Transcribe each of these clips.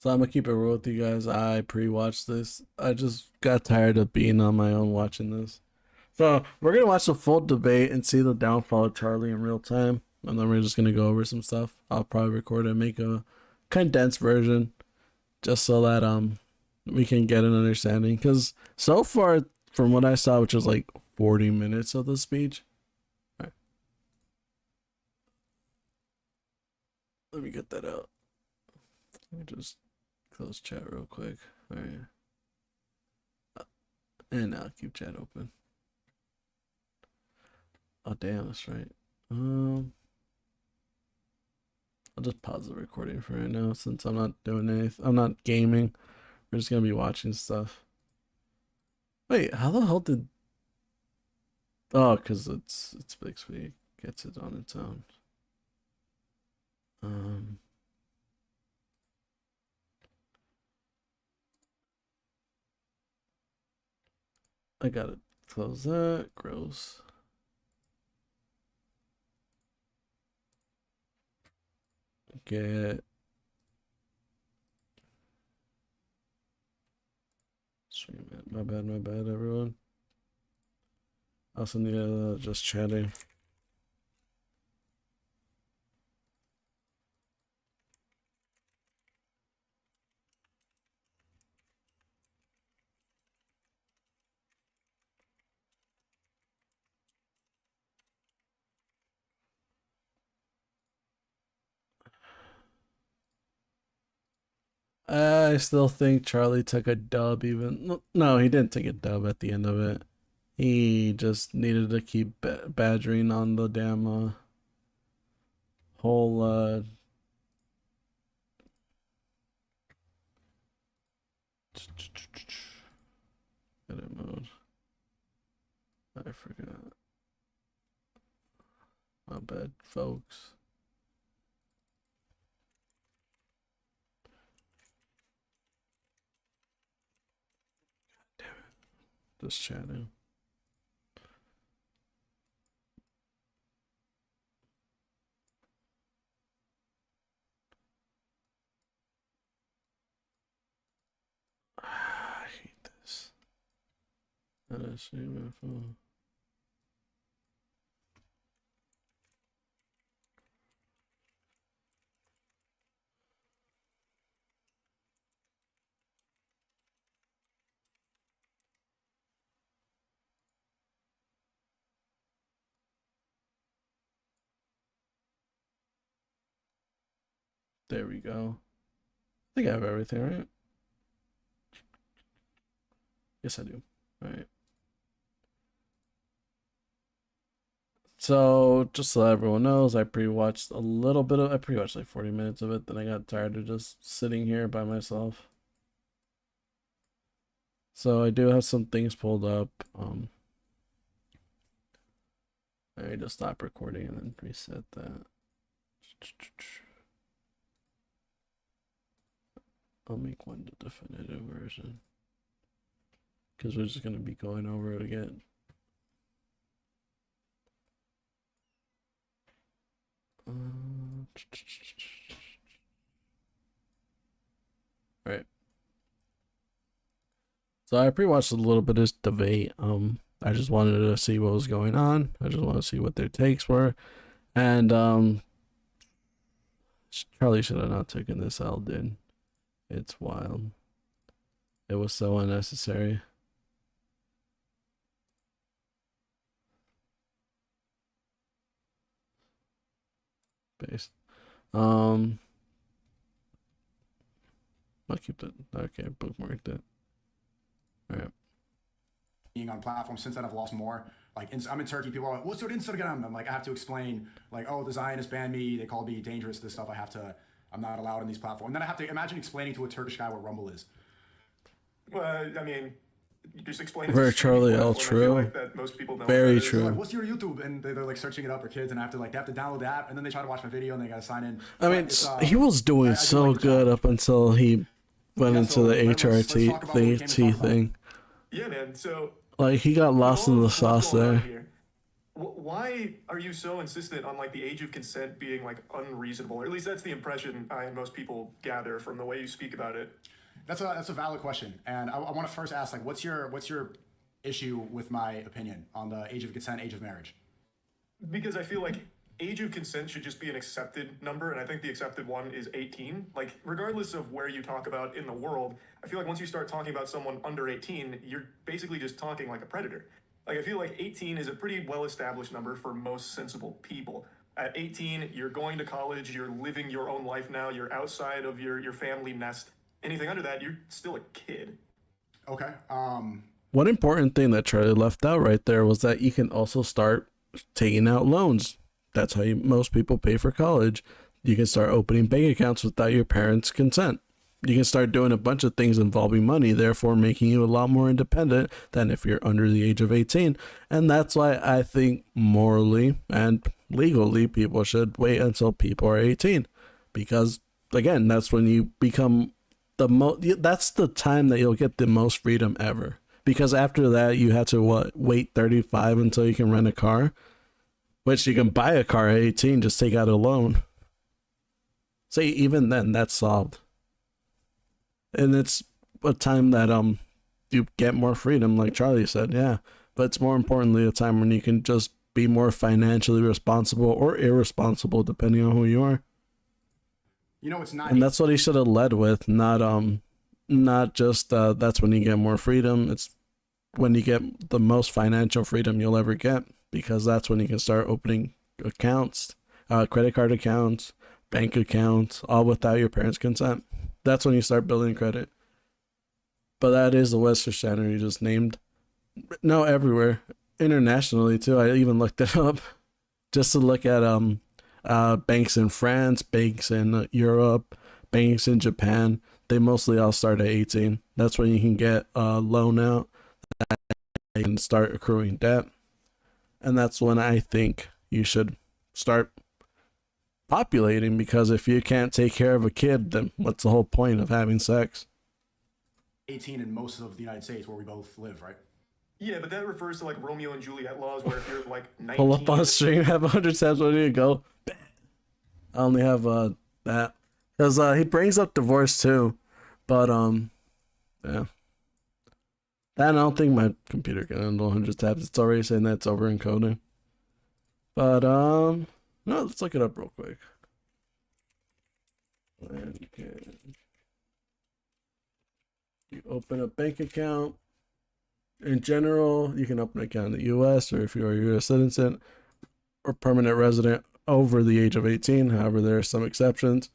So I'm gonna keep it real with you guys. I pre-watched this. I just got tired of being on my own watching this. So we're gonna watch the full debate and see the downfall of Charlie in real time, and then we're just gonna go over some stuff. I'll probably record and make a condensed version just so that we can get an understanding. Because so far, from what I saw, which was like 40 minutes of the speech. All right, let me get that out. Let me just close chat real quick. All right. And now keep chat open. Oh damn, that's right. I'll just pause the recording for right now since I'm not doing anything. I'm not gaming. We're just gonna be watching stuff. Wait, how the hell did? Oh, cause it's Bixby gets it on its own. I gotta close that. Gross. Get stream it. My bad, everyone. Also need just chatting. I still think Charlie took a dub. Even no, he didn't take a dub at the end of it. He just needed to keep badgering on the damn whole edit mode. I forgot. My bad, folks. God damn it. Just chatting. I hate this. I see my phone. There we go. I think I have everything, right? Yes, I do. All right. So just so everyone knows, I pre-watched a little bit of. I pre-watched like 40 minutes of it. Then I got tired of just sitting here by myself. So I do have some things pulled up. I need to stop recording and then reset that. I'll make one the definitive version because we're just gonna be going over it again. Right. So I pre-watched a little bit of this debate. I just wanted to see what was going on. I just want to see what their takes were, and Charlie should have not taken this L, dude. It's wild. It was so unnecessary. Based. I'll keep that. Okay, bookmarked it. All right. Being on platforms since then, I've lost more. Like I'm in Turkey, people are like, "What's your Instagram?" I'm like, I have to explain, like, "Oh, the Zionists banned me. They called me dangerous. This stuff. I'm not allowed on these platforms." And then I have to imagine explaining to a Turkish guy what Rumble is. Well, I mean, you just explain it. Very Charlie L. True. Like that most people know. Very true. Like, what's your YouTube? And they're like searching it up for kids, and they have to download the app, and then they try to watch my video, and they gotta sign in. I mean, he was doing so good up until he went into the HRT thing. Yeah, man. So like he got lost in the sauce there. Why are you so insistent on like the age of consent being like unreasonable? Or at least that's the impression I and most people gather from the way you speak about it. That's a valid question, and I want to first ask, like, what's your issue with my opinion on the age of consent, age of marriage? Because I feel like age of consent should just be an accepted number, and I think the accepted one is 18. Like, regardless of where you talk about in the world, I feel like once you start talking about someone under 18, you're basically just talking like a predator. Like, I feel like 18 is a pretty well established number for most sensible people. At 18, you're going to college, you're living your own life now, you're outside of your family nest. Anything under that, you're still a kid. Okay. One important thing that Charlie left out right there was that you can also start taking out loans. That's how most people pay for college. You can start opening bank accounts without your parents' consent. You can start doing a bunch of things involving money, therefore making you a lot more independent than if you're under the age of 18. And that's why I think morally and legally people should wait until people are 18. Because, again, that's when you become that's the time that you'll get the most freedom ever. Because after that, you have to wait 35 until you can rent a car, which you can buy a car at 18, just take out a loan. See, even then, that's solved. And it's a time that you get more freedom, like Charlie said, yeah. But it's more importantly a time when you can just be more financially responsible or irresponsible, depending on who you are. You know, it's not. And that's what he should have led with, not just that's when you get more freedom. It's when you get the most financial freedom you'll ever get, because that's when you can start opening accounts, credit card accounts, bank accounts, all without your parents' consent. That's when you start building credit. But that is the Western standard you just named. No, everywhere, internationally too. I even looked it up just to look at banks in France, banks in Europe, banks in Japan. They mostly all start at 18. That's when you can get a loan out and start accruing debt. And that's when I think you should start populating, because if you can't take care of a kid, then what's the whole point of having sex? 18 in most of the United States where we both live, right? Yeah, but that refers to like Romeo and Juliet laws, where if you're like 19, Pull up on stream, have 100 tabs ready to go. I only have that because he brings up divorce too, but yeah. And I don't think my computer can handle 100 tabs. It's already saying that it's over encoding. But no, let's look it up real quick. Okay. You open a bank account. In general, you can open an account in the U.S. or if you're a U.S. citizen or permanent resident over the age of 18. However, there are some exceptions,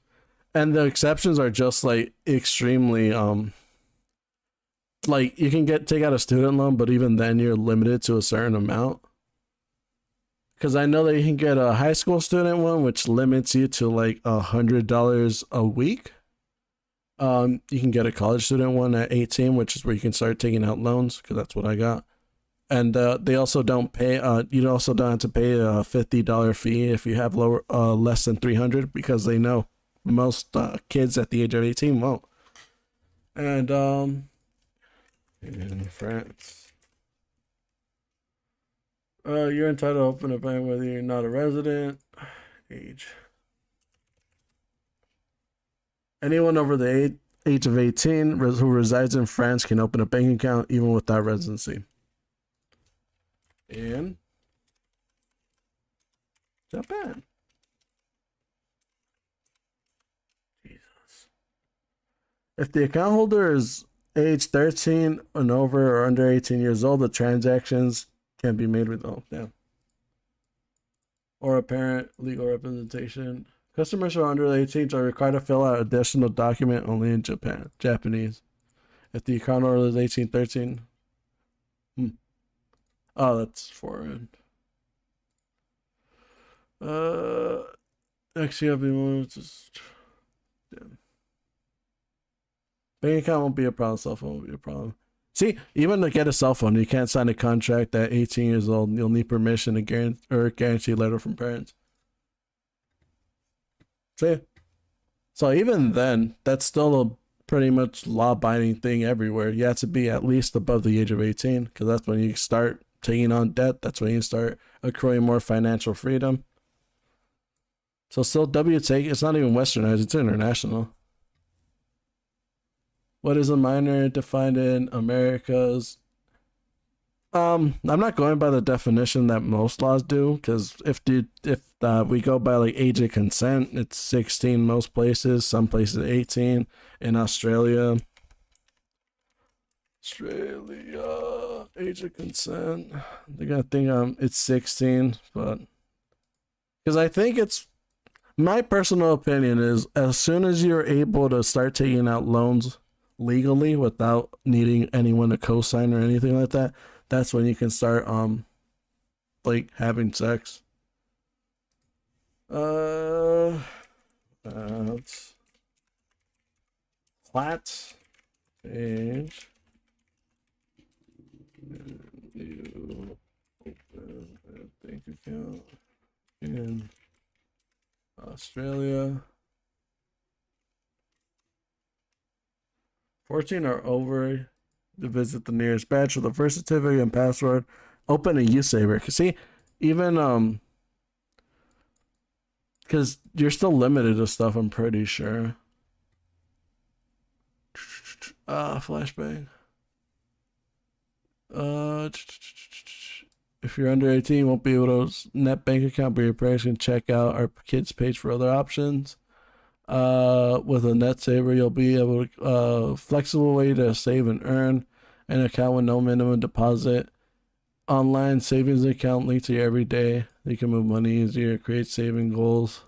and the exceptions are just like extremely like you can take out a student loan, but even then you're limited to a certain amount. Because I know that you can get a high school student one, which limits you to like $100 a week. You can get a college student one at 18, which is where you can start taking out loans, because that's what I got. And they also don't pay. You also don't have to pay a $50 fee if you have less than 300, because they know most kids at the age of 18 won't. And in France. You're entitled to open a bank whether you're not a resident. Age. Anyone over the age of 18 who resides in France can open a bank account even without residency. In Japan. Jesus. If the account holder is age 13 and over or under 18 years old, the transactions can be made with or a parent legal representation. Customers who are under 18 are required to fill out additional document only in Japanese. If the account holder is 1813. Oh, that's foreign. Actually, I'll be more just. Damn. Bank account won't be a problem. Cell phone won't be a problem. See, even to get a cell phone, you can't sign a contract at 18 years old. You'll need permission to guarantee letter from parents. See? So even then, that's still a pretty much law-abiding thing everywhere. You have to be at least above the age of 18, because that's when you start taking on debt. That's when you start accruing more financial freedom. So still WTA, it's not even westernized, it's international. What is a minor defined in America's? I'm not going by the definition that most laws do, because if we go by like age of consent, it's 16 most places, some places 18. In Australia, age of consent, they're gonna think it's 16, but because I think it's my personal opinion is as soon as you're able to start taking out loans legally without needing anyone to co-sign or anything like that, that's when you can start like having sex. That's flat age. You open a bank account in Australia. 14 or over to visit the nearest branch with a birth certificate and password. Open a U-Saver. See, even because you're still limited to stuff, I'm pretty sure. Flashbang. If you're under 18, you won't be able to net bank account, but your parents can check out our kids page for other options. With a net saver, you'll be able to flexible way to save and earn an account with no minimum deposit. Online savings account linked to your everyday. You can move money easier, create saving goals.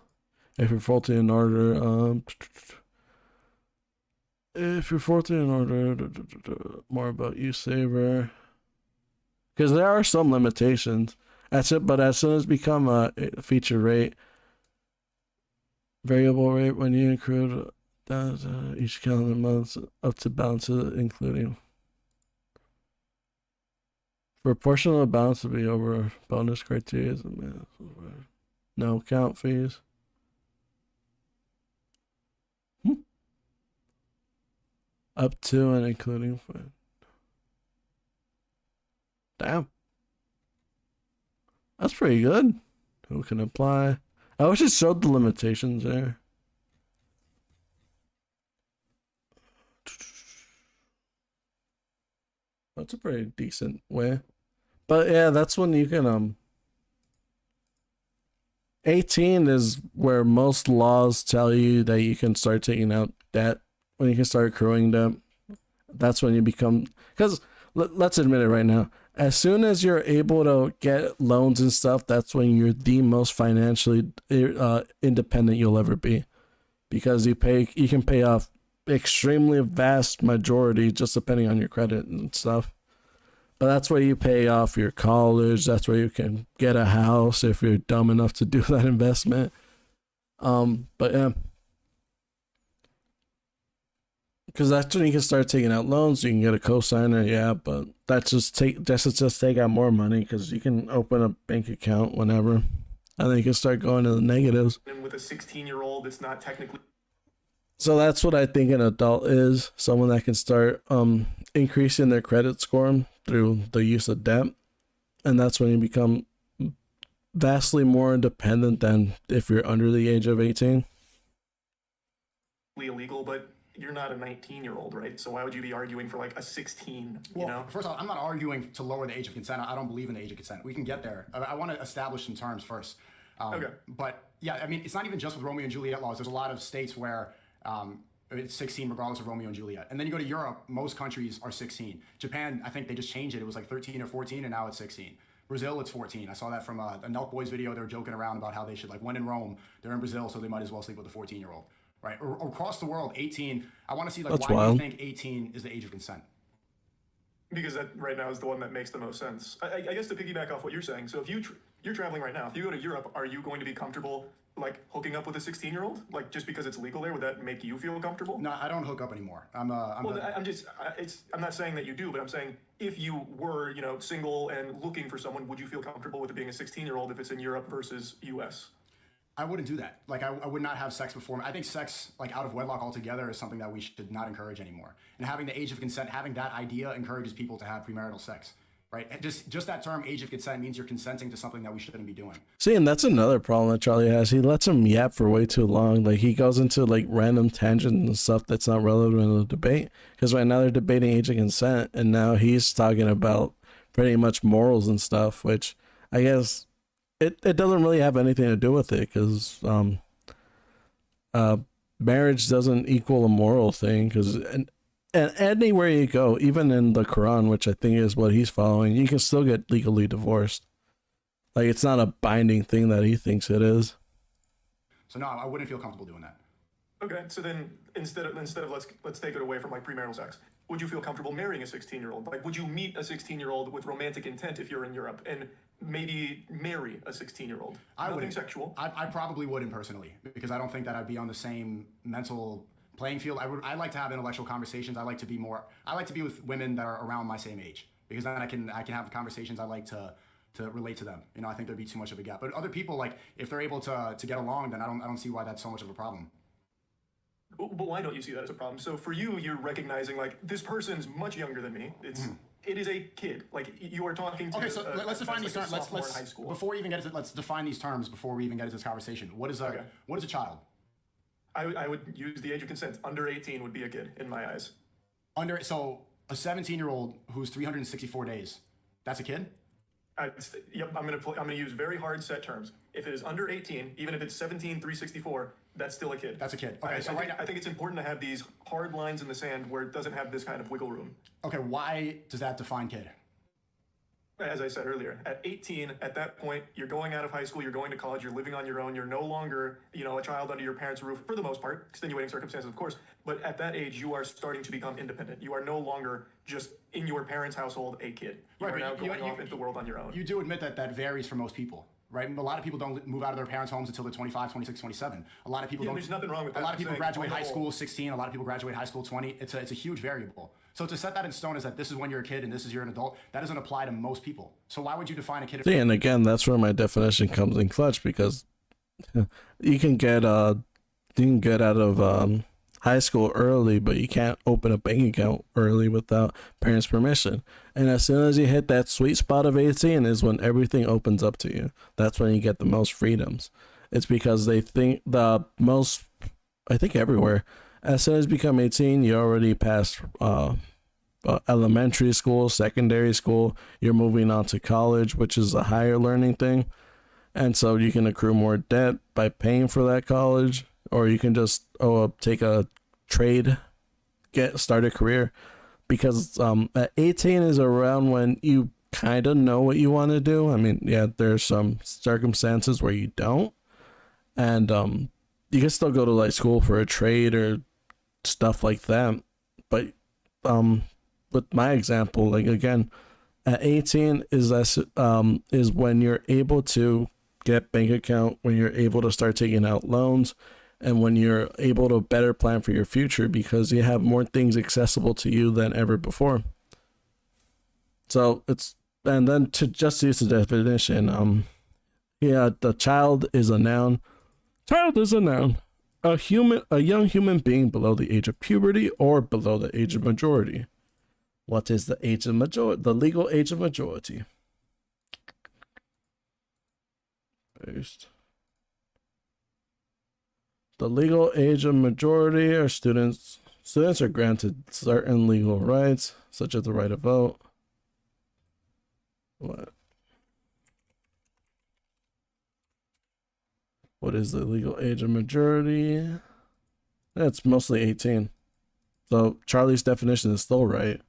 If you're 14 in order, more about U-Saver. Because there are some limitations. That's it, but as soon as become a feature rate, variable rate when you accrue each calendar month up to balances, including proportional balance to be over bonus criteria. No account fees. Up to and including. Damn. That's pretty good. Who can apply? I wish it showed the limitations there. That's a pretty decent way. But yeah, that's when you can 18 is where most laws tell you that you can start taking out debt, when you can start accruing debt. That's when you become, because let's admit it right now, as soon as you're able to get loans and stuff, that's when you're the most financially independent you'll ever be, because you can pay off extremely vast majority just depending on your credit and stuff. But that's where you pay off your college. That's where you can get a house if you're dumb enough to do that investment. But yeah, because that's when you can start taking out loans. You can get a cosigner, yeah, but that's just take out more money, because you can open a bank account whenever, and then you can start going to the negatives. And with a 16-year-old, it's not technically. So that's what I think an adult is, someone that can start increasing their credit score through the use of debt, and that's when you become vastly more independent than if you're under the age of 18. Illegal, but you're not a 19-year-old, right? So why would you be arguing for like a 16? Well, first of all, I'm not arguing to lower the age of consent. I don't believe in the age of consent. We can get there. I want to establish some terms first. Okay. But yeah, I mean, it's not even just with Romeo and Juliet laws. There's a lot of states where it's 16 regardless of Romeo and Juliet. And then you go to Europe, most countries are 16. Japan, I think they just changed it. It was like 13 or 14, and now it's 16. Brazil, it's 14. I saw that from a Nelk Boys video. They were joking around about how they should, like, when in Rome, they're in Brazil, so they might as well sleep with a 14-year-old. Right? Or across the world, 18. I want to see, like, That's why wild. do you think 18 is the age of consent? Because that right now is the one that makes the most sense. I guess to piggyback off what you're saying, so if you're traveling right now, if you go to Europe, are you going to be comfortable like hooking up with a 16-year-old? Like, just because it's legal there, would that make you feel comfortable? No, I don't hook up anymore. I'm not saying that you do, but I'm saying if you were, single and looking for someone, would you feel comfortable with it being a 16-year-old if it's in Europe versus US? I wouldn't do that. Like, I would not have sex before. I think sex, like, out of wedlock altogether is something that we should not encourage anymore. And having the age of consent, having that idea encourages people to have premarital sex. right? And just that term, age of consent, means you're consenting to something that we shouldn't be doing. See, and that's another problem that Charlie has. He lets him yap for way too long. Like, he goes into like random tangents and stuff that's not relevant in the debate. Because right now they're debating age of consent, and now he's talking about pretty much morals and stuff, which I guess it doesn't really have anything to do with it, because marriage doesn't equal a moral thing. Because and anywhere you go, even in the Quran, which I think is what he's following, you can still get legally divorced. Like, it's not a binding thing that he thinks it is. So no, I wouldn't feel comfortable doing that. Okay, so then instead of let's take it away from like premarital sex. Would you feel comfortable marrying a 16-year-old? Like, would you meet a 16-year-old with romantic intent if you're in Europe, and maybe marry a 16-year-old? I Nothing wouldn't. sexual. I probably wouldn't personally, because I don't think that I'd be on the same mental playing field. I like to have intellectual conversations. I like to be with women that are around my same age, because then I can have conversations. I like to relate to them. You know, I think there'd be too much of a gap. But other people, like, if they're able to get along, then I don't see why that's so much of a problem. But why don't you see that as a problem? So for you, you're recognizing like this person's much younger than me. It is a kid. Like, you are talking to. Okay, so let's define these terms. Let's high school. before we even get into let's define these terms before we even get into this conversation. What is a child? I would use the age of consent. Under 18 would be a kid in my eyes. So a 17-year-old who's 364 days, that's a kid? Yep, I'm gonna use very hard set terms. If it is under 18, even if it's 17, 364, that's still a kid. That's a kid. Okay, I think it's important to have these hard lines in the sand where it doesn't have this kind of wiggle room. Okay, why does that define kid? As I said earlier, at 18, at that point, you're going out of high school, you're going to college, you're living on your own, you're no longer, a child under your parents' roof, for the most part, extenuating circumstances, of course, but at that age, you are starting to become independent. You are no longer just in your parents' household a kid. You are now going off into the world on your own. You do admit that varies for most people, right? A lot of people don't move out of their parents' homes until they're 25, 26, 27. A lot of people don't. There's nothing wrong with that. A lot of people graduate high school 16. A lot of people graduate high school 20. It's a huge variable. So to set that in stone is that this is when you're a kid and this is you're an adult, that doesn't apply to most people. So why would you define a kid? See, and again, that's where my definition comes in clutch, because you can get out of high school early, but you can't open a bank account early without parents' permission. And as soon as you hit that sweet spot of 18 is when everything opens up to you. That's when you get the most freedoms. It's because they think I think everywhere, as soon as you become 18, you already passed elementary school, secondary school, you're moving on to college, which is a higher learning thing. And so you can accrue more debt by paying for that college, or you can just take a trade, start a career. Because at 18 is around when you kind of know what you want to do. I mean, yeah, there's some circumstances where you don't. And you can still go to like school for a trade or stuff like that. But with my example, like, again, at 18 is when you're able to get bank account, when you're able to start taking out loans, and when you're able to better plan for your future, because you have more things accessible to you than ever before. So and then to just use the definition, the child is a noun. Child is a noun. A young human being below the age of puberty or below the age of majority. What is the age of majority? The legal age of majority. Paste. The legal age of majority are students. Students are granted certain legal rights, such as the right to vote. What is the legal age of majority? That's mostly 18. So Charlie's definition is still right.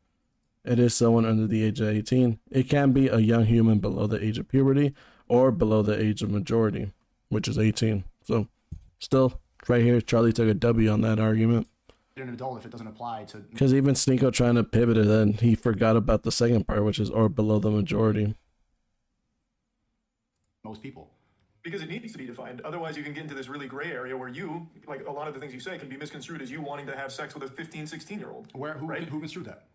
It is someone under the age of 18. It can be a young human below the age of puberty or below the age of majority, which is 18. So still, right here, Charlie took a W on that argument. An adult if it doesn't apply to. Because even Sneako trying to pivot it, then he forgot about the second part, which is or below the majority. Most people. Because it needs to be defined. Otherwise, you can get into this really gray area where you, like a lot of the things you say, can be misconstrued as you wanting to have sex with a 15, 16-year-old. Who construed that?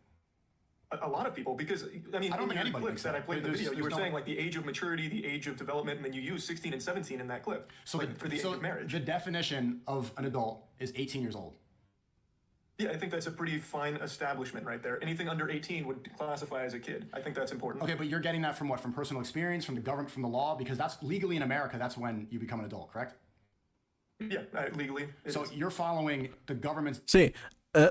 A lot of people, because I mean, I don't think in the anybody clips that I played in the video, you were saying like the age of maturity, the age of development, and then you use 16 and 17 in that clip. So for the age of marriage. The definition of an adult is 18 years old. Yeah, I think that's a pretty fine establishment right there. Anything under 18 would classify as a kid. I think that's important. Okay, but you're getting that from what? From personal experience, from the government, from the law? Because that's legally in America, that's when you become an adult, correct? Yeah, legally. So you're following the government's. See, I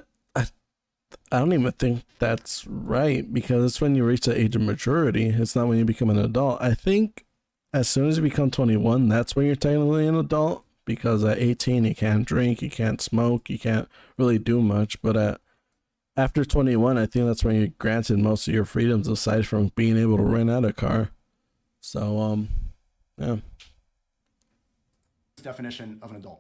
don't even think that's right, because it's when you reach the age of maturity. It's not when you become an adult. I think as soon as you become 21, that's when you're technically an adult, because at 18 you can't drink, you can't smoke, you can't really do much. But after 21, I think that's when you're granted most of your freedoms, aside from being able to rent out a car. So yeah. Definition of an adult.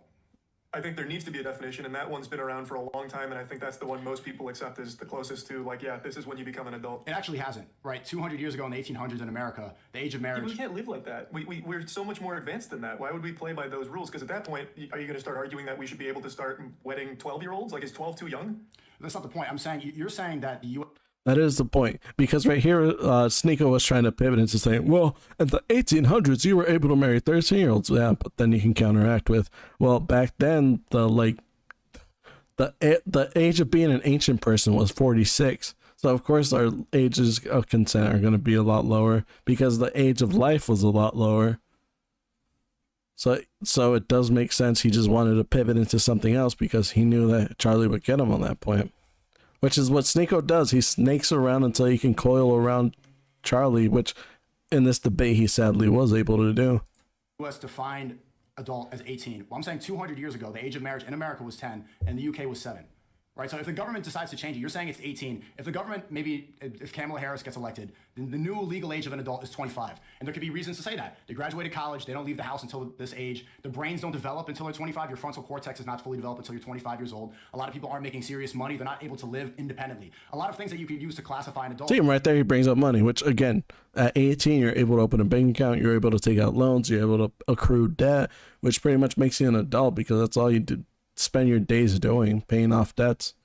I think there needs to be a definition, and that one's been around for a long time, and I think that's the one most people accept as the closest to, like, yeah, this is when you become an adult. It actually hasn't, right? 200 years ago in the 1800s in America, the age of marriage. We can't live like that. We're so much more advanced than that. Why would we play by those rules? Because at that point, are you going to start arguing that we should be able to start wedding 12-year-olds? Like, is 12 too young? That's not the point. I'm saying, you're saying that the U.S. That is the point, because right here, Sneako was trying to pivot into saying, well, in the 1800s, you were able to marry 13-year-olds. Yeah, but then you can counteract with, well, back then, the age of being an ancient person was 46. So, of course, our ages of consent are going to be a lot lower, because the age of life was a lot lower. So it does make sense. He just wanted to pivot into something else, because he knew that Charlie would get him on that point. Which is what Sneako does. He snakes around until he can coil around Charlie, which in this debate he sadly was able to do. U.S. defined adult as 18. Well, I'm saying 200 years ago, the age of marriage in America was 10, and the UK was 7. Right? So if the government decides to change it, you're saying it's 18. If the government, maybe if Kamala Harris gets elected, then the new legal age of an adult is 25. And there could be reasons to say that. They graduated college, they don't leave the house until this age. The brains don't develop until they're 25. Your frontal cortex is not fully developed until you're 25 years old. A lot of people aren't making serious money. They're not able to live independently. A lot of things that you can use to classify an adult. See him right there, he brings up money, which again, at 18, you're able to open a bank account, you're able to take out loans, you're able to accrue debt, which pretty much makes you an adult, because that's all you do, spend your days doing, paying off debts.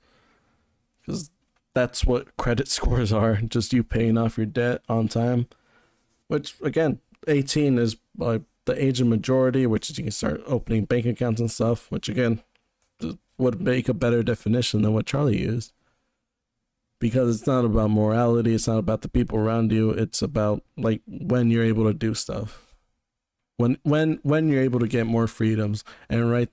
Because that's what credit scores are, just you paying off your debt on time. Which, again, 18 is the age of majority, which is you can start opening bank accounts and stuff, which, again, would make a better definition than what Charlie used. Because it's not about morality, it's not about the people around you, it's about, like, when you're able to do stuff. When you're able to get more freedoms. And right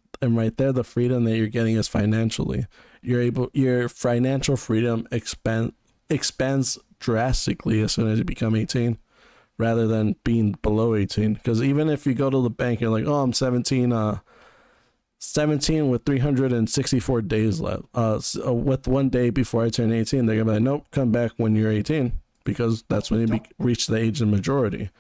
there, the freedom that you're getting is financially. Your financial freedom expands drastically as soon as you become 18, rather than being below 18. Because even if you go to the bank, you're like, oh, I'm 17 with 364 days left. With 1 day before I turn 18, they're gonna be like, nope, come back when you're 18, because that's when you reach the age of majority.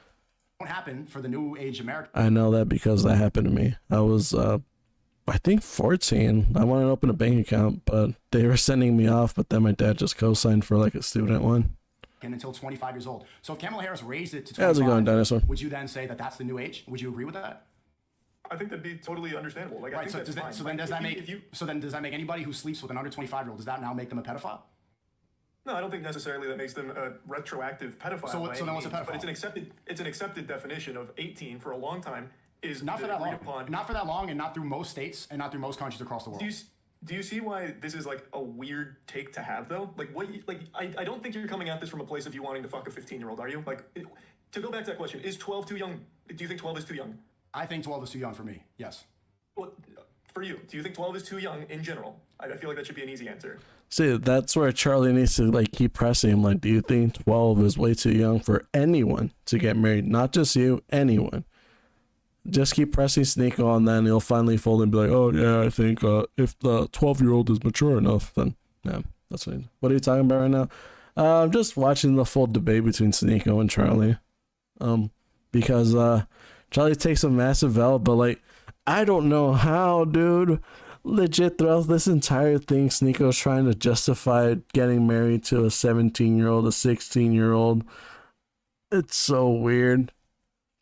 Won't happen for the new age America. I know that because that happened to me. I was I think 14. I wanted to open a bank account, but they were sending me off, but then my dad just co-signed for like a student one. And until 25 years old. So if Kamala Harris raised it to 25, how's it going, Dinosaur? Would you then say that that's the new age? Would you agree with that? I think that'd be totally understandable. Like, Right. I think that's fine. So then does that make anybody who sleeps with an under 25-year-old, does that now make them a pedophile? No, I don't think necessarily that makes them a retroactive pedophile. So then what's a pedophile? But it's an accepted definition of 18 for a long time. Is not for that long. Not for that long, and not through most states, and not through most countries across the world. Do you see why this is like a weird take to have though? Like I don't think you're coming at this from a place of you wanting to fuck a 15-year-old, are you? Like, to go back to that question, is 12 too young? Do you think 12 is too young? I think 12 is too young for me. Yes. Well, for you, do you think 12 is too young in general? I feel like that should be an easy answer. See, that's where Charlie needs to like keep pressing him. Like, do you think 12 is way too young for anyone to get married? Not just you, anyone. Just keep pressing Sneako on, then he'll finally fold and be like, oh yeah, I think if the 12-year-old is mature enough, then yeah, that's what are you talking about right now? I'm just watching the full debate between Sneako and Charlie. Because Charlie takes a massive L, but like, I don't know how, dude. Legit, throughout this entire thing, Sneako's trying to justify getting married to a 17-year-old, a 16-year-old. It's so weird.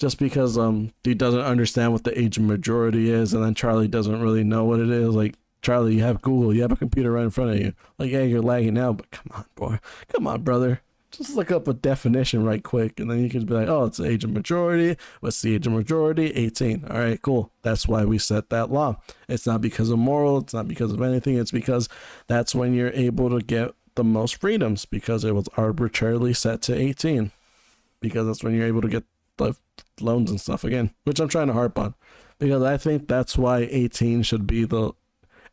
Just because he doesn't understand what the age of majority is, and then Charlie doesn't really know what it is. Like, Charlie, you have Google, you have a computer right in front of you. Like, yeah, you're lagging now, but come on, boy. Come on, brother. Just look up a definition right quick, and then you can be like, oh, it's the age of majority. What's the age of majority? 18. All right, cool. That's why we set that law. It's not because of moral. It's not because of anything. It's because that's when you're able to get the most freedoms, because it was arbitrarily set to 18. Because that's when you're able to get the loans and stuff again, which I'm trying to harp on. Because I think that's why 18 should be the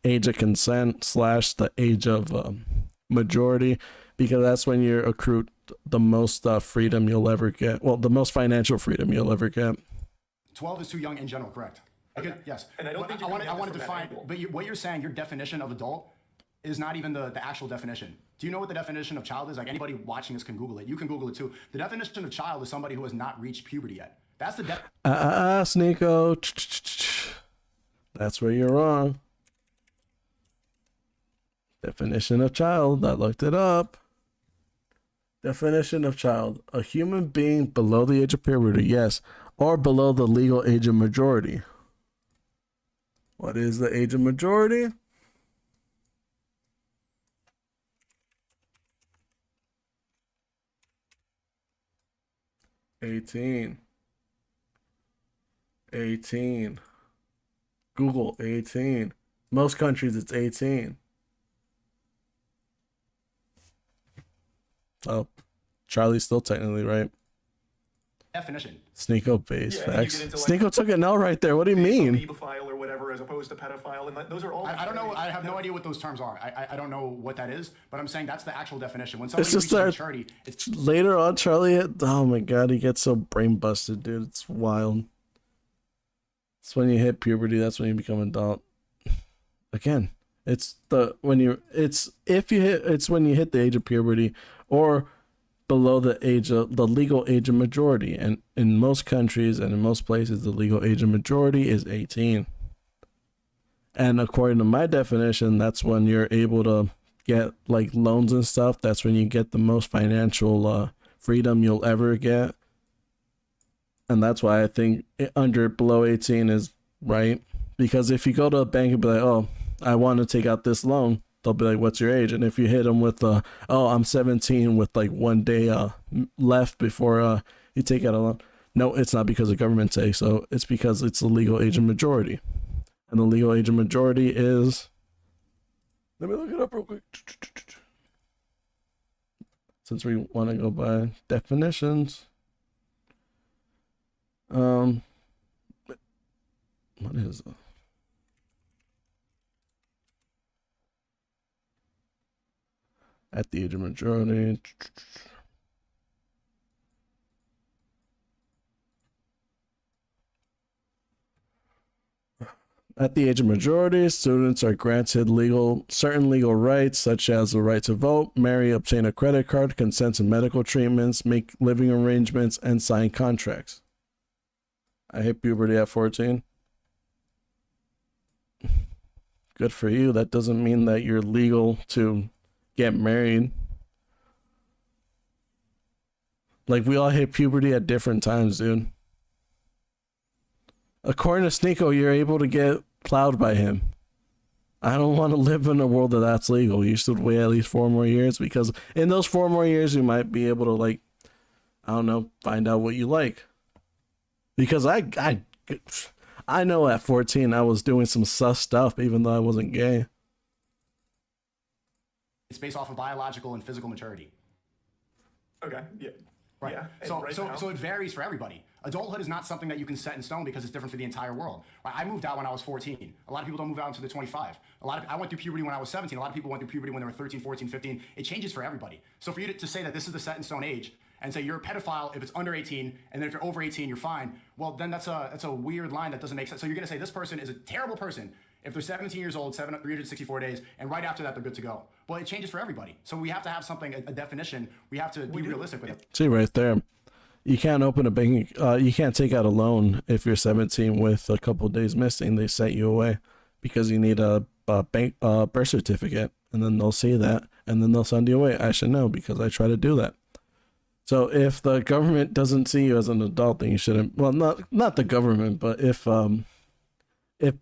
age of consent / the age of majority, because that's when you're accrued the most freedom you'll ever get. Well, the most financial freedom you'll ever get. 12 is too young in general, correct? Okay. Yes. And I don't think I want to define, but what you're saying, your definition of adult is not even the actual definition. Do you know what the definition of child is? Like, anybody watching this can Google it. You can Google it too. The definition of child is somebody who has not reached puberty yet. That's the Sneako. That's where you're wrong. Definition of child. I looked it up. Definition of child: a human being below the age of puberty, yes, or below the legal age of majority. What is the age of majority? $18. Google 18. Most countries it's 18. Oh, Charlie's still technically right. definition. Sneako base Yeah, facts. you get into, like, Sneako took an L right there. What do you mean? Pedophile or whatever, as opposed to pedophile, and those are all. I don't know. I have no idea what those terms are. I don't know what that is, but I'm saying that's the actual definition. When somebody It's just reaches that maturity, it's later on, Charlie. Oh my god, he gets so brain busted, dude. It's wild. It's when you hit puberty. That's when you become an adult. Again, it's when you hit the age of puberty or below the legal age of majority, and in most countries and in most places, the legal age of majority is 18. And according to my definition, that's when you're able to get like loans and stuff. That's when you get the most financial freedom you'll ever get. And that's why I think below 18 is right. Because if you go to a bank and be like, oh, I want to take out this loan, they'll be like, what's your age? And if you hit them with, oh, I'm 17 with like 1 day left before you take out a loan. No, it's not because the government say so. It's because it's the legal age of majority. And the legal age of majority is, let me look it up real quick. Since we want to go by definitions. What is it? At the age of majority. At the age of majority, students are granted certain legal rights, such as the right to vote, marry, obtain a credit card, consent to medical treatments, make living arrangements, and sign contracts. I hit puberty at 14. Good for you. That doesn't mean that you're legal to get married. Like, we all hit puberty at different times, dude. According to Sneako, you're able to get plowed by him. I don't want to live in a world that's legal. You should wait at least 4 more years, because in those 4 more years, you might be able to, like, I don't know, find out what you like. Because I know at 14 I was doing some sus stuff, even though I wasn't gay. it's based off of biological and physical maturity. Okay. Yeah. Right. Yeah. and So right so now- so it varies for everybody. Adulthood is not something that you can set in stone because it's different for the entire world. Right? I moved out when I was 14. A lot of people don't move out until they're 25. I went through puberty when I was 17. A lot of people went through puberty when they were 13, 14, 15. It changes for everybody. So for you to say that this is the set in stone age and say you're a pedophile if it's under 18, and then if you're over 18 you're fine, well then that's a weird line that doesn't make sense. So you're gonna say this person is a terrible person if they're 17 years old, 364 days, and right after that they're good to go. Well, it changes for everybody. So we have to have something, a definition. We have to be realistic with it. See right there. You can't open a bank. You can't take out a loan if you're 17 with a couple of days missing. They set you away because you need a bank birth certificate, and then they'll see that, and then they'll send you away. I should know because I try to do that. So if the government doesn't see you as an adult, then you shouldn't. Well, not the government, but if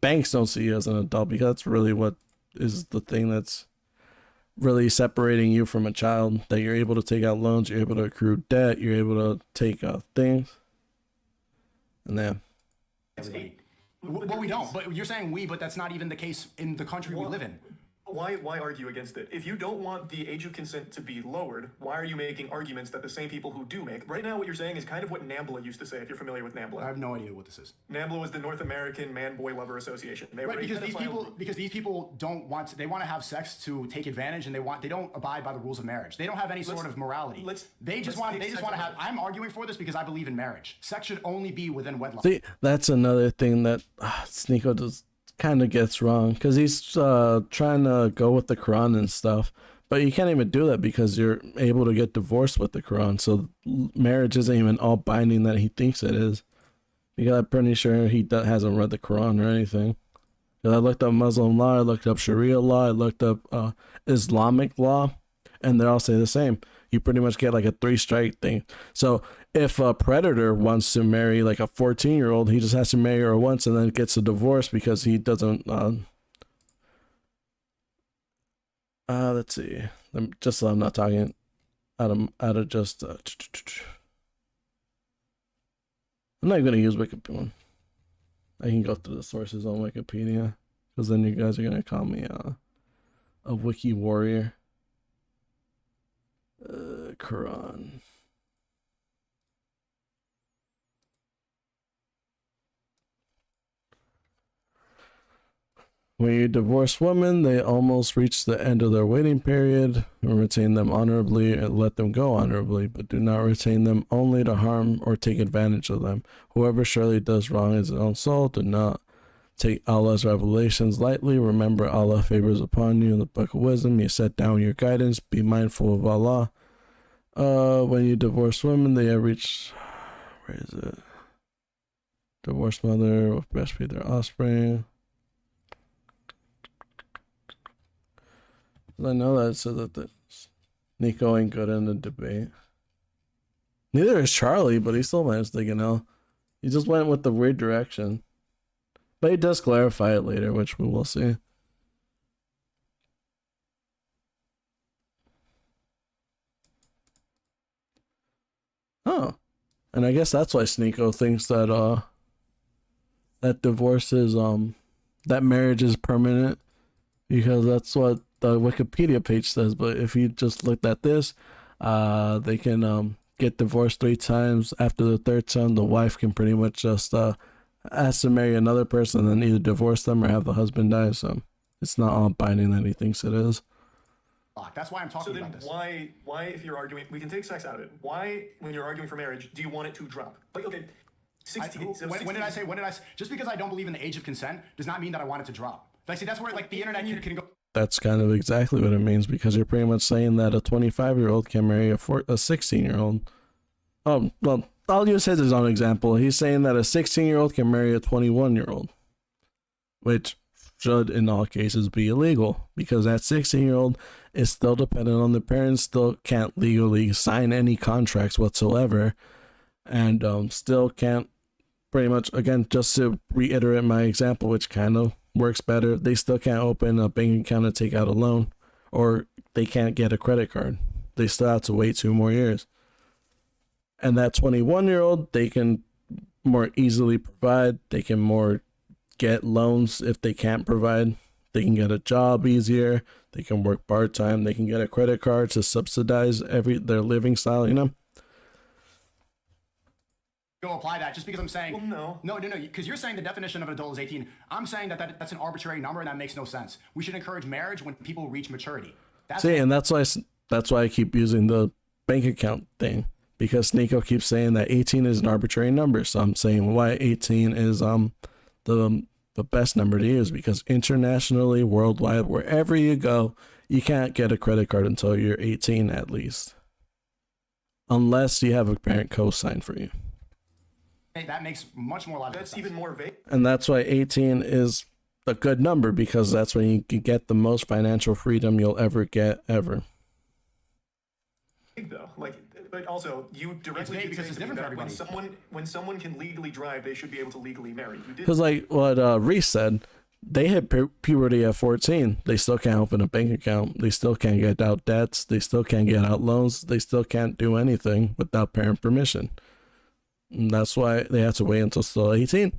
banks don't see you as an adult, because that's really what is the thing that's really separating you from a child, that you're able to take out loans, you're able to accrue debt, you're able to take things. And then Well, we don't. But you're saying we, but that's not even the case in the country we live in. Why argue against it? If you don't want the age of consent to be lowered, why are you making arguments that the same people who do make? Right now, what you're saying is kind of what NAMBLA used to say, if you're familiar with I NAMBLA. have no idea what this is. NAMBLA was the North American Man-Boy Lover Association. They Right, were because these people don't want to, they want to have sex to take advantage, and they don't abide by the rules of marriage. They don't have any sort of morality. They just want to have. I'm arguing for this because I believe in marriage. Sex should only be within wedlock. see, that's another thing that Sneako just kind of gets wrong, because he's trying to go with the Quran and stuff, but you can't even do that because you're able to get divorced with the Quran. So marriage isn't even all binding that he thinks it is, because I'm pretty sure he hasn't read the Quran or anything. Because I looked up Muslim law, I looked up Sharia law, I looked up Islamic law, and they all say the same. You pretty much get like a 3-strike thing. So if a predator wants to marry like a 14-year-old, he just has to marry her once and then gets a divorce because he doesn't. Let's see. Just so I'm not talking out of just. I'm not going to use Wikipedia. I can go through the sources on Wikipedia, because then you guys are going to call me a wiki warrior. Quran. When you divorce women, they almost reach the end of their waiting period. Retain them honorably and let them go honorably, but do not retain them only to harm or take advantage of them. Whoever surely does wrong his own soul, do not take Allah's revelations lightly. Remember, Allah favors upon you in the Book of Wisdom. You set down your guidance. Be mindful of Allah. When you divorce women, they have reached, where is it? Divorced mother will breastfeed their offspring. I know that said that Sneako ain't good in the debate. Neither is Charlie, but he still managed to get out. He just went with the weird direction. But he does clarify it later, which we will see. Oh. And I guess that's why Sneako thinks that that divorce is that marriage is permanent, because that's what the Wikipedia page says. But if you just looked at this, they can get divorced 3 times. After the 3rd time, the wife can pretty much just has to marry another person and then either divorce them or have the husband die. So it's not all binding that he thinks it is. That's why I'm talking about this. So then why, if you're arguing, we can take sex out of it. Why, when you're arguing for marriage, do you want it to drop? Like, okay, 16. When did I say? Just because I don't believe in the age of consent does not mean that I want it to drop. Like, see, that's where like the internet can go. That's kind of exactly what it means, because you're pretty much saying that a 25-year-old can marry a 16-year-old. Well, I'll use his as an example. He's saying that a 16-year-old can marry a 21-year-old, which should in all cases be illegal, because that 16-year-old is still dependent on the parents, still can't legally sign any contracts whatsoever, and still can't, pretty much, again, just to reiterate my example, which kind of works better, they still can't open a bank account and take out a loan, or they can't get a credit card. They still have to wait 2 more years. And that 21-year-old, they can more easily provide, they can more get loans if they can't provide, they can get a job easier, they can work part-time, they can get a credit card to subsidize their living style, you know? Go apply that just because I'm saying well, no, because you're saying the definition of an adult is 18. I'm saying that's an arbitrary number, and that makes no sense. We should encourage marriage when people reach maturity. And that's why I keep using the bank account thing, because Sneako keeps saying that 18 is an arbitrary number. So I'm saying why 18 is the best number to use, because internationally, worldwide, wherever you go, you can't get a credit card until you're 18 at least, unless you have a parent co-sign for you. That makes much more logical sense. That's even more vague. And that's why 18 is a good number, because that's when you can get the most financial freedom you'll ever get, ever. Though, but also you directly it's because it's different for everybody. When someone can legally drive, they should be able to legally marry. You did. Because like what Reese said, they hit puberty at 14. They still can't open a bank account. They still can't get out debts. They still can't get out loans. They still can't do anything without parent permission. And that's why they have to wait until still 18.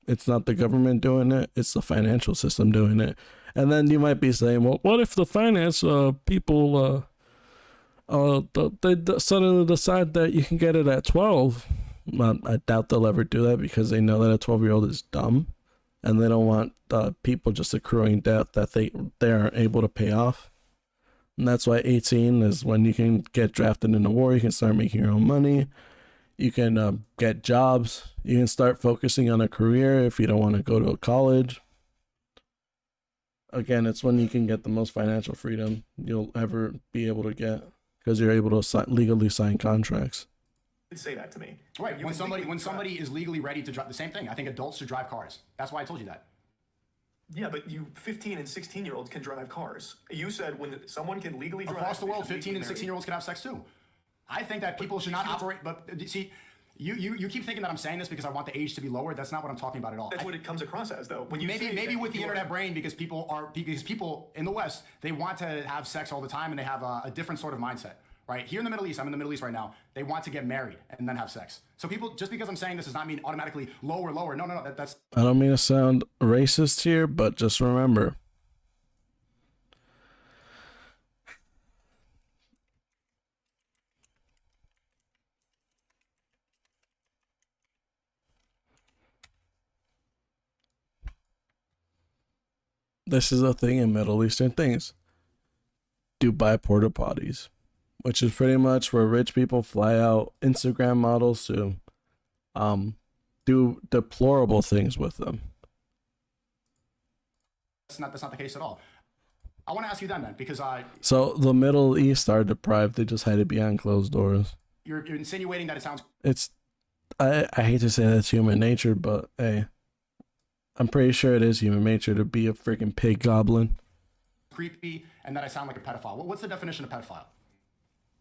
It's not the government doing it. It's the financial system doing it. And then you might be saying, well, what if the finance people they suddenly decide that you can get it at 12? Well, I doubt they'll ever do that because they know that a 12-year-old is dumb, and they don't want people just accruing debt that they aren't able to pay off. And that's why 18 is when you can get drafted in the war. You can start making your own money. You can get jobs. You can start focusing on a career if you don't want to go to college. Again, it's when you can get the most financial freedom you'll ever be able to get because you're able to legally sign contracts. Say that to me. Right. When somebody is legally ready to drive, the same thing. I think adults should drive cars. That's why I told you that. Yeah, but you 15 and 16-year-olds can drive cars. You said when someone can legally drive across the world, 15 and 16-year-olds can have sex too. I think that people should not operate. But see, you keep thinking that I'm saying this because I want the age to be lowered. That's not what I'm talking about at all. That's what it comes across as, though. When you maybe with the internet brain, because people in the West, they want to have sex all the time and they have a different sort of mindset. Right here in the Middle East, I'm in the Middle East right now. They want to get married and then have sex. So people, just because I'm saying this does not mean automatically lower. No. That's. I don't mean to sound racist here, but just remember, this is a thing in Middle Eastern things. Dubai porta potties, which is pretty much where rich people fly out Instagram models to do deplorable things with them. That's not the case at all. I want to ask you then, because so the Middle East are deprived. They just hide it behind closed doors. You're insinuating that it sounds. I hate to say that's human nature, but hey, I'm pretty sure it is human nature to be a freaking pig goblin. Creepy, and that I sound like a pedophile. What's the definition of pedophile?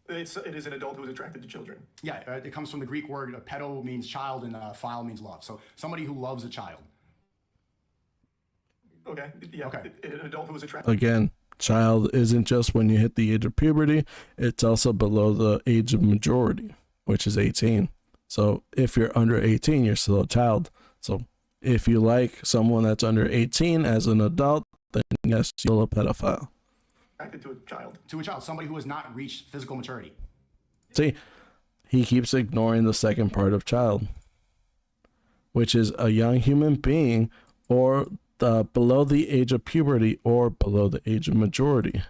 It is an adult who is attracted to children. Yeah, it comes from the Greek word pedo means child and phile means love. So somebody who loves a child. Okay. Yeah. Okay. An adult who is attracted. Again, child isn't just when you hit the age of puberty. It's also below the age of majority, which is 18. So if you're under 18, you're still a child. So if you like someone that's under 18 as an adult, then yes, you're a pedophile. To a child. To a child, somebody who has not reached physical maturity. See, he keeps ignoring the second part of child, which is a young human being or below the age of puberty or below the age of majority,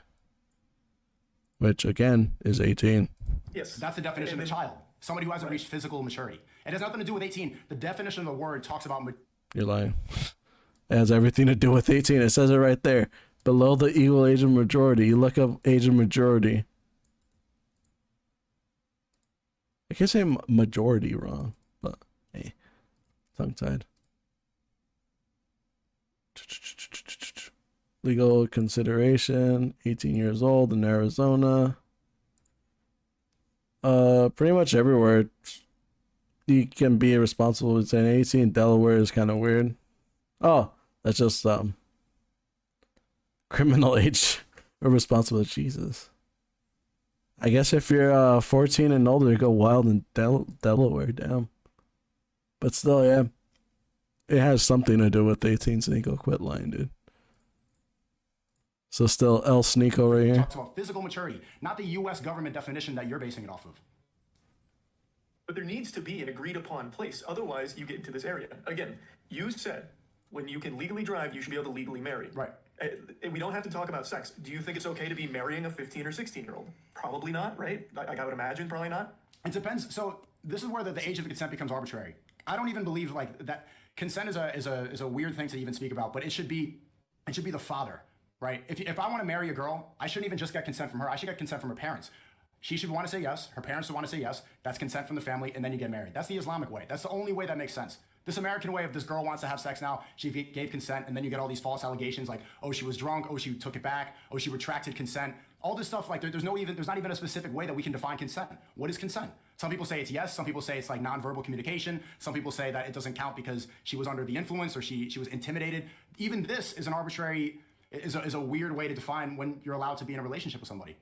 which again is 18. Yes, that's the definition of a child. Somebody who hasn't reached physical maturity. It has nothing to do with 18. The definition of the word talks about. You're lying. It has everything to do with 18. It says it right there. Below the equal age of majority. You look up age of majority. I can't say majority wrong, but hey, tongue-tied. Legal consideration, 18 years old in Arizona. Pretty much everywhere you can be responsible with saying 18. Delaware is kind of weird. Oh, that's just criminal age or responsible. Jesus. I guess if you're 14 and older, you go wild in Delaware, damn. But still, yeah, it has something to do with 18. Sneako, quit lying, dude. So still El Sneako right here. Talks about physical maturity, not the U.S. government definition that you're basing it off of. But there needs to be an agreed upon place. Otherwise, you get into this area. Again, you said when you can legally drive, you should be able to legally marry. Right. We don't have to talk about sex. Do you think it's okay to be marrying a 15 or 16-year-old? Probably not, right? I would imagine probably not. It depends. So this is where the age of consent becomes arbitrary. I don't even believe like that. Consent is a weird thing to even speak about, but it should be the father, right? If I want to marry a girl, I shouldn't even just get consent from her. I should get consent from her parents. She should want to say yes. Her parents should want to say yes. That's consent from the family, and then you get married. That's the Islamic way. That's the only way that makes sense. This American way of this girl wants to have sex now, she gave consent, and then you get all these false allegations like, oh, she was drunk, oh, she took it back, oh, she retracted consent. all this stuff, like there's not even a specific way that we can define consent. What is consent? Some people say it's yes. Some people say it's like nonverbal communication. Some people say that it doesn't count because she was under the influence or she was intimidated. Even this is an arbitrary, is a weird way to define when you're allowed to be in a relationship with somebody.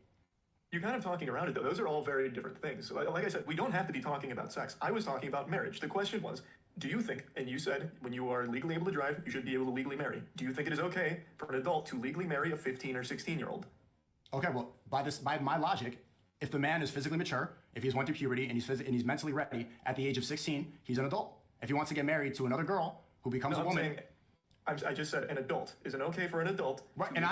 You're kind of talking around it, though. Those are all very different things. So, like I said, we don't have to be talking about sex. I was talking about marriage. The question was, do you think, and you said when you are legally able to drive, you should be able to legally marry. Do you think it is okay for an adult to legally marry a 15 or 16-year-old? Okay, well, by my logic, if the man is physically mature, if he's went through puberty and he's mentally ready at the age of 16, he's an adult. If he wants to get married to another girl who becomes a woman, I just said an adult. Is it okay for an adult? Right, and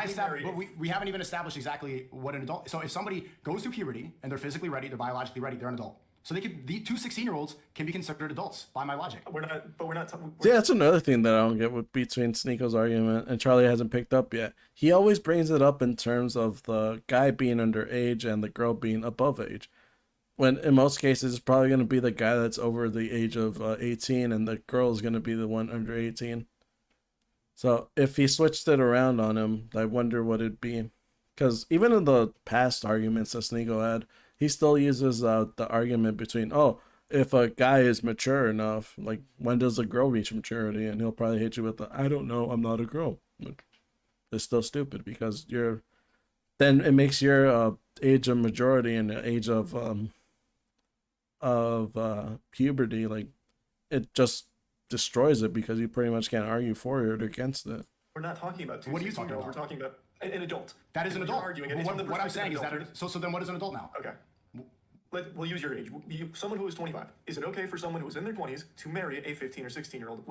but we haven't even established exactly what an adult. So if somebody goes through puberty and they're physically ready, they're biologically ready, they're an adult. So the two 16-year-olds can be considered adults by my logic. We're not. Yeah, that's another thing that I don't get with between Sneako's argument and Charlie hasn't picked up yet. He always brings it up in terms of the guy being underage and the girl being above age. When in most cases, it's probably going to be the guy that's over the age of 18 and the girl is going to be the one under 18. So if he switched it around on him, I wonder what it'd be. Because even in the past arguments that Sneako had, he still uses the argument between, oh, if a guy is mature enough, like when does a girl reach maturity? And he'll probably hit you with the, I don't know, I'm not a girl. It's still stupid because then it makes your age of majority and the age of puberty, like it just destroys it because you pretty much can't argue for it or against it. We're not talking about two. What are you talking about? We're talking about an adult. That is an adult. Arguing what I'm saying is that so then what is an adult now? Okay. We'll use your age. Someone who is 25. Is it okay for someone who is in their 20s to marry a 15 or 16-year-old?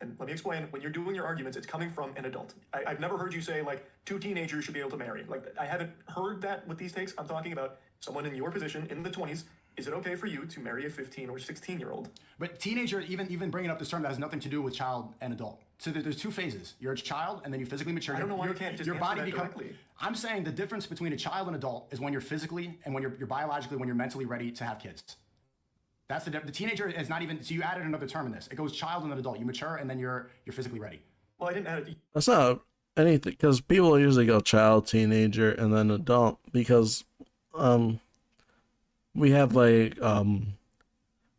And let me explain, when you're doing your arguments, it's coming from an adult. I've never heard you say, like, two teenagers should be able to marry. Like, I haven't heard that with these takes. I'm talking about someone in your position, in the 20s. Is it okay for you to marry a 15 or 16-year-old? But teenager, even bringing up this term that has nothing to do with child and adult. So there's two phases. You're a child, and then you physically mature. I don't know why you can't just your answer body that becomes. directly. I'm saying the difference between a child and adult is when you're physically and when you're biologically, when you're mentally ready to have kids. That's the teenager is not even. So you added another term in this. It goes child and then adult. You mature, and then you're physically ready. Well, I didn't add it. That's not anything because people usually go child, teenager, and then adult because we have like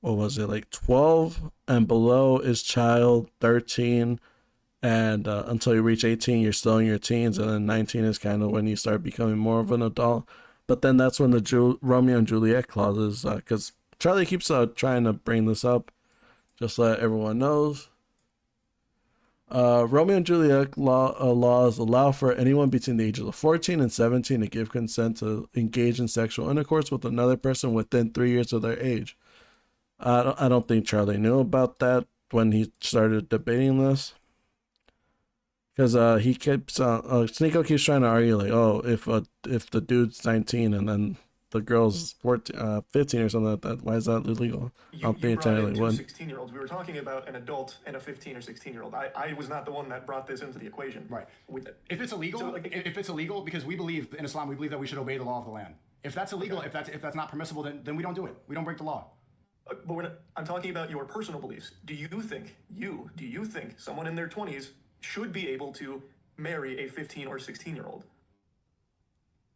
what was it, like 12 and below is child, 13 and until you reach 18 you're still in your teens, and then 19 is kind of when you start becoming more of an adult. But then that's when the Romeo and Juliet clauses, because Charlie keeps trying to bring this up, just so that everyone knows. Romeo and Juliet laws allow for anyone between the ages of 14 and 17 to give consent to engage in sexual intercourse with another person within 3 years of their age. I don't think Charlie knew about that when he started debating this, because he keeps Sneako keeps trying to argue like, oh, if the dude's 19 and then the girl's 14, 15 or something like that, why is that illegal? You brought in two 16-year-olds. We were talking about an adult and a 15 or 16-year-old. I was not the one that brought this into the equation. Right. If it's illegal, if it's illegal, because we believe in Islam, we believe that we should obey the law of the land. If that's illegal, okay. if that's not permissible, then we don't do it. We don't break the law. But I'm talking about your personal beliefs. Do you think someone in their 20s should be able to marry a 15 or 16-year-old?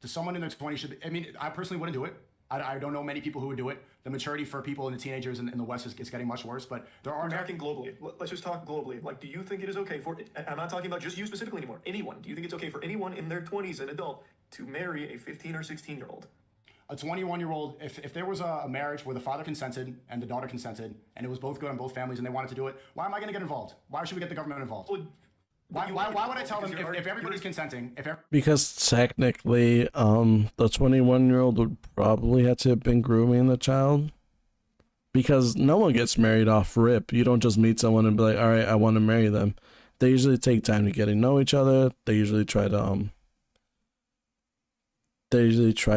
Someone in their 20s should be, I mean, I personally wouldn't do it. I don't know many people who would do it. The maturity for people and the teenagers in the West is getting much worse, but there are... We're talking globally. Let's just talk globally. Like, do you think it is okay for... I'm not talking about just you specifically anymore. Anyone. Do you think it's okay for anyone in their 20s, an adult, to marry a 15 or 16-year-old? A 21-year-old, if there was a marriage where the father consented and the daughter consented, and it was both good on both families and they wanted to do it, why am I going to get involved? Why should we get the government involved? Well, why would I tell them if everybody's consenting? Because technically, the 21-year-old would probably have to have been grooming the child. Because no one gets married off rip. You don't just meet someone and be like, all right, I want to marry them. They usually take time to get to know each other. They usually try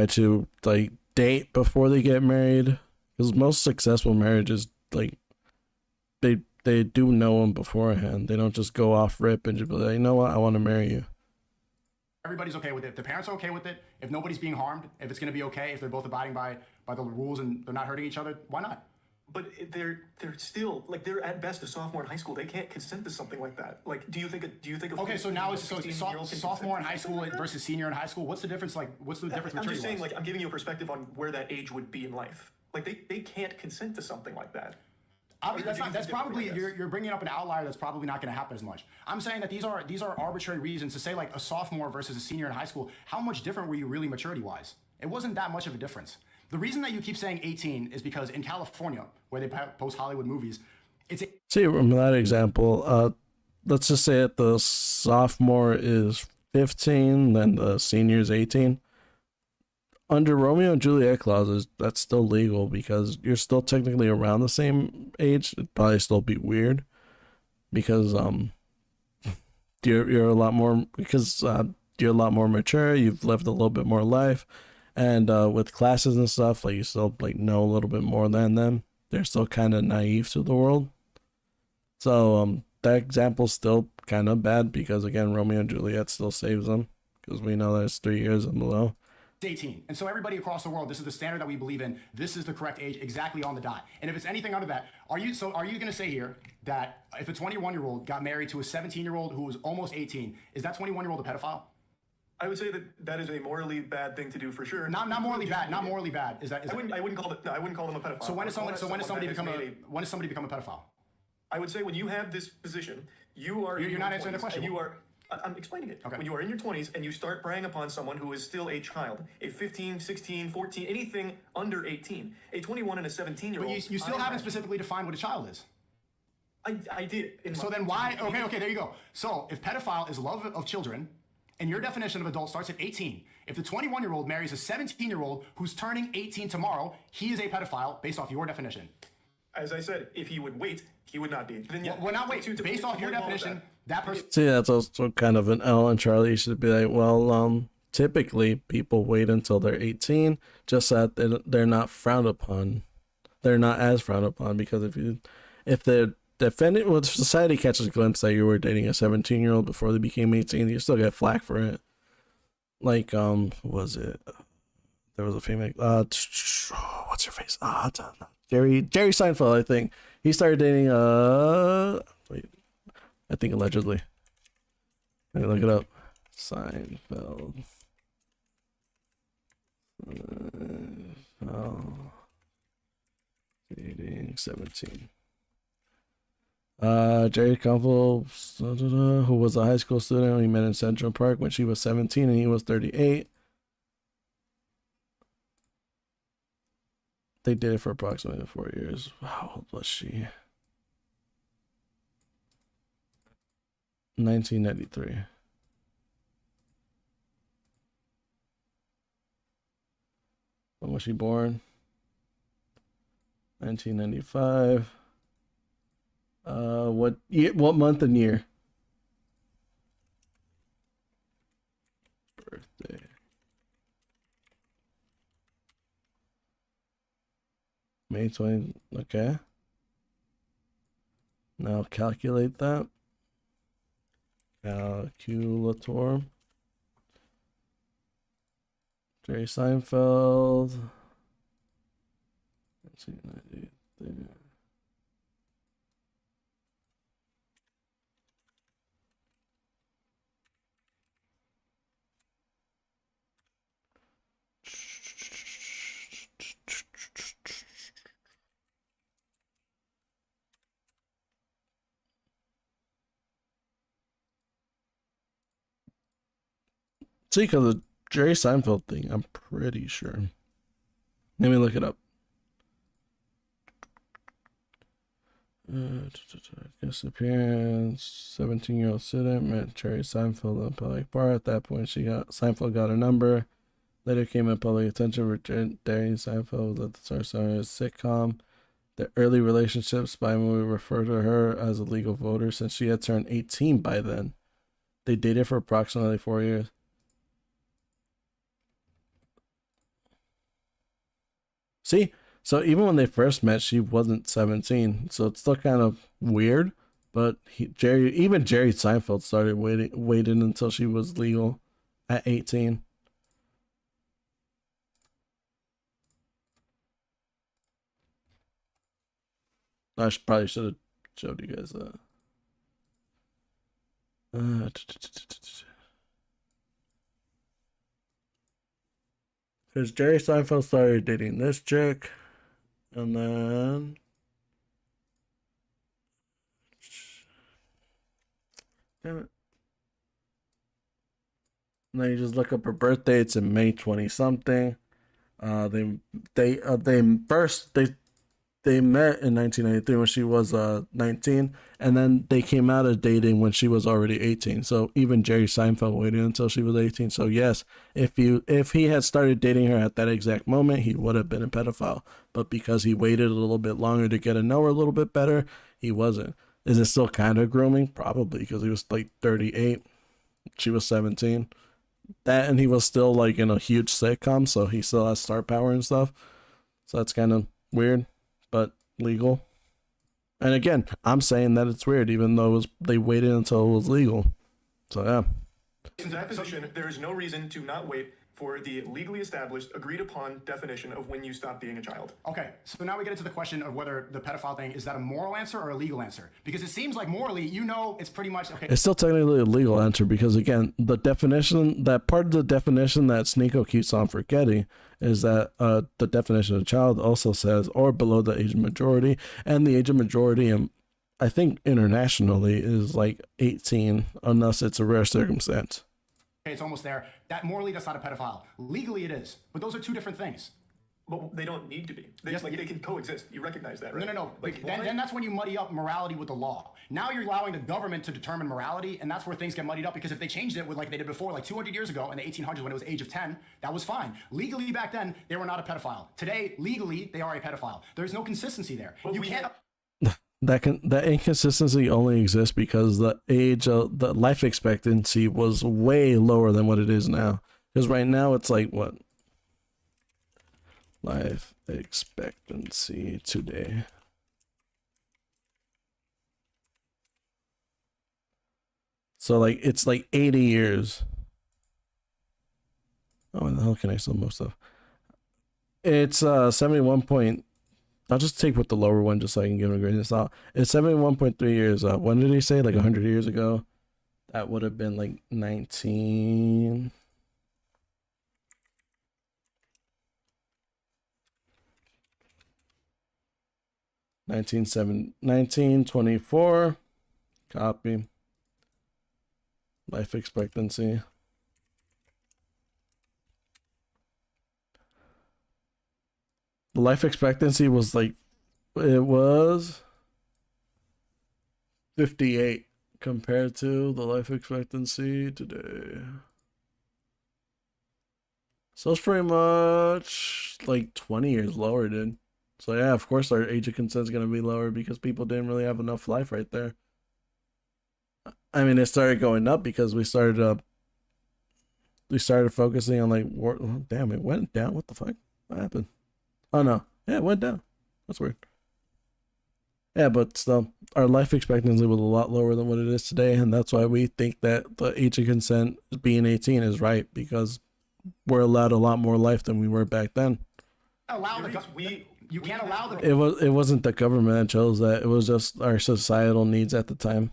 to like date before they get married. Because most successful marriages, like they do know them beforehand. They don't just go off rip and just be like, you know what, I want to marry you. Everybody's okay with it. If the parents are okay with it, if nobody's being harmed, if it's going to be okay, if they're both abiding by the rules and they're not hurting each other, why not? But they're still like they're at best a sophomore in high school. They can't consent to something like that. Like, do you think a Okay, so now it's so 16-year-old can sophomore in consent to high something school like that? versus senior in high school. What's the difference? Like, what's the difference? I'm just saying, maturity-wise? like, I'm giving you a perspective on where that age would be in life. Like, they can't consent to something like that. That's probably you're bringing up an outlier that's probably not going to happen as much. I'm saying that these are arbitrary reasons to say like a sophomore versus a senior in high school. How much different were you really maturity wise? It wasn't that much of a difference. The reason that you keep saying 18 is because in California, where they post Hollywood movies, it's See, from that example, let's just say that the sophomore is 15, then the senior is 18. Under Romeo and Juliet clauses, that's still legal because you're still technically around the same age. It'd probably still be weird because you're a lot more you're a lot more mature. You've lived a little bit more life, and with classes and stuff, like you still like know a little bit more than them. They're still kind of naive to the world. So that example's still kind of bad because again, Romeo and Juliet still saves them because we know that it's 3 years and below. 18. And so everybody across the world, this is the standard that we believe in. This is the correct age, exactly on the dot. And if it's anything under that, are you going to say here that if a 21-year-old got married to a 17-year-old who was almost 18, is that 21-year-old a pedophile? I would say that is a morally bad thing to do for sure. Not morally bad. Not morally bad. I wouldn't call them a pedophile. So when does somebody become a pedophile? I would say when you have this position, you're not answering the question. I'm explaining it. Okay. When you are in your 20s and you start preying upon someone who is still a child, a 15, 16, 14, anything under 18, a 21 and a 17-year-old. But you still haven't specifically defined what a child is. I did. So then why? Okay, there you go. So if pedophile is love of children, and your definition of adult starts at 18, if the 21-year-old marries a 17-year-old who's turning 18 tomorrow, he is a pedophile based off your definition. As I said, if he would wait, he would not be. Then yeah, well, not wait. Based off your definition, that person. See, that's also kind of an L, and Charlie should be like, well, typically people wait until they're 18, just so that they're not frowned upon. They're not as frowned upon because if the defendant, well, if society catches a glimpse that you were dating a 17-year-old before they became 18, you still get flack for it. Like, was it? There was a famous, what's her face? Jerry Seinfeld, I think. He started dating, I think allegedly. Let me look it up. Seinfeld. Dating 17. Jerry Seinfeld, who was a high school student, he met in Central Park when she was 17 and he was 38. They dated for approximately 4 years. How old was she? 1993. When was she born? 1995. What year? What month and year? Birthday. May 20. Okay. Now calculate that. Calculator. Jerry Seinfeld. 1993. See, because the Jerry Seinfeld thing, I'm pretty sure. Let me look it up. Guest appearance. 17-year-old student met Jerry Seinfeld in a public bar. At that point, Seinfeld got her number. Later came in public attention for Jerry Seinfeld was at the start of his sitcom. The early relationship spy movie referred to her as a legal voter since she had turned 18 by then. They dated for approximately 4 years. See, so even when they first met, she wasn't 17, so it's still kind of weird. But Jerry Seinfeld started waiting until she was legal at 18. Probably should have showed you guys that. Because Jerry Seinfeld started dating this chick, and then damn it. And then you just look up her birthday. It's in May 20 something. They met in 1993 when she was 19, and then they came out of dating when she was already 18. So even Jerry Seinfeld waited until she was 18. So yes, if he had started dating her at that exact moment, he would have been a pedophile. But because he waited a little bit longer to get to know her a little bit better, he wasn't. Is it still kind of grooming? Probably, because he was like 38, she was 17. That, and he was still like in a huge sitcom, so he still has star power and stuff. So that's kind of weird, but legal. And again, I'm saying that it's weird, even though they waited until it was legal. So yeah. In that position, there is no reason to not wait for the legally established, agreed upon definition of when you stop being a child. Okay, so now we get into the question of whether the pedophile thing, is that a moral answer or a legal answer? Because it seems like morally, it's pretty much, okay. It's still technically a legal answer because, again, the definition, that part of the definition that Sneako keeps on forgetting is that the definition of child also says, or below the age of majority, and the age of majority, I think internationally, is like 18, unless it's a rare circumstance. It's almost there. That morally, that's not a pedophile. Legally, it is. But those are two different things. But they don't need to be. They can coexist. You recognize that, right? No. Then that's when you muddy up morality with the law. Now you're allowing the government to determine morality, and that's where things get muddied up, because if they changed it with like they did before, like 200 years ago in the 1800s when it was age of 10, that was fine. Legally back then, they were not a pedophile. Today, legally, they are a pedophile. There's no consistency there. You can't... That inconsistency only exists because the life expectancy was way lower than what it is now. Because right now it's like what? Life expectancy today. So like it's like 80 years. Oh, and the hell can I still most stuff? It's 71. I'll just take with the lower one just so I can give him a grade. It's 71.3 years. When did he say? Like 100 years ago? That would have been like 1924. Copy. Life expectancy. The life expectancy was like, it was 58 compared to the life expectancy today. So it's pretty much like 20 years lower, dude. So yeah, of course our age of consent is going to be lower because people didn't really have enough life right there. I mean, it started going up because we started focusing on like, damn, it went down. What the fuck? What happened? Oh no, yeah, it went down. That's weird. Yeah, but still, our life expectancy was a lot lower than what it is today, and that's why we think that the age of consent being 18 is right, because we're allowed a lot more life than we were back then. You can't allow the... It wasn't the government that chose that. It was just our societal needs at the time.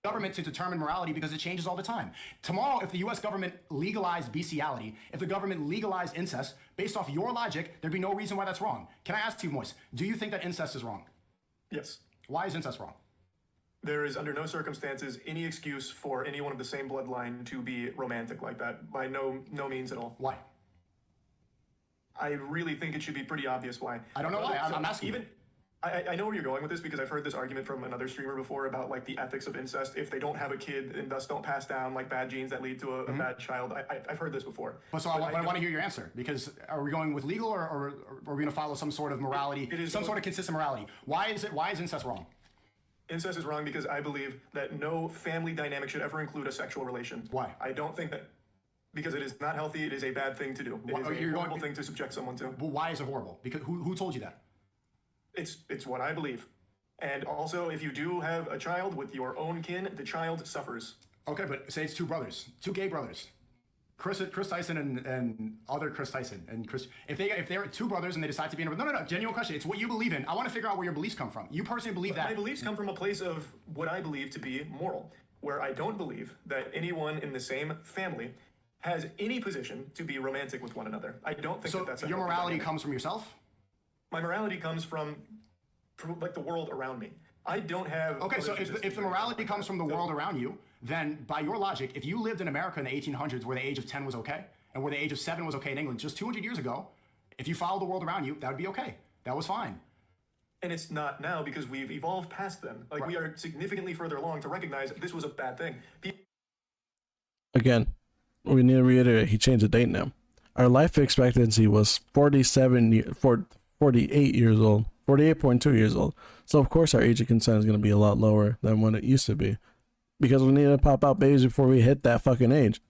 Government to determine morality, because it changes all the time. Tomorrow, if the U.S. government legalized bestiality, if the government legalized incest, based off your logic, there'd be no reason why that's wrong. Can I ask you, Moise, do you think that incest is wrong? Yes. Why is incest wrong? There is under no circumstances any excuse for anyone of the same bloodline to be romantic like that. By no means at all. Why? I really think it should be pretty obvious why. I don't know why. I'm asking. I know where you're going with this, because I've heard this argument from another streamer before about like the ethics of incest. If they don't have a kid and thus don't pass down like bad genes that lead to a bad child. I've heard this before. But so I want to hear your answer, because are we going with legal or are we going to follow some sort of morality, some sort of consistent morality? Why is incest wrong? Incest is wrong because I believe that no family dynamic should ever include a sexual relation. Why? I don't think that, because it is not healthy. It is a bad thing to do. It is a horrible thing to subject someone to. Well, why is it horrible? Because who told you that? It's what I believe. And also, if you do have a child with your own kin, the child suffers. Okay, but say it's two brothers, two gay brothers. Chris Tyson and other Chris Tyson and Chris, if they're two brothers and they decide to be in a, no, genuine question. It's what you believe in. I want to figure out where your beliefs come from. You personally believe that. My beliefs come from a place of what I believe to be moral, where I don't believe that anyone in the same family has any position to be romantic with one another. I don't think So that's your morality comes from yourself? My morality comes from like the world around me. I don't have. Okay, so if the morality comes from the world around you, then by your logic, if you lived in America in the 1800s where the age of 10 was okay, and where the age of 7 was okay in England just 200 years ago, if you followed the world around you, that would be okay. That was fine. And it's not now because we've evolved past them. Like, we are significantly further along to recognize this was a bad thing. Again, we need to reiterate, he changed the date now. Our life expectancy was 48 years old, 48.2 years old. So of course our age of consent is going to be a lot lower than what it used to be. Because we need to pop out babies before we hit that fucking age.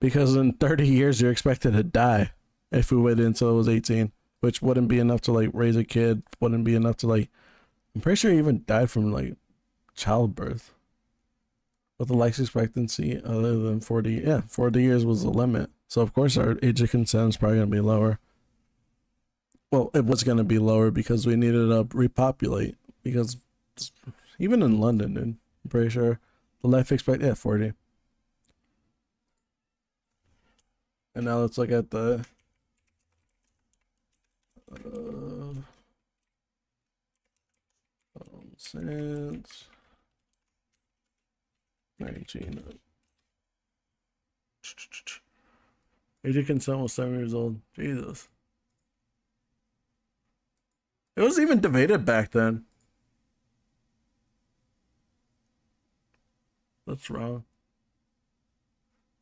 Because in 30 years you're expected to die if we waited until it was 18. Which wouldn't be enough to like raise a kid, wouldn't be enough to like, I'm pretty sure he even died from like childbirth. With the life expectancy other than 40 years was the limit. So of course our age of consent is probably going to be lower. Well, it was going to be lower because we needed to repopulate. Because even in London, dude, I'm pretty sure the life expectancy, 40. And now let's look at the since 19. Age of consent was 7 years old. Jesus. It was even debated back then. That's wrong.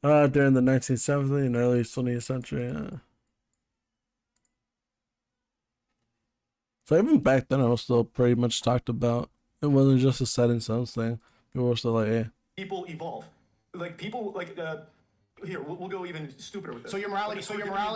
During the 1970s and early 20th century. So even back then, I was still pretty much talked about. It wasn't just a set in stone thing. People were still like, "Hey." People evolve. Like people, like here, we'll go even stupider with this. So your morality,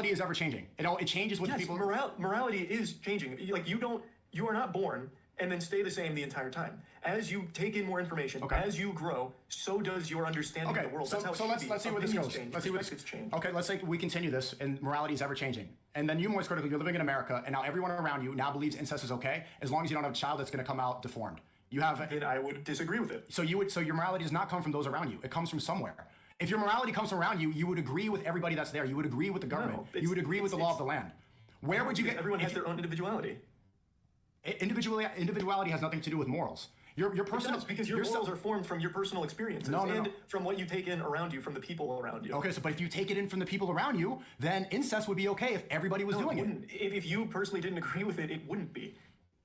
is ever changing. It changes with yes, people. Morality is changing. Like you are not born and then stay the same the entire time. As you take in more information, as you grow, so does your understanding of the world. So let's see where this goes. Let's see where this change. Okay, let's say we continue this, and morality is ever changing. And then you, more critically, you're living in America, and now everyone around you now believes incest is okay, as long as you don't have a child that's going to come out deformed. You have. Then I would disagree with it. So your morality does not come from those around you. It comes from somewhere. If your morality comes from around you, you would agree with everybody that's there. You would agree with the government. You would agree with the law of the land. Where would you get? Everyone has their own individuality. Individuality has nothing to do with morals. Your personal, because your morals are formed from your personal experiences and from what you take in around you, from the people around you. Okay, but if you take it in from the people around you, then incest would be okay if everybody was doing it. If you personally didn't agree with it, it wouldn't be.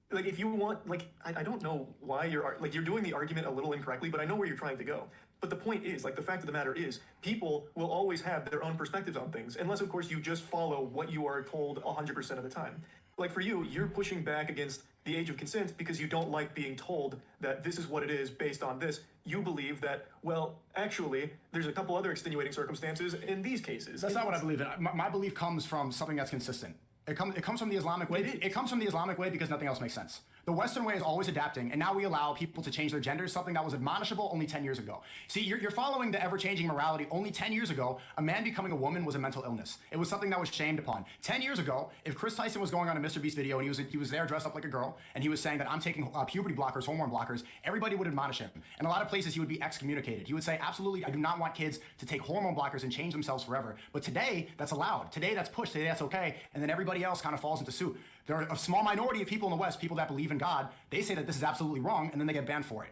Like if you want, like I don't know why you're doing the argument a little incorrectly, but I know where you're trying to go. But the point is, like the fact of the matter is, people will always have their own perspectives on things, unless of course you just follow what you are told 100% of the time. Like for you, you're pushing back against the age of consent because you don't like being told that this is what it is based on this. You believe that, well, actually, there's a couple other extenuating circumstances in these cases. That's not what I believe in. My belief comes from something that's consistent. It comes from the Islamic way. It comes from the Islamic way because nothing else makes sense. The Western way is always adapting, and now we allow people to change their gender, something that was admonishable only 10 years ago. See, you're following the ever-changing morality. Only 10 years ago, a man becoming a woman was a mental illness. It was something that was shamed upon. 10 years ago, if Chris Tyson was going on a Mr. Beast video and he was there dressed up like a girl, and he was saying that I'm taking puberty blockers, hormone blockers, everybody would admonish him. In a lot of places, he would be excommunicated. He would say, absolutely, I do not want kids to take hormone blockers and change themselves forever. But today, that's allowed. Today, that's pushed. Today, that's okay. And then everybody else kind of falls into suit. There are a small minority of people in the West, people that believe in God, they say that this is absolutely wrong, and then they get banned for it.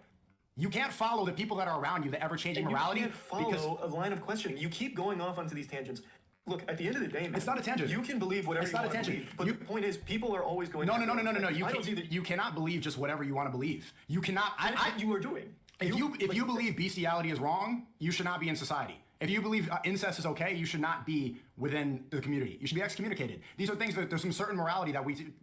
You can't follow the people that are around you, the ever-changing morality. You can't follow a line of questioning. You keep going off onto these tangents. Look, at the end of the day, man, it's not a tangent. You can believe whatever you want to believe, but the point is, people are always going. No. You cannot believe just whatever you want to believe. You cannot. You are doing. If you believe bestiality is wrong, you should not be in society. If you believe incest is okay, you should not be within the community. You should be excommunicated. These are things that there's some certain morality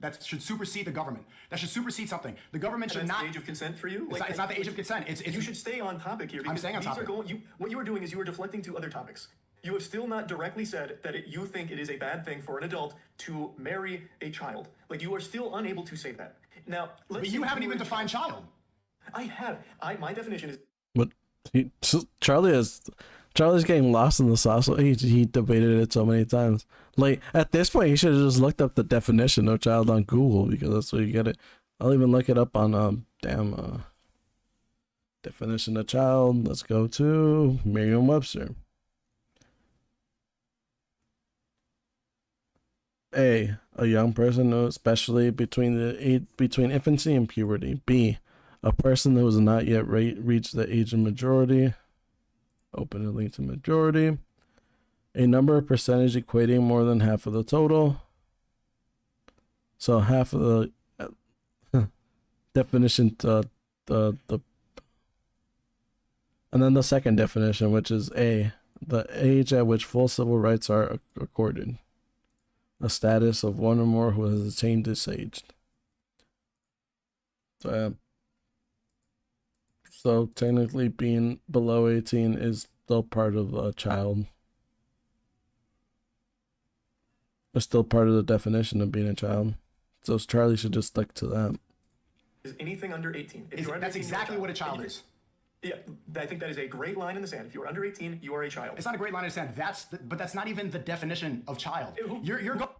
that should supersede the government. That should supersede something. The government should not. The age of consent for you? It's not the age of consent. You should stay on topic here. I'm staying on topic. What you are doing is you are deflecting to other topics. You have still not directly said that you think it is a bad thing for an adult to marry a child. Like you are still unable to say that. Now, but you haven't even defined child. I have. My definition is. But Charlie Charlie's getting lost in the sauce. He debated it so many times. Like, at this point, he should have just looked up the definition of child on Google, because that's where you get it. I'll even look it up on, definition of child. Let's go to Merriam-Webster. A young person, especially between infancy and puberty. B, a person who has not yet reached the age of majority. Open a link to majority. A number of percentage equating more than half of the total. So half of the definition to the and then the second definition, which is A, the age at which full civil rights are accorded. A status of one or more who has attained this age. So technically being below 18 is still part of a child. It's still part of the definition of being a child. So Charlie should just stick to that. Is anything under 18. That's exactly what a child is. Yeah, I think that is a great line in the sand. If you are under 18, you are a child. It's not a great line in the sand. But that's not even the definition of child. You're going.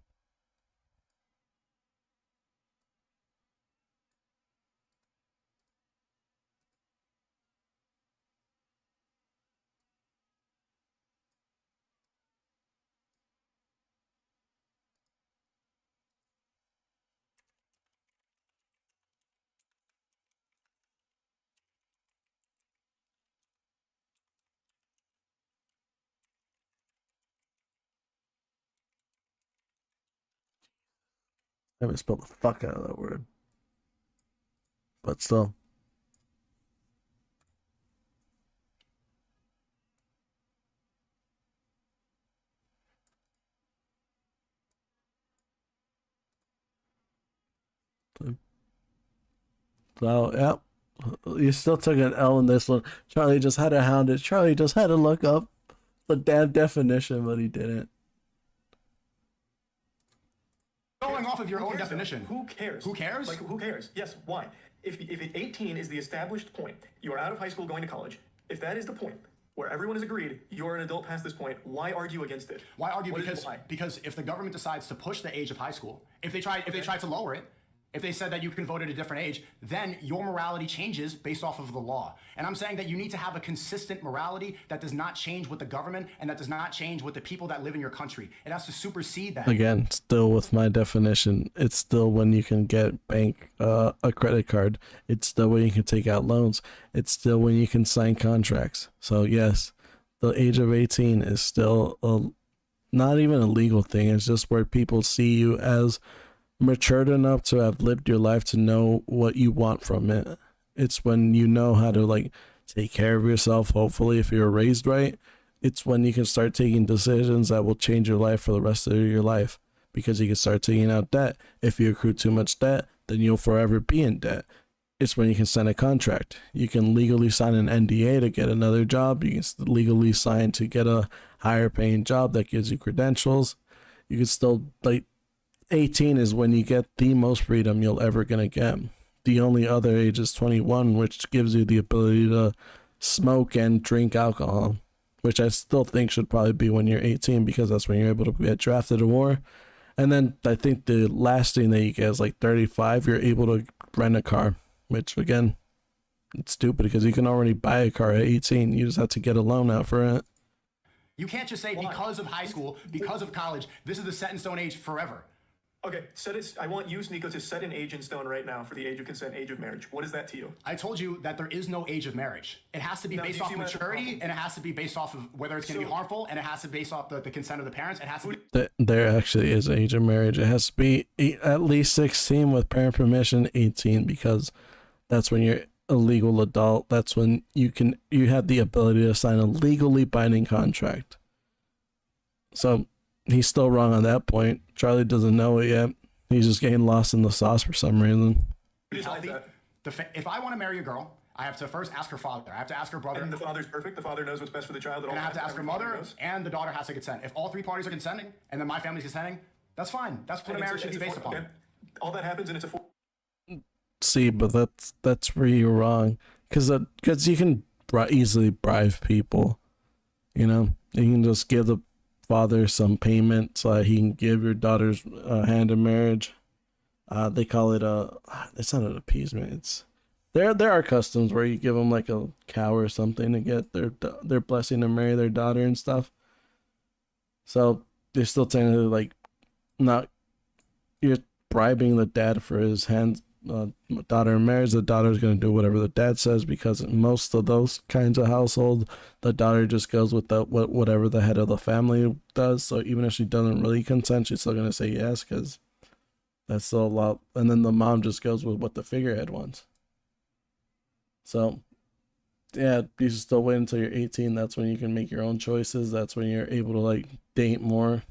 I haven't spelled the fuck out of that word. But still. So, yeah. You still took an L in this one. Charlie just had to hound it. Charlie just had to look up the damn definition, but he didn't. Going off of your own definition. Who cares? Who cares? Like, who cares? Yes, why? If 18 is the established point, you are out of high school going to college. If that is the point where everyone has agreed you are an adult past this point, why argue against it? Why argue? Because if the government decides to push the age of high school, if they try to lower it, if they said that you can vote at a different age, then your morality changes based off of the law. And I'm saying that you need to have a consistent morality that does not change with the government and that does not change with the people that live in your country. It has to supersede that. Again, still with my definition, it's still when you can get a credit card. It's still when you can take out loans. It's still when you can sign contracts. So yes, the age of 18 is still not even a legal thing. It's just where people see you as matured enough to have lived your life to know what you want from it. It's when you know how to like take care of yourself, hopefully, if you're raised right. It's when you can start taking decisions that will change your life for the rest of your life, because you can start taking out debt. If you accrue too much debt, then you'll forever be in debt. It's when you can sign a contract. You can legally sign an NDA to get another job. You can legally sign to get a higher paying job that gives you credentials. You can still, like, 18 is when you get the most freedom you'll ever gonna get. The only other age is 21, which gives you the ability to smoke and drink alcohol, which I still think should probably be when you're 18, because that's when you're able to get drafted to war. And then I think the last thing that you get is like 35, you're able to rent a car, which again, it's stupid because you can already buy a car at 18. You just have to get a loan out for it. You can't just say because of high school, because of college, this is the set in stone age forever. Okay, I want you, Sneako, to set an age in stone right now for the age of consent, age of marriage. What is that to you? I told you that there is no age of marriage. It has to be based off of maturity, and it has to be based off of whether it's going to be harmful, and it has to be based off the consent of the parents. It has to be. There actually is age of marriage. It has to be at least 16 with parent permission, 18, because that's when you're a legal adult. That's when you have the ability to sign a legally binding contract. So he's still wrong on that point. Charlie doesn't know it yet. He's just getting lost in the sauce for some reason. If I want to marry a girl, I have to first ask her father. I have to ask her brother. And the father's perfect. The father knows what's best for the child. And I have to ask her mother, and the daughter has to consent. If all three parties are consenting, and then my family's consenting, that's fine. That's what a marriage should be based upon. All that happens, and it's a. See, but that's where you're wrong, because you can easily bribe people. You know, you can just give the father some payment so that he can give your daughter's hand in marriage. They call it it's not an appeasement. It's there are customs where you give them like a cow or something to get their blessing to marry their daughter and stuff. So they're still technically like not, you're bribing the dad for his hand daughter in marriage. The daughter's gonna do whatever the dad says, because in most of those kinds of household, the daughter just goes with whatever the head of the family does. So even if she doesn't really consent, she's still gonna say yes, because that's still a lot. And then the mom just goes with what the figurehead wants. So yeah, you should still wait until you're 18. That's when you can make your own choices. That's when you're able to like date more.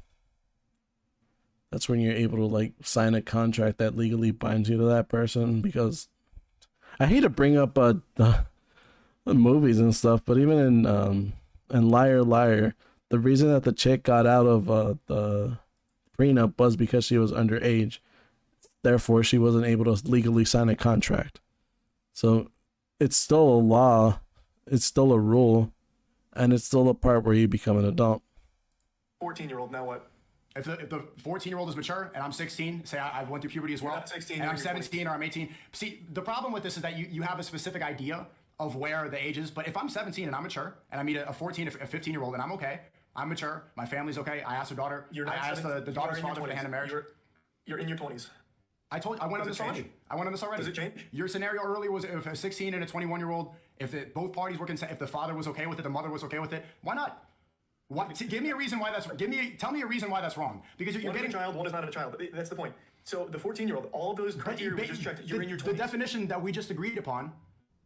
That's when you're able to like sign a contract that legally binds you to that person. Because I hate to bring up the movies and stuff, but even in Liar Liar, the reason that the chick got out of the prenup was because she was underage. Therefore, she wasn't able to legally sign a contract. So it's still a law, it's still a rule, and it's still a part where you become an adult. 14-year-old, now what? If the 14-year-old is mature and I'm 16, say I went through puberty as well, You're not 16, and I'm you're 17 or I'm 18. See, the problem with this is that you have a specific idea of where the age is. But if I'm 17 and I'm mature and I meet a 14 or a 15-year-old and I'm okay, I'm mature, my family's okay, I asked her daughter, I asked the daughter's father for the hand of marriage. You're in your 20s. I went on this already. I went on this already. Does it change? Your scenario earlier was if a 16 and a 21-year-old, if both parties were consent, if the father was okay with it, the mother was okay with it, why not? Give me a reason why that's. Tell me a reason why that's wrong. Because you're getting a child, one is not a child. That's the point. So the 14-year-old, all of those criteria we just checked. You're in your 20s. The definition that we just agreed upon,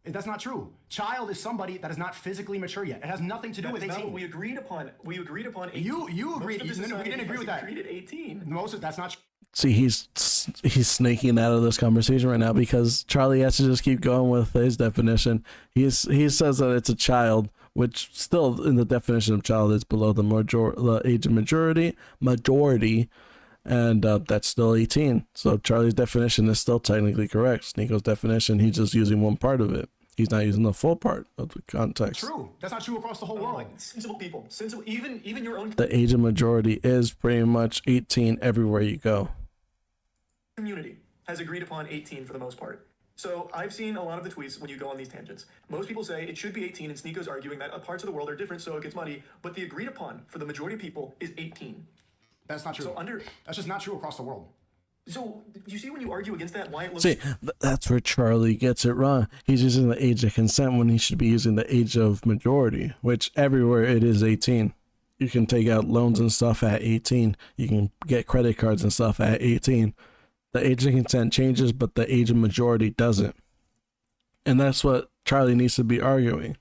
that's not true. Child is somebody that is not physically mature yet. It has nothing to do with 18. That's not what we agreed upon. We agreed upon 18. You agreed. We didn't agree with that. Agreed at 18. Most of that's not true. See, he's snaking out of this conversation right now because Charlie has to just keep going with his definition. He says that it's a child, which still in the definition of child is below the age of majority, and that's still 18. So Charlie's definition is still technically correct. Sneako's definition, he's just using one part of it. He's not using the full part of the context. True. That's not true across the whole world. Sensible people. Sensible. Even your own The age of majority is pretty much 18 everywhere you go. community has agreed upon 18 for the most part. So I've seen a lot of the tweets when you go on these tangents. Most people say it should be 18, and Sneako's arguing that parts of the world are different, so it gets muddy. But the agreed upon for the majority of people is 18. That's not true. So that's just not true across the world. So you see when you argue against that, why it looks. See, that's where Charlie gets it wrong. He's using the age of consent when he should be using the age of majority, which everywhere it is 18. You can take out loans and stuff at 18. You can get credit cards and stuff at 18. The age of consent changes, but the age of majority doesn't. And that's what Charlie needs to be arguing,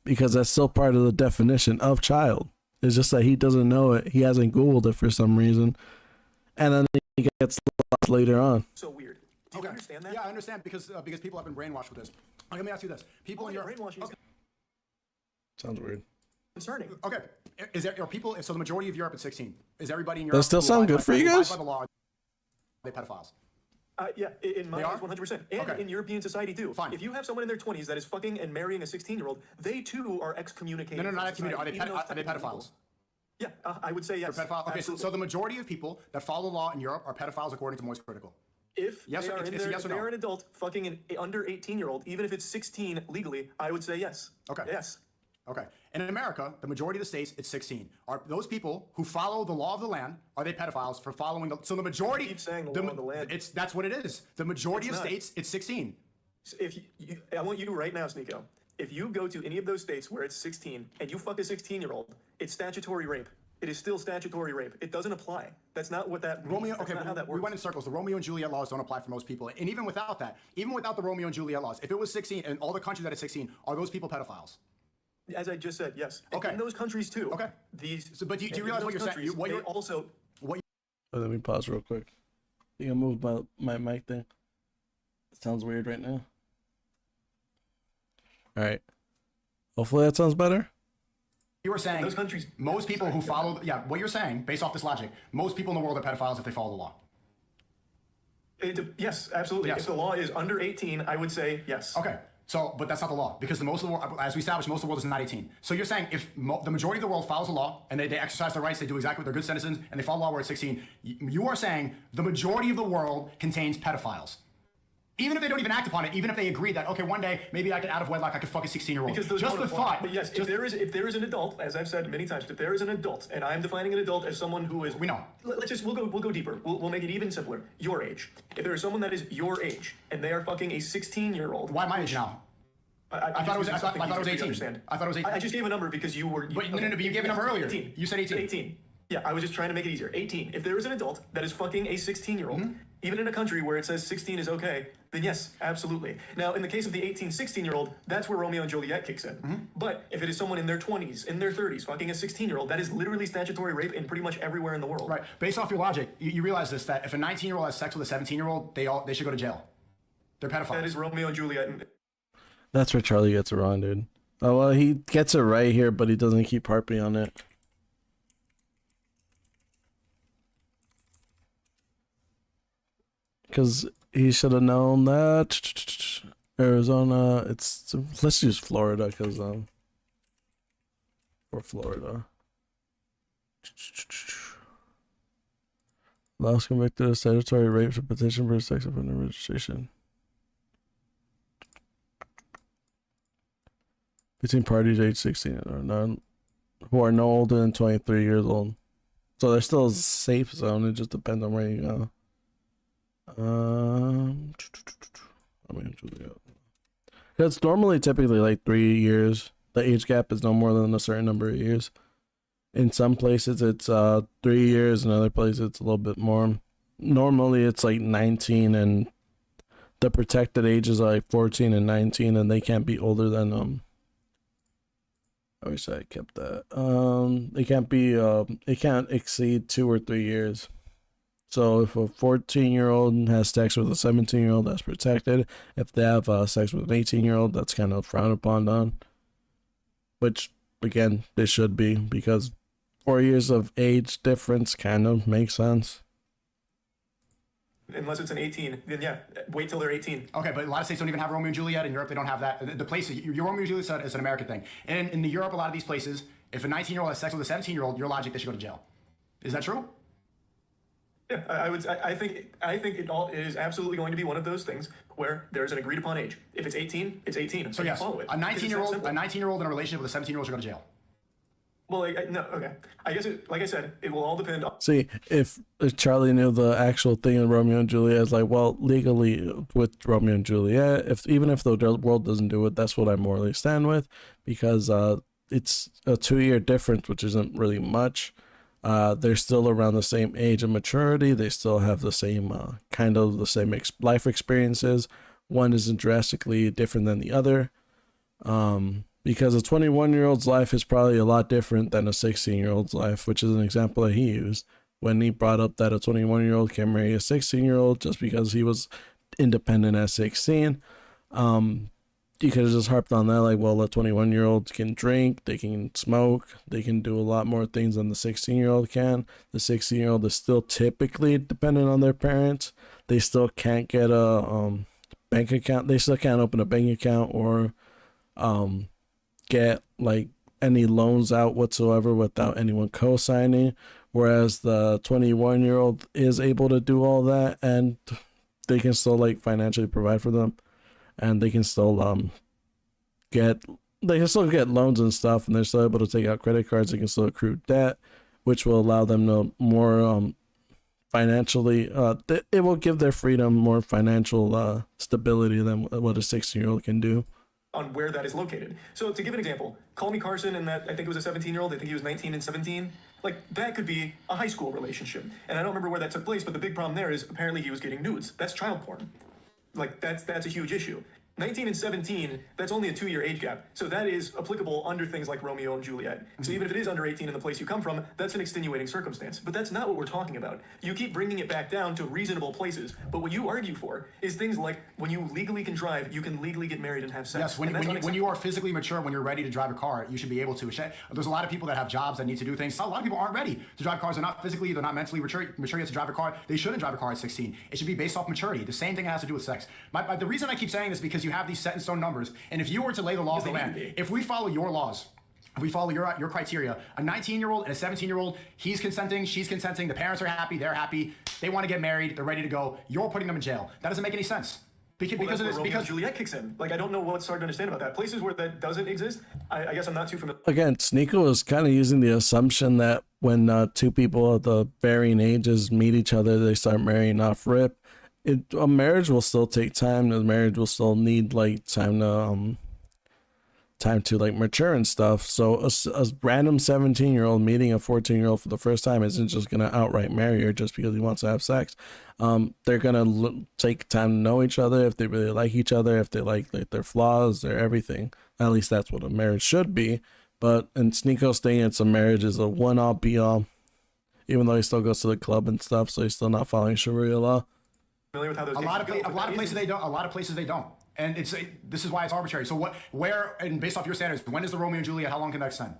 because that's still part of the definition of child. It's just that he doesn't know it. He hasn't Googled it for some reason. And then he gets lost later on. So weird. Do you understand that? Yeah, I understand because people have been brainwashed with this. Let me ask you this: people in your brainwashing is Sounds weird. concerning. Okay, are people? So the majority of Europe at 16. Is everybody in Europe? Does that still sound good for you guys? By the law, they pedophiles. Yeah, in my eyes, 100%. And Okay. in European society, too. Fine. If you have someone in their 20s that is fucking and marrying a 16-year-old, they, too, are excommunicated. No, from not excommunicated. society, Are they pedophiles? Yeah, I would say yes. Pedophile. Okay, so the majority of people that follow the law in Europe are pedophiles according to Moist Critical. If Yes, they or are, it's in a their, yes or if they no? are an adult fucking an under 18-year-old, even if it's 16 legally, I would say yes. Okay. Yes. Okay. And in America, the majority of the states, it's 16. Are those people who follow the law of the land, are they pedophiles for following the... So the majority... Keep saying the law of the land. That's what it is. The majority It's of not. states, it's 16. So if I want you right now, Sneako, if you go to any of those states where it's 16 and you fuck a 16-year-old, it's statutory rape. It is still statutory rape. It doesn't apply. That's not what that means. Romeo, That's okay, not how that we works. went in circles. The Romeo and Juliet laws don't apply for most people. And even without that, even without the Romeo and Juliet laws, if it was 16 and all the countries that it's 16, are those people pedophiles? As I just said, yes. Okay. In those countries too. Okay. These. So, but do you in realize those what you're saying? countries, What they you're also. Let me pause real quick. I think I moved my mic thing. It sounds weird right now. All right. Hopefully that sounds better. You were saying Those countries- most people who follow, what you're saying, based off this logic, most people in the world are pedophiles if they follow the law. Yes, absolutely. Yes. If the law is under 18, I would say yes. Okay. So, but that's not the law because the most of the world, as we established, most of the world is not 18. So you're saying if the majority of the world follows the law and they exercise their rights, they do exactly what they're good citizens, and they follow the law where it's 16, you are saying the majority of the world contains pedophiles. Even if they don't even act upon it, even if they agree that, okay, one day, maybe I could, out of wedlock, I could fuck a 16-year-old. Because those just the thought. But yes, if there is an adult, as I've said many times, if there is an adult, and I'm defining an adult as someone who is, We know. we'll go deeper. We'll make it even simpler. Your age. If there is someone that is your age and they are fucking a 16-year-old. Why my age now? I thought it was 18. I thought it was 18. I just gave a number because you were. But no, but you gave a number earlier. 18. You said 18. 18. Yeah, I was just trying to make it easier. 18. If there is an adult that is fucking a 16-year-old, even in a country where it says 16 is okay, then yes, absolutely. Now, in the case of the 16-year-old, that's where Romeo and Juliet kicks in. But if it is someone in their 20s, in their 30s, fucking a 16-year-old, that is literally statutory rape in pretty much everywhere in the world. Right. Based off your logic, you realize this, that if a 19-year-old has sex with a 17-year-old, they should go to jail. They're pedophiles. That is Romeo and Juliet. That's where Charlie gets it wrong, dude. Oh, well, he gets it right here, but he doesn't keep harping on it. Because he should have known that Arizona, let's use Florida, because, or Florida. Last convicted of statutory rape for petition for sex offender registration. Between parties age 16 or none, who are no older than 23 years old. So they're still a safe zone, it just depends on where you go. It's normally typically like 3 years. The age gap is no more than a certain number of years. In some places it's 3 years, in other places it's a little bit more. Normally it's like 19, and the protected ages are like 14 and 19, and they can't be older than I wish I kept that. It can't exceed 2 or 3 years. So if a 14-year-old has sex with a 17-year-old, that's protected. If they have sex with an 18-year-old, that's kind of frowned upon on. Which, again, they should be, because 4 years of age difference kind of makes sense. Unless it's an 18, then yeah, wait till they're 18. Okay, but a lot of states don't even have Romeo and Juliet. In Europe, they don't have that. The places, your Romeo and Juliet is an American thing. And in Europe, a lot of these places, if a 19-year-old has sex with a 17-year-old, your logic, they should go to jail. Is that true? Yeah, I think it is absolutely going to be one of those things where there's an agreed upon age. If it's 18, it's 18. So yes, follow it. a 19-year-old in a relationship with a 17-year-old should go to jail. Well, no, okay. I guess, like I said, it will all depend on... See, if Charlie knew the actual thing in Romeo and Juliet, it's like, well, legally with Romeo and Juliet, even if the world doesn't do it, that's what I morally stand with, because it's a 2-year difference, which isn't really much. They're still around the same age of maturity. They still have the same kind of the same life experiences. One isn't drastically different than the other. Because a 21-year-old's life is probably a lot different than a 16-year-old's life, which is an example that he used when he brought up that a 21-year-old can marry a 16-year-old just because he was independent at 16. You could have just harped on that, like, well, a 21-year-old can drink, they can smoke, they can do a lot more things than the 16-year-old can. The 16-year-old is still typically dependent on their parents. They still can't get a bank account. They still can't open a bank account or get like any loans out whatsoever without anyone co-signing, whereas the 21-year-old is able to do all that, and they can still like financially provide for them, and they can still get loans and stuff, and they're still able to take out credit cards. They can still accrue debt, which will allow them to more financially it will give their freedom more financial stability than what a 16-year-old can do. On where that is located. So to give an example, Call Me Carson and that, I think it was a 17-year-old, I think he was 19 and 17. Like, that could be a high school relationship. And I don't remember where that took place, but the big problem there is apparently he was getting nudes. That's child porn. Like, that's a huge issue. 19 and 17, that's only a 2-year age gap. So that is applicable under things like Romeo and Juliet. So even if it is under 18 in the place you come from, that's an extenuating circumstance. But that's not what we're talking about. You keep bringing it back down to reasonable places. But what you argue for is things like when you legally can drive, you can legally get married and have sex. Yes, when you are physically mature, when you're ready to drive a car, you should be able to. There's a lot of people that have jobs that need to do things. A lot of people aren't ready to drive cars. They're not physically, they're not mentally mature yet to drive a car. They shouldn't drive a car at 16. It should be based off maturity. The same thing has to do with sex. The reason I keep saying this because because you have these set in stone numbers. And if you were to lay the law of the land, if we follow your laws, if we follow your criteria, a 19-year-old and a 17-year-old, he's consenting, she's consenting, the parents are happy, they're happy, they want to get married, they're ready to go. You're putting them in jail. That doesn't make any sense. Because of this, because Juliet kicks in. Like, I don't know what's hard to understand about that. Places where that doesn't exist, I guess I'm not too familiar. Again, Sneako is kind of using the assumption that when two people of the varying ages meet each other, they start marrying off rip. A marriage will still take time. The marriage will still need like time to like mature and stuff. So a random 17-year-old meeting a 14-year-old for the first time isn't just gonna outright marry her just because he wants to have sex. They're gonna take time to know each other, if they really like each other, if they like their flaws, their everything. At least that's what a marriage should be. But in Sneako's thing, it's a marriage is a one-all be-all, even though he still goes to the club and stuff, so he's still not following Sharia law. Familiar with how those a lot of places they don't. A lot of places they don't. And this is why it's arbitrary. So where, and based off your standards, when is the Romeo and Juliet? How long can that extend?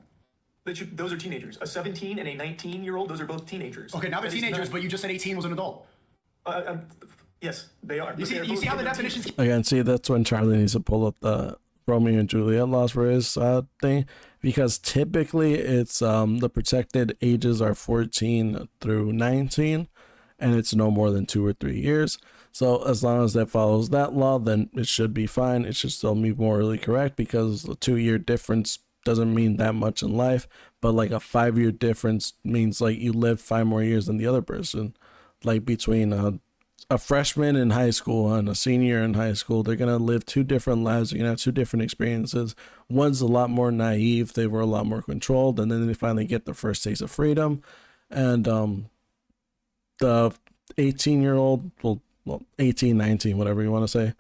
Those are teenagers. A 17 and a 19-year-old, those are both teenagers. Okay, now they're teenagers, but you just said 18 was an adult. Yes, they are. You see how the definitions... Again, see, that's when Charlie needs to pull up the Romeo and Juliet laws for his thing, because typically it's the protected ages are 14 through 19, and it's no more than 2 or 3 years. So as long as that follows that law, then it should be fine. It should still be morally correct, because the 2-year difference doesn't mean that much in life, but like a 5-year difference means like you live 5 more years than the other person. Like between a freshman in high school and a senior in high school, they're gonna live 2 different lives. They're gonna have 2 different experiences. One's a lot more naive, they were a lot more controlled, and then they finally get the first taste of freedom. And the 18-year-old, well 18, 19, whatever you want to say,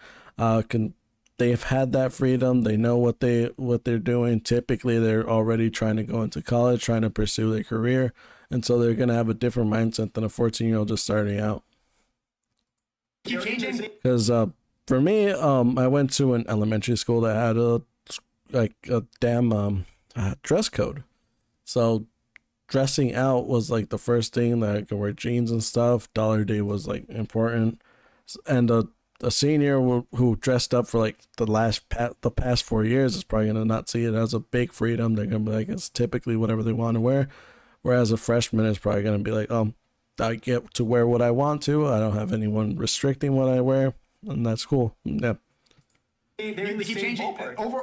they've had that freedom. They know what they're doing. Typically they're already trying to go into college, trying to pursue their career, and so they're gonna have a different mindset than a 14-year-old just starting out. Keep changing. Because for me, I went to an elementary school that had a damn dress code. So dressing out was like the first thing, that I could wear jeans and stuff. Dollar Day was like important. And a senior who dressed up for like the past 4 years is probably gonna not see it as a big freedom. They're gonna be like, it's typically whatever they want to wear. Whereas a freshman is probably gonna be like, I get to wear what I want to. I don't have anyone restricting what I wear, and that's cool. Yeah. They keep changing.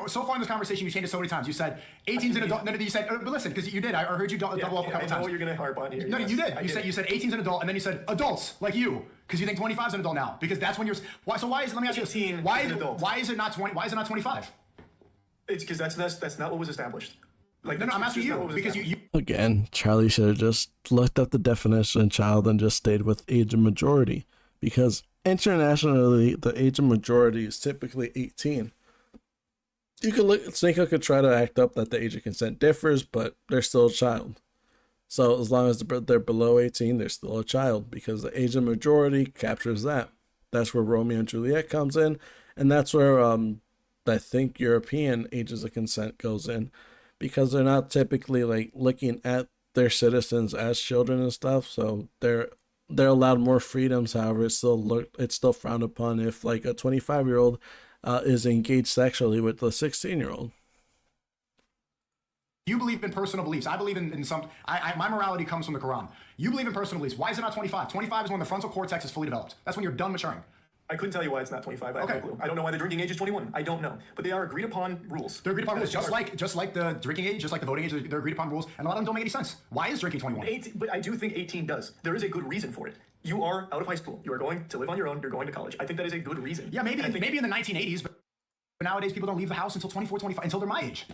So far in this conversation, you changed it so many times. You said 18's an adult. No, you said, but listen, because you did. I heard you double up a couple times. I know what you're going to harp on here. No, yes, you did. You said 18's an adult, and then you said adults like you, because you think 25's an adult now, because that's when you're. Why? So why is? Let me ask you this. Why is it not 20? Why is it not 25? It's because that's not what was established. Like, no, I'm asking you because you. Again, Charlie should have just looked up the definition of child and just stayed with age of majority, because internationally the age of majority is typically 18. You could look, Sneako could try to act up that the age of consent differs, but they're still a child. So as long as they're below 18, they're still a child, because the age of majority captures that. That's where Romeo and Juliet comes in, and that's where I think European ages of consent goes in, because they're not typically like looking at their citizens as children and stuff, so they're allowed more freedoms. However, it's still frowned upon if like a 25-year-old is engaged sexually with a 16-year-old. You believe in personal beliefs. I believe in some. My morality comes from the Quran. You believe in personal beliefs. Why is it not 25? 25 is when the frontal cortex is fully developed. That's when you're done maturing. I couldn't tell you why it's not 25. I have no clue. I don't know why the drinking age is 21. I don't know. But they are agreed upon rules. They're agreed upon rules, just like the drinking age, just like the voting age. They're agreed upon rules, and a lot of them don't make any sense. Why is drinking 21? But I do think 18 does. There is a good reason for it. You are out of high school. You are going to live on your own. You're going to college. I think that is a good reason. Yeah, maybe in the 1980s, but nowadays people don't leave the house until 24, 25, until they're my age.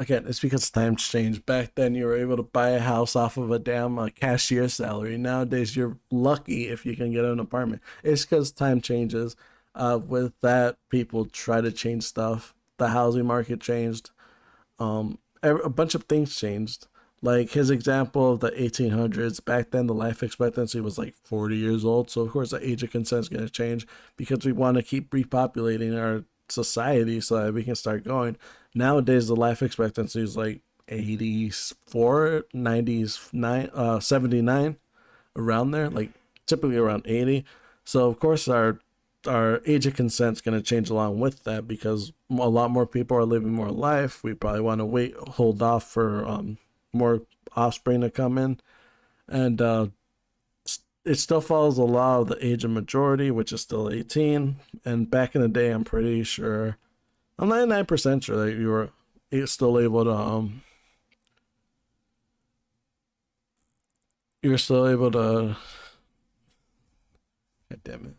Again, it's because times changed. Back then, you were able to buy a house off of a damn cashier salary. Nowadays, you're lucky if you can get an apartment. It's because time changes. With that, people try to change stuff. The housing market changed. A bunch of things changed. Like his example of the 1800s, back then the life expectancy was like 40 years old. So, of course, the age of consent is going to change, because we want to keep repopulating our society so that we can start going. Nowadays the life expectancy is like 84, 79, around there, like typically around 80. So of course our our age of consent is going to change along with that, because a lot more people are living more life. We probably want to hold off for more offspring to come in, and it still follows the law of the age of majority, which is still 18. And back in the day, I'm pretty sure, I'm 99% sure that you were still able to you're still able to, god damn it.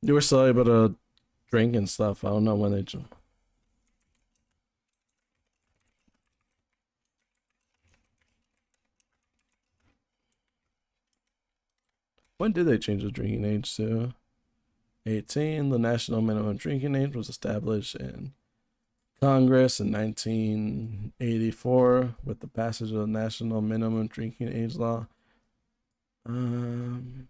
You were still able to drink and stuff. I don't know when they. When did they change the drinking age to 18? The national minimum drinking age was established in Congress in 1984 with the passage of the national minimum drinking age law. I'm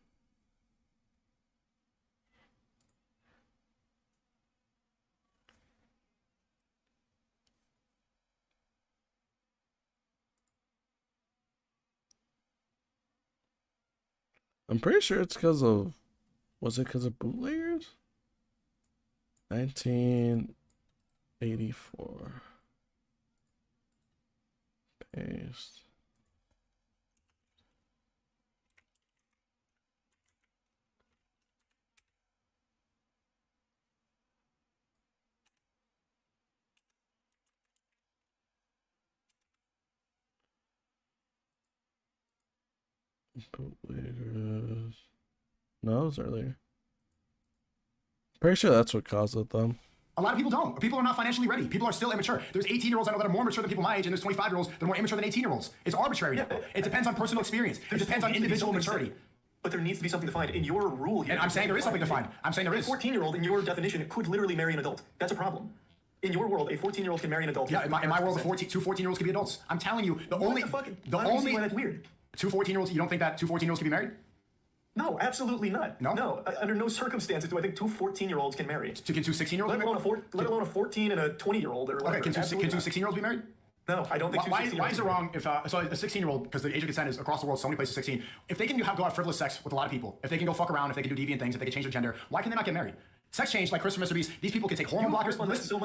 pretty sure it's because of, was it because of bootleggers? 1984. Paste. Bootleggers. No, it was earlier. Pretty sure that's what caused it, though. A lot of people don't. People are not financially ready. People are still immature. There's 18-year-olds I know that are more mature than people my age, and there's 25-year-olds that are more immature than 18-year-olds. It's arbitrary. Yeah, it depends on personal experience. It depends on individual maturity. But there needs to be something defined in your rule here. And I'm saying there is something defined. I'm saying there is. A 14-year-old, in your definition, could literally marry an adult. That's a problem. In your world, a 14-year-old can marry an adult. Yeah, in my world, two 14-year-olds can be adults. I'm telling you, the only why that's weird. Two 14-year-olds. You don't think that two 14-year-olds can be married? No, absolutely not. No? Under no circumstances do I think two 14-year-olds can marry. Can two 16-year-olds be married? Let alone a 14 and a 20-year-old or whatever. Okay, can two 16-year-olds be married? No, I don't think. Why is it wrong if so a 16-year-old, because the age of consent is across the world, so many places 16, if they can go have frivolous sex with a lot of people, if they can go fuck around, if they can do deviant things, if they can change their gender, why can they not get married? Sex change, like Christopher Mr. Beast, these people can take hormone blockers. Listen,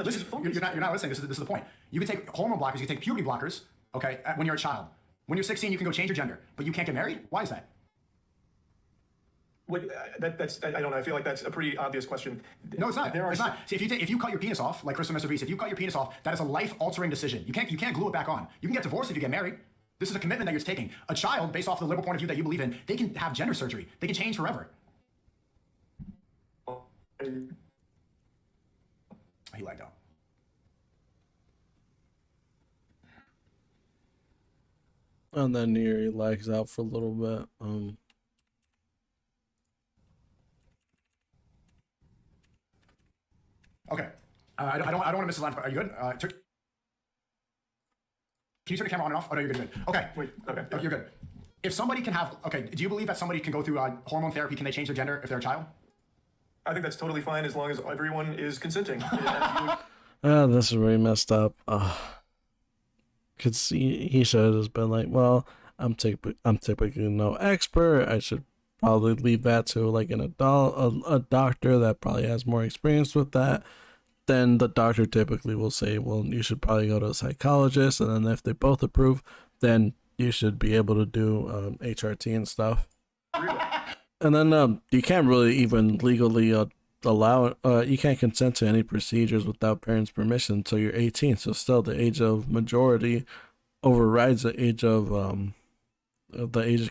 you're not listening. This is the point. You can take hormone blockers, you can take puberty blockers, okay, when you're a child. When you're 16, you can go change your gender, but you can't get married? Why is that? That's I don't know. I feel like that's a pretty obvious question. No, it's not. It's not. See, if you cut your penis off, like Christopher Mr. Beast, if you cut your penis off, that is a life-altering decision. You can't glue it back on. You can get divorced if you get married. This is a commitment that you're taking. A child, based off the liberal point of view that you believe in, they can have gender surgery. They can change forever. He lagged out. And then he lags out for a little bit. Okay. I don't want to miss the line. Are you good? Can you turn the camera on and off? Oh, no, you're good. Okay. Wait, okay. You're good. If somebody can have, okay, do you believe that somebody can go through hormone therapy? Can they change their gender if they're a child? I think that's totally fine as long as everyone is consenting. This is really messed up. Cause he should have just been like, well, I'm typically no expert. I should probably leave that to like an adult, a doctor that probably has more experience with that. Then the doctor typically will say, well, you should probably go to a psychologist, and then if they both approve, then you should be able to do HRT and stuff. And then you can't really even legally allow you can't consent to any procedures without parents' permission until you're 18. So still, the age of majority overrides the age of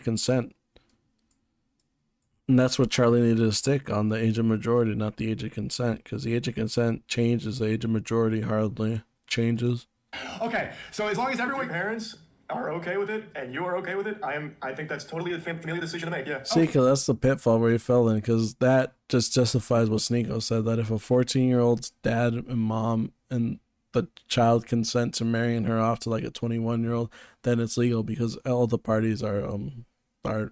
consent. And that's what Charlie needed to stick on, the age of majority, not the age of consent, because the age of consent changes, the age of majority hardly changes. Okay, so as long as everyone parents are okay with it and you are okay with it, I think that's totally a family decision to make. Yeah. See, because that's the pitfall where he fell in, because that just justifies what Sneako said, that if a 14-year-old's dad and mom and the child consent to marrying her off to like a 21-year-old, then it's legal because all the parties are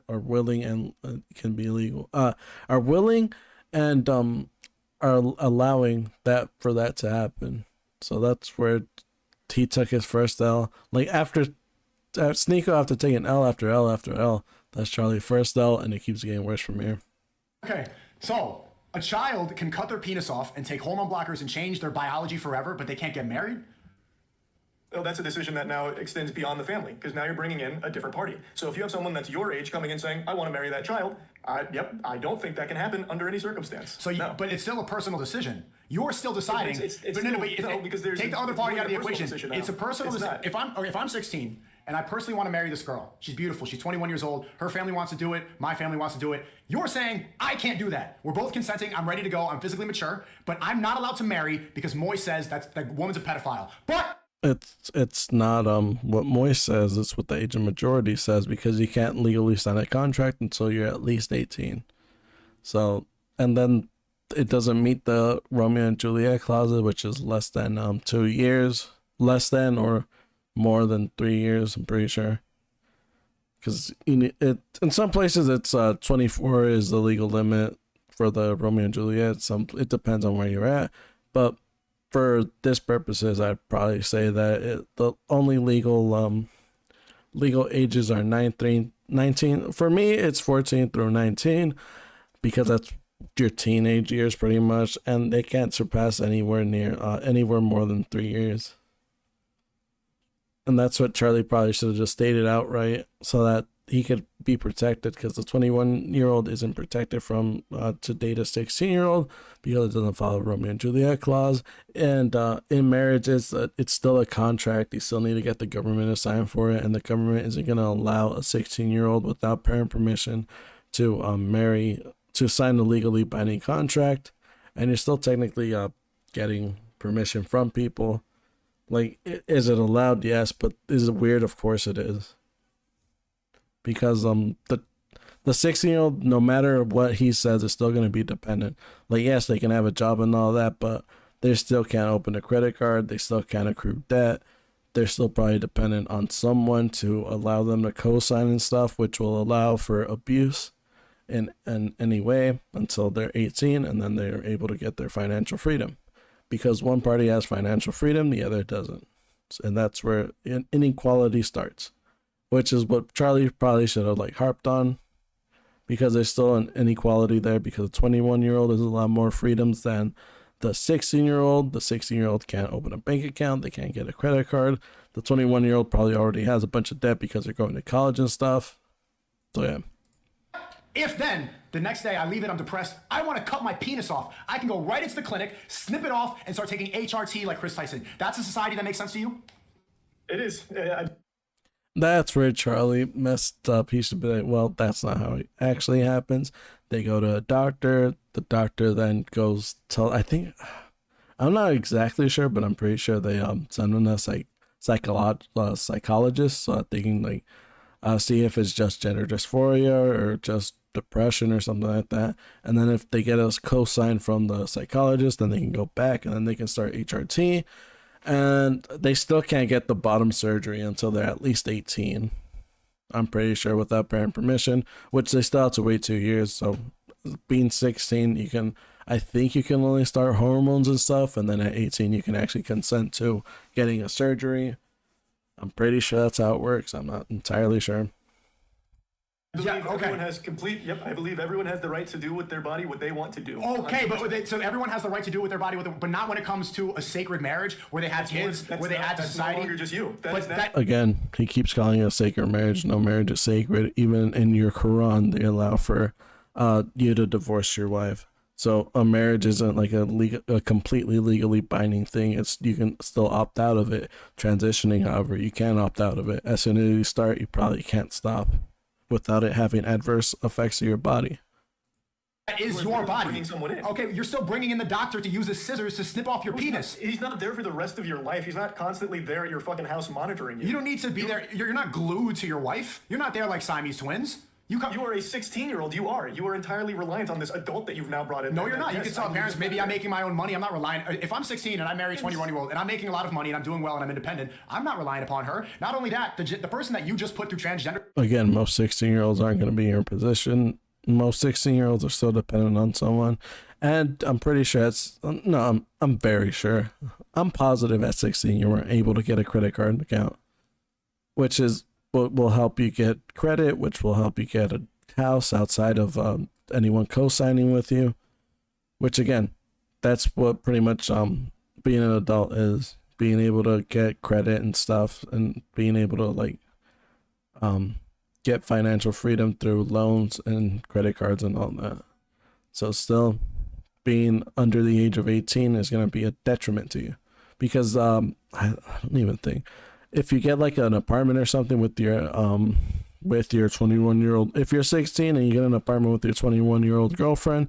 willing and can be legal. Are willing and are allowing that for that to happen. So that's where he took his first L. Like after Sneako, after taking L after L after L, That's Charlie first though, and it keeps getting worse from here. Okay, so a child can cut their penis off and take hormone blockers and change their biology forever, but they can't get married? Well, that's a decision that now extends beyond the family, because now you're bringing in a different party. So if you have someone that's your age coming in saying, I want to marry that child, I don't think that can happen under any circumstance. So, no. But it's still a personal decision. You're still deciding. It's but still, no, because there's take the other it's party out of the personal equation. decision It's a now. personal It's decision. not. If I'm 16 and I personally want to marry this girl, she's beautiful. She's 21 years old. Her family wants to do it. My family wants to do it. You're saying I can't do that. We're both consenting. I'm ready to go. I'm physically mature, but I'm not allowed to marry because Moy says that woman's a pedophile. But It's not what Moise says, it's what the age of majority says, because you can't legally sign a contract until you're at least 18. So, and then it doesn't meet the Romeo and Juliet clause, which is less than 2 years, less than or more than 3 years, I'm pretty sure. Because in some places it's 24 is the legal limit for the Romeo and Juliet. It depends on where you're at, but for this purposes, I'd probably say that the only legal ages are 19. For me, it's 14 through 19 because that's your teenage years pretty much, and they can't surpass anywhere more than 3 years. And that's what Charlie probably should have just stated outright so that he could be protected, because the 21-year-old isn't protected from to date a 16-year-old because it doesn't follow Romeo and Juliet clause. And in marriage, it's still a contract. You still need to get the government to sign for it, and the government isn't going to allow a 16-year-old without parent permission to sign a legally binding contract. And you're still technically getting permission from people. Like, is it allowed? Yes, but is it weird? Of course it is. Because the 16-year-old, no matter what he says, is still going to be dependent. Like, yes, they can have a job and all that, but they still can't open a credit card. They still can't accrue debt. They're still probably dependent on someone to allow them to co-sign and stuff, which will allow for abuse in any way until they're 18, and then they're able to get their financial freedom. Because one party has financial freedom, the other doesn't. And that's where inequality starts. Which is what Charlie probably should have harped on, because there's still an inequality there, because the 21-year-old has a lot more freedoms than the 16-year-old. The 16-year-old can't open a bank account. They can't get a credit card. The 21-year-old probably already has a bunch of debt because they're going to college and stuff. So yeah. if then the next day I leave it, I'm depressed, I want to cut my penis off, I can go right into the clinic, snip it off, and start taking HRT like Chris Tyson. That's a society that makes sense to you? It is. That's where Charlie messed up. He should be like, well, that's not how it actually happens. They go to a doctor. The doctor then goes I'm not exactly sure, but I'm pretty sure they send in a psychologist so that they can see if it's just gender dysphoria or just depression or something like that. And then if they get a cosign from the psychologist, then they can go back and then they can start HRT. And they still can't get the bottom surgery until they're at least 18. I'm pretty sure, without parent permission, which they still have to wait 2 years. So being 16, I think you can only start hormones and stuff. And then at 18, you can actually consent to getting a surgery. I'm pretty sure that's how it works. I'm not entirely sure. Everyone has I believe everyone has the right to do with their body what they want to do. Okay, but so everyone has the right to do with their body, but not when it comes to a sacred marriage where they have kids, where they add to society. No longer just you. Again, he keeps calling it a sacred marriage. No marriage is sacred. Even in your Quran, they allow for you to divorce your wife. So a marriage isn't like a completely legally binding thing. You can still opt out of it. Transitioning, however, you can opt out of it. As soon as you start, you probably can't stop without it having adverse effects to your body. That is your body. Bringing someone in. Okay, you're still bringing in the doctor to use his scissors to snip off your penis. He's not there for the rest of your life. He's not constantly there at your fucking house monitoring you. You don't need to be there. You're not glued to your wife. You're not there like Siamese twins. You are a 16-year-old. You are entirely reliant on this adult that you've now brought in. No, you're not. You can tell parents, maybe I'm making my own money. I'm not relying. If I'm 16 and I marry a 21-year-old and I'm making a lot of money and I'm doing well and I'm independent, I'm not relying upon her. Not only that, the person that you just put through transgender. Again, most 16-year-olds aren't going to be in your position. Most 16-year-olds are still dependent on someone. And I'm pretty sure I'm very sure. I'm positive at 16 you weren't able to get a credit card account, which is will help you get credit, which will help you get a house outside of anyone co-signing with you. Which again, that's what pretty much being an adult is, being able to get credit and stuff, and being able to like get financial freedom through loans and credit cards and all that. So still being under the age of 18 is going to be a detriment to you, because I don't even think, if you get like an apartment or something with your 21-year-old, if you're 16 and you get an apartment with your 21-year-old girlfriend,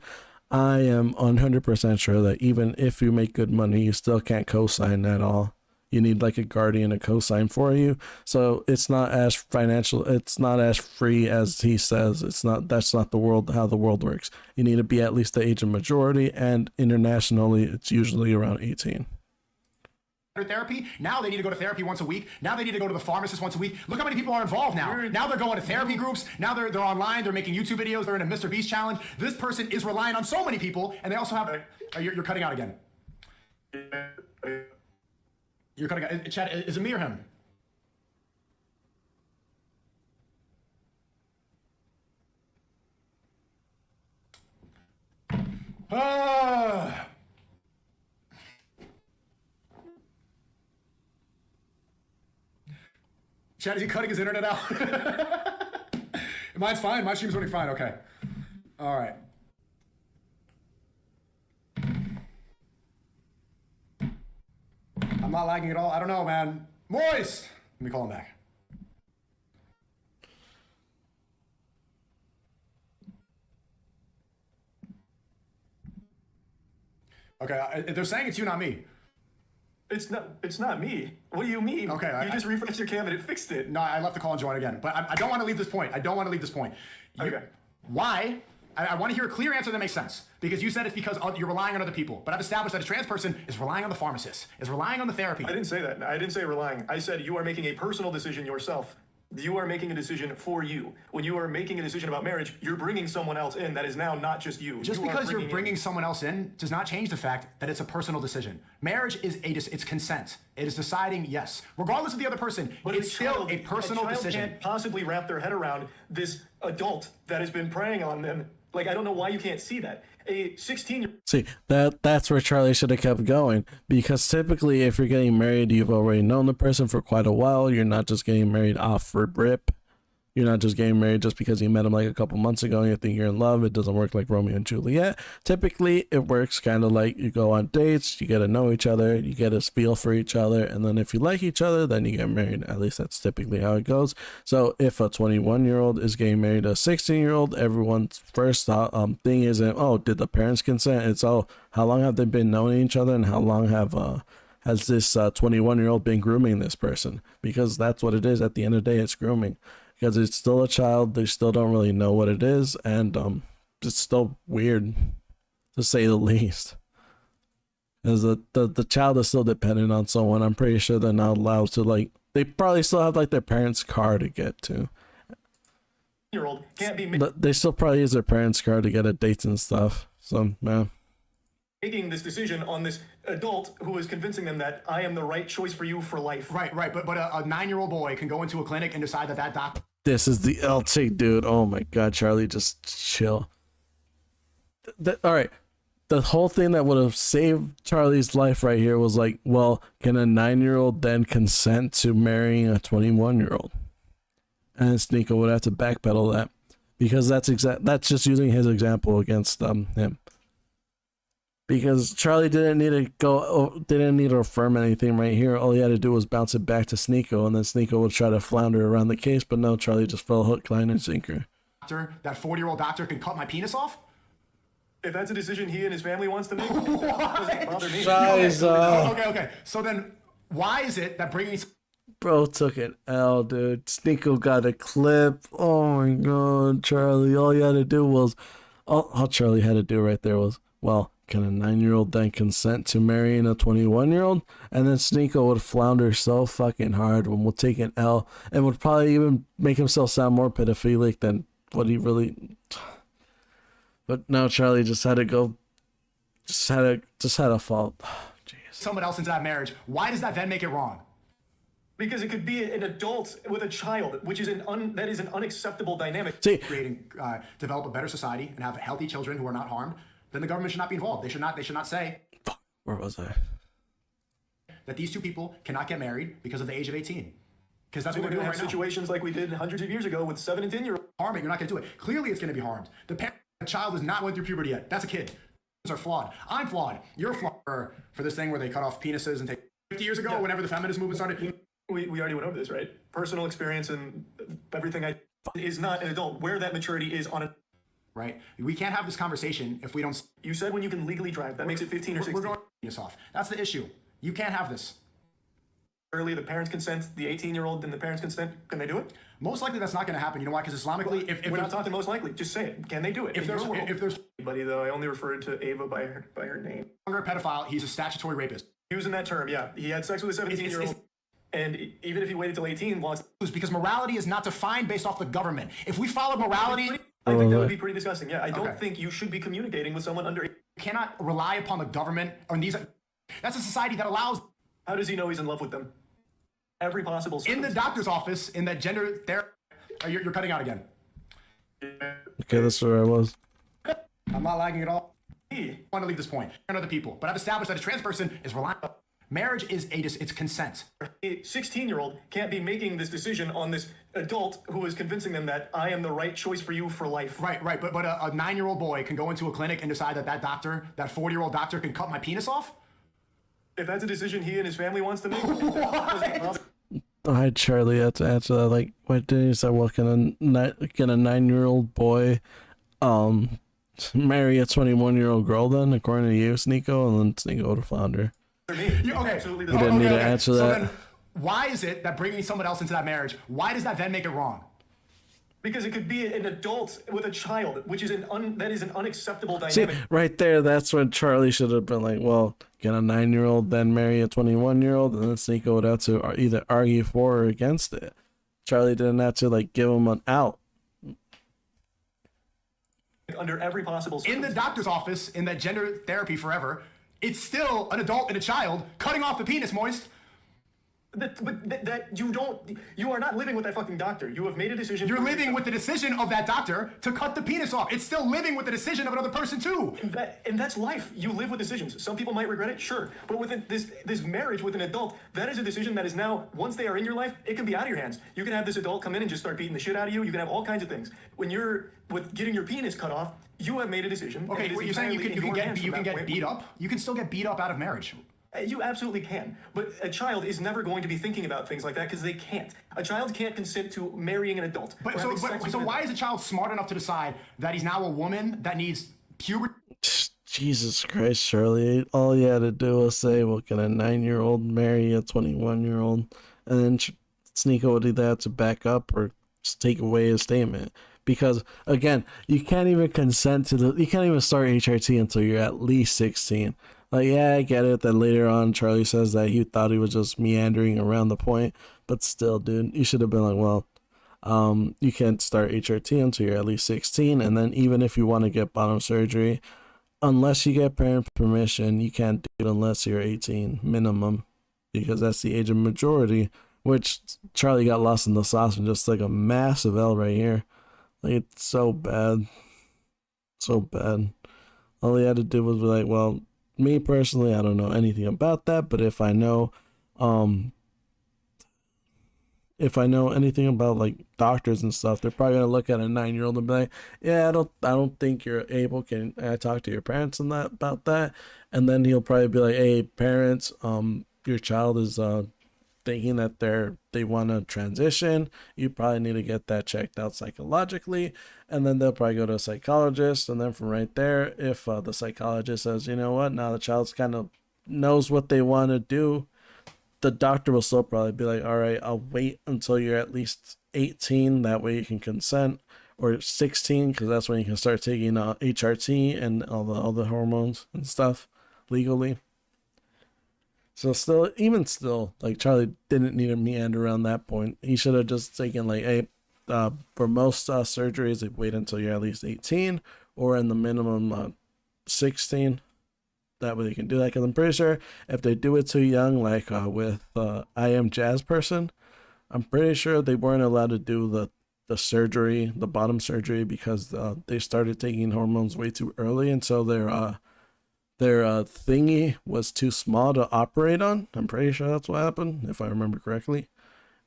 I am 100% sure that even if you make good money, you still can't co-sign at all. You need like a guardian to co-sign for you. So it's not as financial, it's not as free as he says. That's not the world, how the world works. You need to be at least the age of majority, and internationally it's usually around 18. Therapy. Now they need to go to therapy once a week. Now they need to go to the pharmacist once a week. Look how many people are involved now. Now they're going to therapy groups. Now they're online. They're making YouTube videos. They're in a Mr. Beast challenge. This person is relying on so many people, and they also have. You're cutting out again. You're cutting out. Chad, is it me or him? Chad, is he cutting his internet out? Mine's fine. My stream's running fine. Okay. All right. I'm not lagging at all. I don't know, man. Moist! Let me call him back. Okay, they're saying it's you, not me. It's not me. What do you mean? Okay, you just refreshed your cam and it fixed it. No, I left the call and join again. But I don't want to leave this point. Okay. Why? I want to hear a clear answer that makes sense. Because you said it's because you're relying on other people. But I've established that a trans person is relying on the pharmacist, is relying on the therapy. I didn't say that. I didn't say relying. I said you are making a personal decision yourself. You are making a decision for you. When you are making a decision about marriage, you're bringing someone else in that is now not just you. Just because you're bringing someone else in does not change the fact that it's a personal decision. Marriage is it's consent. It is deciding yes, regardless of the other person. But it's still a personal decision. Can't possibly wrap their head around this adult that has been preying on them. Like, I don't know why you can't see that. A 16-year-old. See, that's where Charlie should have kept going, because typically if you're getting married, you've already known the person for quite a while. You're not just getting married off for rip. You're not just getting married just because you met him like a couple months ago and you think you're in love. It doesn't work like Romeo and Juliet. Typically, it works kind of like you go on dates, you get to know each other, you get a feel for each other, and then if you like each other, then you get married. At least that's typically how it goes. So if a 21-year-old is getting married to a 16-year-old, everyone's first thing isn't, oh, did the parents consent? It's, oh, how long have they been knowing each other, and how long has this 21-year-old been grooming this person? Because that's what it is. At the end of the day, it's grooming. Because it's still a child, they still don't really know what it is, and it's still weird, to say the least. As the child is still dependent on someone. I'm pretty sure they're not allowed to, like, they probably still have like their parents' car to get to. Year-old can't be They still probably use their parents' car to get at dates and stuff. So, man. Making this decision on this adult who is convincing them that I am the right choice for you for life. Right. But a 9-year-old boy can go into a clinic and decide that doctor. This is the LT, dude. Oh my God, Charlie, just chill. All right. The whole thing that would have saved Charlie's life right here was like, well, can a 9-year-old then consent to marrying a 21-year-old? And Sneako would have to backpedal that, because that's just using his example against him. Because Charlie didn't need to affirm anything right here. All he had to do was bounce it back to Sneako, and then Sneako would try to flounder around the case. But no, Charlie just fell hook, line, and sinker. That 40-year-old doctor can cut my penis off? If that's a decision he and his family wants to make, it doesn't bother me. Okay. So then, why is it that bringing... Bro took an L, dude. Sneako got a clip. Oh my God, Charlie. All you had to do was... All Charlie had to do right there was, well... Can a 9-year-old then consent to marrying a 21-year-old? And then Sneako would flounder so fucking hard and would take an L and would probably even make himself sound more pedophilic than what he really... But no, Charlie just had to go... Just had a fault. Oh, jeez. Someone else into that marriage. Why does that then make it wrong? Because it could be an adult with a child, which is that is an unacceptable dynamic. See, creating, develop a better society and have healthy children who are not harmed, then the government should not be involved. They should not say where was I? that these two people cannot get married because of the age of 18. Because that's what We're we're going to doing have right now. situations like we did hundreds of years ago with 7 and 10-year-olds. Harm it, you're not going to do it. Clearly, it's going to be harmed. The child is not going through puberty yet. That's a kid. Are flawed. I'm flawed. You're flawed for this thing where they cut off penises and take 50 years ago, whenever the feminist movement started. We already went over this, right? Personal experience and everything is not an adult. Where that maturity is on a... Right? We can't have this conversation if we don't... You said when you can legally drive. That makes it 15 or 16. We're going penis off. That's the issue. You can't have this. Early, the parents consent, the 18-year-old and the parents consent. Can they do it? Most likely that's not going to happen. You know why? Because Islamically, if we're not talking most likely, just say it. Can they do it? If there's Buddy, though, I only referred to Ava by her name. a pedophile, he's a statutory rapist. Using that term, yeah. He had sex with a 17-year-old. And even if he waited till 18, well, because morality is not defined based off the government. If we followed morality, I think that would be pretty disgusting. Yeah, I don't Okay. think you should be communicating with someone under... you cannot rely upon the government or these. That's a society that allows How does he know he's in love with them? Every possible... in the doctor's office in that gender therapy. You're cutting out again. Okay, that's where I was. I'm not lagging at all. I I want to leave this point. And other people, but I've established that a trans person is reliant. Marriage is it's consent. A 16-year-old can't be making this decision on this adult who is convincing them that I am the right choice for you for life. Right. But a 9-year-old boy can go into a clinic and decide that doctor, that 40-year-old doctor, can cut my penis off. If that's a decision he and his family wants to make, Hi, Charlie. I have to answer that. Like, why didn't you say, well, can a 9-year-old boy marry a 21-year-old girl then, according to you, Sneako? And then Sneako would have found her. for me, Okay. absolutely. You didn't need to answer So that. then, why is it that bringing someone else into that marriage, why does that then make it wrong? Because it could be an adult with a child, which is that is an unacceptable See, dynamic. right there, that's when Charlie should have been like, well, can a 9-year-old then marry a 21-year-old? And then Sneako would have to either argue for or against it. Charlie didn't have to, like, give him an out. Under every possible In the doctor's office, in that gender therapy forever, it's still an adult and a child cutting off the penis, Moist. That you are not living with that fucking doctor. You have made a decision. You're living with the decision of that doctor to cut the penis off. It's still living with the decision of another person too. And that's life. You live with decisions. Some people might regret it, sure. But with this marriage with an adult, that is a decision that is now, once they are in your life, it can be out of your hands. You can have this adult come in and just start beating the shit out of you. You can have all kinds of things. When you're with getting your penis cut off, you have made a decision. Okay, you're saying you can get beat up? You can still get beat up out of marriage. You absolutely can. But a child is never going to be thinking about things like that because they can't. A child can't consent to marrying an adult. But so why is a child smart enough to decide that he's now a woman that needs puberty? Jesus Christ, Charlie. All you had to do was say, well, can a 9-year-old marry a 21-year-old? And then Sneako would either have to back up or just take away his statement. Because, again, you can't even consent to you can't even start HRT until you're at least 16. Like, yeah, I get it that later on Charlie says that he thought he was just meandering around the point, but still, dude, you should have been like, well, you can't start HRT until you're at least 16, and then even if you want to get bottom surgery, unless you get parent permission, you can't do it unless you're 18 minimum, because that's the age of majority, which Charlie got lost in the sauce and just like a massive L right here. Like, it's so bad. So bad. All he had to do was be like, well, me personally, I don't know anything about that, but if I know anything about like doctors and stuff, they're probably gonna look at a 9-year-old and be like, yeah, I don't think you're able. Can I talk to your parents and that about that? And then he'll probably be like, hey, parents, your child is thinking that they want to transition. You probably need to get that checked out psychologically, and then they'll probably go to a psychologist, and then from right there, if the psychologist says, you know what, now the child's kind of knows what they want to do, the doctor will still probably be like, all right, I'll wait until you're at least 18, that way you can consent, or 16, because that's when you can start taking HRT and all the hormones and stuff legally. So even still, like, Charlie didn't need to meander around that point. He should have just taken, like, hey, for most surgeries, they wait until you're at least 18 or in the minimum 16. that way they can do that. Because I'm pretty sure if they do it too young, like with I Am Jazz Person, I'm pretty sure they weren't allowed to do the surgery, the bottom surgery, because they started taking hormones way too early, and so their thingy was too small to operate on. I'm pretty sure that's what happened, if I remember correctly.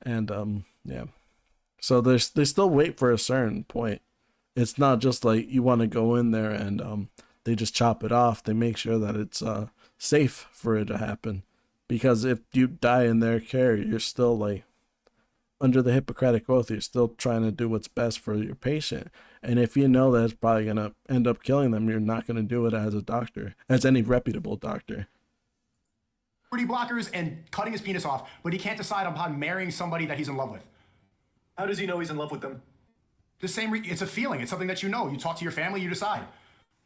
And yeah, so they still wait for a certain point. It's not just like you want to go in there and they just chop it off. They make sure that it's safe for it to happen, because if you die in their care, you're still like under the Hippocratic Oath. You're still trying to do what's best for your patient. And if you know that it's probably going to end up killing them, you're not going to do it as a doctor, as any reputable doctor. Puberty blockers and cutting his penis off, but he can't decide upon marrying somebody that he's in love with. How does he know he's in love with them? The same, it's a feeling. It's something that you know. You talk to your family, you decide.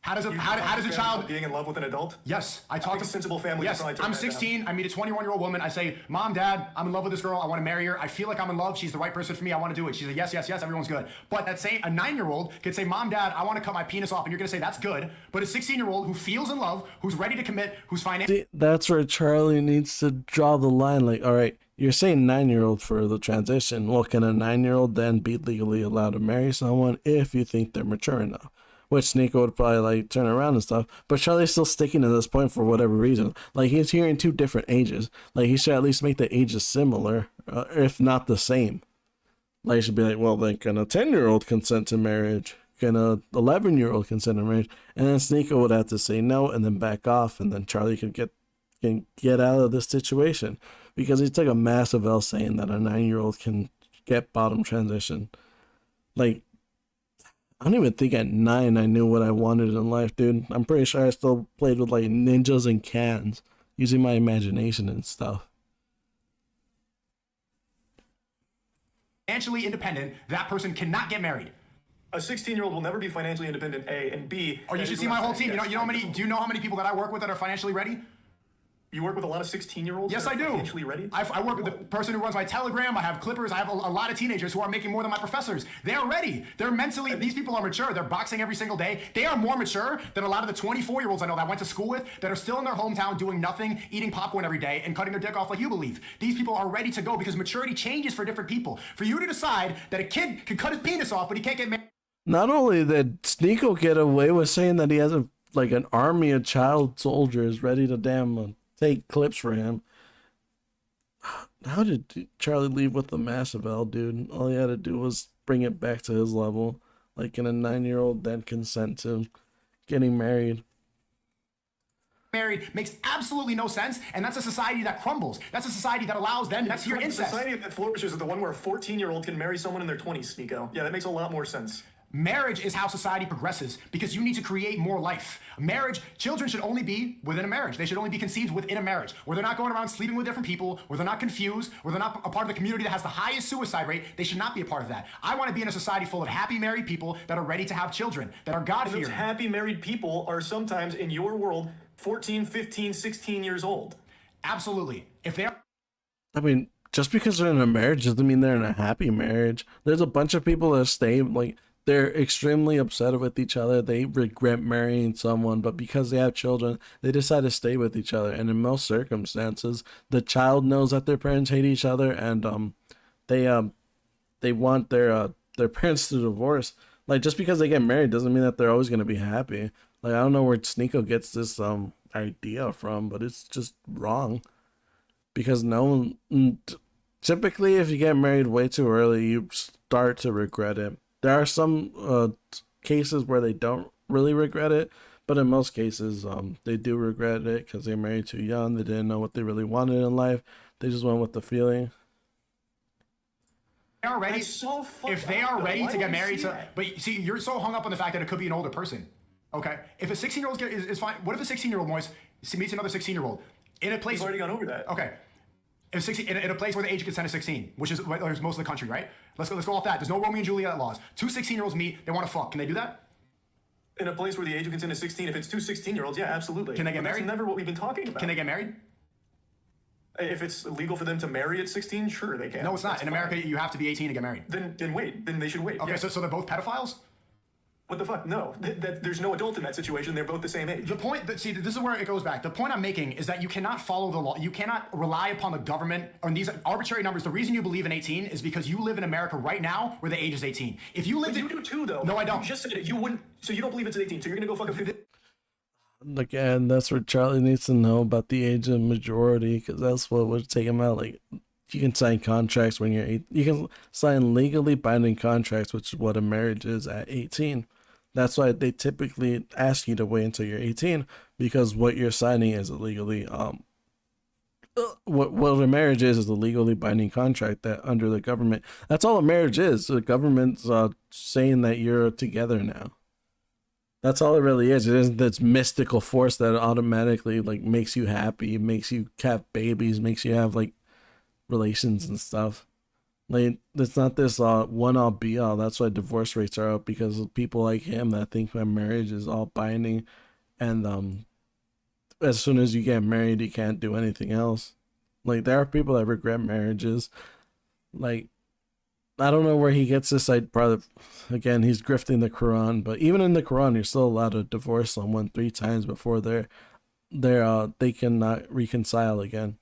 How does a child being in love with an adult? Yes, I talk to sensible family. Yes, I'm 16. I meet a 21-year-old woman. I say, Mom, Dad, I'm in love with this girl. I want to marry her. I feel like I'm in love. She's the right person for me. I want to do it. She's like, yes, yes, yes. Everyone's good. But that same a 9-year-old could say, Mom, Dad, I want to cut my penis off, and you're gonna say that's good. But a 16-year-old who feels in love, who's ready to commit, who's financially. That's where Charlie needs to draw the line. Like, all right, you're saying 9-year-old for the transition. Well, can a 9-year-old then be legally allowed to marry someone if you think they're mature enough? Which Sneako would probably like turn around and stuff. But Charlie's still sticking to this point for whatever reason. Like, he's hearing 2 different ages. Like, he should at least make the ages similar, if not the same. Like, he should be like, well, then can a 10-year-old consent to marriage? Can a 11-year-old consent to marriage? And then Sneako would have to say no and then back off, and then Charlie can get out of this situation, because he took a massive L saying that a 9-year-old can get bottom transition. Like, I don't even think at 9 I knew what I wanted in life, dude. I'm pretty sure I still played with like ninjas and cans, using my imagination and stuff. Financially independent, that person cannot get married. A 16-year-old will never be financially independent, A, and B. Or you should see my whole team. Do you know how many people that I work with that are financially ready? You work with a lot of 16-year-olds? Yes, I do. Financially ready? I work with the person who runs my Telegram. I have clippers. I have a lot of teenagers who are making more than my professors. They're ready. They're mentally, these people are mature. They're boxing every single day. They are more mature than a lot of the 24-year-olds I know that I went to school with that are still in their hometown doing nothing, eating popcorn every day, and cutting their dick off like you believe. These people are ready to go because maturity changes for different people. For you to decide that a kid can cut his penis off, but he can't get married. Not only did Sneako get away with saying that he has an army of child soldiers ready to damn take clips for him. How did Charlie leave with the massive L, dude? All he had to do was bring it back to his level. Like, can a 9-year-old then consent to getting married? Married makes absolutely no sense, and that's a society that crumbles. That's a society that allows them. That's your incest. The society that flourishes is the one where a 14-year-old can marry someone in their 20s, Sneako. Yeah, that makes a lot more sense. Marriage is how society progresses because you need to create more life. Children should only be within a marriage. They should only be conceived within a marriage, where they're not going around sleeping with different people, where they're not confused, where they're not a part of the community that has the highest suicide rate. They should not be a part of that. I want to be in a society full of happy married people that are ready to have children, that are God-fearing. Those happy married people are sometimes, in your world, 14, 15, 16 years old. Absolutely. If they're... I mean, just because they're in a marriage doesn't mean they're in a happy marriage. There's a bunch of people that stay, like, they're extremely upset with each other. They regret marrying someone, but because they have children, they decide to stay with each other. And in most circumstances, the child knows that their parents hate each other, and they want their parents to divorce. Like, just because they get married doesn't mean that they're always going to be happy. Like, I don't know where Sneako gets this idea from, but it's just wrong. Because no one, typically, if you get married way too early, you start to regret it. There are some cases where they don't really regret it, but in most cases, they do regret it because they married too young. They didn't know what they really wanted in life. They just went with the feeling. They are ready. If they are ready to get married to, but see, you're so hung up on the fact that it could be an older person. Okay, if a 16-year-old is fine. What if a 16-year-old meets another 16-year-old in a place? We've already gone over that. Okay. If 16, in a place where the age of consent is 16, which is most of the country, right? Let's go off that. There's no Romeo and Juliet laws. 2 16-year-olds meet, they want to fuck. Can they do that? In a place where the age of consent is 16, if it's 2 16-year-olds, yeah, absolutely. Can they get married? That's never what we've been talking about. Can they get married? If it's illegal for them to marry at 16, sure they can. No, it's not. In America, you have to be 18 to get married. Then wait. Then they should wait. Okay, yeah. so they're both pedophiles? What the fuck? No, there's no adult in that situation. They're both the same age. The point that, see, this is where it goes back. The point I'm making is that you cannot follow the law. You cannot rely upon the government or these arbitrary numbers. The reason you believe in 18 is because you live in America right now where the age is 18. If you lived But you do too, though. No, I don't. You just said it. You wouldn't. So you don't believe it's 18. So you're gonna go fuck a 15. Again, that's where Charlie needs to know about the age of majority, because that's what would take him out. Like, you can sign contracts when you're 8. You can sign legally binding contracts, which is what a marriage is at 18. That's why they typically ask you to wait until you're 18, because what you're signing is a legally what a marriage is a legally binding contract that under the government. That's all a marriage is. The government's saying that you're together now. That's all it really is. It isn't this mystical force that automatically like makes you happy, makes you have babies, makes you have like relations and stuff. Like, it's not this one all be all. That's why divorce rates are up, because of people like him that think that marriage is all binding, and as soon as you get married, you can't do anything else. Like, there are people that regret marriages. Like, I don't know where he gets this. Again, he's grifting the Quran, but even in the Quran, you're still allowed to divorce someone 3 times before they cannot reconcile again.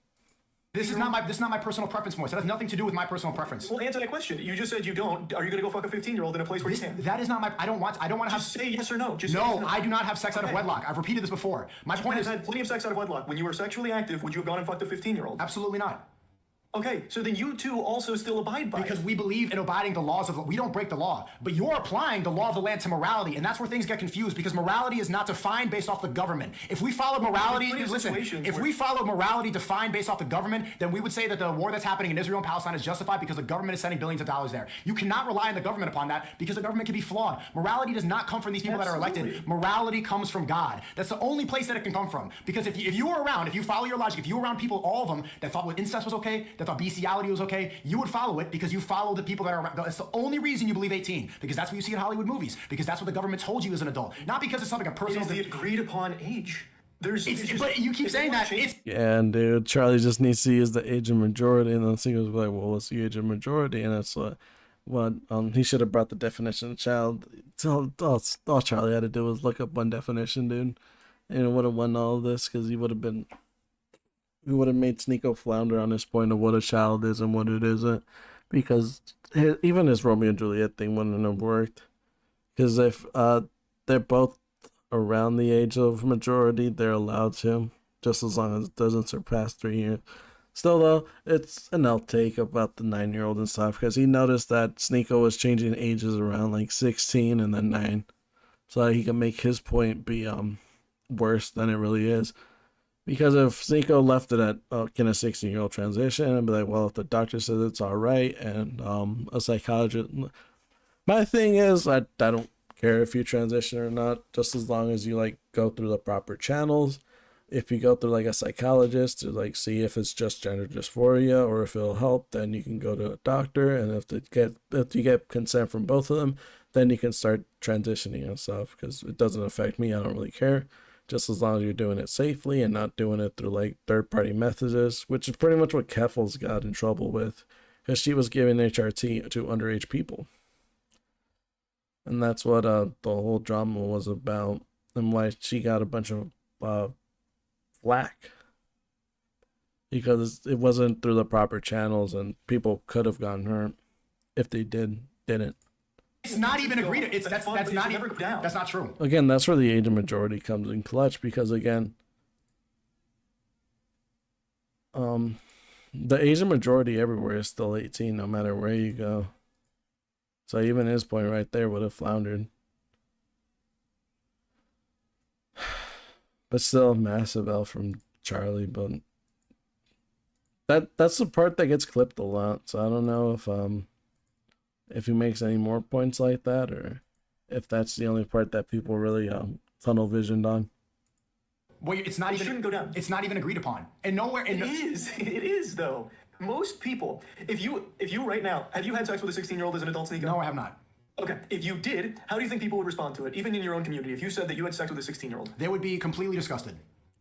This is not my personal preference, Moise. That has nothing to do with my personal preference. Well, answer that question. You just said you don't. Are you gonna go fuck a 15-year-old in a place where you can? That is not my. I don't want to have. Just say yes or no. Just say no. yes or no. I do not have sex out of wedlock. I've repeated this before. My point is, had plenty of sex out of wedlock. When you were sexually active, would you have gone and fucked a 15-year-old? Absolutely not. Okay, so then you two also still abide by because it. we believe in abiding the laws of we don't break the law, but you're applying the law of the land to morality, and that's where things get confused, because morality is not defined based off the government. If we follow morality, listen, if we follow morality defined based off the government, then we would say that the war that's happening in Israel and Palestine is justified because the government is sending billions of dollars there. You cannot rely on the government upon that, because the government can be flawed. Morality does not come from these people that are elected. Morality comes from God. That's the only place that it can come from. Because if you were around, if you follow your logic, if you were around people, all of them, that thought incest was okay, that thought bestiality was okay, you would follow it, because you follow the people that are around. That's the only reason you believe 18, because that's what you see in Hollywood movies, because that's what the government told you as an adult, not because it's something a personal. It is the agreed upon age. But you keep saying that. Yeah, and dude, Charlie just needs to use the age of majority, and then Sneako's like, well, what's the age of majority? And that's what he should have brought the definition of child. All Charlie had to do was look up one definition, dude, and it would have won all of this, because he would have made Sneako flounder on this point of what a child is and what it isn't, because even his Romeo and Juliet thing wouldn't have worked, because if they're both around the age of majority, they're allowed to, just as long as it doesn't surpass 3 years. Still though, it's an outtake about the 9-year-old and stuff, because he noticed that Sneako was changing ages around like 16 and then 9, so that he can make his point be worse than it really is. Because if Sneako left it at can a 16-year-old transition, and be like, well, if the doctor says it's all right, and a psychologist, my thing is, I don't care if you transition or not, just as long as you like go through the proper channels. If you go through like a psychologist to like see if it's just gender dysphoria or if it'll help, then you can go to a doctor, and if you get consent from both of them, then you can start transitioning and stuff, because it doesn't affect me. I don't really care. Just as long as you're doing it safely and not doing it through like third-party methods, which is pretty much what Keffel's got in trouble with, because she was giving HRT to underage people. And that's what the whole drama was about, and why she got a bunch of flack, because it wasn't through the proper channels, and people could have gotten hurt if they didn't. It's not even agreed. That's not true. Again, that's where the age of majority comes in clutch, because again, the age of majority everywhere is still 18, no matter where you go. So even his point right there would have floundered. But still, massive L from Charlie. But that's the part that gets clipped a lot. So I don't know if he makes any more points like that, or if that's the only part that people really tunnel visioned on. Well, it's not even. Shouldn't go down. It's not even agreed upon, and nowhere. It is though. Most people, if you right now, have you had sex with a 16-year-old as an adult, Sneako? No, I have not. Okay, if you did, how do you think people would respond to it, even in your own community, if you said that you had sex with a 16-year-old? They would be completely disgusted.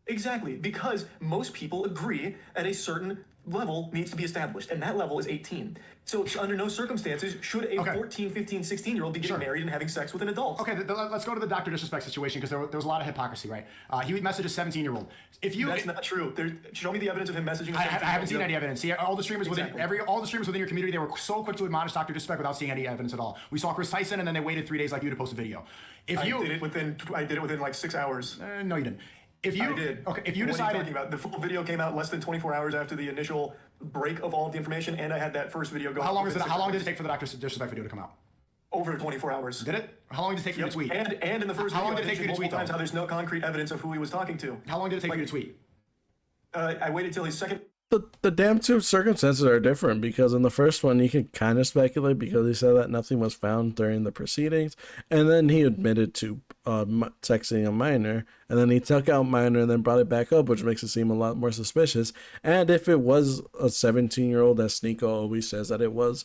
Exactly, because most people agree at a certain level needs to be established, and that level is 18. So under no circumstances should a 14, 15, 16-year-old be getting married and having sex with an adult. Okay, let's go to the Dr. Disrespect situation, because there was a lot of hypocrisy, right? He messaged a 17-year-old. That's not true. Show me the evidence of him messaging a 17-year-old. I haven't seen any evidence. See, all the streamers all the streamers within your community, they were so quick to admonish Dr. Disrespect without seeing any evidence at all. We saw Chris Tyson, and then they waited 3 days like you to post a video. I did it within like 6 hours. No, you didn't. I did. Okay, if you decided... What are you talking about? The full video came out less than 24 hours after the initial break of all of the information, and I had that first video go. How long did it take for the Dr. Disrespect video to come out? Over 24 hours. Did it? How long did it take for you to tweet? And in the first how video, long did it take for you to tweet, times how there's no concrete evidence of who he was talking to. How long did it take for you to tweet? I waited till his second... The damn two circumstances are different, because in the first one you could kind of speculate because he said that nothing was found during the proceedings, and then he admitted to texting a minor, and then he took out minor and then brought it back up, which makes it seem a lot more suspicious. And if it was a 17-year-old, as Sneako always says that it was,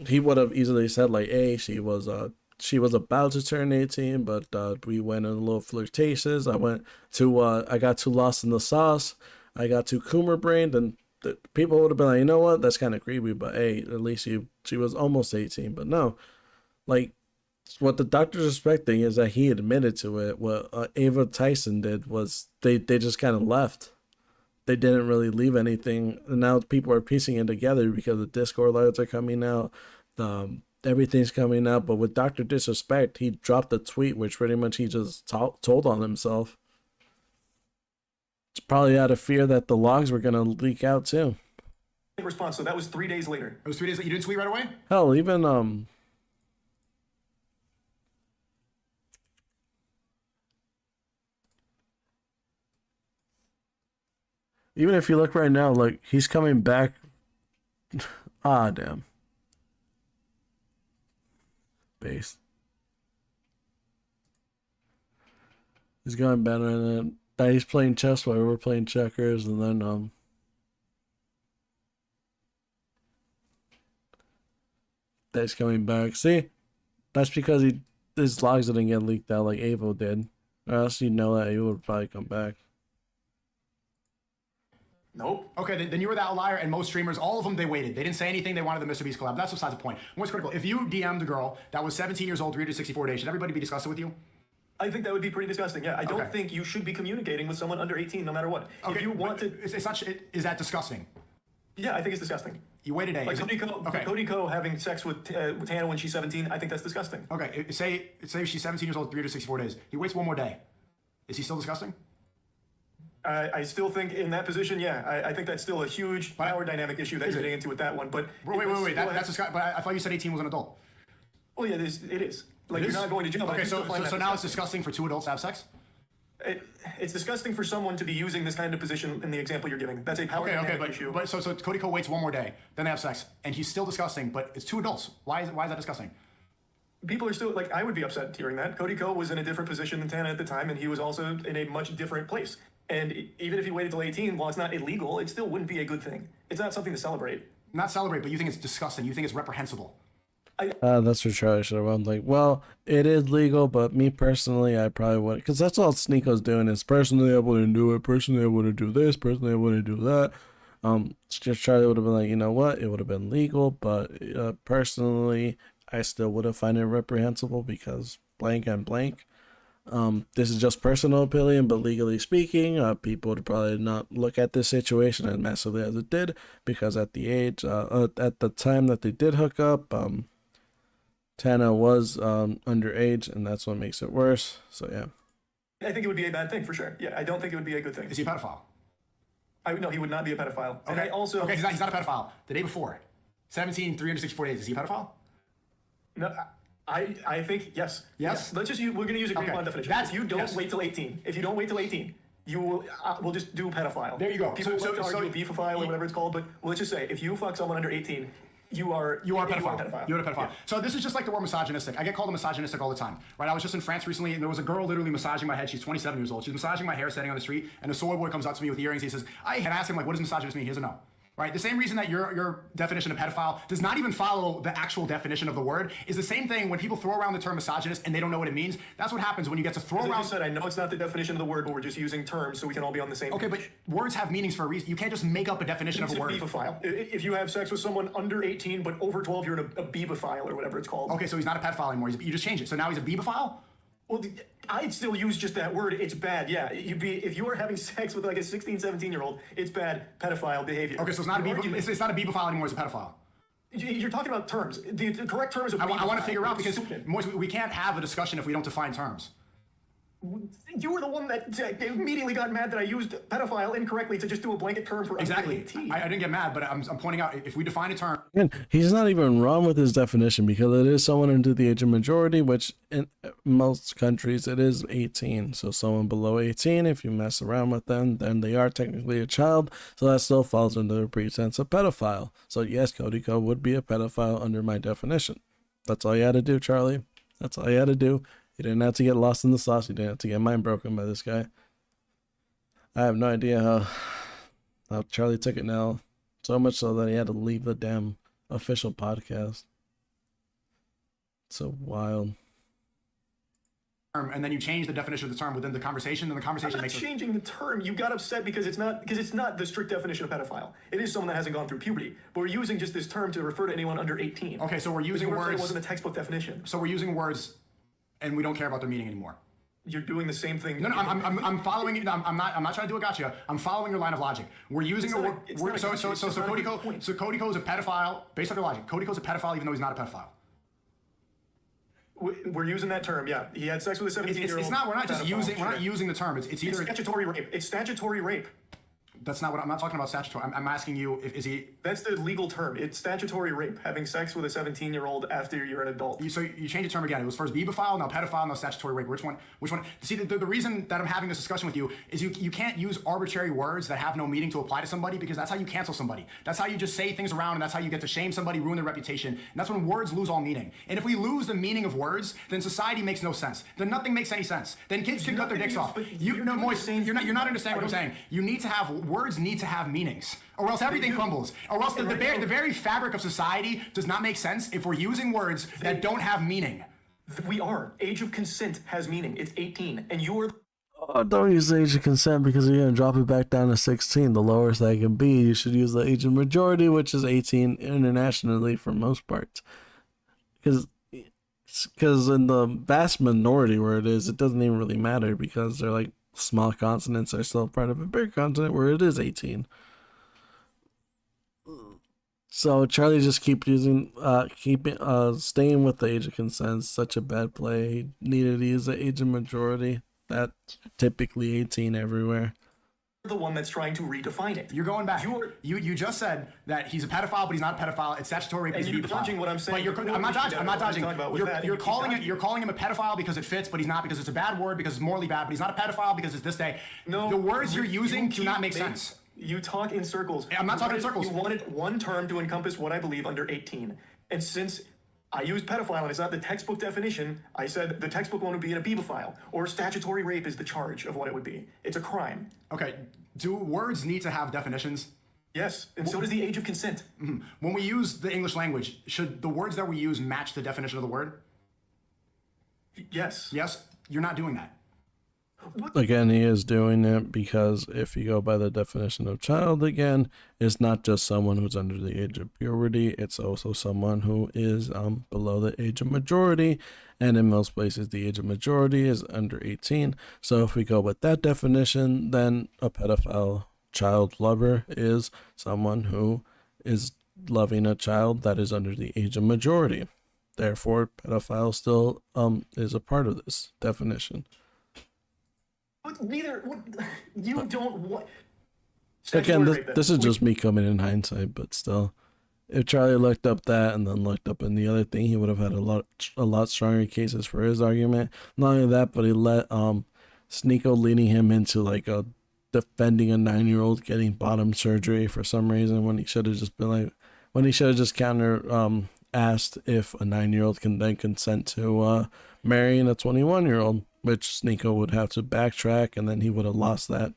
he would have easily said like, hey, she was about to turn 18, but we went in a little flirtatious. I got too lost in the sauce. I got too Coomer brained, and people would have been like, you know what, that's kind of creepy, but hey, at least she was almost 18. But no, like, what the Dr. Disrespect thing is that he admitted to it. What Ava Tyson did was they just kind of left. They didn't really leave anything, and now people are piecing it together because the Discord alerts are coming out, everything's coming out. But with Dr. Disrespect, he dropped a tweet which pretty much he just told on himself. It's probably out of fear that the logs were gonna leak out too. Response. So that was 3 days later. It was 3 days later. You didn't tweet right away? Hell, even even if you look right now, like, he's coming back. Ah, damn. Base. He's going better than it. He's playing chess while we're playing checkers, and then that's coming back. See, that's because his logs didn't get leaked out like Avo did, or else you know that he would probably come back. Nope. Okay, then you were the outlier, and most streamers, all of them, they waited. They didn't say anything. They wanted the Mr. Beast collab. That's besides the point. What's critical? If you DM'd a girl that was 17 years old, 364 days, should everybody be disgusted with you? I think that would be pretty disgusting. Yeah, I don't think you should be communicating with someone under 18, no matter what. Okay, if you want to, is that disgusting? Yeah, I think it's disgusting. You waited a day. Like Cody Co having sex with Tana when she's 17. I think that's disgusting. Okay, say she's 17 years old, 364 days. He waits one more day. Is he still disgusting? I still think in that position, yeah. I think that's still a huge power dynamic issue that you're getting into with that one. But wait. That's disgusting. But I thought you said 18 was an adult. Well, yeah, it is. Like, you're not going to jail. Okay, so now it's disgusting for two adults to have sex? It's disgusting for someone to be using this kind of position in the example you're giving. That's a power dynamic issue. But so Cody Co waits one more day, then they have sex, and he's still disgusting, but it's two adults. Why is that disgusting? People are still, like, I would be upset hearing that. Cody Co was in a different position than Tana at the time, and he was also in a much different place. And even if he waited till 18, while it's not illegal, it still wouldn't be a good thing. It's not something to celebrate. Not celebrate, but you think it's disgusting. You think it's reprehensible. That's for sure. I should have. I'm like, well, it is legal, but me personally, I probably wouldn't, because that's all Sneako's doing is personally I wouldn't do it. Personally, I wouldn't do this. Personally, I wouldn't do that. Just Charlie would have been like, you know what? It would have been legal, but personally, I still would have found it reprehensible because blank and blank. This is just personal opinion, but legally speaking, people would probably not look at this situation as massively as it did, because at the age, at the time that they did hook up, Tana was underage, and that's what makes it worse. So yeah, I think it would be a bad thing for sure. Yeah, I don't think it would be a good thing. Is he a pedophile? No, he would not be a pedophile. Okay. And I also he's not a pedophile. The day before, 17, 364 days. Is he a pedophile? No. I think yes. Yes. Let's just we're going to use a green bond definition. If you don't wait till 18, you will we'll just do pedophile. There you go. People argue beefophile or whatever it's called, but let's just say if you fuck someone under 18, you are a pedophile. You're a pedophile. Yeah. So this is just like the word misogynistic. I get called a misogynistic all the time, right? I was just in France recently, and there was a girl literally massaging my head. She's 27 years old. She's massaging my hair, standing on the street, and a soy boy comes up to me with earrings. He says, I ask him, like, what does misogynist mean? He doesn't know. Right? The same reason that your definition of pedophile does not even follow the actual definition of the word is the same thing when people throw around the term misogynist and they don't know what it means. That's what happens when you get to throw As I around. just said, I know it's not the definition of the word, but we're just using terms so we can all be on the same Okay, but page. words have meanings for a reason. You can't just make up a definition of It's a a word. beebophile. If you have sex with someone under 18 but over 12, you're a beebophile or whatever it's called. Okay, so he's not a pedophile anymore. You just changed it. So now he's a beebophile? Well, I'd still use just that word. It's bad. Yeah, if you are having sex with like a 16, 17-year-old, it's bad pedophile behavior. Okay, so it's not it's not a beebophile anymore. It's a pedophile. You're talking about terms. The correct term is a I want to figure out It's because stupid. Moise, we can't have a discussion if we don't define terms. You were the one that immediately got mad that I used pedophile incorrectly to just do a blanket term for Exactly. under 18. I didn't get mad, but I'm pointing out if we define a term. And he's not even wrong with his definition because it is someone under the age of majority, which in most countries it is 18. So someone below 18, if you mess around with them, then they are technically a child. So that still falls under the pretense of pedophile. So yes, Cody Co would be a pedophile under my definition. That's all you had to do, Charlie. That's all you had to do. You didn't have to get lost in the sauce. You didn't have to get mind broken by this guy. I have no idea how Charlie took it now. So much so that he had to leave the damn official podcast. So wild. And then you change the definition of the term within the conversation, and the conversation I'm not makes it. changing the term. You got upset because it's not the strict definition of pedophile. It is someone that hasn't gone through puberty, but we're using just this term to refer to anyone under 18. Okay, so we're using You were saying words. It wasn't a textbook definition. So we're using words, and we don't care about their meaning anymore. You're doing the same thing. No, I'm following it. I'm not trying to do a gotcha. I'm following your line of logic. We're using It's a not word. a- it's not a gotcha, it's just not a Cody good Co. point. So Cody Co is a pedophile based on your logic. Cody Co is a pedophile even though he's not a pedophile. We're using that term. Yeah, he had sex with a 17-year-old. It's not. We're not just pedophile, using. We're sure. not using the term. It's It's either. statutory rape. It's statutory rape. That's not what I'm not talking about. Statutory. I'm asking you if is he. That's the legal term. It's statutory rape, having sex with a 17-year-old after you're an adult. So you changed the term again. It was first beebophile, now pedophile, now statutory rape. Which one? Which one? See, the reason that I'm having this discussion with you is you can't use arbitrary words that have no meaning to apply to somebody because that's how you cancel somebody. That's how you just say things around, and that's how you get to shame somebody, ruin their reputation. And that's when words lose all meaning. And if we lose the meaning of words, then society makes no sense. Then nothing makes any sense. Then kids can cut their dicks off. You're not understanding what I'm saying. You need to have words. Need to have meanings, or else everything crumbles. Or else the very fabric of society does not make sense if we're using words that don't have meaning. We are. Age of consent has meaning. It's 18, and you are. Oh, don't use the age of consent because you're going to drop it back down to 16. The lowest that can be. You should use the age of majority, which is 18 internationally for most parts. Because in the vast minority where it is, it doesn't even really matter because they're like small consonants are still part of a big consonant where it is 18. So Charlie just staying with the age of consent is such a bad play. He needed to use the age of majority. That's typically 18 everywhere. the one that's trying to redefine it. You're going back. You just said that he's a pedophile, but he's not a pedophile. It's statutory rape. And He's a you're pedophile. dodging what I'm saying. But I'm not dodging. I'm not dodging. You're calling dodging. you're calling him a pedophile because it fits, but he's not because it's a bad word because it's morally bad. But he's not a pedophile because it's this day. No, the words you're using do keep not make sense. You talk in circles. I'm not talking in circles. You wanted one term to encompass what I believe under 18. And since I used pedophile and it's not the textbook definition, I said the textbook one would be in a bebophile. Or statutory rape is the charge of what it would be. It's a crime. Okay. Do words need to have definitions? Yes, and so does the age of consent. When we use the English language, should the words that we use match the definition of the word? Yes. Yes? You're not doing that. Again, he is doing it because if you go by the definition of child again, it's not just someone who's under the age of puberty, it's also someone who is below the age of majority, and in most places the age of majority is under 18. So if we go with that definition, then a pedophile child lover is someone who is loving a child that is under the age of majority. Therefore, pedophile still is a part of this definition. But neither. You don't want. Again, Statutory rape, this then. is just me coming in hindsight, but still, if Charlie looked up that and then looked up in the other thing, he would have had a lot stronger cases for his argument. Not only that, but he let Sneako leading him into like a defending a 9-year-old getting bottom surgery for some reason when he should have just been like, when he should have just asked if a 9-year-old can then consent to marrying a 21-year-old, which Sneako would have to backtrack, and then he would have lost that.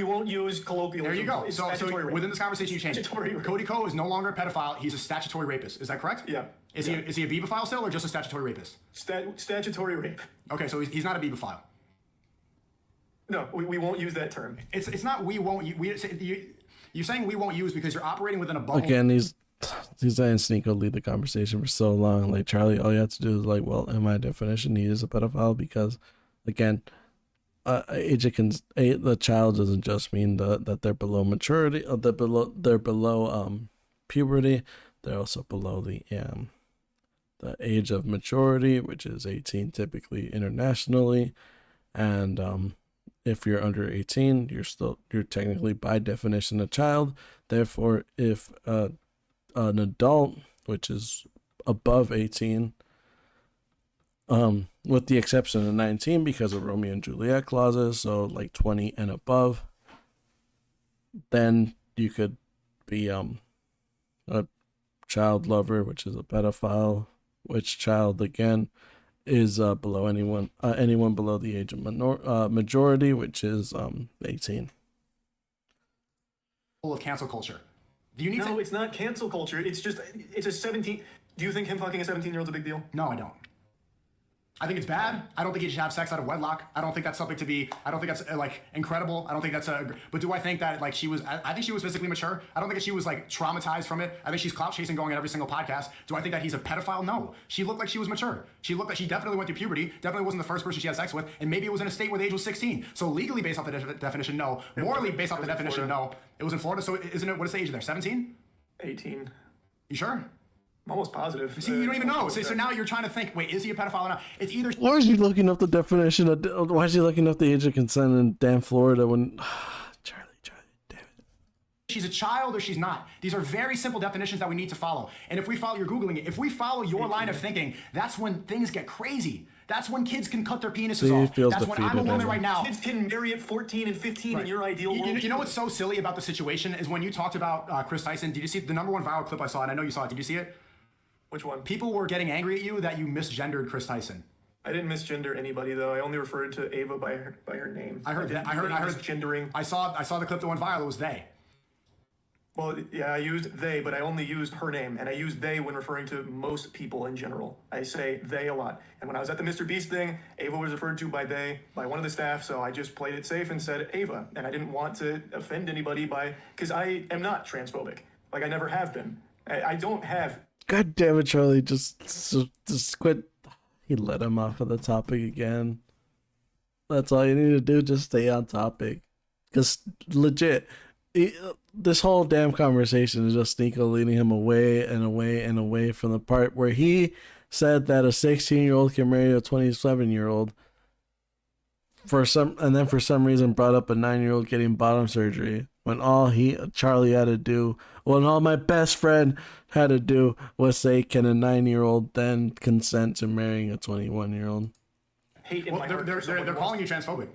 We won't use colloquialism. There you go. It's So statutory rape. within this conversation, you changed Statutory it. rape. Cody Ko is no longer a pedophile. He's a statutory rapist. Is that correct? Yeah. Is he a beebophile still, or just a statutory rapist? Statutory rape. Okay, so he's not a beebophile. No, we won't use that term. It's not we won't. You're saying we won't use because you're operating within a bubble. Again, he's letting Sneako lead the conversation for so long. Like, Charlie, all you have to do is like, well, in my definition, he is a pedophile because, again, the child doesn't just mean that they're below maturity, or they're below puberty. They're also below the age of maturity, which is 18 typically internationally, and if you're under 18, you're technically by definition a child. Therefore, if an adult, which is above 18, with the exception of 19 because of Romeo and Juliet clauses, so like 20 and above, then you could be a child lover, which is a pedophile, which child again is below anyone below the age of majority, which is 18. Full of cancel culture. Do you need No, to? it's not cancel culture. It's a 17. Do you think him fucking a 17-year-old's a big deal? No, I don't. I think it's bad. I don't think you should have sex out of wedlock. I don't think that's something to be. I don't think that's like incredible. I don't think that's a. But do I think that like she was? I think she was physically mature. I don't think that she was like traumatized from it. I think she's clout chasing going on every single podcast. Do I think that he's a pedophile? No. She looked like she was mature. She looked like she definitely went through puberty. Definitely wasn't the first person she had sex with, and maybe it was in a state where the age was 16. So legally, based off the definition, no. Morally, based off the definition, no. It was in Florida. So isn't it? What is the age there? 17? 18. You sure? I'm almost positive. See, you don't even know. So now you're trying to think, wait, is he a pedophile or not? It's either. Why is he looking up the definition of? Why is he looking up the age of consent in damn Florida when? Charlie, damn it. She's a child or she's not. These are very simple definitions that we need to follow. And if we follow, you're Googling it, if we follow your line of thinking, that's when things get crazy. That's when kids can cut their penises See, off. feels That's when I'm a defeated, woman right now. Kids can marry at 14 and 15 in your ideal world. You know what's so silly about the situation is when you talked about Chris Tyson, did you see the number one viral clip I saw, and I know you saw it, did you see it? Which one? People were getting angry at you that you misgendered Chris Tyson. I didn't misgender anybody though. I only referred to Ava by her name. I heard that. I heard misgendering. I saw the clip that went viral. It was they. Well, yeah, I used they, but I only used her name, and I use they when referring to most people in general. I say they a lot. And when I was at the Mr. Beast thing, Ava was referred to by they, by one of the staff, so I just played it safe and said Ava. And I didn't want to offend anybody because I am not transphobic. Like, I never have been. I don't have. God damn it, Charlie! Just quit. He let him off of the topic again. That's all you need to do. Just stay on topic. Because legit, this whole damn conversation is just Sneako leading him away and away and away from the part where he said that a 16-year-old can marry a 27-year-old. And then for some reason brought up a 9-year-old getting bottom surgery when Charlie had to do, when all my best friend had to do was say, can a 9-year-old then consent to marrying a 21-year-old? Hate in Well, my heart. they're calling you transphobic.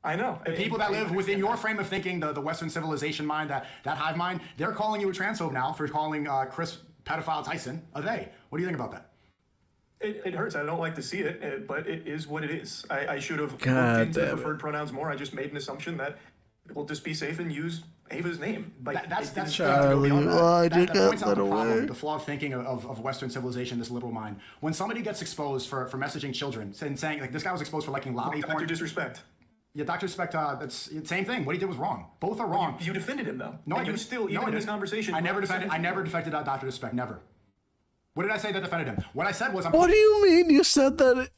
I know. The people that live within your frame of thinking, the Western civilization mind, that hive mind, they're calling you a transphobe now for calling Chris pedophile Tyson a they. What do you think about that? It hurts. I don't like to see it, but it is what it is. I should have looked God into damn it. preferred pronouns more. I just made an assumption that we'll just be safe and use Ava's name. Like, That's Charlie, why did you points get out that the problem, away? the flawed thinking of Western civilization, this liberal mind. When somebody gets exposed for messaging children and saying, like, this guy was exposed for liking lobby Dr. porn. Disrespect. Yeah, Dr. Respect, that's the same thing. What he did was wrong. Both are wrong. You defended him though. No, and I you didn't. still, No, even I in this didn't. conversation. I never defended Dr. Respect. Never. What did I say that defended him? What I said was, What do you mean? You said that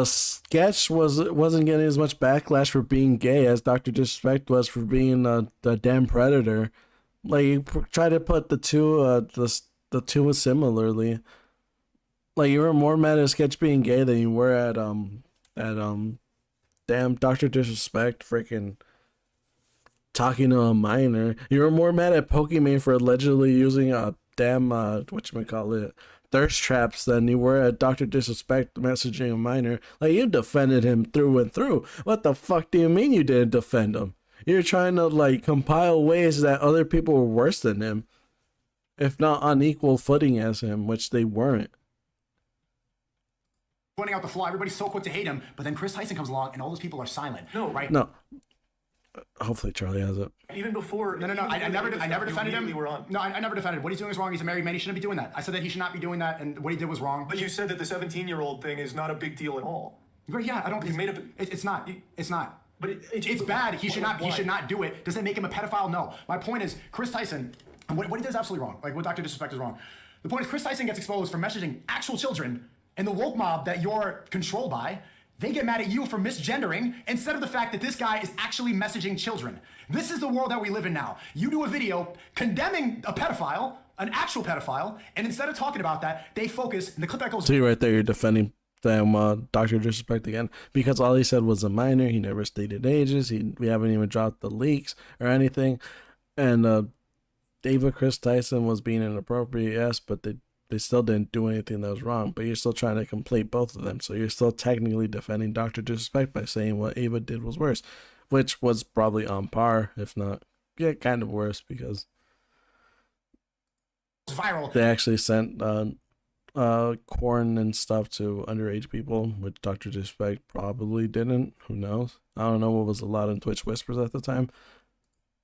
sketch wasn't getting as much backlash for being gay as Dr. Disrespect was for being a damn predator. Like, you try to put the two similarly. Like, you were more mad at sketch being gay than you were at damn Dr. Disrespect freaking talking to a minor. You were more mad at Pokimane for allegedly using a damn whatchamacallit thirst traps than you were at Dr. Disrespect messaging a minor. Like, you defended him through and through. What the fuck do you mean you didn't defend him? You're trying to like compile ways that other people were worse than him, if not on equal footing as him, which they weren't. pointing out the flaw. Everybody's so quick to hate him, but then Chris Tyson comes along and all those people are silent. No, right? No. Hopefully Charlie has it. Even before. No. I never defended him. Were on. No, I never defended. What he's doing is wrong. He's a married man. He shouldn't be doing that. I said that he should not be doing that, and what he did was wrong. But you said that the 17-year-old thing is not a big deal at all. But yeah, I don't. You made a. It's not. It's not. But It's bad. He should not. He should not do it. Does it make him a pedophile? No. My point is, Chris Tyson. What he did is absolutely wrong. Like what Dr. Disrespect is wrong. The point is, Chris Tyson gets exposed for messaging actual children, and the woke mob that you're controlled by, they get mad at you for misgendering instead of the fact that this guy is actually messaging children. This is the world that we live in now. You do a video condemning a pedophile, an actual pedophile, and instead of talking about that, they focus. And the clip that goes. See right there, you're defending them, Dr. Disrespect again, because all he said was a minor. He never stated ages. We haven't even dropped the leaks or anything, and Chris Tyson was being inappropriate, yes, but they still didn't do anything that was wrong. But you're still trying to complete both of them, so you're still technically defending Dr. Disrespect by saying what Ava did was worse, which was probably on par, if not, yeah, kind of worse, because viral. They actually sent corn and stuff to underage people, which Dr. Disrespect probably didn't. Who knows? I don't know what was allowed in Twitch Whispers at the time.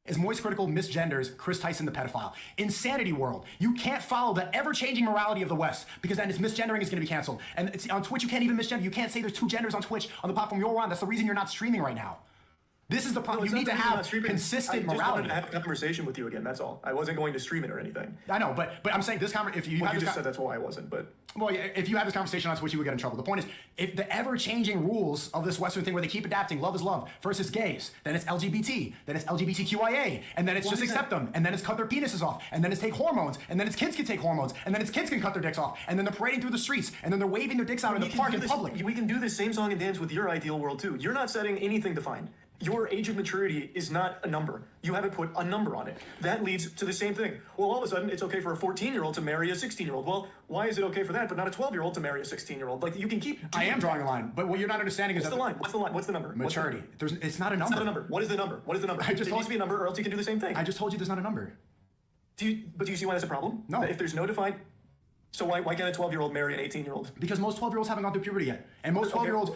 Is Moist Critical misgenders Chris Tyson the pedophile. Insanity world. You can't follow the ever-changing morality of the West because then it's misgendering is going to be canceled. And it's, on Twitch, you can't even misgender. You can't say there's two genders on Twitch on the platform you're on. That's the reason you're not streaming right now. This is the problem. You need to have consistent morality. I just wanted to have a conversation with you again. That's all. I wasn't going to stream it or anything. I know, but I'm saying this conversation. If you, you just said that's why I wasn't. But well, if you had this conversation on Twitch, you would get in trouble. The point is, if the ever-changing rules of this Western thing, where they keep adapting, love is love, first it's gays, then it's LGBT, then it's LGBTQIA, and then it's just accept them, and then it's cut their penises off, and then it's take hormones, and then it's kids can take hormones, and then it's kids can cut their dicks off, and then they're parading through the streets, and then they're waving their dicks out in the park in public. We can do the same song and dance with your ideal world too. You're not setting anything defined. Your age of maturity is not a number. You haven't put a number on it. That leads to the same thing. Well, all of a sudden, it's okay for a 14-year-old to marry a 16-year-old. Well, why is it okay for that, but not a 12-year-old to marry a 16-year-old? Like, you can keep... I am drawing a line, but what you're not understanding is... What's the line? What's the line? What's the number? Maturity. It's not a number. It's not a number. What is the number? What is the number? It needs to be a number, or else you can do the same thing. I just told you there's not a number. Do you see why that's a problem? No. If there's no defined... So why can't a 12-year-old marry an 18-year-old? Because most 12-year-olds haven't gone through puberty yet. And most 12-year-olds...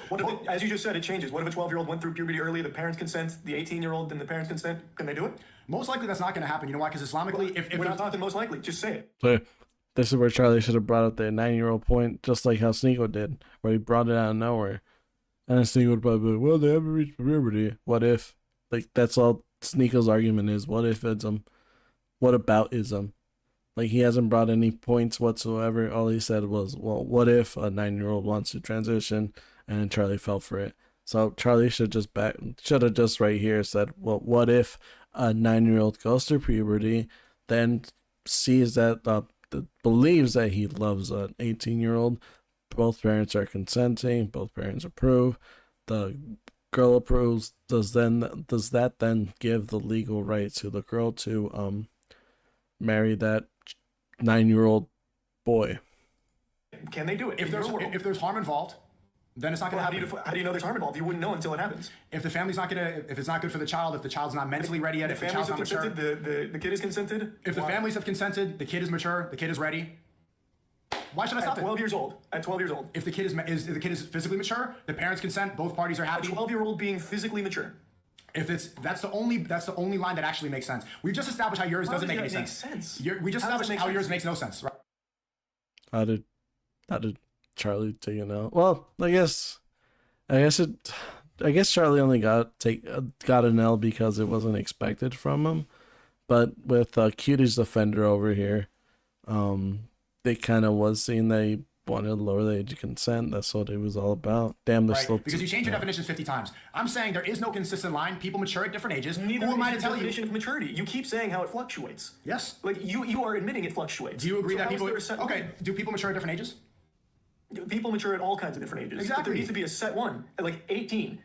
As you just said, it changes. What if a 12-year-old went through puberty early, the parents consent, the 18-year-old and the parents consent? Can they do it? Most likely that's not going to happen. You know why? Because Islamically... If we're not talking most likely. Just say it. So this is where Charlie should have brought up the 9-year-old point, just like how Sneako did, where he brought it out of nowhere. And then Sneako would probably be like, well, they haven't reached puberty. What if? Like, that's all Sneako's argument is. What if ism? What about ism? Like, he hasn't brought any points whatsoever. All he said was, well, what if a 9-year-old wants to transition? And Charlie fell for it. So Charlie should have just right here said, well, what if a 9-year-old goes through puberty, then sees that, believes that he loves an 18-year-old. Both parents are consenting. Both parents approve. The girl approves. Does that then give the legal right to the girl to marry that 9-year-old boy? Can they do it? If there's harm involved, then it's not going to happen. How do you know there's harm involved? You wouldn't know until it happens. If the family's not going to, if it's not good for the child, if the child's not mentally ready yet, if the child's not mature, the kid is consented. If the families have consented, the kid is mature, the kid is ready. Why should I stop it? 12 years old. At 12 years old. If the kid is physically mature, the parents consent, both parties are happy. A 12-year-old being physically mature. If that's the only line that actually makes sense. We've just established how yours doesn't make any sense. We just established how yours makes no sense. Right? How did Charlie take it out? Well, I guess Charlie only got an L because it wasn't expected from him. But with Cutie's defender over here, they kind of was seeing that he wanted to lower the age of consent. That's what it was all about. Damn, they're still... Because you change your definitions 50 times. I'm saying there is no consistent line. People mature at different ages. Neither Who am I to tell you? Definition of maturity. You keep saying how it fluctuates. Yes. Like, you are admitting it fluctuates. Do you agree that people... Okay, do people mature at different ages? People mature at all kinds of different ages. Exactly. But there needs to be a set one. Like 18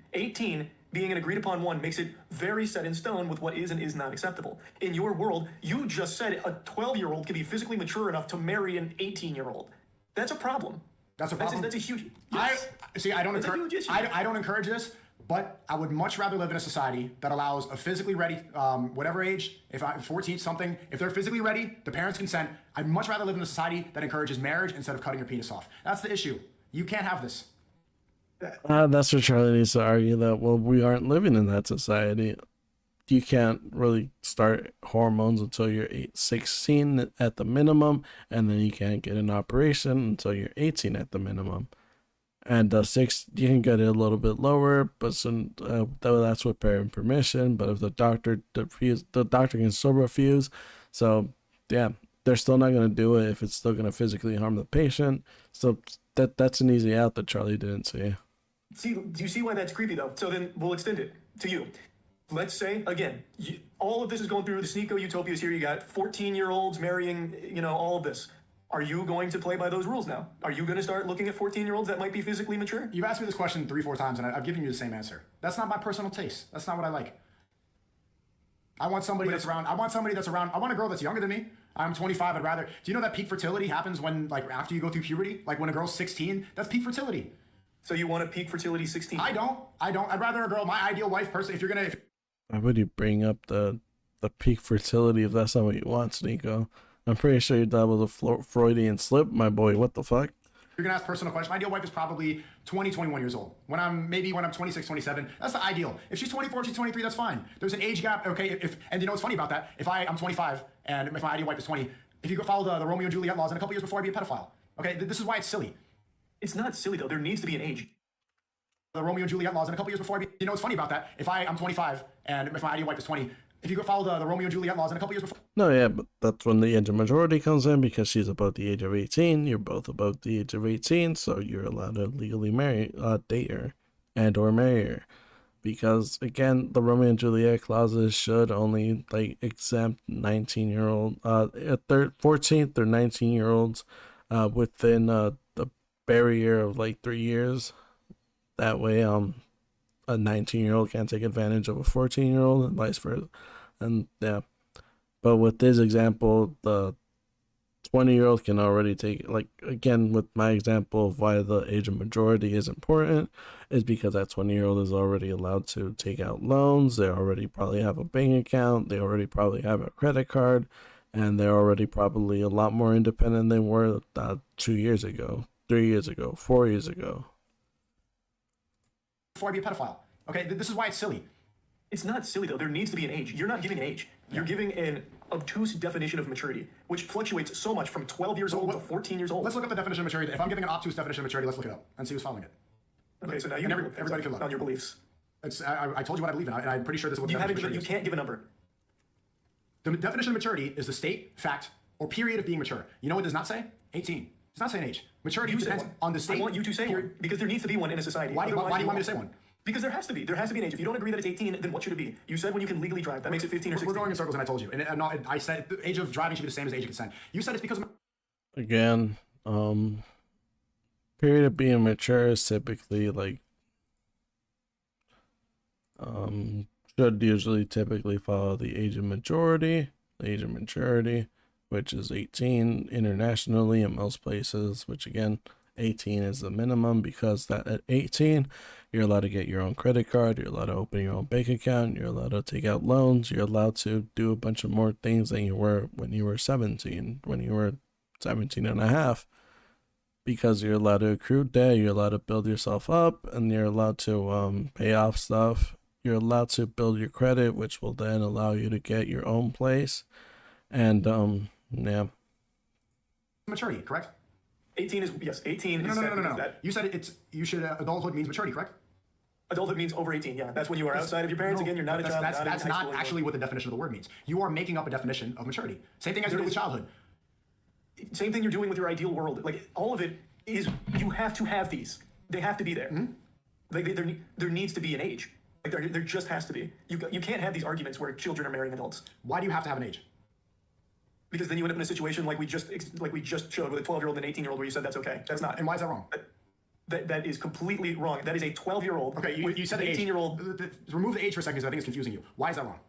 being an agreed upon one makes it very set in stone with what is and is not acceptable. In your world, you just said a 12-year-old can be physically mature enough to marry an 18-year-old. That's a problem. That's a problem. That's a huge... Yes. I don't encourage this, but I would much rather live in a society that allows a physically ready, whatever age, if I'm 14 something, if they're physically ready, the parents consent. I'd much rather live in a society that encourages marriage instead of cutting your penis off. That's the issue. You can't have this. That's where Charlie needs to argue that, well, we aren't living in that society. you can't really start hormones until you're 16 at the minimum, and then you can't get an operation until you're 18 at the minimum. And six, you can get it a little bit lower, but that's with parent permission. But if the doctor the doctor can still refuse. So yeah, they're still not going to do it if it's still going to physically harm the patient. So that's an easy out that Charlie didn't see. See, do you see why that's creepy though? So then we'll extend it to you. Let's say again, all of this is going through the Sneako utopias here. You got 14-year-olds marrying, all of this. Are you going to play by those rules now? Are you going to start looking at 14-year-olds that might be physically mature? You've asked me this question 3-4 times, and I've given you the same answer. That's not my personal taste. That's not what I like. I want somebody that's around. I want a girl that's younger than me. I'm 25. I'd rather. Do you know that peak fertility happens when, like, after you go through puberty? Like when a girl's 16, that's peak fertility. So you want a peak fertility 16? I don't. I'd rather a girl. My ideal wife person. If you're gonna. Why would you bring up the peak fertility if that's not what you want, Sneako? I'm pretty sure your dad was a Freudian slip, my boy. What the fuck? You're gonna ask personal question. My ideal wife is probably 20, 21 years old. When I'm 26, 27, that's the ideal. If she's 24, she's 23, that's fine. There's an age gap, okay? And you know what's funny about that? If I'm 25 and if my ideal wife is 20, if you go follow the Romeo and Juliet laws in a couple years before I'd be a pedophile, okay? This is why it's silly. It's not silly though. There needs to be an age. The Romeo and Juliet laws in a couple years before I'd be. You know what's funny about that? If I'm 25 and if my ideal wife is 20, if you go follow the Romeo and Juliet laws in a couple years before. No, yeah, but that's when the age of majority comes in because she's about the age of 18. You're both about the age of 18, so you're allowed to legally date her and or marry her. Because again, the Romeo and Juliet clauses should only exempt 19-year-old, 14th or 19-year-olds, within the barrier of 3 years. That way, a 19-year-old can't take advantage of a 14-year-old and vice versa. And yeah, but with this example, the 20-year-old can already take, again, with my example of why the age of majority is important, is because that 20-year-old is already allowed to take out loans. They already probably have a bank account. They already probably have a credit card, and they're already probably a lot more independent than they were 2 years ago, 3 years ago, 4 years ago. Before I be a pedophile, okay? This is why it's silly. It's not silly though. There needs to be an age. You're not giving an age. You're giving an obtuse definition of maturity, which fluctuates so much from 12 years old to 14 years old. Let's look up the definition of maturity. If I'm giving an obtuse definition of maturity, let's look it up and see who's following it. Okay, so now you everybody can look on your beliefs. I told you what I believe in, and I'm pretty sure this is what You can't give a number. The definition of maturity is the state, fact, or period of being mature. You know what it does not say? 18. It's not saying age. Maturity depends on the state. I want you to say one, because there needs to be one in a society. Why do you want me to say one? Because there has to be. There has to be an age. If you don't agree that it's 18, then what should it be? You said when you can legally drive. That makes it 15 or 16. We're going in circles, and I told you. And I said the age of driving should be the same as age of consent. You said it's because of... Again, period of being mature is typically should usually typically follow the age of majority, the age of maturity, which is 18 internationally in most places, which again, 18 is the minimum, because that at 18 you're allowed to get your own credit card, you're allowed to open your own bank account, you're allowed to take out loans, you're allowed to do a bunch of more things than you were when you were 17, when you were 17 and a half, because you're allowed to accrue debt, you're allowed to build yourself up, and you're allowed to pay off stuff. You're allowed to build your credit, which will then allow you to get your own place. And yeah. Maturity, correct? 18 is, yes, 18 no, is... No. You said adulthood means maturity, correct? Adulthood means over 18, yeah. That's when you are outside of your parents. Again, you're not a child. That's not actually what the definition of the word means. You are making up a definition of maturity. Same thing as you do with childhood. Same thing you're doing with your ideal world. All of it is, you have to have these. They have to be there. Mm-hmm. There needs to be an age. There just has to be. You can't have these arguments where children are marrying adults. Why do you have to have an age? Because then you end up in a situation like we just showed with a 12-year-old and an 18-year-old, where you said that's okay. That's not. And why is that wrong? That is completely wrong. That is a 12-year-old. Okay, you said 18-year-old. Remove the age for a second, because I think it's confusing you. Why is that wrong?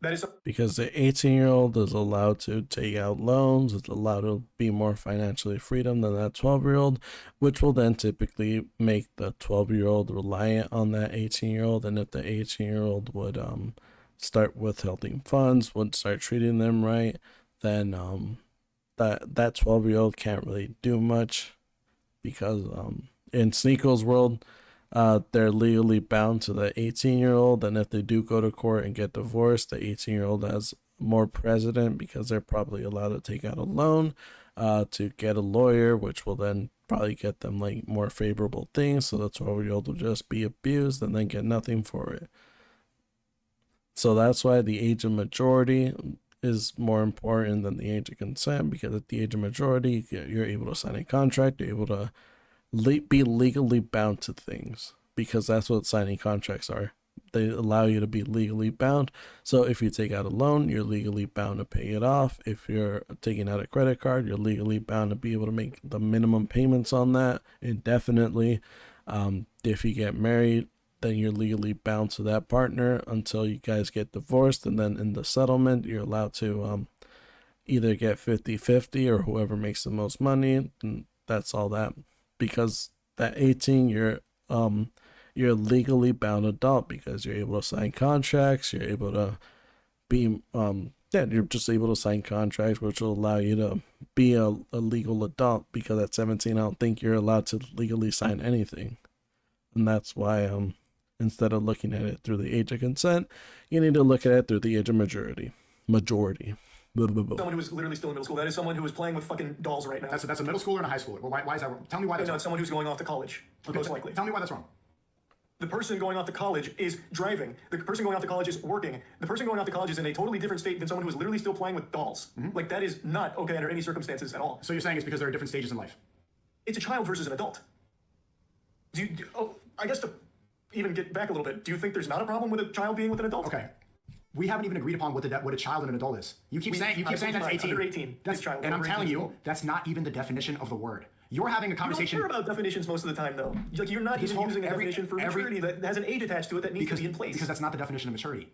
That is because the 18-year-old is allowed to take out loans, is allowed to be more financially freedom than that 12-year-old, which will then typically make the 12-year-old reliant on that 18-year-old. And if the 18-year-old would start withholding funds, would start treating them right, then that 12-year-old can't really do much, because in Sneako's world, they're legally bound to the 18-year-old, and if they do go to court and get divorced, the 18-year-old has more precedent because they're probably allowed to take out a loan to get a lawyer, which will then probably get them like more favorable things. So the 12-year-old will just be abused and then get nothing for it. So that's why the age of majority is more important than the age of consent, because at the age of majority, you're able to sign a contract, you're able to be legally bound to things, because that's what signing contracts are. They allow you to be legally bound. So if you take out a loan, you're legally bound to pay it off. If you're taking out a credit card, you're legally bound to be able to make the minimum payments on that indefinitely. If you get married, then you're legally bound to that partner until you guys get divorced, and then in the settlement, you're allowed to either get 50-50 or whoever makes the most money, and that's all that. Because at 18, you're legally bound adult, because you're able to sign contracts, you're able to be you're just able to sign contracts, which will allow you to be a legal adult, because at 17 I don't think you're allowed to legally sign anything. And that's why instead of looking at it through the age of consent, you need to look at it through the age of majority. Someone who is literally still in middle school. That is someone who is playing with fucking dolls right now. That's a middle schooler and a high schooler. Well, why is that wrong? Tell me why that's No, wrong. it's someone who's going off to college, most likely. Tell me why that's wrong. The person going off to college is driving. The person going off to college is working. The person going off to college is in a totally different state than someone who is literally still playing with dolls. Like, that is not okay under any circumstances at all. So you're saying it's because there are different stages in life? It's a child versus an adult. I guess to even get back a little bit, do you think there's not a problem with a child being with an adult? Okay. We haven't even agreed upon what a child and an adult is. You keep saying that's 18. Under 18. That's child. And I'm telling you, that's not even the definition of the word. You're having a conversation. You don't care about definitions most of the time, though. Like, you're not even using a definition for maturity that has an age attached to it that needs to be in place. Because that's not the definition of maturity,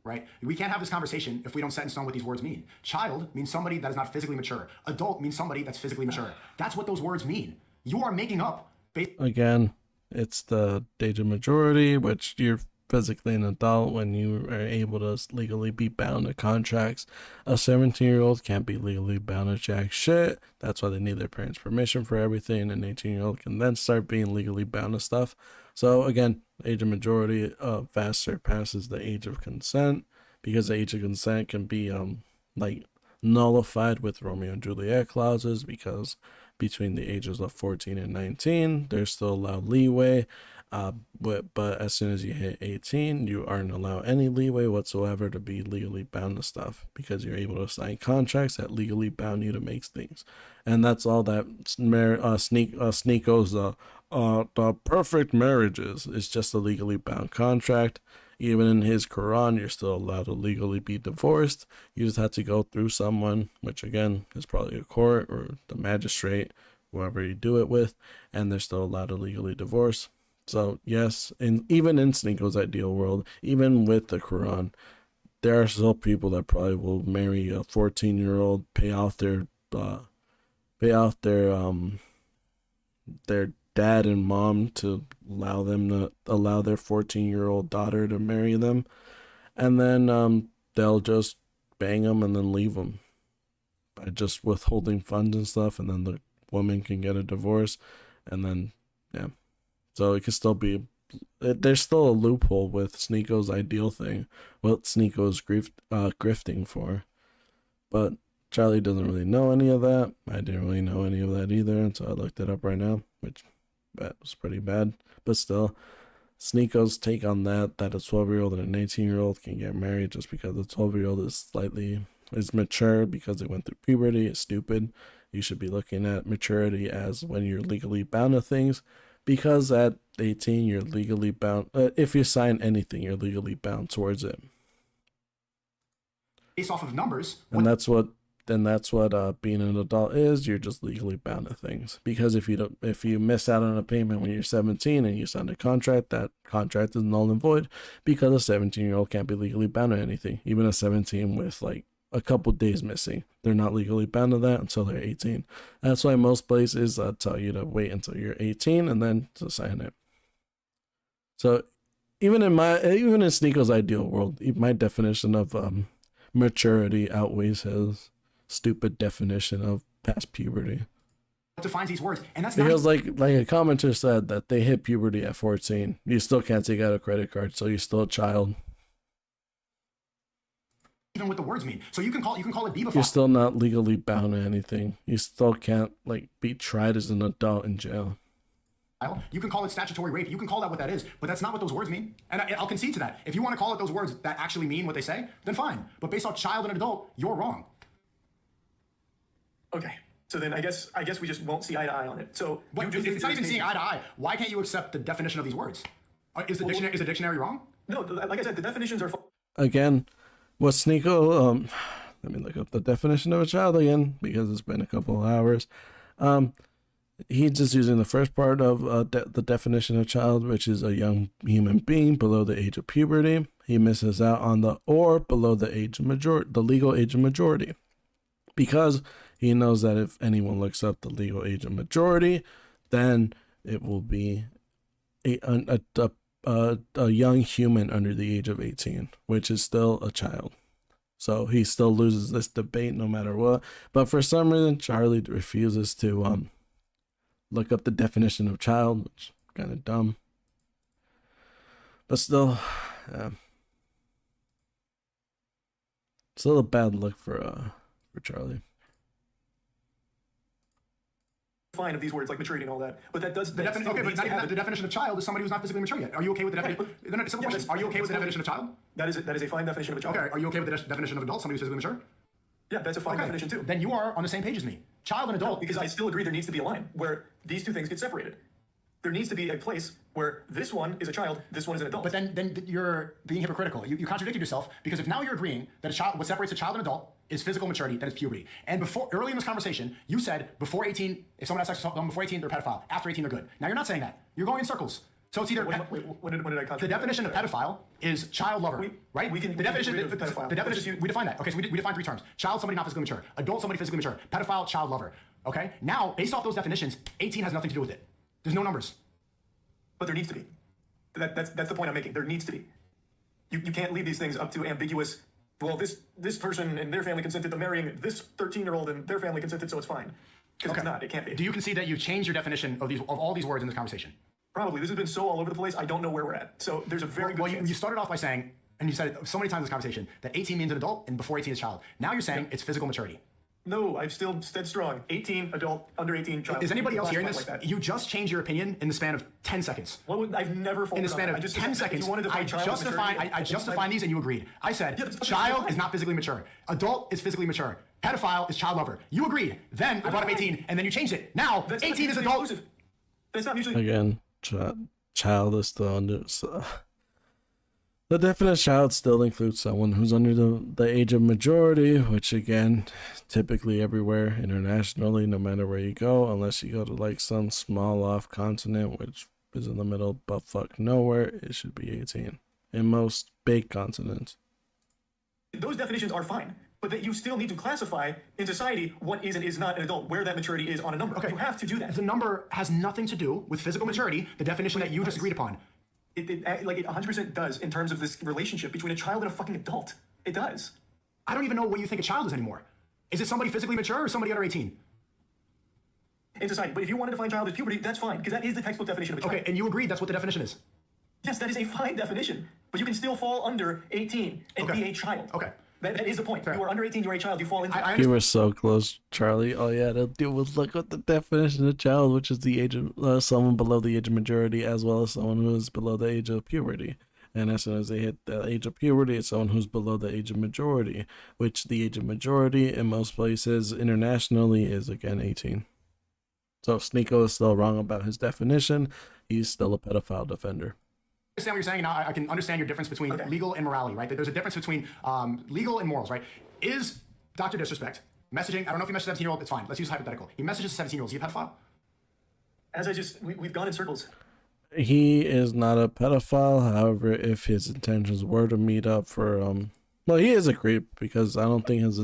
right? We can't have this conversation if we don't set in stone what these words mean. Child means somebody that is not physically mature. Adult means somebody that's physically mature. That's what those words mean. You are making up. Again, it's the age of majority, which you're physically an adult when you are able to legally be bound to contracts. A 17-year-old can't be legally bound to jack shit. That's why they need their parents' permission for everything. An 18-year-old can then start being legally bound to stuff. So again, age of majority vast surpasses the age of consent, because the age of consent can be like nullified with Romeo and Juliet clauses, because between the ages of 14 and 19, there's still allowed leeway. But as soon as you hit 18, you aren't allowed any leeway whatsoever to be legally bound to stuff, because you're able to sign contracts that legally bound you to make things. And that's all that Sneako's the perfect marriages is just a legally bound contract. Even in his Quran, you're still allowed to legally be divorced. You just have to go through someone, which again is probably a court or the magistrate, whoever you do it with, and they're still allowed to legally divorce. So yes, and even in Sneako's ideal world, even with the Quran, there are still people that probably will marry a 14-year-old, pay off their dad and mom to allow their 14-year-old daughter to marry them, and then they'll just bang them and then leave them by just withholding funds and stuff, and then the woman can get a divorce, and then yeah. So it can still be, there's still a loophole with Sneako's ideal thing, what Sneako's grifting for. But Charlie doesn't really know any of that. I didn't really know any of that either, and so I looked it up right now, which that was pretty bad. But still, Sneako's take on that a 12-year-old and an 18-year-old can get married just because the 12-year-old is mature because they went through puberty, is stupid. You should be looking at maturity as when you're legally bound to things. Because at 18, you're legally bound. If you sign anything, you're legally bound towards it. Based off of numbers. And that's what being an adult is. You're just legally bound to things. Because if you miss out on a payment when you're 17 and you sign a contract, that contract is null and void, because a 17-year-old can't be legally bound to anything. Even a 17 with like a couple days missing, they're not legally bound to that until they're 18. That's why most places tell you to wait until you're 18 and then to sign it. So even in Sneako's ideal world, my definition of maturity outweighs his stupid definition of past puberty. defines these words, and that's not Because like a commenter said that they hit puberty at 14. You still can't take out a credit card, so you're still a child. even what the words mean. So you can call it You're bebaphile. still not legally bound to anything. You still can't like be tried as an adult in jail. You can call it statutory rape. You can call that what that is, but that's not what those words mean. And I'll concede to that. If you want to call it those words that actually mean what they say, then fine. But based on child and adult, you're wrong. Okay. So then I guess we just won't see eye to eye on it. So But it's not even seeing eye to eye. Why can't you accept the definition of these words? Is the dictionary wrong? No, like I said, the definitions are. Again, what Sneako, let me look up the definition of a child again, because it's been a couple of hours. He's just using the first part of the definition of child, which is a young human being below the age of puberty. He misses out on the or below the age of majority, the legal age of majority, because he knows that if anyone looks up the legal age of majority, then it will be a young human under the age of 18, which is still a child. So he still loses this debate no matter what. But for some reason, Charlie refuses to look up the definition of child, which is kind of dumb. But still, still a bad look for Charlie. Fine of these words like maturity and all that, but that does The definition of child is somebody who's not physically mature yet. Are you okay with the definition? Simple question. Are you okay with the definition of child? That is a fine definition of a child. Okay. Are you okay with the definition of adult? Somebody who's physically mature? Yeah, that's a fine definition too. Then you are on the same page as me. Child and adult. Because I still agree there needs to be a line where these two things get separated. There needs to be a place where this one is a child, this one is an adult. But then you're being hypocritical. You contradicted yourself, because if now you're agreeing that what separates a child and adult is physical maturity, that is puberty. And early in this conversation, you said before 18, if someone has sex with someone before 18, they're a pedophile. After 18, they're good. Now you're not saying that. You're going in circles. So it's either when did I contradict? the definition of pedophile is child lover, right? We can the definition. agree with pedophile. The definition. We define that. Okay, so we define three terms: child, somebody not physically mature; adult, somebody physically mature; pedophile, child lover. Okay. Now, based off those definitions, 18 has nothing to do with it. There's no numbers. But there needs to be. That's the point I'm making. There needs to be. You can't leave these things up to ambiguous. Well, this person and their family consented to marrying this 13-year-old and their family consented, so it's fine. Because it's not. It can't be. Do you concede that you've changed your definition of all these words in this conversation? Probably. This has been so all over the place. I don't know where we're at. So there's a very good chance. You started off by saying, and you said it so many times in this conversation, that 18 means an adult and before 18 is child. Now you're saying it's physical maturity. No, I've still stood strong. 18, adult, under 18, child. Is anybody else hearing this? Like that. You just changed your opinion in the span of 10 seconds. I've never In the span of 10 seconds, I just defined these and you agreed. I said, child is not physically mature. Adult is physically mature. Pedophile is child lover. You agreed. Then I brought up 18, and then you changed it. Now, 18 is adult. That's not mutually. Again, child is still under. The definition of child still includes someone who's under the age of majority, which again, typically everywhere internationally, no matter where you go, unless you go to like some small off continent, which is in the middle of buttfuck nowhere, it should be 18. In most big continents. Those definitions are fine, but that you still need to classify in society what is and is not an adult, where that maturity is on a number. Okay. You have to do that. The number has nothing to do with physical maturity, the definition that you just agreed upon. It 100% does in terms of this relationship between a child and a fucking adult. It does. I don't even know what you think a child is anymore. Is it somebody physically mature or somebody under 18? In society. But if you want to define child as puberty, that's fine, because that is the textbook definition of a child. Okay, and you agreed that's what the definition is? Yes, that is a fine definition. But you can still fall under 18 and be a child. Okay. That is the point. You are under 18, you're a child, you fall into... You were so close, Charlie. All you had to do was look at the definition of child, which is the age of someone below the age of majority, as well as someone who is below the age of puberty. And as soon as they hit the age of puberty, it's someone who's below the age of majority, which the age of majority in most places internationally is, again, 18. So Sneako is still wrong about his definition. He's still a pedophile defender. I understand what you're saying. Now I can understand your difference between legal and morality, right? There's a difference between legal and morals, right? Is Dr. Disrespect messaging? I don't know if he messaged a 17-year-old. It's fine. Let's use a hypothetical. He messages a 17-year-old. Is he a pedophile? We've gone in circles. He is not a pedophile. However, if his intentions were to meet up for well, he is a creep, because I don't think his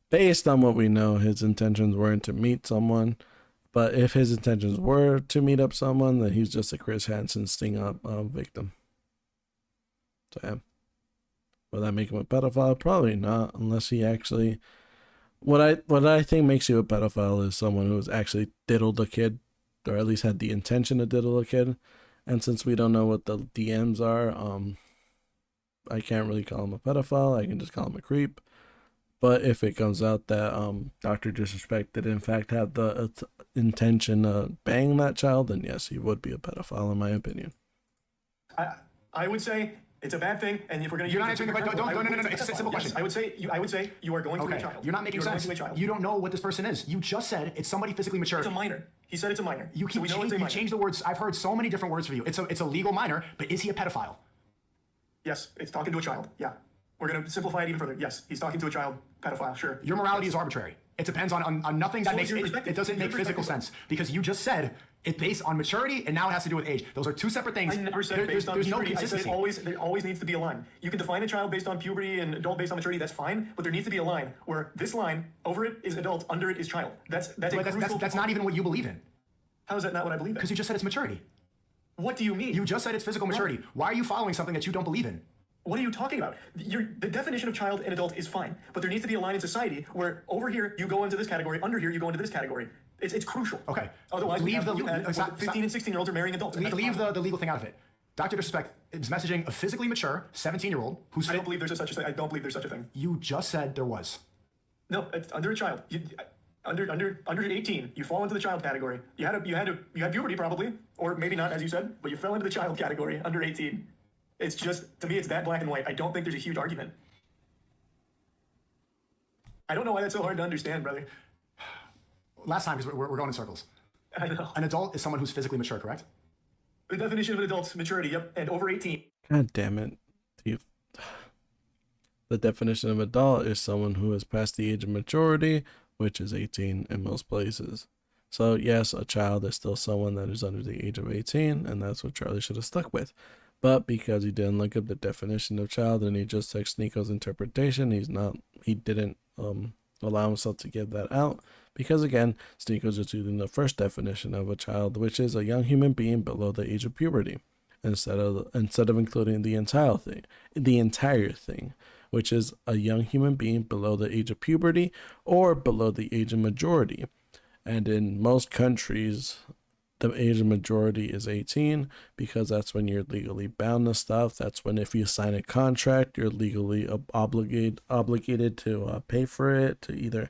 based on what we know, his intentions weren't to meet someone. But if his intentions were to meet up someone, then he's just a Chris Hansen sting up victim. So yeah. Will that make him a pedophile? Probably not, unless he actually what I think makes you a pedophile is someone who's actually diddled a kid, or at least had the intention to diddle a kid. And since we don't know what the DMs are, I can't really call him a pedophile. I can just call him a creep. But if it comes out that Dr. Disrespect did in fact have the intention of banging that child, then yes, he would be a pedophile in my opinion. I would say it's a bad thing, and if we're going to, you're not answering the question. No. It's a simple question. I would say you are going to a child. You're not making sense. You don't know what this person is. You just said it's somebody physically mature. It's a minor. He said it's a minor. You keep change the words. I've heard so many different words for you. It's a legal minor, but is he a pedophile? Yes, it's talking to a child. Yeah. We're going to simplify it even further. Yes, he's talking to a child pedophile, sure. Your morality is arbitrary. It depends on nothing that makes it doesn't make physical sense, because you just said it's based on maturity and now it has to do with age. Those are two separate things. I never said based on maturity. No consistency. I said there always needs to be a line. You can define a child based on puberty and adult based on maturity, that's fine, but there needs to be a line where this line, over it is adult, under it is child. That's not even what you believe in. How is that not what I believe in? Because you just said it's maturity. What do you mean? You just said it's physical maturity. Why are you following something that you don't believe in? What are you talking about? The definition of child and adult is fine, but there needs to be a line in society where over here you go into this category, under here you go into this category. It's crucial. Okay. Otherwise, 15 and 16-year-olds are marrying adults. Leave the legal thing out of it. Dr. Disrespect is messaging a physically mature 17-year-old who's. I don't believe there's such a thing. I don't believe there's such a thing. You just said there was. No, it's under a child. Under 18, you fall into the child category. You had puberty probably, or maybe not, as you said, but you fell into the child category under 18. It's just, to me, it's that black and white. I don't think there's a huge argument. I don't know why that's so hard to understand, brother. Last time, because we're going in circles. I know. An adult is someone who's physically mature, correct? The definition of an adult's maturity, yep, and over 18. God damn it. The definition of adult is someone who has passed the age of maturity, which is 18 in most places. So yes, a child is still someone that is under the age of 18, and that's what Charlie should have stuck with. But because he didn't look up the definition of child and he just took Sneako's interpretation, he didn't allow himself to give that out. Because again, Sneako's just using the first definition of a child, which is a young human being below the age of puberty, instead of including the entire thing, which is a young human being below the age of puberty or below the age of majority. And in most countries, the age of majority is 18 because that's when you're legally bound to stuff. That's when if you sign a contract, you're legally obligated to pay for it, to either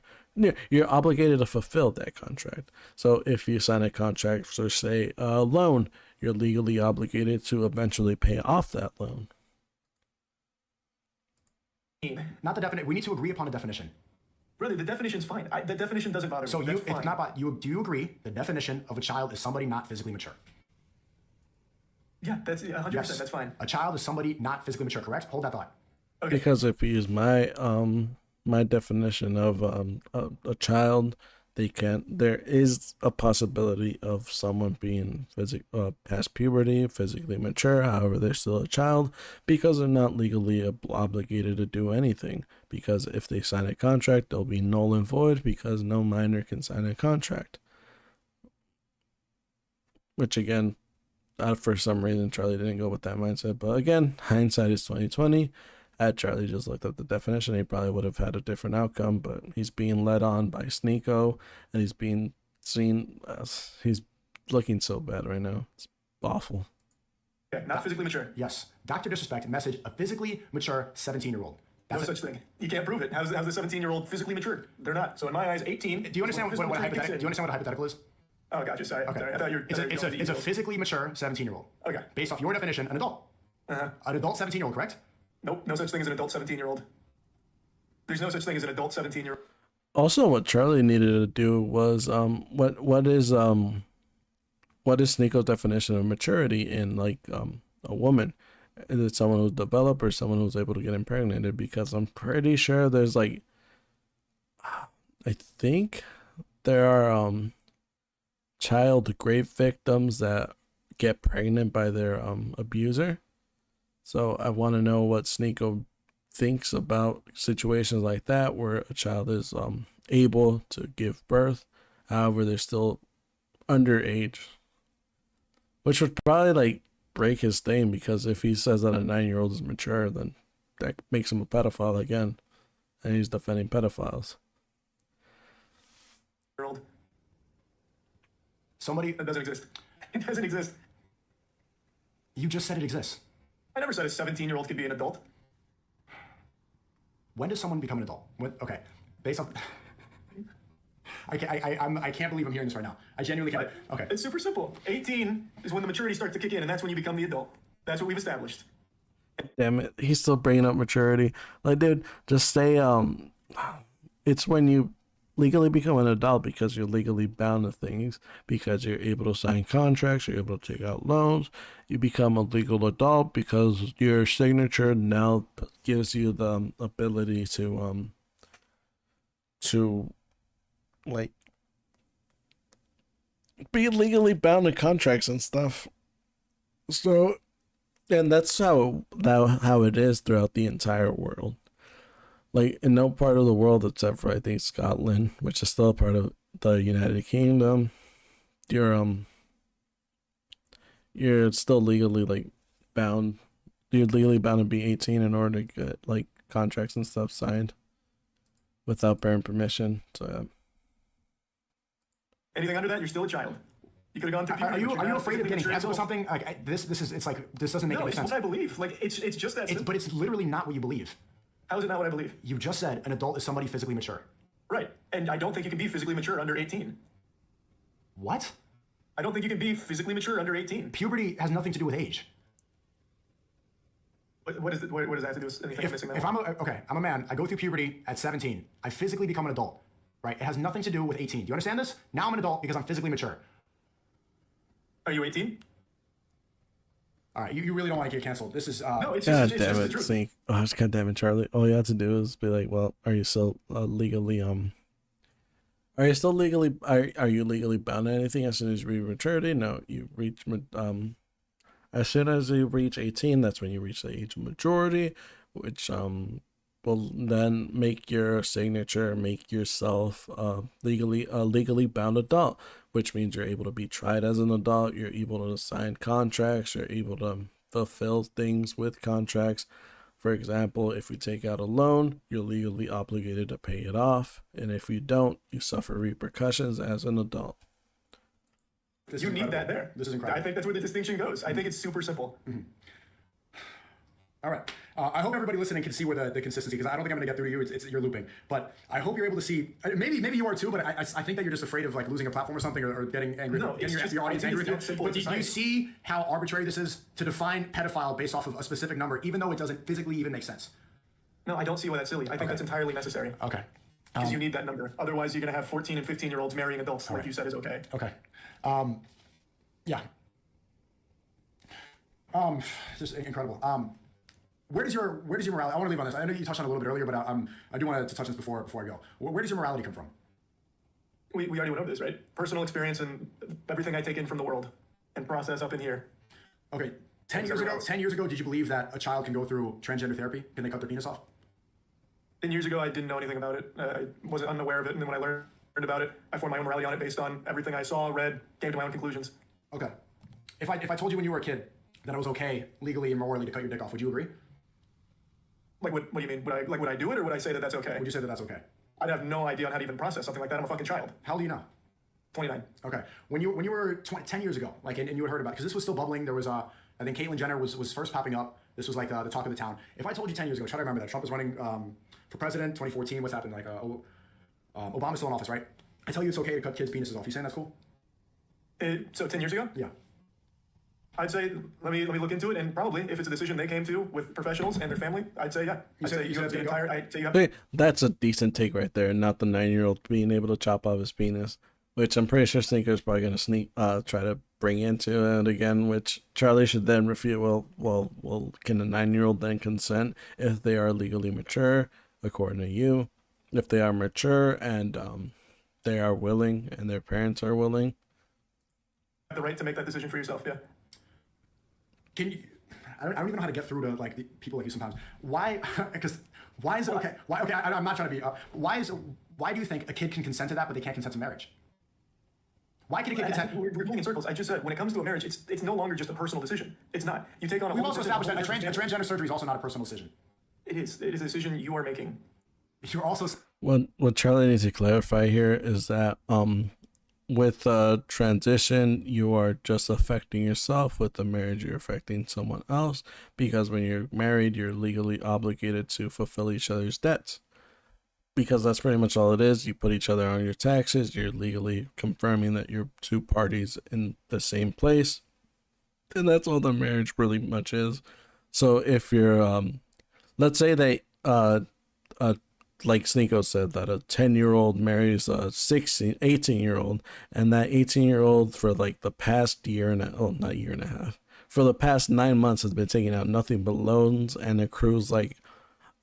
you're obligated to fulfill that contract. So if you sign a contract for, say, a loan, you're legally obligated to eventually pay off that loan. Not the definition. We need to agree upon a definition. Really, the definition's fine. The definition doesn't bother me. So it's not about you. Do you agree the definition of a child is somebody not physically mature? Yeah, that's 100%. Yes. That's fine. A child is somebody not physically mature, correct? Hold that thought. Okay. Because if you use my definition of a child, there is a possibility of someone being past puberty, physically mature. However, they're still a child because they're not legally obligated to do anything. Because if they sign a contract, they'll be null and void because no minor can sign a contract. Which again, for some reason, Charlie didn't go with that mindset. But again, hindsight is 2020. Had Charlie just looked up the definition, he probably would have had a different outcome, but he's being led on by Sneako, and he's being seen as he's looking so bad right now. It's awful. Okay, not physically mature. Yes. Dr. Disrespect message a physically mature 17-year-old. No such thing. You can't prove it. How's the 17-year-old physically mature? They're not. So in my eyes, 18. Do you understand what a hypothetical is? Oh, gotcha. Sorry. Okay. I thought you were. It's a physically mature 17-year-old. Okay. Based off your definition, an adult. An adult 17-year-old, correct? Nope, no such thing as an adult 17-year-old. There's no such thing as an adult 17-year-old. Also, what Charlie needed to do was what is Sneako's definition of maturity in a woman? Is it someone who's developed or someone who's able to get impregnated? Because I'm pretty sure there's I think there are child rape victims that get pregnant by their abuser. So I want to know what Sneako thinks about situations like that where a child is able to give birth, however they're still underage, which would probably break his thing, because if he says that a 9-year-old is mature, then that makes him a pedophile again, and he's defending pedophiles. 17-year-old. Somebody That doesn't exist. It doesn't exist. You just said it exists. I never said a 17-year-old could be an adult. When does someone become an adult? Okay, based on. I can't believe I'm hearing this right now. I genuinely can't. Okay. It's super simple. 18 is when the maturity starts to kick in, and that's when you become the adult. That's what we've established. Damn it, he's still bringing up maturity. Like, dude, just say it's when you legally become an adult because you're legally bound to things, because you're able to sign contracts, you're able to take out loans. You become a legal adult because your signature now gives you the ability to like be legally bound to contracts and stuff. So, and that's how it is throughout the entire world. Like, in no part of the world except for, I think, Scotland, which is still a part of the United Kingdom, you're still legally like bound. You're legally bound to be 18 in order to get like contracts and stuff signed without parent permission. So Anything under that, you're still a child. You could have gone through. Are you afraid of getting canceled or something? Like this is it's like this doesn't make any sense. No, it's what I believe. Like it's just that. But it's literally not what you believe. How is it not what I believe? You just said an adult is somebody physically mature. Right, and I don't think you can be physically mature under 18. What? I don't think you can be physically mature under 18. Puberty has nothing to do with age. What does that have to do with anything missing? If I'm I'm a man. I go through puberty at 17. I physically become an adult. Right? It has nothing to do with 18. Do you understand this? Now I'm an adult because I'm physically mature. Are you 18? All right, you really don't want to get canceled. This is No, it's God just damn the it, truth. Snake. Oh, God damn it, Charlie. All you have to do is be like, well, are you still legally are you still legally are you legally bound to anything as soon as you reach maturity? No, you reach as soon as you reach 18, that's when you reach the age of majority, which will then make your signature, make yourself legally bound adult, which means you're able to be tried as an adult, you're able to sign contracts, you're able to fulfill things with contracts. For example, if you take out a loan, you're legally obligated to pay it off, and if you don't, you suffer repercussions as an adult. You need that there. This is incredible. I think that's where the distinction goes. I think it's super simple. Mm-hmm. All right. I hope everybody listening can see where the consistency, because I don't think I'm going to get through you. You're looping, but I hope you're able to see. Maybe you are too, but I think that you're just afraid of like losing a platform or something, or getting angry. No, getting your audience angry with you. But do you see how arbitrary this is to define pedophile based off of a specific number, even though it doesn't physically even make sense? No, I don't see why that's silly. I think that's entirely necessary. Okay. Because you need that number. Otherwise, you're going to have 14 and 15-year-olds marrying adults, like you said is okay. Okay. Yeah. Just incredible. Where does your morality? I want to leave on this. I know you touched on it a little bit earlier, but I do want to touch on this before I go. Where does your morality come from? We already went over this, right? Personal experience and everything I take in from the world and process up in here. Okay. 10 years ago, did you believe that a child can go through transgender therapy? Can they cut their penis off? 10 years ago, I didn't know anything about it. I wasn't unaware of it, and then when I learned about it, I formed my own morality on it based on everything I saw, read, came to my own conclusions. Okay. If I told you when you were a kid that it was okay legally and morally to cut your dick off, would you agree? Like what do you mean? Would I do it, or would I say that that's okay? Would you say that that's okay? I'd have no idea on how to even process something like that. I'm a fucking child. How old are you now? 29. Okay. When you were 10 years ago, like, and you had heard about it, because this was still bubbling. There was I think Caitlyn Jenner was first popping up. This was like the talk of the town. If I told you 10 years ago, try to remember that Trump was running for president, 2014. What's happened? Like Obama's still in office, right? I tell you it's okay to cut kids' penises off. You saying that's cool? So 10 years ago? Yeah. I'd say let me look into it, and probably if it's a decision they came to with professionals and their family, I'd say yeah. I'd say you have the entire. I'd say you have. Hey, that's a decent take right there. Not the 9-year-old being able to chop off his penis, which I'm pretty sure Sneaker's probably gonna try to bring into it again, which Charlie should then refute. Well, can a 9-year-old then consent if they are legally mature, according to you? If they are mature and they are willing and their parents are willing, The right to make that decision for yourself. Yeah. Can you? I don't even know how to get through to like the people like you sometimes. Why? Because why is it okay? Why? Okay, I'm not trying to be. Why do you think a kid can consent to that, but they can't consent to marriage? Why can a kid consent? We're going in circles. I just said when it comes to a marriage, it's no longer just a personal decision. It's not. You take on a. We've whole also decision, established that a transgender surgery is also not a personal decision. It is. It is a decision you are making. You're also What Charlie needs to clarify here is that with transition, you are just affecting yourself. With the marriage, you're affecting someone else, because when you're married, you're legally obligated to fulfill each other's debts, because that's pretty much all it is. You put each other on your taxes, you're legally confirming that you're two parties in the same place, and that's all the marriage really much is. So if you're let's say they uh like Sneako said, that a 10-year-old marries a 18-year-old, and that 18-year-old for like the past year and not year and a half, for the past 9 months has been taking out nothing but loans and accrues like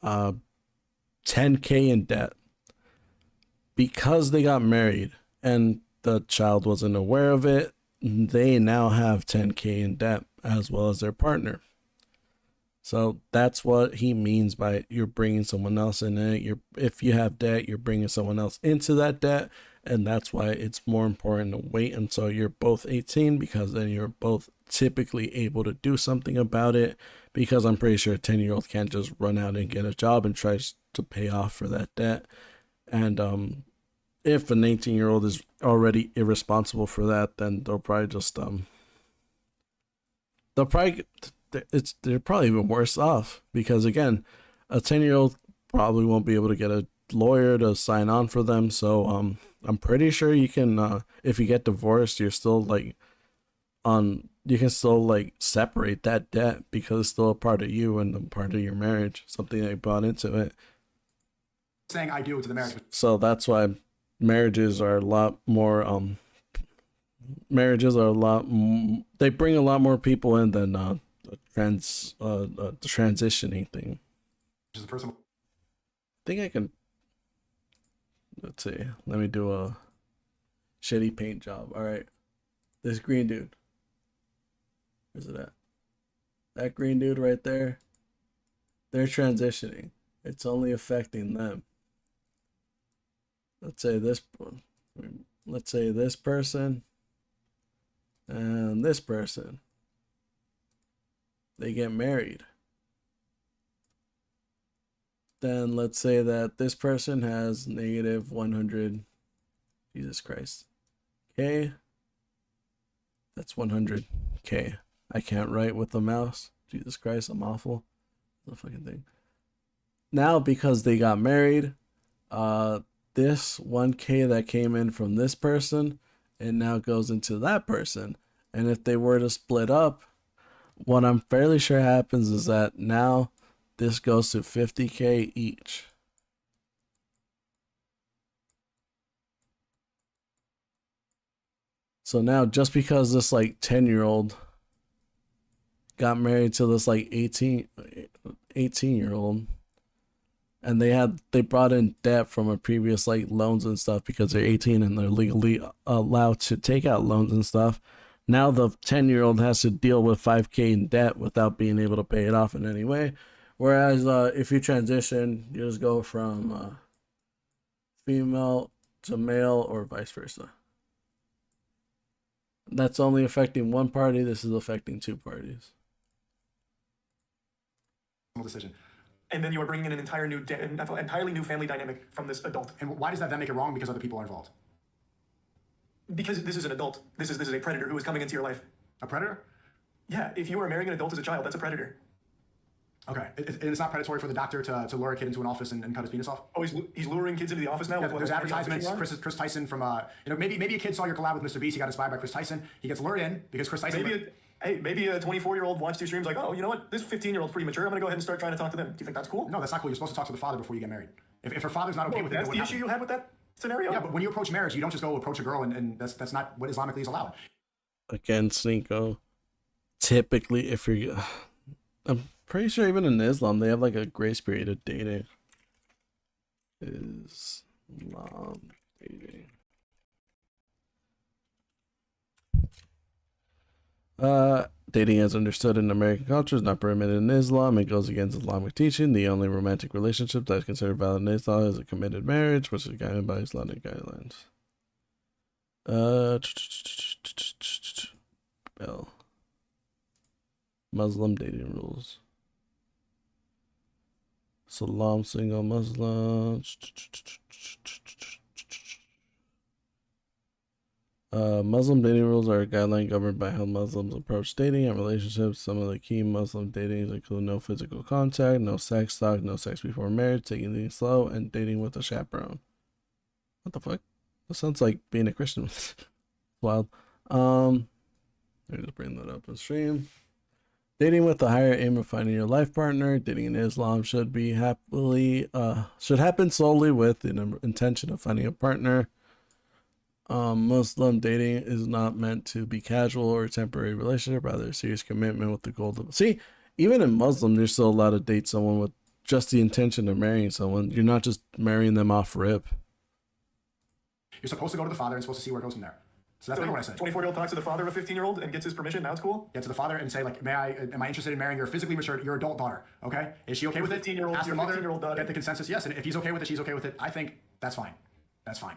10K in debt because they got married and the child wasn't aware of it. They now have 10K in debt as well as their partner. So that's what he means by you're bringing someone else in it. If you have debt, you're bringing someone else into that debt, and that's why it's more important to wait until you're both 18, because then you're both typically able to do something about it. Because I'm pretty sure a 10-year-old can't just run out and get a job and try to pay off for that debt. And if an 18-year-old is already irresponsible for that, then they'll probably just they'll probably they're probably even worse off, because again, a 10-year-old probably won't be able to get a lawyer to sign on for them. So I'm pretty sure you can if you get divorced, you're still like you can still like separate that debt, because it's still a part of you and a part of your marriage, something they brought into it. Saying I do to the marriage. So that's why marriages are a lot more they bring a lot more people in than the transitioning thing. Which is a personal. I think I can. Let's see. Let me do a shitty paint job. All right, this green dude. Where's it at? That green dude right there. They're transitioning. It's only affecting them. Let's say this person and this person. They get married. Then let's say that this person has negative 100, Jesus Christ, K. That's 100K. I can't write with the mouse. Jesus Christ, I'm awful. The fucking thing. Now, because they got married, this 1K that came in from this person, it now goes into that person. And if they were to split up, what I'm fairly sure happens is that now this goes to 50K each. So now, just because this like 10-year-old got married to this like 18-year-old, and they brought in debt from a previous like loans and stuff, because they're 18 and they're legally allowed to take out loans and stuff. Now the 10-year-old has to deal with 5K in debt without being able to pay it off in any way. Whereas if you transition, you just go from female to male or vice versa. That's only affecting one party. This is affecting two parties. Decision. And then you are bringing in an entirely new family dynamic from this adult. And why does that then make it wrong? Because other people are involved. Because this is an adult. This is a predator who is coming into your life. A predator? Yeah, if you are marrying an adult as a child, that's a predator. Okay. It's not predatory for the doctor to lure a kid into an office and cut his penis off? Oh, he's luring kids into the office now? Yeah, there's advertisements. Chris Tyson from, maybe a kid saw your collab with Mr. Beast. He got inspired by Chris Tyson. He gets lured in because Chris Tyson... Maybe a 24-year-old watched your streams like, oh, you know what? This 15-year-old's pretty mature. I'm going to go ahead and start trying to talk to them. Do you think that's cool? No, that's not cool. You're supposed to talk to the father before you get married. If her father's not okay with it... That's the issue you have with that scenario? Yeah, but when you approach marriage, you don't just go approach a girl, and that's not what Islamically is allowed. Again, Sneako, typically if you're... I'm pretty sure even in Islam, they have like a grace period of dating. Islam dating. Dating as understood in American culture is not permitted in Islam. It goes against Islamic teaching. The only romantic relationship that is considered valid in Islam is a committed marriage, which is guided by Islamic guidelines. Bell. Muslim dating rules. Salam single Muslim. Muslim dating rules are a guideline governed by how Muslims approach dating and relationships. Some of the key Muslim datings include no physical contact, no sex talk, no sex before marriage, taking things slow, and dating with a chaperone. What the fuck? That sounds like being a Christian. Wild. Let me just bring that up in stream. Dating with the higher aim of finding your life partner. Dating in Islam should happen solely with the intention of finding a partner. Muslim dating is not meant to be casual or a temporary relationship, rather a serious commitment with the goal of even in Muslim, you're still allowed to date someone with just the intention of marrying someone. You're not just marrying them off rip. You're supposed to go to the father and supposed to see where it goes from there. So that's what I said. 24-year-old talks to the father of a 15-year-old and gets his permission. Now it's cool. Yeah, to the father and say like, am I interested in marrying your physically mature, your adult daughter? Okay, is she okay with it? 15-year-old, ask the mother, 15-year-old daughter. Get the consensus. Yes, and if he's okay with it, she's okay with it. I think that's fine. That's fine.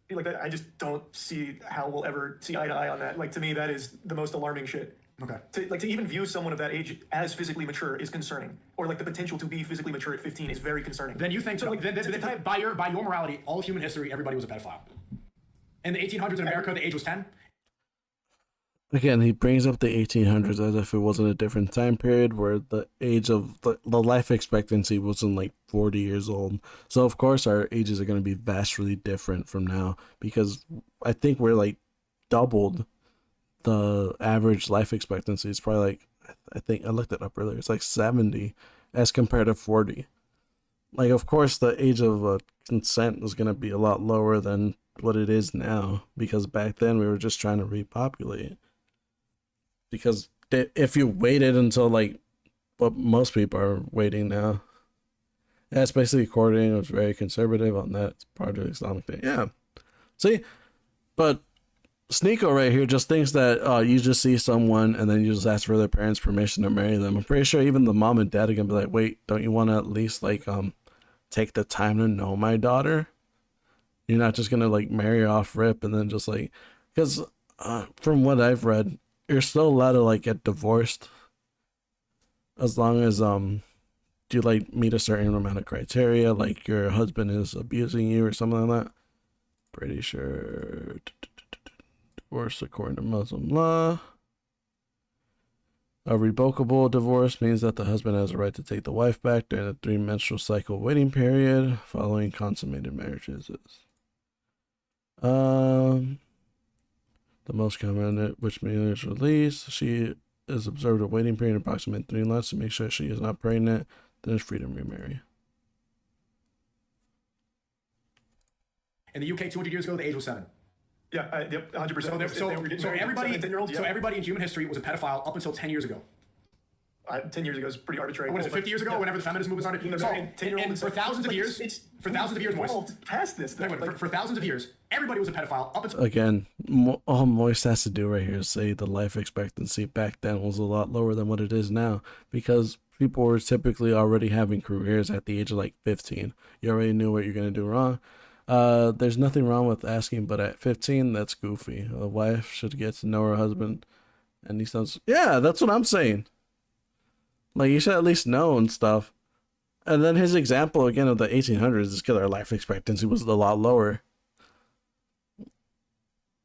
Like that, I just don't see how we'll ever see eye to eye on that. Like to me, that is the most alarming shit. Okay. To even view someone of that age as physically mature is concerning, or like the potential to be physically mature at 15 is very concerning. Then you think so? Like, then by your morality, all of human history, everybody was a pedophile. In the 1800s in America, the age was 10. Again, he brings up the 1800s as if it wasn't a different time period where the age of the life expectancy wasn't like 40 years old. So of course our ages are going to be vastly different from now, because I think we're like doubled the average life expectancy. It's probably like, I think I looked it up earlier, it's like 70 as compared to 40. Like, of course the age of consent is going to be a lot lower than what it is now, because back then we were just trying to repopulate. Because if you waited until like what most people are waiting now, that's basically courting. It was very conservative on that. It's part of the Islamic thing. Yeah. See, but Sneako right here just thinks that you just see someone and then you just ask for their parents' permission to marry them. I'm pretty sure even the mom and dad are gonna be like, wait, don't you want to at least like take the time to know my daughter? You're not just gonna like marry her off rip and then just like, because from what I've read, you're still allowed to like get divorced as long as you like meet a certain amount of criteria, like your husband is abusing you or something like that. Pretty sure divorce according to Muslim law. A revocable divorce means that the husband has a right to take the wife back during the 3 menstrual cycle waiting period following consummated marriages. The most common, which means release. She is observed a waiting period of approximately 3 months to make sure she is not pregnant. Then it's free to remarry. In the UK, 200 years ago, the age was 7. Yeah, yep, 100%. So everybody in human history was a pedophile up until 10 years ago. 10 years ago is pretty arbitrary. What is it, 50 years ago, yeah. whenver the feminist movement started? So, and for thousands of years, Moist, past this. for thousands of years, everybody was a pedophile up until... Again, all Moist has to do right here is say the life expectancy back then was a lot lower than what it is now, because people were typically already having careers at the age of like 15. You already knew what you're going to do wrong. There's nothing wrong with asking, but at 15, that's goofy. A wife should get to know her husband. And he says, yeah, that's what I'm saying. Like, you should at least know and stuff. And then his example again of the 1800s is because our life expectancy was a lot lower.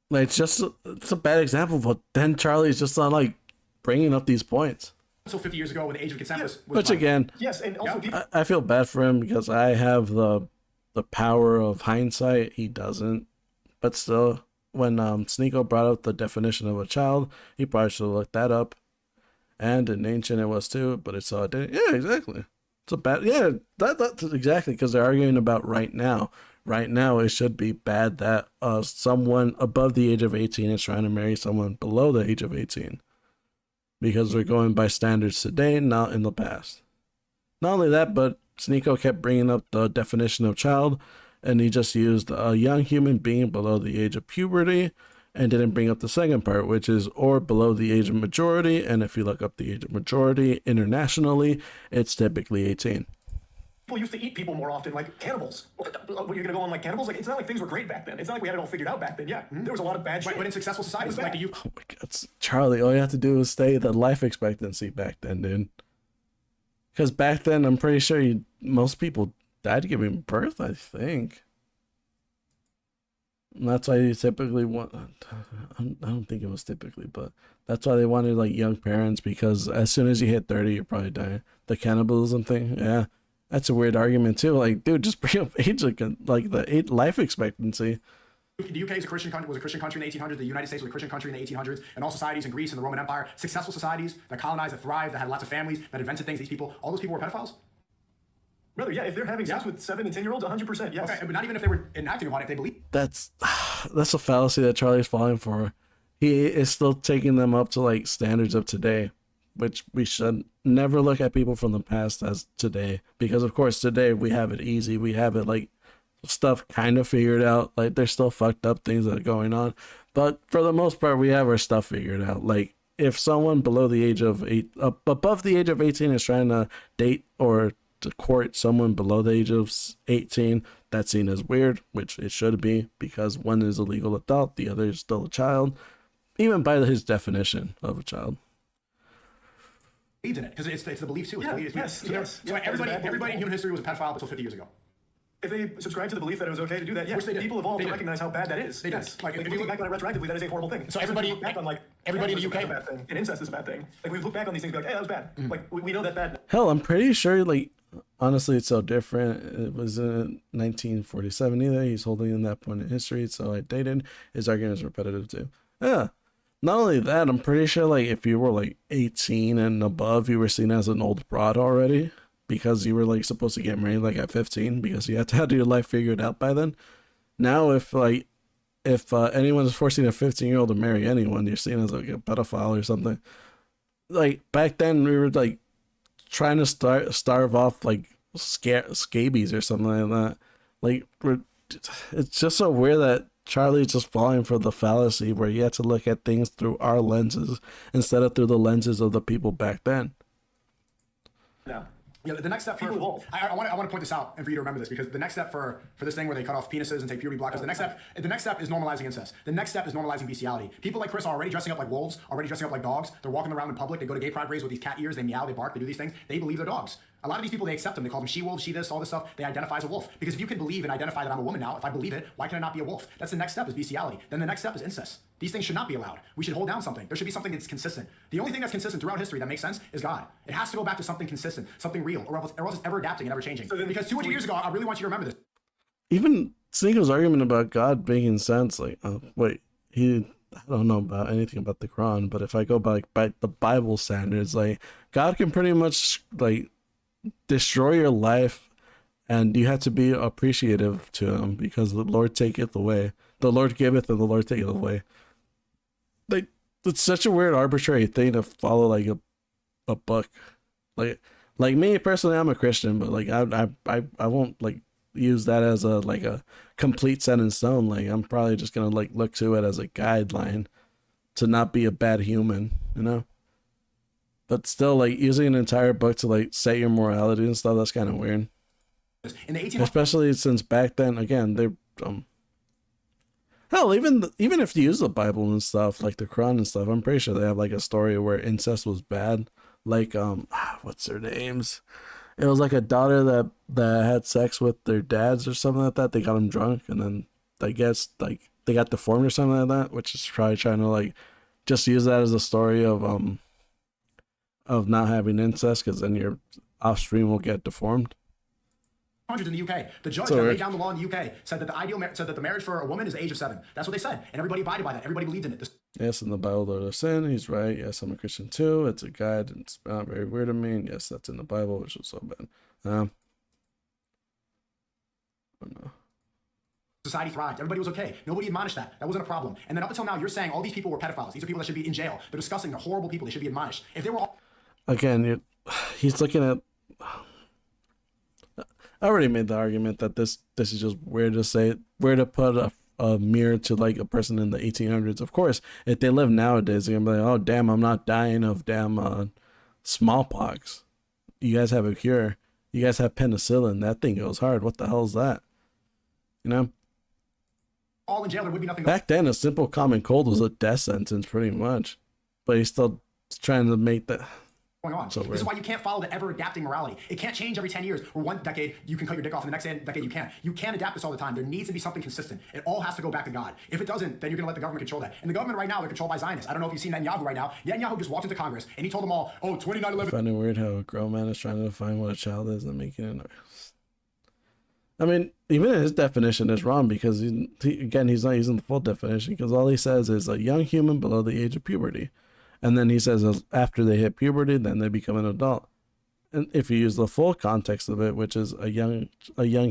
Like, it's a bad example, but then Charlie's just not like bringing up these points. So 50 years ago when the age of consent was Which fine. again, Yes, and also I feel bad for him because I have the power of hindsight. He doesn't. But still, when Sneako brought up the definition of a child, he probably should have looked that up. And in ancient it was too, but it's didn't. Yeah, exactly. It's a bad. Yeah, that's exactly, because they're arguing about right now. Right now, it should be bad that someone above the age of 18 is trying to marry someone below the age of 18, because they're going by standards today, not in the past. Not only that, but Sneako kept bringing up the definition of child, and he just used a young human being below the age of puberty, and didn't bring up the second part, which is or below the age of majority. And if you look up the age of majority internationally, it's typically 18. people used to eat people more often, like cannibals. What, you're gonna go on like cannibals? Like, it's not like things were great back then. It's not like we had it all figured out back then. Yeah, there was a lot of bad shit. But in successful societies, like, do you... Oh my God, Charlie, all you have to do is stay the life expectancy back then, dude. Because back then, I'm pretty sure most people died giving birth, I think. And that's why you typically want. I don't think it was typically, but that's why they wanted like young parents because as soon as you hit 30, you're probably dying. The cannibalism thing, yeah, that's a weird argument too. Like, dude, just bring up age like the life expectancy. The UK is a Christian country, was a Christian country in the 1800s. The United States was a Christian country in the 1800s. And all societies in Greece and the Roman Empire, successful societies that colonized, that thrived, that had lots of families, that invented things. These people, all those people were pedophiles. Brother, yeah, if they're having sex with 7 and 10-year-olds, 100%, yes. Okay, but not even if they were enacting upon it, if they believe. That's a fallacy that Charlie's falling for. He is still taking them up to like standards of today, which we should never look at people from the past as today, because of course today we have it easy. We have it like stuff kind of figured out. Like there's still fucked up things that are going on, but for the most part we have our stuff figured out. Like if someone below the age of above the age of 18 is trying to date or to court someone below the age of 18, that's seen as weird, which it should be, because one is a legal adult, the other is still a child, even by his definition of a child. Believed in it because it's the belief too. It's Yeah, belief. yes, So, yes, so yes, everybody in human history was a pedophile until 50 years ago. If they subscribe to the belief that it was okay to do that, yes, Which they did. people evolved They to did. recognize how bad that is. They did. Yes. Like, Like, if if you we look back on it retroactively, that is a horrible thing. So Yes, everybody- we look back on like everybody in the cannibalism UK- is a bad thing, and incest is a bad thing. Like we look back on these things, and be like, hey, that was bad. Like we know that's bad. Hell, I'm pretty sure, like, honestly, it's so different. It was in 1947 either. He's holding in that point in history, so I dated. His argument is repetitive too. Yeah. Not only that, I'm pretty sure, like, if you were, like, 18 and above, you were seen as an old broad already, because you were, like, supposed to get married, like, at 15, because you had to have your life figured out by then. Now, if anyone is forcing a 15-year-old to marry anyone, you're seen as, like, a pedophile or something. Like, back then, we were, like, trying to starve off like scabies or something like that. Like it's just so weird that Charlie's just falling for the fallacy where you have to look at things through our lenses instead of through the lenses of the people back then. No. Yeah, the next step for People evolve. I want to point this out and for you to remember this, because the next step for this thing where they cut off penises and take puberty blockers, the next step is normalizing incest. The next step is normalizing bestiality. People like Chris are already dressing up like wolves, already dressing up like dogs. They're walking around in public. They go to gay pride parades with these cat ears. They meow, they bark, they do these things. They believe they're dogs. A lot of these people, they accept them. They call them she-wolves, she-this, all this stuff. They identify as a wolf. Because if you can believe and identify that I'm a woman now, if I believe it, why can I not be a wolf? That's the next step, is bestiality. Then the next step is incest. These things should not be allowed. We should hold down something. There should be something that's consistent. The only thing that's consistent throughout history that makes sense is God. It has to go back to something consistent, something real, or else it's ever adapting and ever changing. So then- Because 200 years ago, I really want you to remember this. Even Sneako's argument about God making sense, like, I don't know about anything about the Quran, but if I go by the Bible standards, like, God can pretty much, like, destroy your life, and you have to be appreciative to him, because the Lord taketh away. The Lord giveth and the Lord taketh away. Like, it's such a weird arbitrary thing to follow, like, a book. Like me personally, I'm a Christian, but like I won't like use that as a complete set in stone. Like, I'm probably just gonna like look to it as a guideline to not be a bad human, you know? But still, like, using an entire book to like set your morality and stuff, that's kind of weird. In the 1800s, Especially since back then, again, they're hell, even if you use the Bible and stuff, like the Quran and stuff, I'm pretty sure they have like a story where incest was bad. Like, what's their names? It was like a daughter that had sex with their dads or something like that. They got them drunk, and then I guess like they got deformed or something like that, which is probably trying to like just use that as a story of not having incest, because then your offspring will get deformed. in the UK, the judge So that weird. laid down the law in the UK said that the marriage for a woman is the age of 7. That's what they said, and everybody abided by that. Everybody believed in it. Yes, in the Bible there's sin. He's right. Yes, I'm a Christian too. It's a guide, and it's not very weird to me. And yes, that's in the Bible, which was so bad. I don't know. Society thrived. Everybody was okay. Nobody admonished that. That wasn't a problem. And then up until now, you're saying all these people were pedophiles. These are people that should be in jail. They're disgusting. They're horrible people. They should be admonished. If they were all Again, he's looking at. I already made the argument that this is just weird to say, where to put a mirror to like a person in the 1800s. Of course, if they live nowadays, they're gonna be like, oh damn, I'm not dying of damn smallpox. You guys have a cure. You guys have penicillin. That thing goes hard. What the hell is that? You know? in jail, there would be nothing. Back then, a simple common cold was a death sentence, pretty much. But he's still trying to make that. going on. So this is why you can't follow the ever adapting morality. It can't change every 10 years, or one decade you can cut your dick off, and the next decade you can't. You can't adapt this all the time. There needs to be something consistent. It all has to go back to God. If it doesn't, then you're going to let the government control that. And the government right now, they're controlled by Zionists. I don't know if you've seen Netanyahu right now. Netanyahu just walked into Congress and he told them all, oh, 2911. I find it weird how a grown man is trying to define what a child is and making it. I mean, even his definition is wrong, because he's not using the full definition, because all he says is a young human below the age of puberty. And then he says after they hit puberty, then they become an adult. And if you use the full context of it, which is a young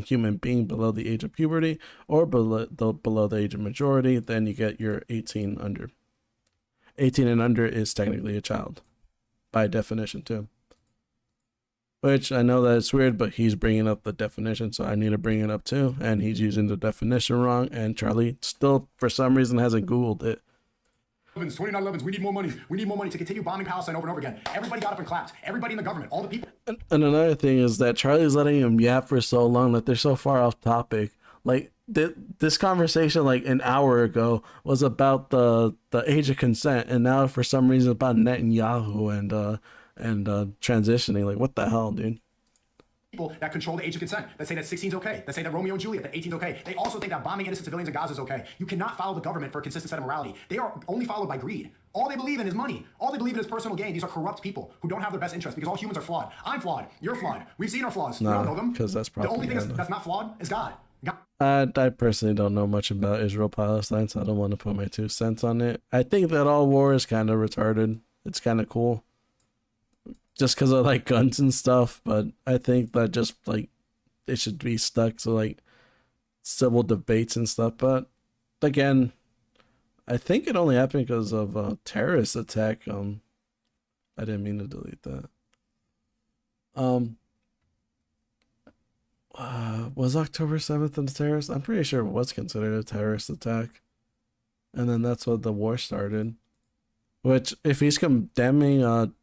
human being below the age of puberty or below the age of majority, then you get your 18 under. 18 and under is technically a child, by definition too. Which I know that it's weird, but he's bringing up the definition, so I need to bring it up too. And he's using the definition wrong, and Charlie still, for some reason, hasn't Googled it. 2911s, we need more money. We need more money to continue bombing Palestine over and over again. Everybody got up and clapped. Everybody in the government, all the people. And another thing is that Charlie's letting him yap for so long that they're so far off topic. Like, this conversation, like an hour ago, was about the age of consent, and now for some reason about Netanyahu and transitioning. Like, what the hell, dude? People that control the age of consent, that say that 16 is okay, that say that Romeo and Juliet, that 18 is okay. They also think that bombing innocent civilians in Gaza is okay. You cannot follow the government for a consistent set of morality. They are only followed by greed. All they believe in is money. All they believe in is personal gain. These are corrupt people who don't have their best interest, because all humans are flawed. I'm flawed. You're flawed. We've seen our flaws. We don't know them. Because that's propaganda. The only thing that's not flawed is God. I personally don't know much about Israel-Palestine, so I don't want to put my 2 cents on it. I think that all war is kind of retarded. It's kind of cool, just because I like guns and stuff, but I think that just, like, it should be stuck to, like, civil debates and stuff. But again, I think it only happened because of a terrorist attack. I didn't mean to delete that. Was October 7th a terrorist? I'm pretty sure it was considered a terrorist attack. And then that's what the war started. Which, if he's condemning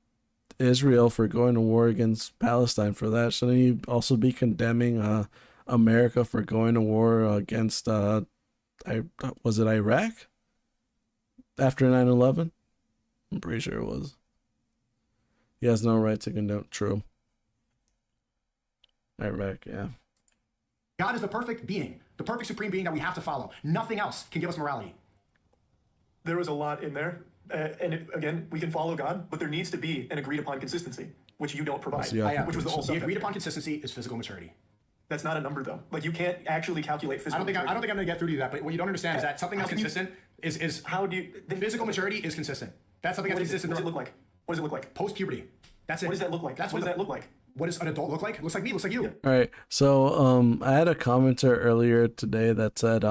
Israel for going to war against Palestine for that, shouldn't he also be condemning America for going to war against was it Iraq after 9/11? I'm pretty sure it was. He has no right to condemn. True. Iraq, yeah. God is the perfect being, the perfect supreme being that we have to follow. Nothing else can give us morality. There was a lot in there. Again, we can follow God, but there needs to be an agreed upon consistency, which you don't provide, which was the whole The subject. agreed upon consistency is physical maturity. That's not a number, though. Like, you can't actually calculate physical maturity. I don't think I'm going to get through to that, but what you don't understand is that something that's consistent is how do you... The physical maturity is consistent. That's something that's consistent. What does it look like? What does it look like? Post-puberty. That's it. What does that look like? What does that look like? What does an adult look like? It looks like me, looks like you. All right. So I had a commenter earlier today that said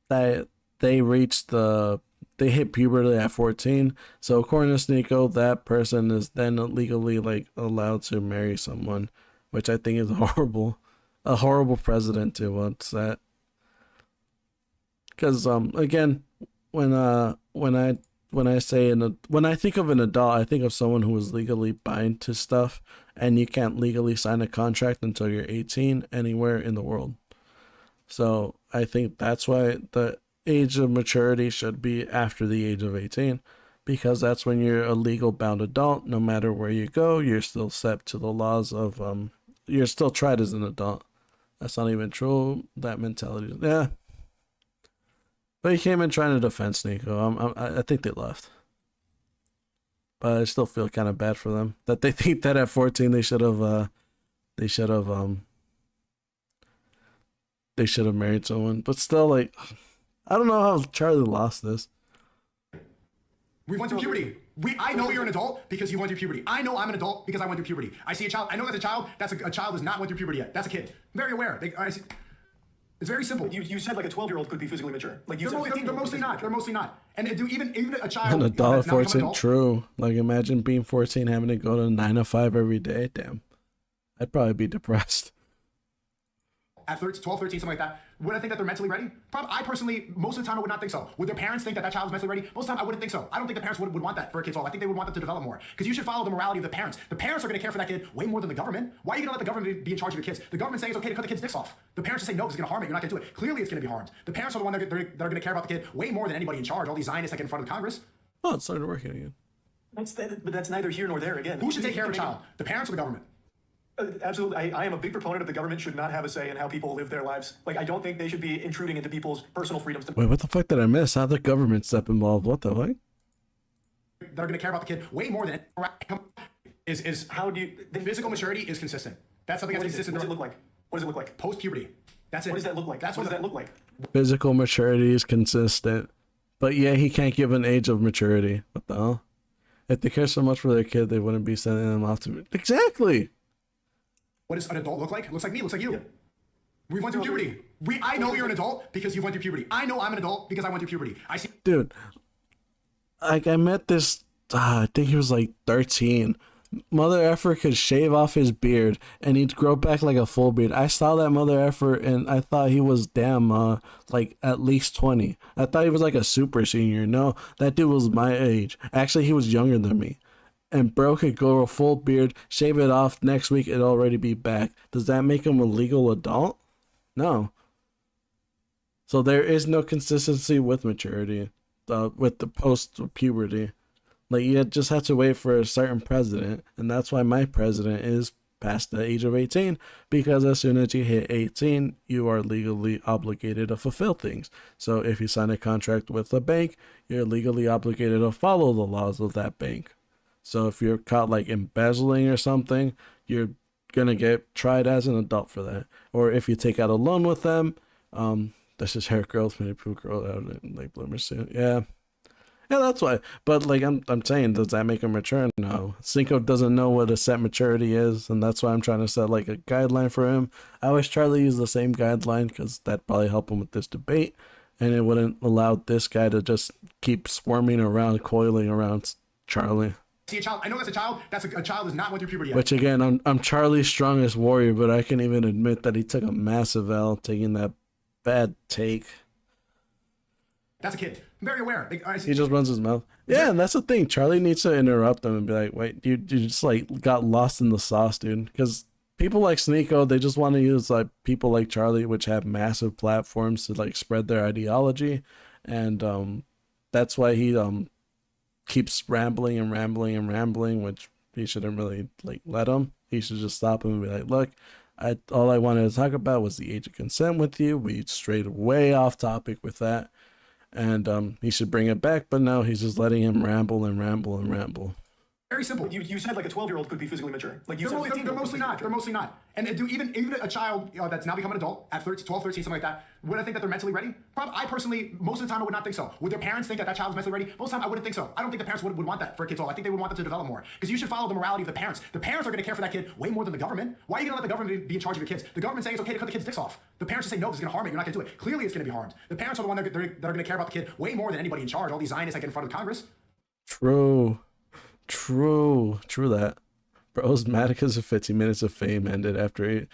that they hit puberty at 14. So according to Sneako, that person is then legally, like, allowed to marry someone, which I think is a horrible precedent to what's that. Because again, when I think of an adult, I think of someone who is legally bound to stuff, and you can't legally sign a contract until you're 18 anywhere in the world. So I think that's why the age of maturity should be after the age of 18, because that's when you're a legal bound adult. No matter where you go, you're still set to the laws of you're still tried as an adult. That's not even true. That mentality, yeah. But he came in trying to defend Sneako. I think they left. But I still feel kind of bad for them that they think that at 14 they should have married someone. But still, like, I don't know how Charlie lost this. We went through puberty. I know you're an adult because you went through puberty. I know I'm an adult because I went through puberty. I see a child. I know that's a child. That's a child who's not went through puberty yet. That's a kid. I'm very aware. It's very simple. You said like a 12-year-old could be physically mature. Like, you they're mostly not. They're mostly not. And even a child. An adult at 14, true. Like, imagine being 14, having to go to 9 to 5 every day. Damn, I'd probably be depressed. At 12, 13, something like that. Would I think that they're mentally ready? I personally, most of the time, I would not think so. Would their parents think that child is mentally ready? Most of the time, I wouldn't think so. I don't think the parents would want that for a kid's all. I think they would want them to develop more. Because you should follow the morality of the parents. The parents are going to care for that kid way more than the government. Why are you going to let the government be in charge of your kids? The government saying it's okay to cut the kid's dicks off. The parents just say no, because it's going to harm it. You're not going to do it. Clearly, it's going to be harmed. The parents are the ones that are going to care about the kid way more than anybody in charge. All these Zionists that get in front of the Congress. Oh, it started working again. But that's neither here nor there. Again, Who should take care of a child? The parents or the government? Absolutely. I am a big proponent of the government should not have a say in how people live their lives. Like, I don't think they should be intruding into people's personal freedoms. Wait, what the fuck did I miss? How the government step involved? What the fuck? That are going to care about the kid way more than is How do you... the physical maturity is consistent. That's something that's consistent. What does it look like? What does it look like? Post puberty. That's it. What does that look like? That's what does that look like? Physical maturity is consistent. But yeah, he can't give an age of maturity. What the hell? If they care so much for their kid, they wouldn't be sending them off to... Exactly! What does an adult look like? Looks like me, looks like you. We went through puberty. I know you're an adult because you went through puberty. I know I'm an adult because I went through puberty. I see. Dude, like I met this, I think he was like 13. Mother effer could shave off his beard and he'd grow back like a full beard. I saw that mother effer and I thought he was like at least 20. I thought he was like a super senior. No, that dude was my age. Actually, he was younger than me. And bro could grow a full beard, shave it off, next week it'd already be back. Does that make him a legal adult? No. So there is no consistency with maturity, with the post-puberty. Like, you just have to wait for a certain president, and that's why my president is past the age of 18, because as soon as you hit 18, you are legally obligated to fulfill things. So if you sign a contract with a bank, you're legally obligated to follow the laws of that bank. So if you're caught like embezzling or something, you're gonna get tried as an adult for that. Or if you take out a loan with them, that's just hair growth, maybe poo growth out in late bloomer soon. Yeah, that's why. But like I'm saying, does that make him mature? No. Sneako doesn't know what a set maturity is, and that's why I'm trying to set like a guideline for him. I wish Charlie used the same guideline because that'd probably help him with this debate, and it wouldn't allow this guy to just keep swarming around, coiling around Charlie. See a child. I know that's a child. That's a child who's not went through puberty yet. Which again, I'm Charlie's strongest warrior, but I can even admit that he took a massive L taking that bad take. That's a kid. I'm very aware. He just runs his mouth. Yeah, and that's the thing. Charlie needs to interrupt him and be like, wait, you just like got lost in the sauce, dude. Because people like Sneako, they just want to use like people like Charlie, which have massive platforms to like spread their ideology. And that's why he keeps rambling and rambling and rambling, which he shouldn't really like let him. He should just stop him and be like, look, all I wanted to talk about was the age of consent with you. We strayed way off topic with that. And he should bring it back, but no, he's just letting him ramble and ramble and ramble. Very simple. You said like a 12-year-old could be physically mature. Like they're mostly not. They're mostly not. And even a child that's now become an adult at 13, 12, 13, something like that, would I think that they're mentally ready? I personally, most of the time, I would not think so. Would their parents think that that child is mentally ready? Most of the time, I wouldn't think so. I don't think the parents would want that for a kid's all. I think they would want them to develop more. Because you should follow the morality of the parents. The parents are going to care for that kid way more than the government. Why are you going to let the government be in charge of your kids? The government saying it's okay to cut the kid's dicks off. The parents just say, no, this is going to harm it. You're not going to do it. Clearly, it's going to be harmed. The parents are the ones that are going to care about the kid way more than anybody in charge. All these Zionists that get in front of Congress. True that. Bro's mad because of 15 minutes of fame ended after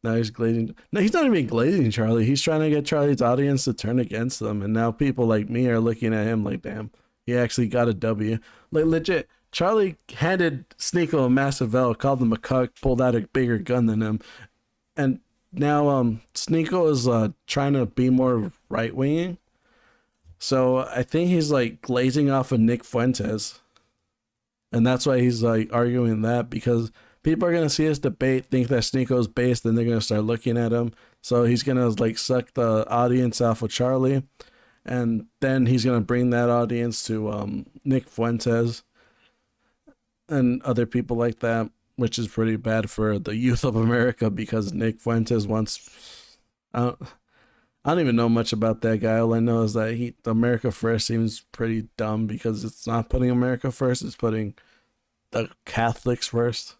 now he's glazing. No, he's not even glazing Charlie. He's trying to get Charlie's audience to turn against them, and now people like me are looking at him like, damn, he actually got a W. Like, legit, Charlie handed Sneako a massive L, called him a cuck, pulled out a bigger gun than him, and now Sneako is trying to be more right-winging. So I think he's like glazing off of Nick Fuentes. And that's why he's like arguing that, because people are going to see his debate, think that Sneako's based, and they're going to start looking at him. So he's going to like suck the audience off of Charlie. And then he's going to bring that audience to Nick Fuentes and other people like that, which is pretty bad for the youth of America, because Nick Fuentes wants... I don't even know much about that guy. All I know is that America First seems pretty dumb, because it's not putting America first, it's putting the Catholics first.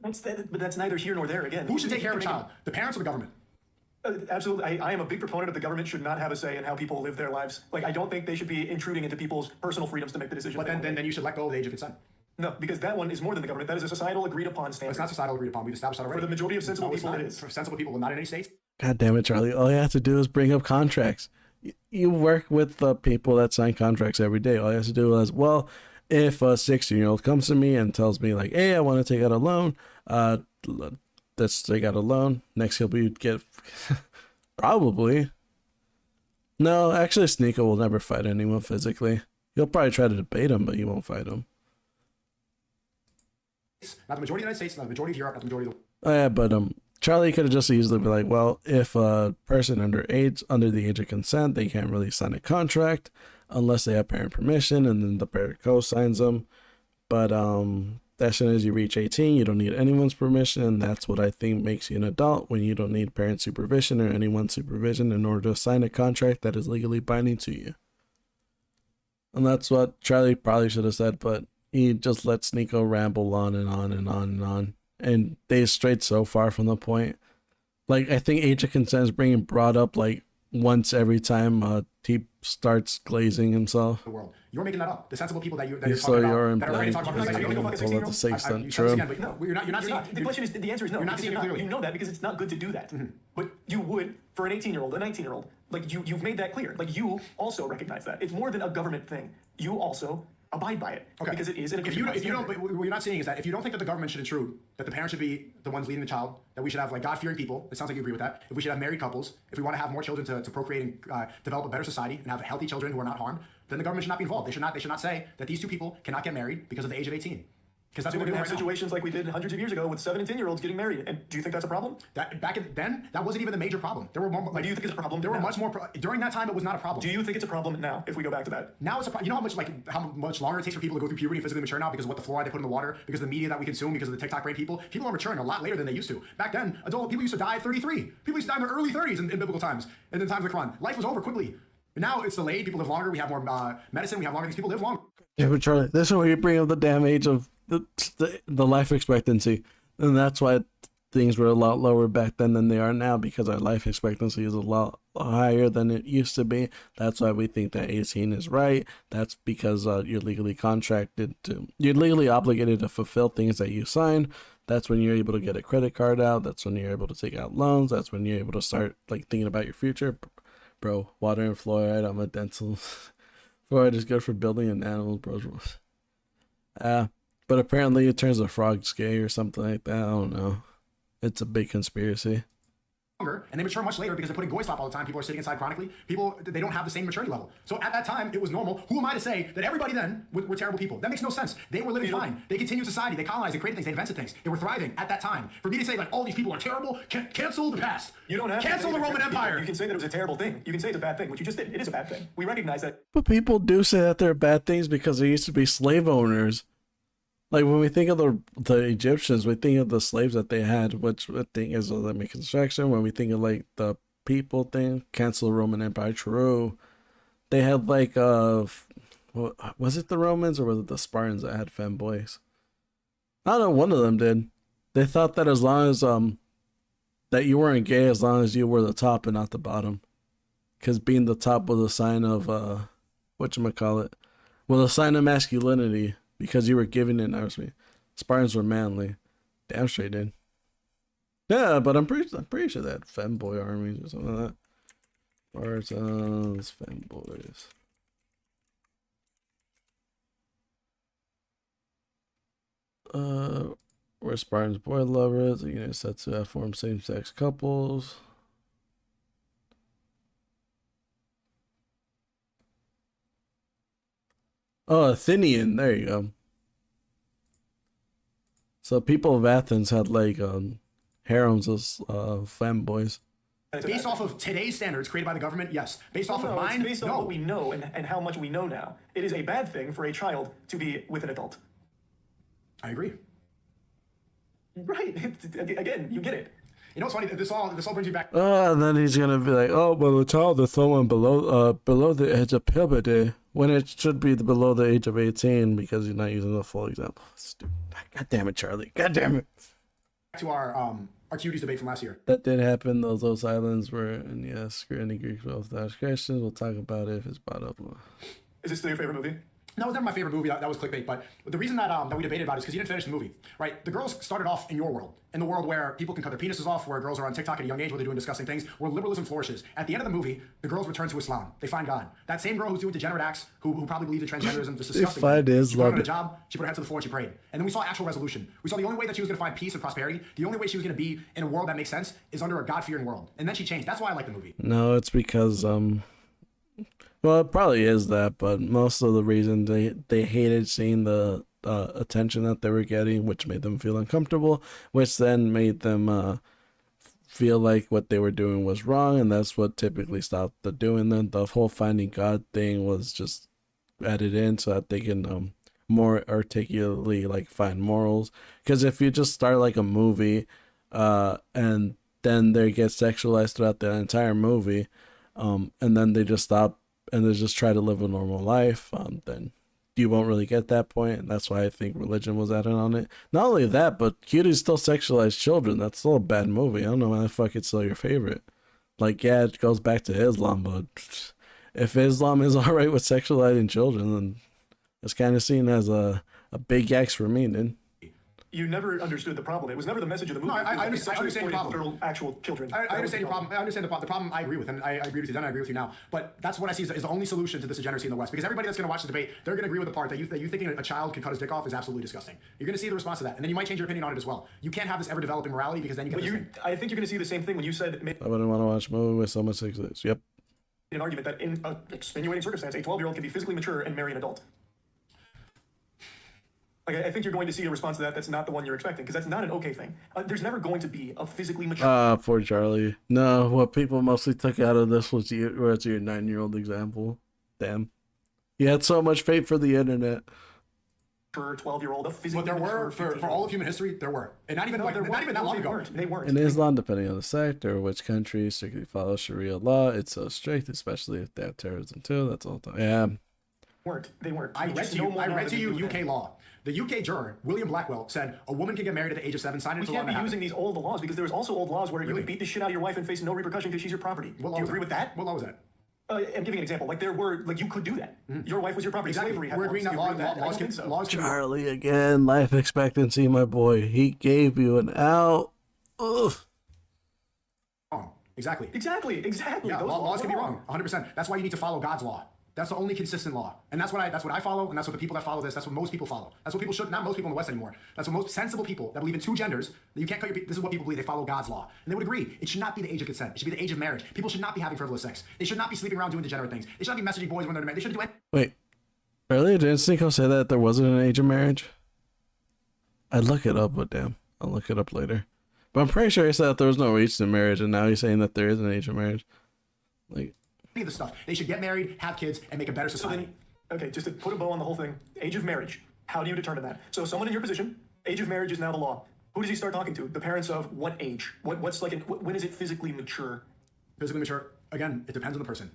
But that's neither here nor there. Again, who should take care of a child? The parents or the government? Absolutely. I am a big proponent of the government should not have a say in how people live their lives. Like, I don't think they should be intruding into people's personal freedoms to make the decision. But then you should let go of the age of consent. No, because that one is more than the government. That is a societal agreed upon standard. It's not societal agreed upon. We've established that already. For the majority of sensible people, it is. For sensible people, not in any states. God damn it, Charlie. All you have to do is bring up contracts. You work with the people that sign contracts every day. All you have to do is, well, if a 16-year-old comes to me and tells me like, hey, I want to take out a loan, let's take out a loan. Next he'll get probably. No, actually Sneako will never fight anyone physically. You'll probably try to debate him, but you won't fight him. Not the majority of the United States, not the majority of Europe, not the majority of the Oh yeah, but Charlie could have just easily be like, well, if a person under the age of consent, they can't really sign a contract unless they have parent permission, and then the parent co-signs them. But as soon as you reach 18, you don't need anyone's permission, and that's what I think makes you an adult, when you don't need parent supervision or anyone's supervision in order to sign a contract that is legally binding to you. And that's what Charlie probably should have said, but he just let Sneako ramble on and on and on and on. And they strayed so far from the point. Like, I think age of consent is being brought up like once every time he starts glazing himself. world. You're making that up. The sensible people that you're So talking you're about, that are afraid implying to talk about this, you don't like, fuck a all of the 16-year-old? safe you stuff. said this True. again, but no, you're not seeing. The question is, the answer is no. You're not because seeing it clearly. you know that because it's not good to do that. But you would for an 18-year-old, a 19-year-old. Like you've made that clear. Like you also recognize that it's more than a government thing. You also abide by it because it is. If you don't, but what you're not seeing is that if you don't think that the government should intrude, that the parents should be the ones leading the child, that we should have like God-fearing people. It sounds like you agree with that. If we should have married couples, if we want to have more children to procreate and develop a better society and have healthy children who are not harmed, then the government should not be involved. They should not say that these two people cannot get married because of the age of 18. Because that's So what we're we're gonna doing have right now. situations like we did hundreds of years ago with 7 and 10-year-olds getting married. And do you think that's a problem? That then that wasn't even the major problem. There were more. Like, Do you think it's a problem? There were now? much more during that time. It was not a problem. Do you think it's a problem now? If we go back to that. Now it's a problem. You know how much longer it takes for people to go through puberty and physically mature now because of what the fluoride they put in the water, because of the media that we consume, because of the TikTok brain people. People are maturing a lot later than they used to. Back then, people used to die at 33. People used to die in their early 30s in biblical times and in times of the Quran. Life was over quickly. And now it's delayed. People live longer. We have more medicine. We have longer. These people live longer. Yeah, but Charlie, this is where you bring up the damn age of the life expectancy, and that's why things were a lot lower back then than they are now, because our life expectancy is a lot higher than it used to be. That's why we think that 18 is right. That's because you're legally obligated to fulfill things that you sign. That's when you're able to get a credit card out. That's when you're able to take out loans. That's when you're able to start like thinking about your future. Bro, water and fluoride. I'm a dental. Fluoride is good for building and animals, bro. But apparently it turns the frogs gay or something like that. I don't know. It's a big conspiracy. And they mature much later because they're putting goy slop all the time. People are sitting inside chronically. People, they don't have the same maturity level. So at that time, it was normal. Who am I to say that everybody then were terrible people? That makes no sense. They were living fine. They continued society. They colonized. They created things. They invented things. They were thriving at that time. For me to say like all these people are terrible, cancel the past. You don't have cancel to the Roman Empire. You can say that it was a terrible thing. You can say it's a bad thing, which you just did. It is a bad thing. We recognize that. But people do say that they're bad things because they used to be slave owners. Like when we think of the Egyptians, we think of the slaves that they had, which I think is a construction. When we think of like the people thing, cancel the Roman Empire, true. They had like was it the Romans or was it the Spartans that had femboys? I don't know, one of them did. They thought that as long as that you weren't gay as long as you were the top and not the bottom. Because being the top was a sign of whatchamacallit? Well, a sign of masculinity. Because you were giving it, obviously. Spartans were manly. Damn straight did. Yeah, but I'm pretty sure they had femboy armies or something like that. Spartans, femboys. Were Spartans boy lovers? The unit said to have formed same-sex couples. Oh, Athenian. There you go. So people of Athens had like harems of femboys. Based off of today's standards created by the government, yes. Based off of mine, it's based on what we know and how much we know now. It is a bad thing for a child to be with an adult. I agree. Right. Again, you get it. You know what's funny? This all brings you back. And then he's gonna be like, "Oh, but the child is someone below the age of puberty, when it should be below the age of 18 because you're not using the full example." Stupid. God damn it, Charlie. God damn it. To our cuties debate from last year. That did happen. Those islands were, and yes, any Greek Orthodox Christians. We'll talk about it if it's brought up. Is this still your favorite movie? No, it was never my favorite movie. That was clickbait. But the reason that we debated about it is because you didn't finish the movie, right? The girls started off in your world, in the world where people can cut their penises off, where girls are on TikTok at a young age, where they're doing disgusting things, where liberalism flourishes. At the end of the movie, the girls return to Islam. They find God. That same girl who's doing degenerate acts, who probably believed in transgenderism, just disgusting. Find Islam. She put her on a job. She put her head to the floor and she prayed. And then we saw actual resolution. We saw the only way that she was going to find peace and prosperity, the only way she was going to be in a world that makes sense, is under a God-fearing world. And then she changed. That's why I like the movie. No, it's because Well, it probably is that, but most of the reason they hated seeing the attention that they were getting, which made them feel uncomfortable, which then made them feel like what they were doing was wrong, and that's what typically stopped the doing them. The whole finding God thing was just added in so that they can more articulately like find morals. Because if you just start like a movie, and then they get sexualized throughout the entire movie, and then they just stop and they just try to live a normal life, then you won't really get that point, and that's why I think religion was added on it. Not only that, but cuties still sexualize children. That's still a bad movie. I don't know why the fuck it's still your favorite. Like, yeah, it goes back to Islam, but if Islam is alright with sexualizing children, then it's kind of seen as a big X for me, then. You never understood the problem. It was never the message of the movie. No, I understand your problem. Literal, actual children. I understand your problem. I understand the problem. The problem I agree with, and I agree with you then, I agree with you now. But that's what I see is the only solution to this degeneracy in the West. Because everybody that's going to watch the debate, they're going to agree with the part that you thinking a child can cut his dick off is absolutely disgusting. You're going to see the response to that, and then you might change your opinion on it as well. You can't have this ever developing morality because then you get But this thing. I think you're going to see the same thing when you said I wouldn't want to watch a movie with someone sexist. Yep. an argument that in an extenuating circumstance, a 12-year-old can be physically mature and marry an adult. Like, I think you're going to see a response to that that's not the one you're expecting, because that's not an okay thing. There's never going to be a physically mature... Poor Charlie. No, what people mostly took out of this was your 9-year-old example. Damn. He had so much faith for the internet. 12-year-old, a physically But there were, mature for all of human history, there were. And not even, not even that long ago. They weren't. In Islam, depending on the sect or which country strictly follows Sharia law, it's so strict, especially if they have terrorism too. That's all. Yeah. They weren't. I read to you UK law. The UK juror, William Blackwell, said a woman can get married at the age of 7, sign into We law. can't be using these old laws because there's also old laws where you can beat the shit out of your wife and face no repercussion because she's your property. Do you agree with that? What law was that? I'm giving an example. Like there were, like you could do that. Your wife was your property. Exactly. Slavery had We're agreeing that laws. Do you agree with laws that? can be Charlie again, life expectancy, my boy. He gave you an out. Ugh. wrong. Exactly. Exactly. Yeah, Those laws can be wrong. 100%. That's why you need to follow God's law. That's the only consistent law. And that's what I follow, and that's what the people that follow this, that's what most people follow. That's what people should, not most people in the West anymore. That's what most sensible people that believe in 2 genders, that you can't cut your, this is what people believe, they follow God's law. And they would agree, it should not be the age of consent. It should be the age of marriage. People should not be having frivolous sex. They should not be sleeping around doing degenerate things. They should not be messaging boys when they're married. They shouldn't do anything. Wait, earlier didn't Sneako say that there wasn't an age of marriage? I'd look it up, but damn, I'll look it up later. But I'm pretty sure he said that there was no age to marriage, and now he's saying that there is an age of marriage. Like, Any of this stuff. They should get married, have kids, and make a better So society. then, okay, just to put a bow on the whole thing, age of marriage. How do you determine that? So someone in your position, age of marriage is now the law. Who does he start talking to? The parents of what age? What's like, when is it physically mature? Physically mature, again, it depends on the person.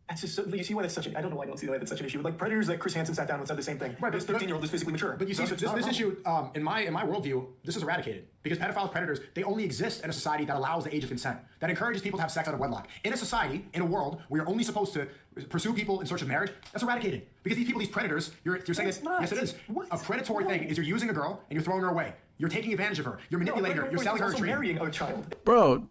That's just, you see why that's such an, I don't know why I don't see why that's such an issue. Like Predators, that Chris Hansen sat down and said the same thing. Right, This 13-year-old is physically mature. But you see, Thus, it's this not a problem. issue, in my worldview, this is eradicated. Because pedophiles, predators, they only exist in a society that allows the age of consent, that encourages people to have sex out of wedlock. In a society, in a world, where you're only supposed to pursue people in search of marriage, that's eradicated. Because these people, these predators, you're saying it's that, not. yes it is. What? A predatory thing is you're using a girl and you're throwing her away. You're taking advantage of her. You're manipulating her. You're selling her a also dream. marrying a child. bro,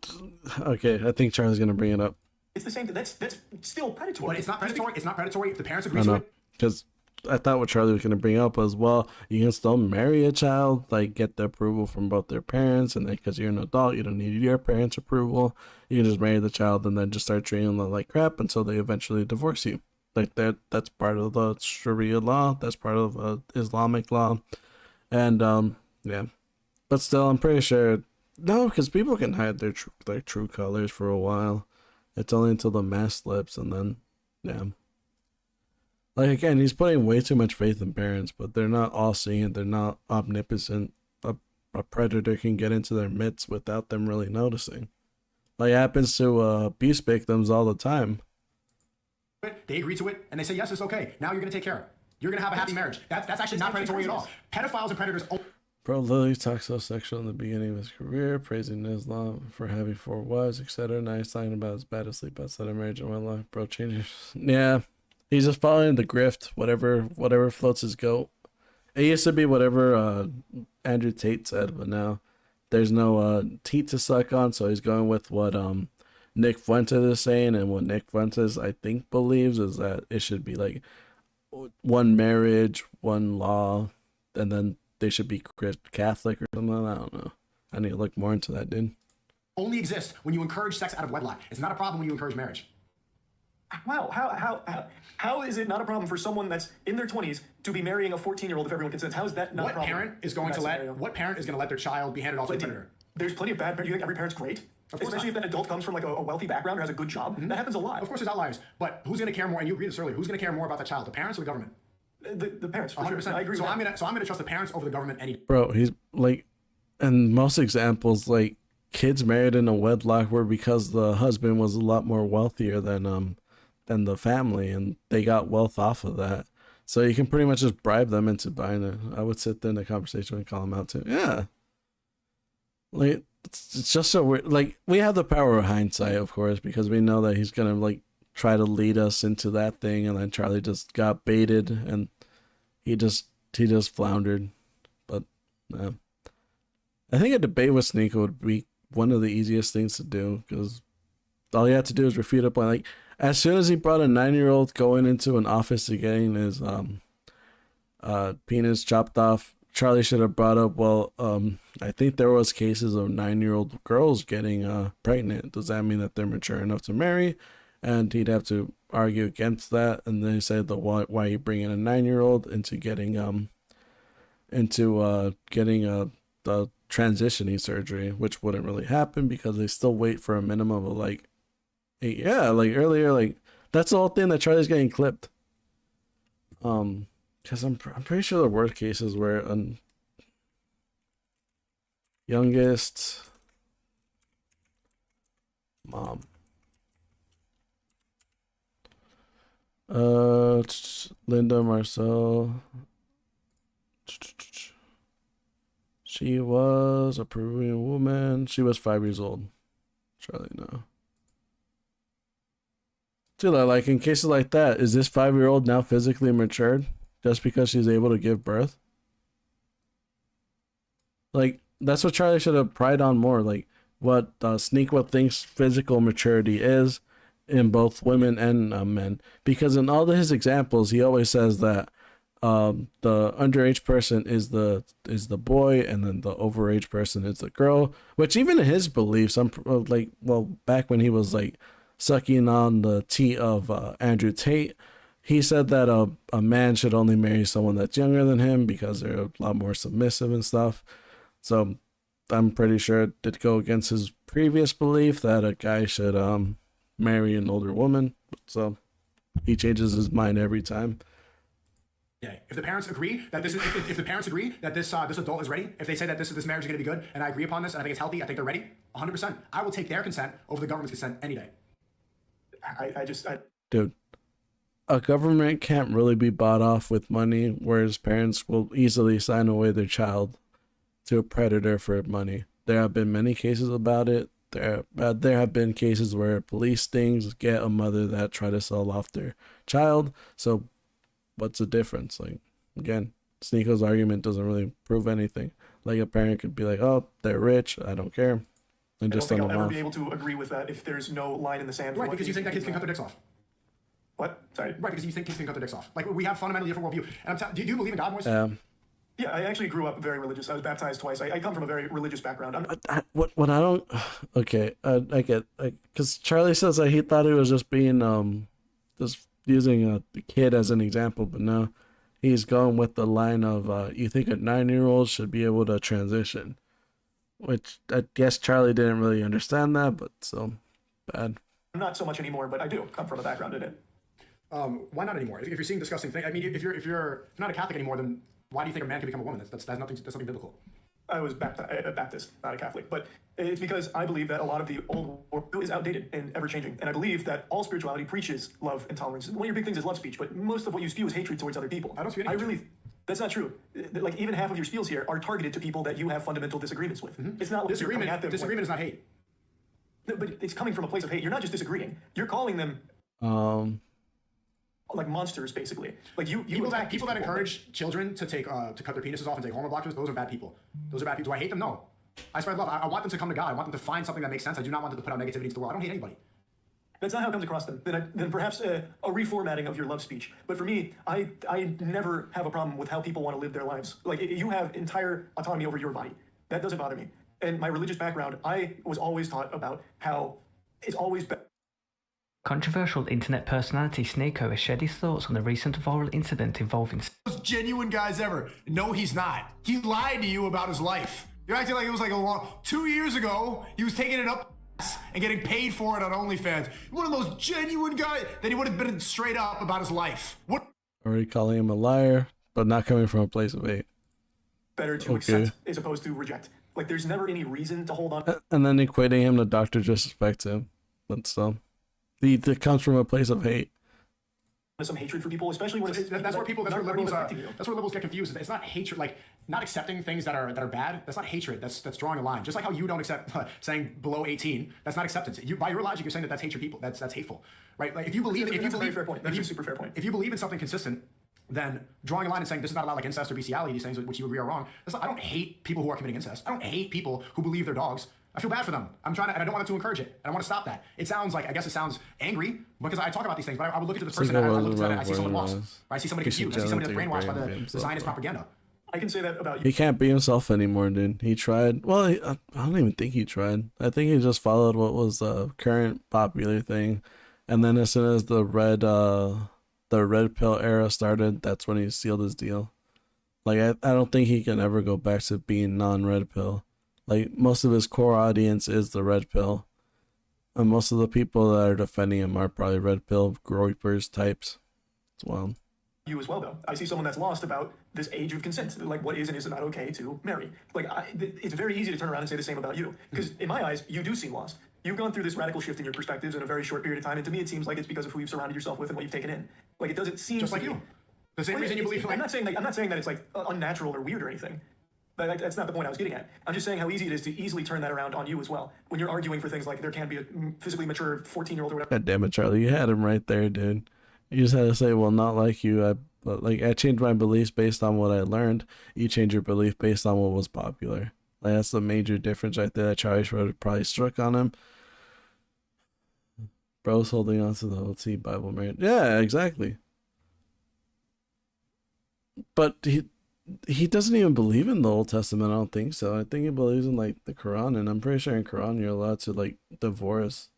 okay, I think Charlie's gonna bring it up. It's the same thing. That's still predatory. But it's not predatory. It's not predatory if the parents agree I to know, it. because I thought what Charlie was gonna bring up was, well, you can still marry a child, like get the approval from both their parents, and then because you're an adult, you don't need your parents' approval. You can just marry the child and then just start treating them like crap until they eventually divorce you. Like that's part of the Sharia law. That's part of Islamic law, and yeah. But still, I'm pretty sure no, because people can hide their true colors for a while. It's only until the mask slips, and then yeah. Like again, he's putting way too much faith in parents, but they're not all seeing. They're not omnipotent. A predator can get into their midst without them really noticing. Like it happens to abuse victims all the time. They agree to it, and they say, yes, it's okay. Now you're going to take care of it. You're going to have a happy marriage. That's actually not predatory at all. Pedophiles and predators... Bro, Lily talks so sexual in the beginning of his career, praising Islam for having 4 wives, etc. Now he's talking about his bad to sleep outside of marriage and whatnot. Bro, changes. Yeah, he's just following the grift, whatever floats his goat. It used to be whatever Andrew Tate said, but now there's no teat to suck on, so he's going with what Nick Fuentes is saying, and what Nick Fuentes, I think, believes is that it should be like 1 marriage, 1 law, and then they should be Catholic or something. I don't know. I need to look more into that, dude. Only exists when you encourage sex out of wedlock. It's not a problem when you encourage marriage. Wow, how is it not a problem for someone that's in their 20s to be marrying a 14-year-old if everyone consents? How is that not a problem? What parent is going to let their child be handed off to a predator? There's plenty of bad parents. You think every parent's great? Especially if that adult comes from like a wealthy background or has a good job. That happens a lot. Of course, there's outliers, but who's going to care more? And you agreed this earlier. Who's going to care more about the child, the parents or the government? The parents, for 100%. sure. I agree. So I'm gonna trust the parents over the government any. Bro, he's like, in most examples, like kids married in a wedlock were because the husband was a lot more wealthier than the family, and they got wealth off of that. So you can pretty much just bribe them into buying it. I would sit there in the conversation and call them out too. Yeah, like it's just so weird. Like we have the power of hindsight, of course, because we know that he's gonna like try to lead us into that thing, and then Charlie just got baited and he just floundered. But I think a debate with Sneako would be one of the easiest things to do, because all you have to do is refute a point. Like as soon as he brought a 9-year-old going into an office to getting his penis chopped off, Charlie should have brought up, well, I think there was cases of 9-year-old girls getting pregnant. Does that mean that they're mature enough to marry? And he'd have to argue against that, and then he said why you bring in a 9-year-old into getting the transitioning surgery, which wouldn't really happen because they still wait for a minimum of like 8. Yeah, like earlier, like that's the whole thing that Charlie's getting clipped. Because I'm pretty sure the worst cases where youngest mom. Linda Marcel. She was a Peruvian woman. She was 5 years old. Charlie, no. Dude, like in cases like that, is this 5-year-old now physically matured just because she's able to give birth? Like, that's what Charlie should have pried on more. Like, what Sneako thinks physical maturity is in both women and men, because in all of his examples he always says that the underage person is the boy and then the overage person is the girl, which even in his beliefs, back when he was like sucking on the tea of Andrew Tate, he said that a man should only marry someone that's younger than him because they're a lot more submissive and stuff. So I'm pretty sure it did go against his previous belief that a guy should marry an older woman. So he changes his mind every time. Yeah, if the parents agree that this is, if the parents agree that this adult is ready, if they say that this marriage is going to be good, and I agree upon this, and I think it's healthy, I think they're ready, 100%. I will take their consent over the government's consent any day. Dude, a government can't really be bought off with money, whereas parents will easily sign away their child to a predator for money. There have been many cases about it. There have been cases where police stings get a mother that try to sell off their child. So what's the difference? Like, again, Sneako's argument doesn't really prove anything. Like, a parent could be like, oh, they're rich, I don't care, and just I send don't them think I'll ever off. be able to agree with that if there's no line in the sand. Right, because you think that kids can cut their dicks off. What? Sorry. Right, because you think kids can cut their dicks off. Like, we have fundamentally different worldview. And do you believe in God, Moise? Yeah, I actually grew up very religious. I was baptized twice. I come from a very religious background. What I don't, okay, I get, because Charlie says that he thought he was just being just using a kid as an example, but no, he's going with the line of you think a 9-year-old should be able to transition, which I guess Charlie didn't really understand that, but so bad. Not so much anymore, but I do come from a background in it. Why not anymore? If you're seeing disgusting things, I mean, if you're not a Catholic anymore, then why do you think a man can become a woman? That's nothing biblical. I was a Baptist, not a Catholic, but it's because I believe that a lot of the old world is outdated and ever-changing, and I believe that all spirituality preaches love and tolerance. One of your big things is love speech, but most of what you spew is hatred towards other people. I don't spew any hatred. That's not true. Like, even half of your spiels here are targeted to people that you have fundamental disagreements with. Mm-hmm. It's not like disagreement is not hate. No, but it's coming from a place of hate. You're not just disagreeing. You're calling them like monsters, basically. Like people that encourage children to cut their penises off and take hormone blockers. Those are bad people. Those are bad people. Do I hate them? No. I spread love. I want them to come to God. I want them to find something that makes sense. I do not want them to put out negativity into the world. I don't hate anybody. That's not how it comes across them. Then perhaps a reformatting of your love speech. But for me, I never have a problem with how people want to live their lives. Like, you have entire autonomy over your body. That doesn't bother me. And my religious background, I was always taught about how it's always better Controversial internet personality Sneako has shared his thoughts on the recent viral incident involving Most genuine guys ever. No, he's not. He lied to you about his life. You're acting like it was like a long 2 years ago. He was taking it up and getting paid for it on OnlyFans. One of the most genuine guys that he would have been straight up about his life. What? Already calling him a liar, but not coming from a place of hate. better to accept as opposed to reject. Like, there's never any reason to hold on. And then equating him to Dr. Disrespect him. But still, it comes from a place of hate. Some hatred for people, especially when That's where people. That's where liberals. That's where liberals get confused. It's not hatred, like not accepting things that are bad. That's not hatred. That's drawing a line. Just like how you don't accept saying below 18. That's not acceptance. You, by your logic, you're saying that that's hatred. People. That's hateful, right? Like if you believe, that's a very fair point. That's a super fair point. If you believe in something consistent, then drawing a line and saying this is not allowed, like incest or bestiality, these things which you agree are wrong. I don't hate people who are committing incest. I don't hate people who believe they're dogs. I feel bad for them. I'm trying to, and I don't want to encourage it. And I want to stop that. It sounds like, I guess it sounds angry because I talk about these things, but I would look into this person and I look at that and I see someone lost. I see somebody confused. I see somebody that's brainwashed by the Zionist propaganda. I can say that about you. He can't be himself anymore, dude. He tried. Well, I don't even think he tried. I think he just followed what was the current popular thing. And then as soon as the red pill era started, that's when he sealed his deal. Like, I don't think he can ever go back to being non-red pill. Like, most of his core audience is the red pill. And most of the people that are defending him are probably red pill gropers types as well. You as well, though. I see someone that's lost about this age of consent. Like, what is and is not okay to marry. Like, it's very easy to turn around and say the same about you. Because in my eyes, you do seem lost. You've gone through this radical shift in your perspectives in a very short period of time, and to me, it seems like it's because of who you've surrounded yourself with and what you've taken in. Like, it doesn't seem Just like you. The same reason you believe. I'm not saying that it's like unnatural or weird or anything. That's not the point I was getting at. I'm just saying how easy it is to easily turn that around on you as well. When you're arguing for things like there can't be a physically mature 14-year-old or whatever. God damn it, Charlie. You had him right there, dude. You just had to say, well, not like you. I changed my beliefs based on what I learned. You changed your belief based on what was popular. Like, that's the major difference right there that Charlie Schroeder probably struck on him. Bro's holding on to the OT Bible marriage. Yeah, exactly. But he doesn't even believe in the Old Testament. I don't think so. I think he believes in like the Quran, and I'm pretty sure in Quran you're allowed to like divorce.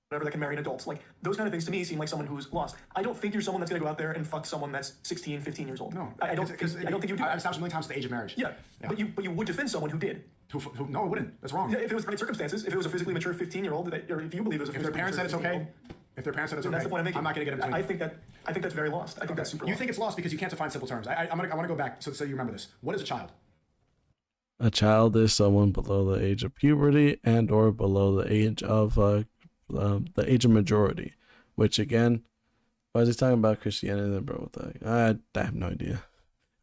Whatever that can marry an adult. Like, those kind of things to me seem like someone who's lost. I don't think you're someone that's going to go out there and fuck someone that's 16, 15 years old. No, I don't think you do. I've established a million times the age of marriage. Yeah. But you would defend someone who did. No, it wouldn't. That's wrong. Yeah, if it was the right circumstances, if it was a physically mature 15-year-old, or if you believe it was a If their physically parents said mature it's okay. 15-year-old, If their parents said it's okay, that's the point I'm making. I'm not going to get him. I think that's very lost. I think that's super lost. You think it's lost because you can't define simple terms. I want to go back so you remember this. What is a child? A child is someone below the age of puberty and or below the age of majority. Which again, why is he talking about Christianity then, bro? What the heck? I have no idea.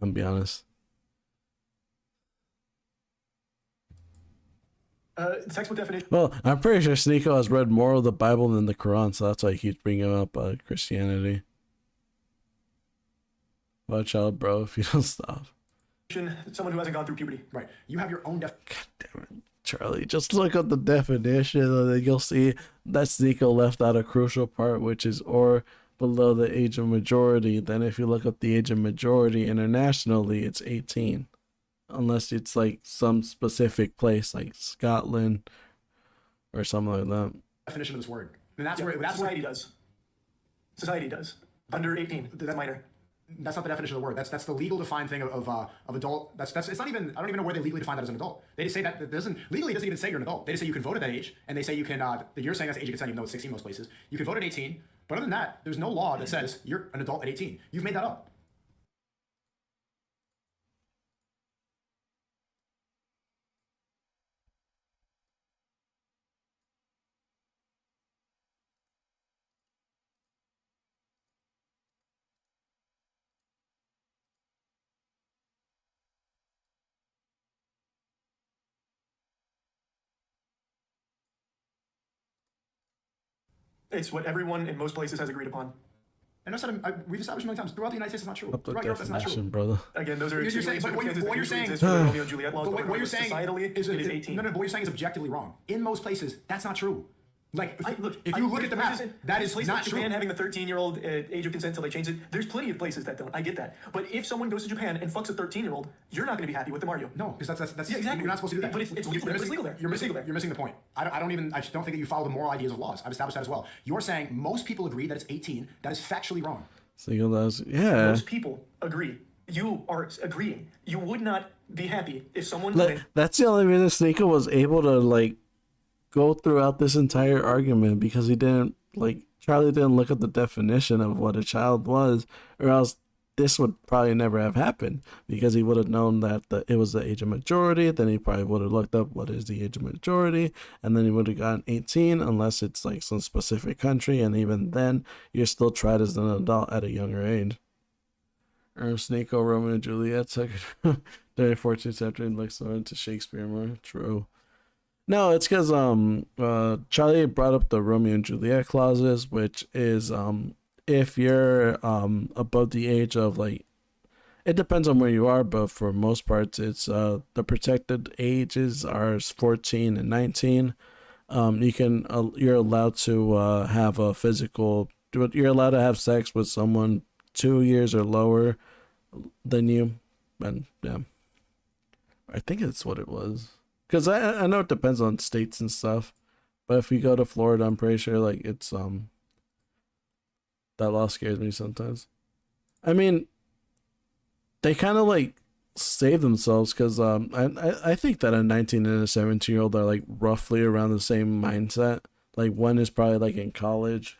I'm gonna be honest. Textbook definition. Well, I'm pretty sure Sneako has read more of the Bible than the Quran, so that's why he keeps bringing up Christianity. Watch out, bro, if you don't stop. Someone who hasn't gone through puberty. Right. You have your own God damn it, Charlie. Just look up the definition, and then you'll see that Sneako left out a crucial part, which is or below the age of majority. Then if you look up the age of majority internationally, it's 18. Unless it's like some specific place like Scotland or something like that. definition of this word. And that's Society does. Society does. Under 18. That's minor. That's not the definition of the word. That's the legal defined thing of adult. That's it's not even. I don't even know where they legally define that as an adult. They just say that it doesn't legally. It doesn't even say you're an adult. They just say you can vote at that age, and they say you can. You're saying that's age of consent, even though it's 16 most places. You can vote at 18, but other than that, there's no law that says you're an adult at 18. You've made that up. It's what everyone in most places has agreed upon. And we've established many times throughout the United States, it's not true. Up the Throughout Europe, that's not definition, true. brother. Again, those are You're saying, but what you're saying, exist for the Romeo and Juliet laws. But what you're saying societally, is it is 18. No, but what you're saying is objectively wrong. In most places, that's not true. Like, Look, if you look at the map, that is places not like true. Japan having the 13-year-old age of consent till they change it. There's plenty of places that don't. I get that. But if someone goes to Japan and fucks a 13-year-old, you're not going to be happy with them, are you? No, because that's Yeah, exactly. You're not supposed to do that. But it's legal. It's legal there. You're It's missing. legal there. You're missing the point. I don't think that you follow the moral ideas of laws. I've established that as well. You're saying most people agree that it's 18. That is factually wrong. So yeah. Most people agree. You are agreeing. You would not be happy if someone. That's the only reason Sneako was able to like go throughout this entire argument, because Charlie didn't look at the definition of what a child was, or else this would probably never have happened, because he would have known that it was the age of majority. Then he probably would have looked up what is the age of majority, and then he would have gotten 18, unless it's like some specific country, and even then you're still tried as an adult at a younger age. Sneako, Romeo and Juliet took the 14th century and looks into Shakespeare more. True. No, it's because Charlie brought up the Romeo and Juliet clauses, which is if you're above the age of, like, it depends on where you are, but for most parts it's the protected ages are 14 and 19. You're allowed to have a physical, you're allowed to have sex with someone 2 years or lower than you, and yeah, I think it's what it was. Because I know it depends on states and stuff, but if you go to Florida, I'm pretty sure like it's that law scares me sometimes. I mean, they kind of like save themselves, because I think that a 19 and a 17-year-old are like roughly around the same mindset. Like one is probably like in college,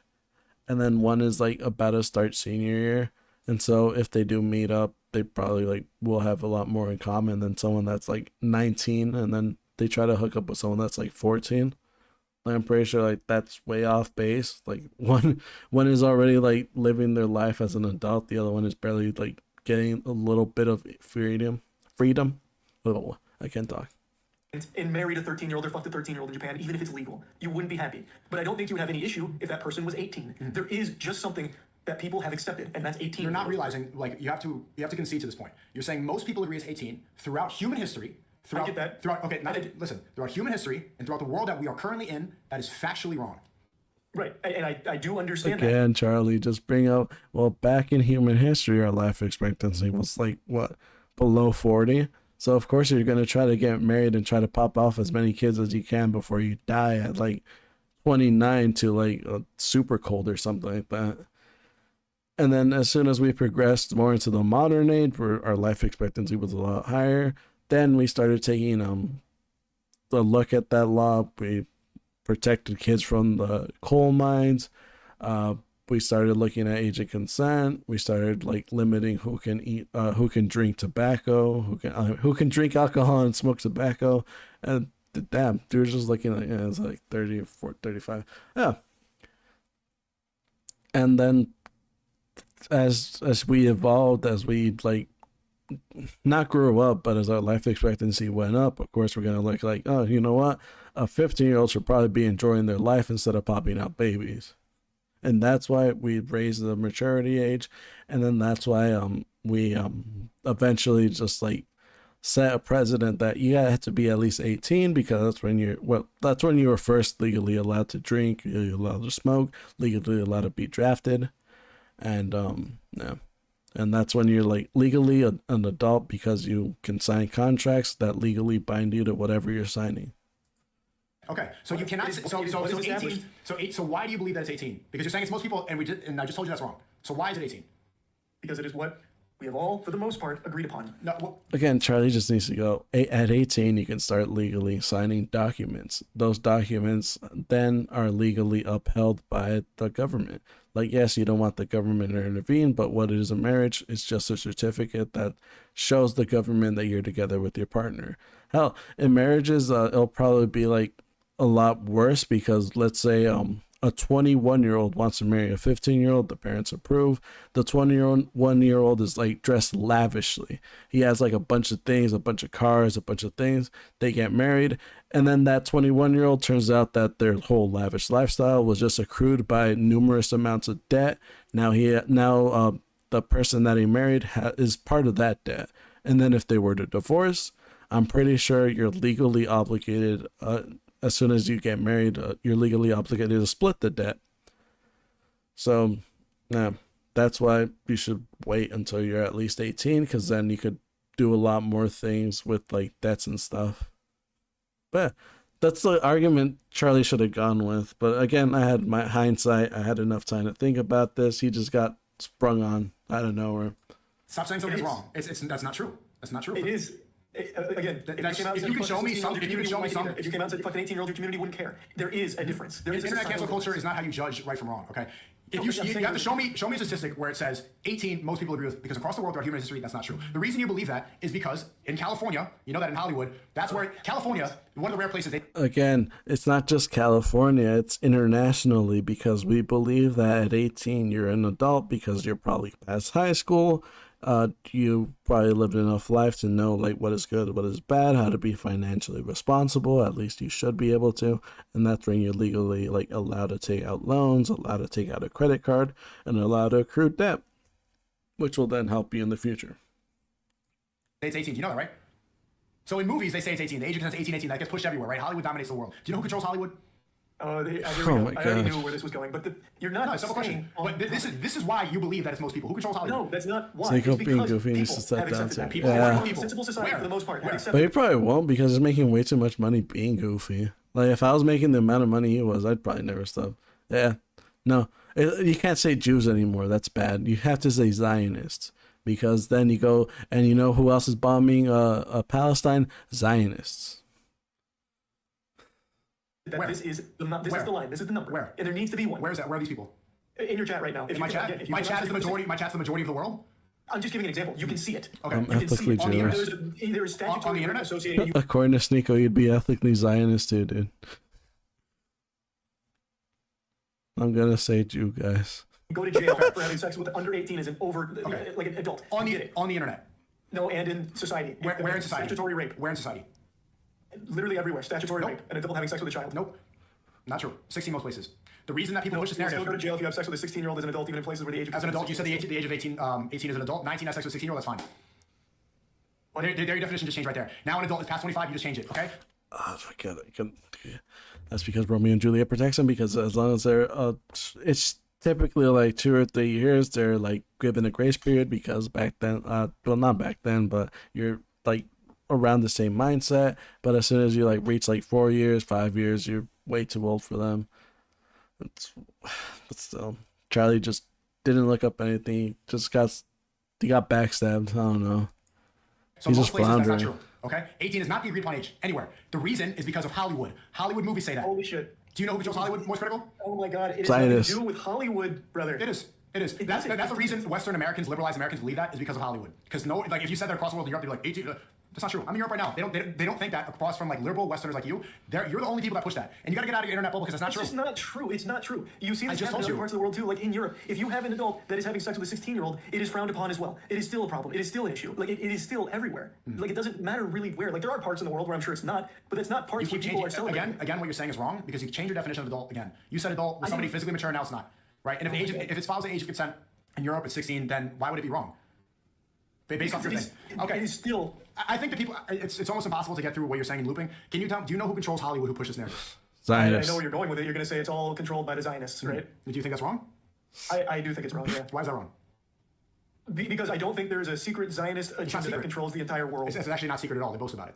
and then one is like about to start senior year. And so if they do meet up, they probably like will have a lot more in common than someone that's like 19 and then they try to hook up with someone that's like 14. Like, I'm pretty sure like that's way off base. Like one is already like living their life as an adult. The other one is barely like getting a little bit of freedom. Oh, I can't talk. And married a 13-year-old or fucked a 13-year-old in Japan, even if it's legal, you wouldn't be happy. But I don't think you would have any issue if that person was 18. There is just something that people have accepted, and that's 18. You're not realizing, like, you have to concede to this point. You're saying most people agree it's 18 throughout human history. I get that. Listen, throughout human history and throughout the world that we are currently in, that is factually wrong. Right, and I do understand that. Again, Charlie, just bring up, well, back in human history, our life expectancy was like, what, below 40? So, of course, you're going to try to get married and try to pop off as many kids as you can before you die at, like, 29 to, like, a super cold or something like that. And then as soon as we progressed more into the modern age, where our life expectancy was a lot higher, then we started taking a look at that law. We protected kids from the coal mines. We started looking at age of consent. We started like limiting who can drink tobacco, who can drink alcohol and smoke tobacco. And damn, they were just looking at it's like 30 or 35. Yeah. And then as we evolved, as we like not grew up, but as our life expectancy went up, of course we're gonna look like, oh, you know what, a 15-year-old should probably be enjoying their life instead of popping out babies. And that's why we raised the maturity age, and then that's why we eventually just like set a precedent that you have to be at least 18, because that's when you were first legally allowed to drink, legally allowed to smoke, legally allowed to be drafted. And yeah, and that's when you're like legally an adult, because you can sign contracts that legally bind you to whatever you're signing. Okay, so you cannot. So 18. So why do you believe that it's 18? Because you're saying it's most people, and I just told you that's wrong. So why is it 18? Because it is what we have all, for the most part, agreed upon. No. Well, again, Charlie just needs to go. At 18, you can start legally signing documents. Those documents then are legally upheld by the government. Like, yes, you don't want the government to intervene, but what is a marriage? It's just a certificate that shows the government that you're together with your partner. Hell, in marriages, it'll probably be like a lot worse, because let's say a 21-year-old wants to marry a 15-year-old, the parents approve. The 21-year-old is like dressed lavishly. He has like a bunch of things, a bunch of cars, a bunch of things. They get married, and then that 21-year-old turns out that their whole lavish lifestyle was just accrued by numerous amounts of debt. Now the person that he married is part of that debt. And then if they were to divorce, I'm pretty sure you're legally obligated as soon as you get married, you're legally obligated to split the debt. So, yeah, that's why you should wait until you're at least 18, because then you could do a lot more things with like debts and stuff. But that's the argument Charlie should have gone with. But again, I had my hindsight. I had enough time to think about this. He just got sprung on out of nowhere. Stop saying something's wrong. That's not true. That's not true. It is. Again, if you can show me some, if you can show me some, if you came out and said you fucking 18-year-old, your community wouldn't care. There is a difference. There is internet cancel culture is not how you judge right from wrong. Okay. If you have to show me a statistic where it says 18, most people agree with, because across the world throughout human history, that's not true. The reason you believe that is because in California, you know that in Hollywood, that's where California, one of the rare places Again, it's not just California, it's internationally, because we believe that at 18 you're an adult because you're probably past high school. You probably lived enough life to know like what is good, what is bad, how to be financially responsible. At least you should be able to, and that's when you're legally like allowed to take out loans, allowed to take out a credit card, and allowed to accrue debt, which will then help you in the future. It's 18. Do you know that, right? So in movies they say it's 18. The age of consent is 18. That gets pushed everywhere, right? Hollywood dominates the world. Do you know who controls Hollywood? I my already gosh. knew where this was going, but you're not. No, it's a simple question. But this is why you believe that it's most people. Who controls Hollywood? No, that's not why. Sneako It's being because goofy needs to people step have down accepted that. too. People Yeah. in a sensible society for the most part have But accepted he probably won't, because he's making way too much money being goofy. Like if I was making the amount of money he was, I'd probably never stop. Yeah, no, you can't say Jews anymore. That's bad. You have to say Zionists, because then you go and you know who else is bombing Palestine? Zionists. that this is the line. This is the number. Where? And there needs to be one. Where is that? Where are these people? In your chat right now. In my chat? Again, My chat is the majority. My chat's the majority of the world. I'm just giving an example. You can see it. Okay. I'm You can see ethically it. On the internet, Jewish. there is statutory On the internet? associated. According to Sneako, you'd be ethically Zionist too, dude. I'm gonna say Jew, guys. Go to jail for having sex with under 18 as an like an adult. On Get it. the internet. No, and in society. Where in society? Statutory rape. Where in society? Literally everywhere. Statutory Nope. rape. An adult having sex with a child. Nope. Not true. 16 most places. The reason that people push this You still narrative. go to jail if you have sex with a 16-year-old as an adult, even in places where the age of As an adult, consent you is said the age of 18, 18 as an adult. 19 has sex with a 16-year-old. That's fine. Well, there your definition just changed right there. Now an adult is past 25. You just change it. Okay. Oh, forget it. That's because Romeo and Juliet protects them, because as long as they're it's typically like 2 or 3 years, they're like given a grace period, because back then, well, not back then, but you're like around the same mindset. But as soon as you like reach like 4 years, 5 years, you're way too old for them. But still, Charlie just didn't look up anything. He got backstabbed. I don't know. So He's most just places that's not floundering. true. Okay. 18 is not the agreed upon age anywhere. The reason is because of Hollywood. Hollywood movies say that. Holy shit. Do you know who controls Hollywood? Most critical? Oh my god. It has nothing to Zionist. do with Hollywood, brother. It is. It is. It That's doesn't. the reason Western Americans, liberalized Americans, believe that is because of Hollywood. Because like if you said that across the world in Europe, they'd be like 18. That's not true. I'm in Europe right now. They don't think that across from like liberal Westerners like you. You're the only people that push that, and you got to get out of your internet bubble because that's not It's true. just not true. It's not true. You see this just happen in told other you. parts of the world too, like in Europe. If you have an adult that is having sex with a 16-year-old, it is frowned upon as well. It is still a problem. It is still an issue. Like it is still everywhere. Like it doesn't matter really where. Like there are parts in the world where I'm sure it's not, but it's not parts You where keep people are changing celebrating. again. What you're saying is wrong because you change your definition of adult again. You said adult was somebody physically mature. Now it's not. Right? And if it follows the age of consent in Europe at 16, then why would it be wrong? Based off your thing. Okay. It is still. I think the people. It's almost impossible to get through what you're saying in looping. Can you do you know who controls Hollywood? Who pushes narrative? I Zionists. know where you're going with it. You're going to say it's all controlled by the Zionists, right? Do you think that's wrong? I do think it's wrong. Yeah. Why is that wrong? Because I don't think there is a secret Zionist agenda secret. that controls the entire world. It's actually not secret at all. They boast about it.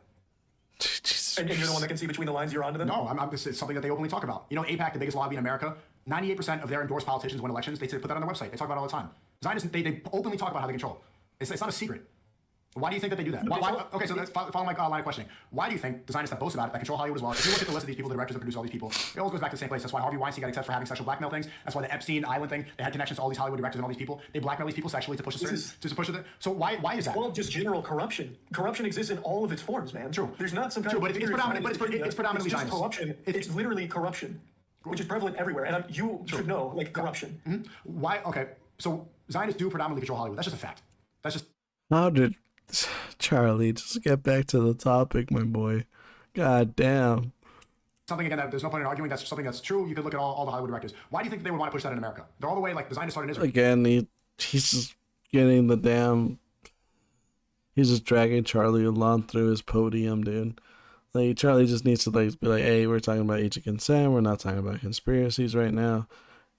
Jesus. And you're the one that can see between the lines. You're onto them. No, it's something that they openly talk about. You know, AIPAC, the biggest lobby in America, 98% of their endorsed politicians win elections. They put that on their website. They talk about it all the time. Zionists, they openly talk about how they control. It's not a secret. Why do you think that they do that? Okay, so let's follow my line of questioning. Why do you think the Zionists that boast about it, that control Hollywood as well? If you look at the list of these people, the directors that produce all these people, it all goes back to the same place. That's why Harvey Weinstein got accepted for having sexual blackmail things. That's why the Epstein Island thing, they had connections to all these Hollywood directors and all these people. They blackmail these people sexually to push the So why is that? Well, just general corruption. Corruption exists in all of its forms, man. True. There's not some kind True, of. but it's predominant. It's predominantly just Zionist. corruption. It's literally corruption, which is prevalent everywhere. And you should know, like corruption. Mm-hmm. Why? Okay, so Zionists do predominantly control Hollywood. That's just a fact. That's just. How did Charlie just get back to the topic, my boy? God damn. Something again that there's no point in arguing. That's something that's true. You could look at all the Hollywood directors. Why do you think they would want to push that in America? They're all the way like the Zionists started in Israel. Again, he's just getting the damn. He's just dragging Charlie along through his podium, dude. Like Charlie just needs to like be like, hey, we're talking about age of consent. We're not talking about conspiracies right now.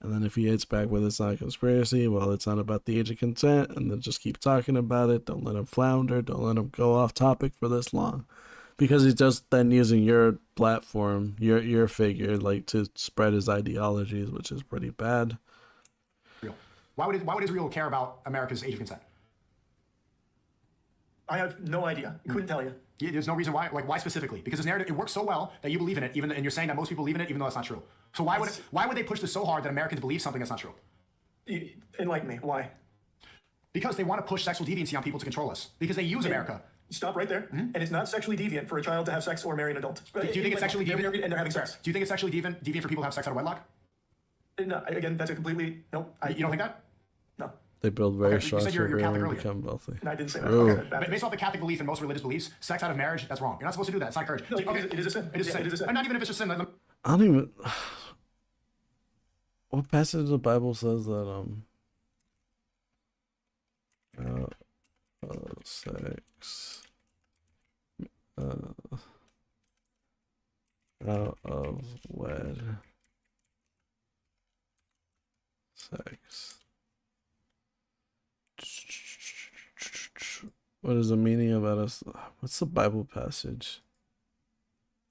And then if he hits back with it's not a conspiracy, well, it's not about the age of consent, and then just keep talking about it. Don't let him flounder. Don't let him go off topic for this long, because he's just then using your platform, your figure, like to spread his ideologies, which is pretty bad. Real. Why would Israel care about America's age of consent? I have no idea. Couldn't tell you. Yeah, there's no reason why. Like, why specifically? Because this narrative, it works so well that you believe in it, and you're saying that most people believe in it, even though that's not true. So why would they push this so hard that Americans believe something that's not true? Enlighten me. Why? Because they want to push sexual deviancy on people to control us. Because they use America. Stop right there. And it's not sexually deviant for a child to have sex or marry an adult. Do you think it's sexually deviant? And they're having sex. Do you think it's sexually deviant for people to have sex out of wedlock? No, again, that's a completely no. You don't think that? No. They build very Okay, you strong said you're Catholic and earlier. become wealthy. I didn't say that. Oh. Okay, Based off the Catholic belief and most religious beliefs, sex out of marriage, that's wrong. You're not supposed to do that. It's not encouraged. No, it is a sin. It is a sin. It is a sin. And not even if it's a sin. I don't even. What passage of the Bible says that sex out of wed sex? What is the meaning of us? What's the Bible passage?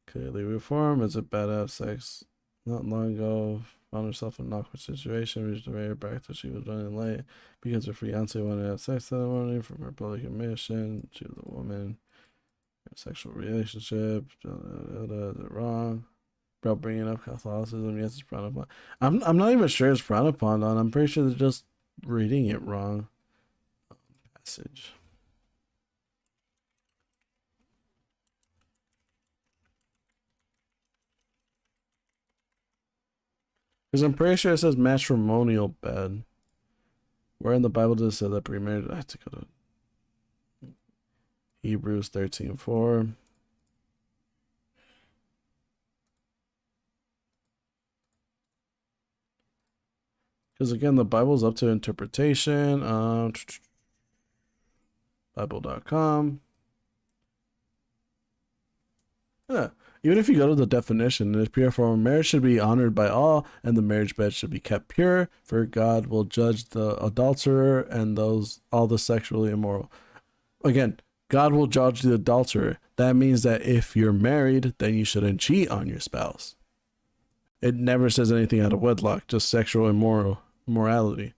Clearly reform. Is it bad to have sex? Not long ago, found herself in an awkward situation, reached a very back that she was running late because her fiance wanted to have sex that morning from her public admission. She was a woman. A sexual relationship. Is it wrong? About bringing up Catholicism. Yes, it's frowned upon. I'm not even sure it's frowned upon. I'm pretty sure they're just reading it wrong. Passage. Because I'm pretty sure it says matrimonial bed. Where in the Bible does it say that pre-marriage? I have to go to Hebrews 13:4. Because again, the Bible's up to interpretation. Bible.com. Yeah. Even if you go to the definition, it's pure form of marriage should be honored by all, and the marriage bed should be kept pure, for God will judge the adulterer and all the sexually immoral. Again, God will judge the adulterer. That means that if you're married, then you shouldn't cheat on your spouse. It never says anything out of wedlock, just sexual immorality.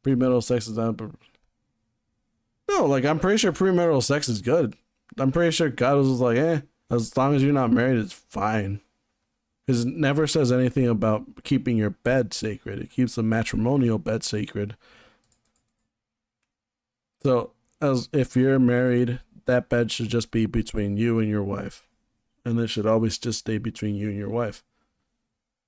Premarital sex is not. No, like I'm pretty sure premarital sex is good. I'm pretty sure God was like, as long as you're not married, it's fine. Because it never says anything about keeping your bed sacred. It keeps the matrimonial bed sacred. So, as if you're married, that bed should just be between you and your wife. And it should always just stay between you and your wife.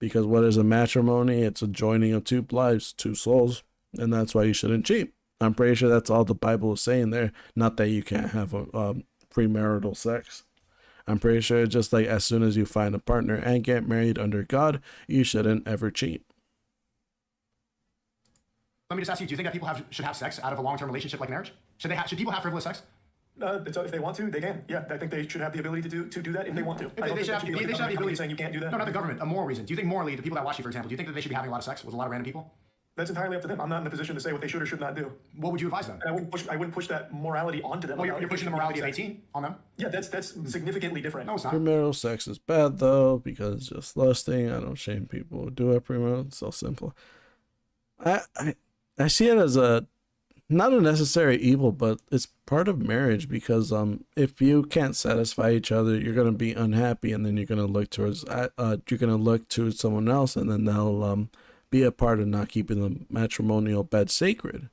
Because what is a matrimony? It's a joining of two lives, two souls. And that's why you shouldn't cheat. I'm pretty sure that's all the Bible is saying there. Not that you can't have a premarital sex. I'm pretty sure just like as soon as you find a partner and get married under God, you shouldn't ever cheat. Let me just ask you, do you think that people should have sex out of a long-term relationship like marriage? Should people have frivolous sex? If they want to, they can. Yeah, I think they should have the ability to do that if they want to. They should have the ability saying you can't do that. No, not the government. A moral reason. Do you think morally, the people that watch you, for example, do you think that they should be having a lot of sex with a lot of random people? That's entirely up to them. I'm not in a position to say what they should or should not do. What would you advise them? And I wouldn't push that morality onto them. Well, you're pushing the morality of 18 on them? Yeah, that's significantly different. No, it's not. Premarital sex is bad though, because it's just lusting. I don't shame people who do it premarital. It's so simple. I see it as not a necessary evil, but it's part of marriage, because if you can't satisfy each other, you're gonna be unhappy, and then you're gonna look to someone else, and then they'll be a part of not keeping the matrimonial bed sacred.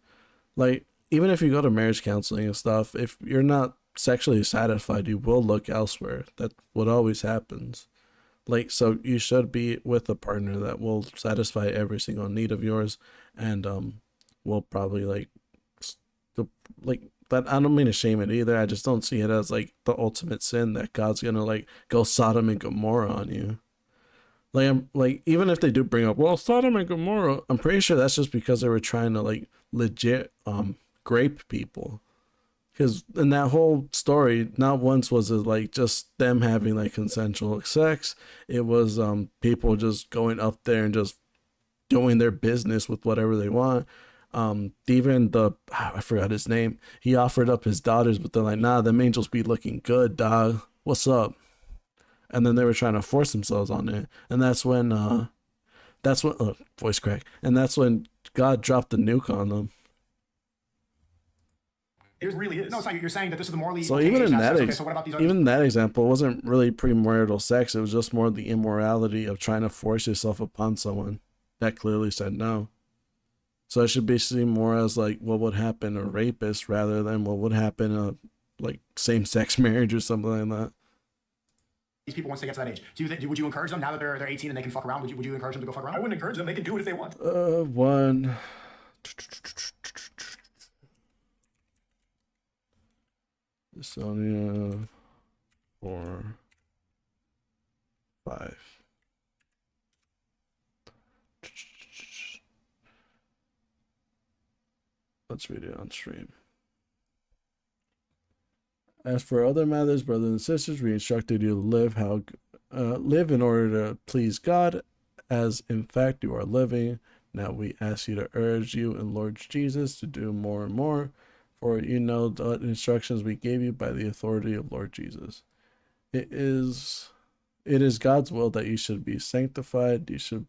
Like, even if you go to marriage counseling and stuff, if you're not sexually satisfied, you will look elsewhere. That's what always happens. Like, so you should be with a partner that will satisfy every single need of yours, and will probably like that. I don't mean to shame it either. I just don't see it as like the ultimate sin that God's gonna like go Sodom and Gomorrah on you. Like even if they do bring up, well, Sodom and Gomorrah, I'm pretty sure that's just because they were trying to like legit grape people. Because in that whole story, not once was it like just them having like consensual sex. It was people just going up there and just doing their business with whatever they want. Even I forgot his name. He offered up his daughters, but they're like, nah, them angels be looking good, dog. What's up? And then they were trying to force themselves on it, and that's when voice crack, and that's when God dropped the nuke on them. It really is. No, it's not. You're saying that this is the morally. So okay even age in to have that sex. Okay, so what about these other? even in that example, it wasn't really premarital sex. It was just more the immorality of trying to force yourself upon someone that clearly said no. So it should be seen more as like what would happen a rapist rather than what would happen a like same-sex marriage or something like that. These people once they get to that age, would you encourage them now that they're 18 and they can fuck around? Would you encourage them to go fuck around? I wouldn't encourage them. They can do it if they want. One. Sonia 4 5. Let's read it on stream. As for other matters, brothers and sisters, we instructed you to live in order to please God, as in fact you are living. Now we ask you to urge you in Lord Jesus to do more and more, for you know the instructions we gave you by the authority of Lord Jesus. It is God's will that you should be sanctified. You should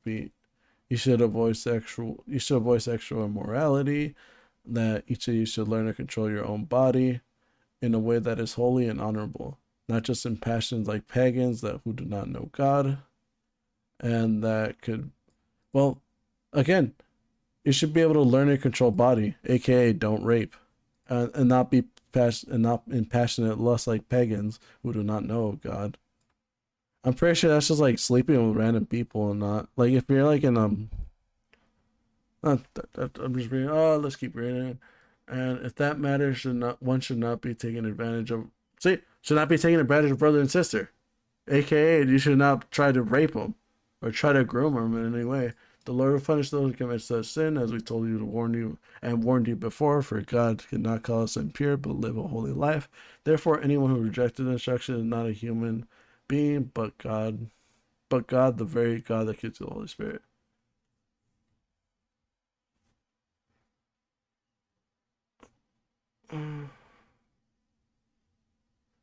avoid sexual immorality. That each of you should learn to control your own body in a way that is holy and honorable, not just in passions like pagans who do not know God, and that could, well, again, you should be able to learn to control body, aka don't rape, and not in passionate lust like pagans who do not know God. I'm pretty sure that's just like sleeping with random people and not like if you're like in I'm just reading. Oh, let's keep reading it. And if that matters, one should not be taken advantage of. Should not be taking advantage of brother and sister, aka you should not try to rape them or try to groom them in any way. The Lord will punish those who commit such sin, as we told you to warned you before. For God could not call us impure, but live a holy life. Therefore, anyone who rejected instruction is not a human being, but God, the very God that gives you the Holy Spirit.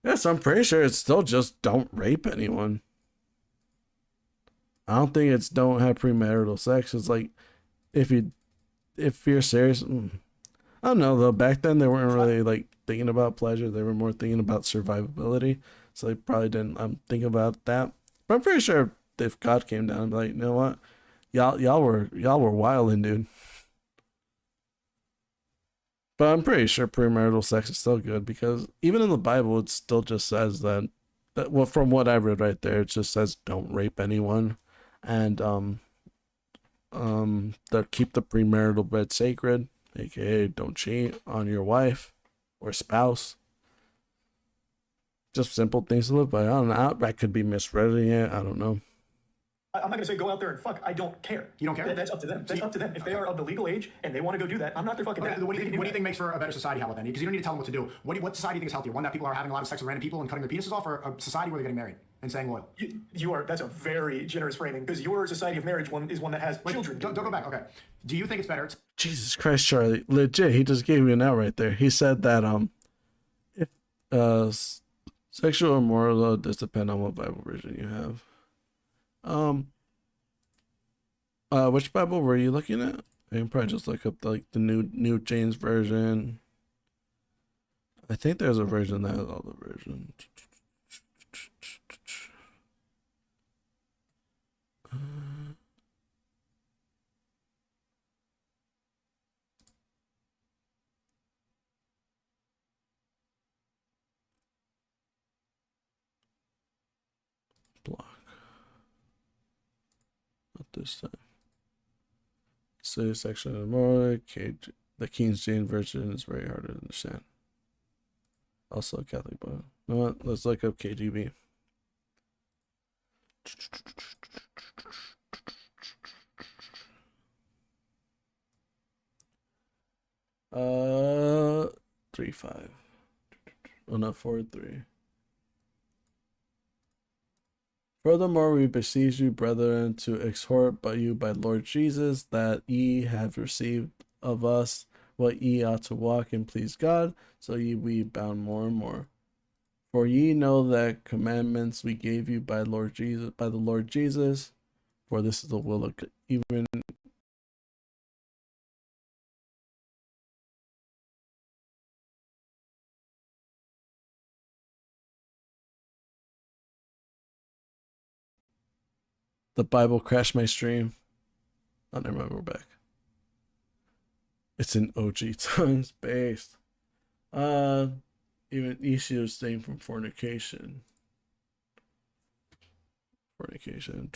Yes, I'm pretty sure it's still just don't rape anyone. I don't think it's don't have premarital sex. It's like if you're serious. I don't know though. Back then they weren't really like thinking about pleasure. They were more thinking about survivability. So they probably didn't think about that. But I'm pretty sure if God came down and be like, you know what, y'all were wilding, dude. But I'm pretty sure premarital sex is still good because even in the Bible, it still just says that well, from what I read right there, it just says don't rape anyone, and keep the premarital bed sacred, aka don't cheat on your wife or spouse. Just simple things to live by. I don't know. I could be misreading it. I don't know. I'm not going to say go out there and fuck. I don't care. You don't care? That's up to them. That's up to them. If they are of the legal age and they want to go do that, I'm not their fucking dad. What do you think makes for a better society? How about then? Because you don't need to tell them what to do. What society do you think is healthier? One that people are having a lot of sex with random people and cutting their penises off, or a society where they're getting married and saying loyal? You are. That's a very generous framing because your society of marriage is one that has children. Don't go back. Okay. Do you think it's better? Jesus Christ, Charlie, legit, he just gave me an out right there. He said that if sexual or moral does depend on what Bible version you have. Which Bible were you looking at? You can probably just look up like the new James version. I think there's a version that has all the versions. Block. Not this time. So section of more the King James version is very hard to understand. Also Catholic Bible. You know what? Let's look up KJV. 3:5. Oh, no, 4:3. Furthermore, we beseech you, brethren, to exhort by you by Lord Jesus, that ye have received of us what ye ought to walk and please God, so ye be bound more and more. For ye know that commandments we gave you by Lord Jesus, by the Lord Jesus, for this is the will of even the Bible crashed my stream. Oh, never mind, we're back. It's in OG tongues based. Even easier abstain from fornication. Fornication.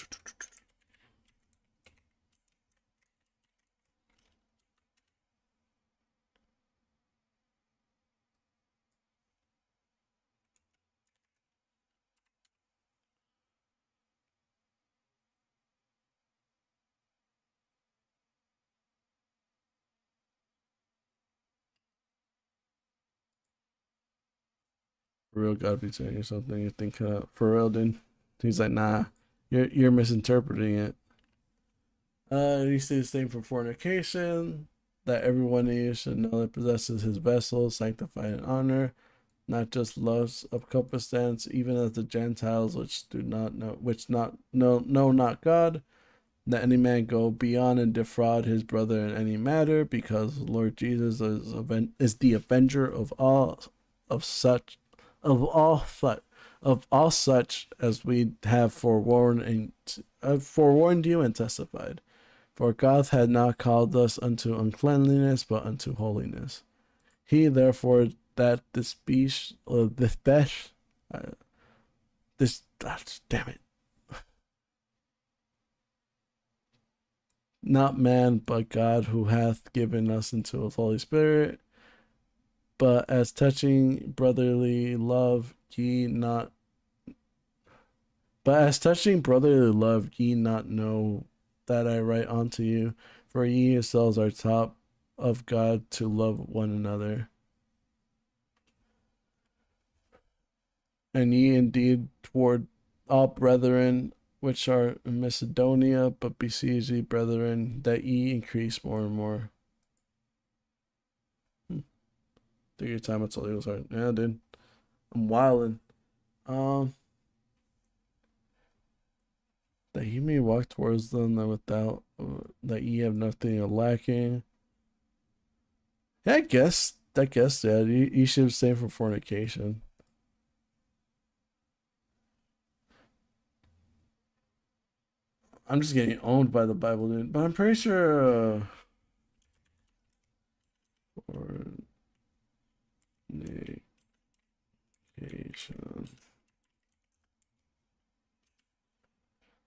For real, God be telling you something you think for real, dude. He's like, nah, you're misinterpreting it. You see the same for fornication, that everyone of you should know that possesses his vessel, sanctified in honor, not just lusts of cupidence, even as the Gentiles which do not know, which not know not God, that any man go beyond and defraud his brother in any matter, because the Lord Jesus is the avenger of all of such of all such as we have forewarned you and testified. For God had not called us unto uncleanliness, but unto holiness. He therefore that this damn it, not man but God, who hath given us into his Holy Spirit. But as touching brotherly love, ye not know that I write unto you, for ye yourselves are taught of God to love one another. And ye indeed toward all brethren which are in Macedonia, but beseech ye, brethren, that ye increase more and more. Take your time, it's all yours. Yeah, dude. I'm wildin'. That ye may walk towards them that without that ye have nothing lacking. Yeah, I guess, yeah, you should abstain from fornication. I'm just getting owned by the Bible, dude. But I'm pretty sure fornication.